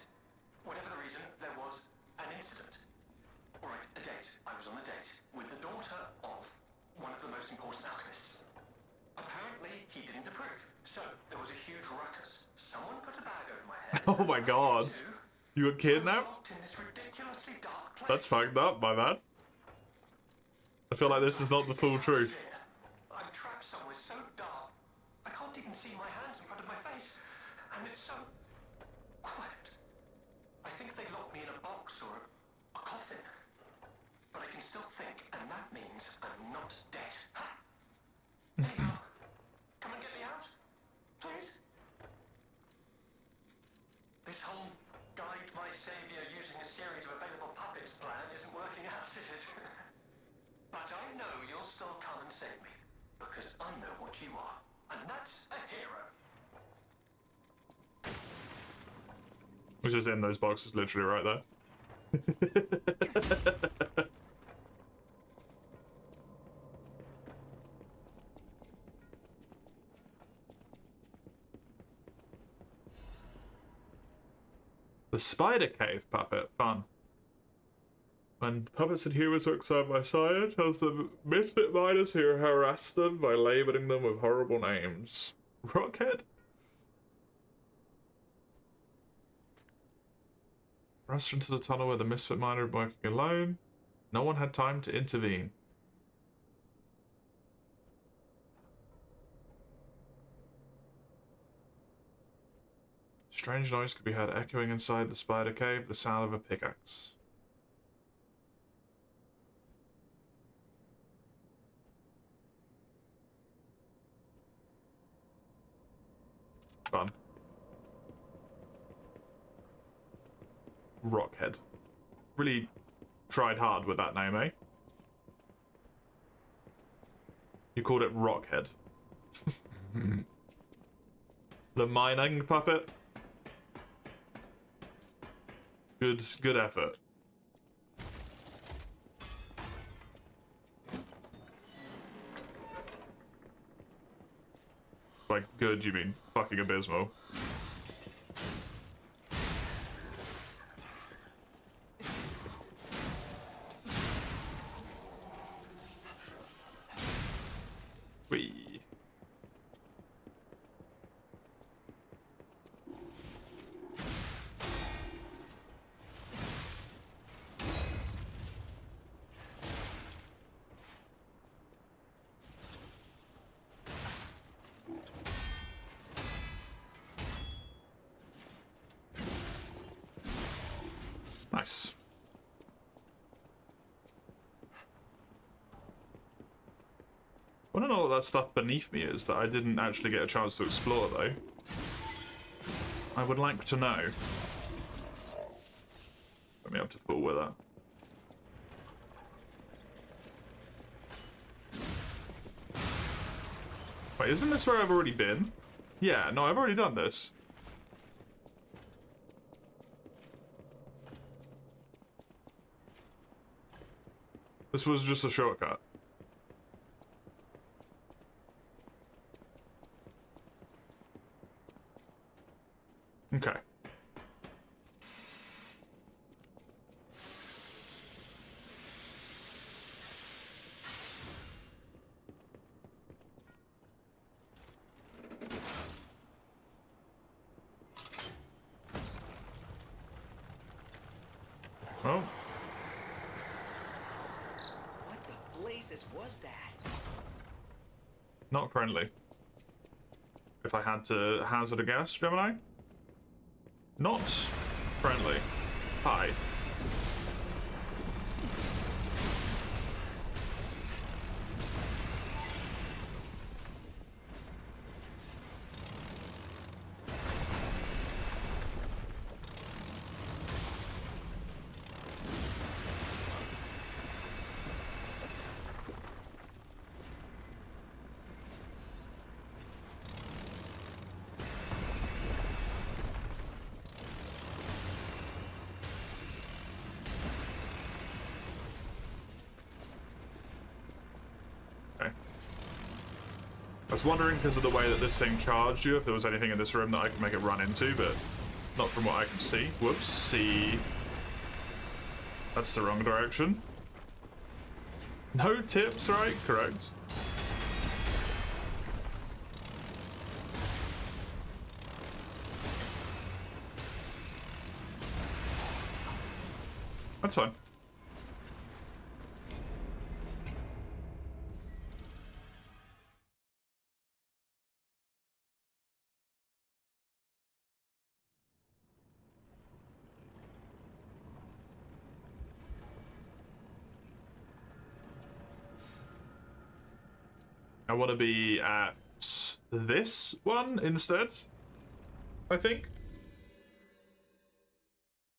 Whatever the reason, there was an incident. All right, a date. I was on a date with the daughter of one of the most important alchemists. Apparently, he didn't approve. So, there was a huge ruckus. Someone put a bag over my head. Oh my god. You got kidnapped? In this ridiculously dark place. That's fucked up, my man. I feel like this is not the full truth. I'm trapped somewhere so dark, I can't even see my hands in front of my face. And it's so quiet. I think they locked me in a box or a coffin. But I can still think, and that means I'm not dead. Ha! Here you go. Come and get me out, please. This whole guide my savior using a series of available puppets plan isn't working out, is it? But I know you'll still come and save me, because I know what you are, and that's a hero. Which is in those boxes, literally right there. The spider cave puppet, fun. When puppets and humans work side by side, as the misfit miners who harass them by labeling them with horrible names. Rockhead? Rushed into the tunnel where the misfit miner was working alone. No one had time to intervene. Strange noise could be heard echoing inside the spider cave, the sound of a pickaxe. Fun. Rockhead. Really tried hard with that name, eh? You called it Rockhead. The mining puppet. Good effort. Like, good, you mean fucking abysmal. Whee. Nice. I want to know what that stuff beneath me is that I didn't actually get a chance to explore, though. I would like to know. Let me up to full with that. Wait, isn't this where I've already been? Yeah, no, I've already done this. This was just a shortcut. Okay. Oh. What the blazes was that? Not friendly. If I had to hazard a guess, Gemini? Not friendly. Hi. I was wondering, because of the way that this thing charged you, if there was anything in this room that I could make it run into, but not from what I can see. Whoopsie. That's the wrong direction. No tips, right? Correct. That's fine. I want to be at this one instead, I think,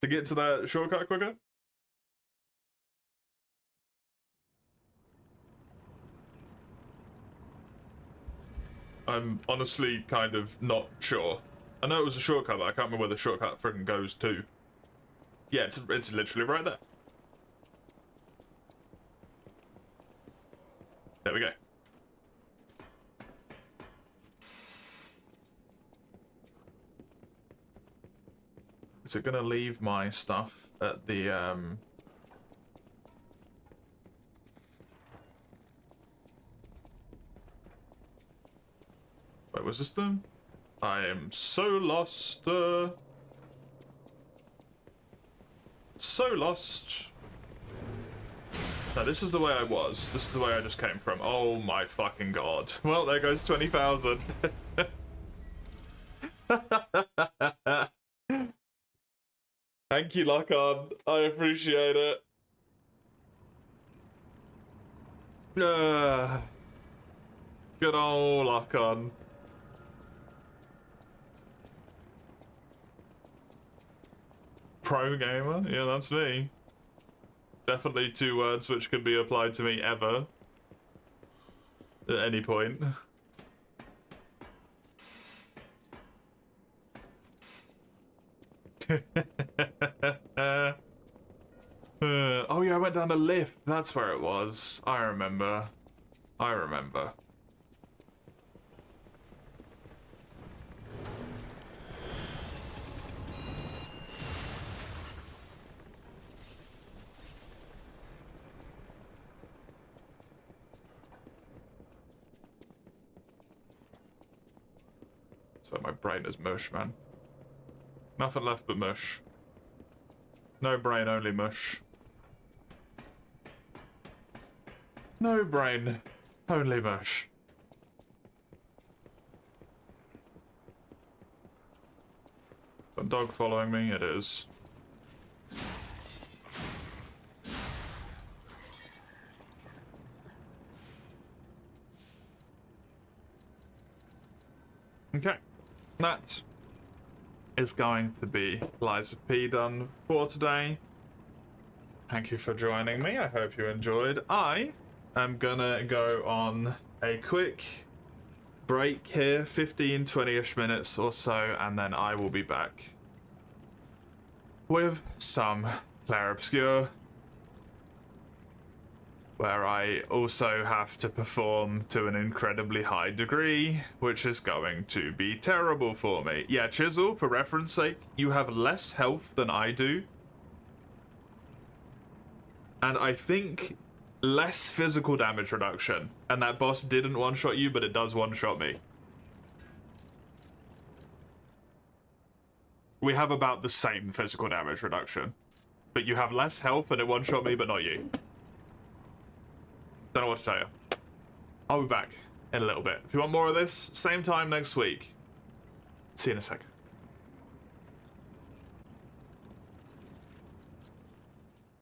to get to that shortcut quicker. I'm honestly kind of not sure. I know it was a shortcut, but I can't remember where the shortcut freaking goes to. Yeah, it's literally right there. There we go. Is it gonna leave my stuff at the Wait, was this them? I am so lost. So lost. No, this is the way I was. This is the way I just came from. Oh my fucking god. Well, there goes 20,000. Thank you, Lock-On. I appreciate it. Good old Lock-On. Pro gamer? Yeah, that's me. Definitely 2 words which could be applied to me ever. At any point. Oh yeah, I went down the lift. That's where it was. I remember. I remember. So my brain is mush, man. Nothing left but mush. No brain, only mush. No brain, only mush. A dog following me? It is. Okay. That is going to be Lies of P done for today. Thank you for joining me. I hope you enjoyed. I am gonna go on a quick break here, 15-20ish minutes or so, and then I will be back with some Clair Obscur, where I also have to perform to an incredibly high degree, which is going to be terrible for me. Yeah, Chisel, for reference sake, you have less health than I do. And I think less physical damage reduction. And that boss didn't one-shot you, but it does one-shot me. We have about the same physical damage reduction. But you have less health and it one-shot me, but not you. Don't know what to tell you. I'll be back in a little bit. If you want more of this, same time next week. See you in a sec.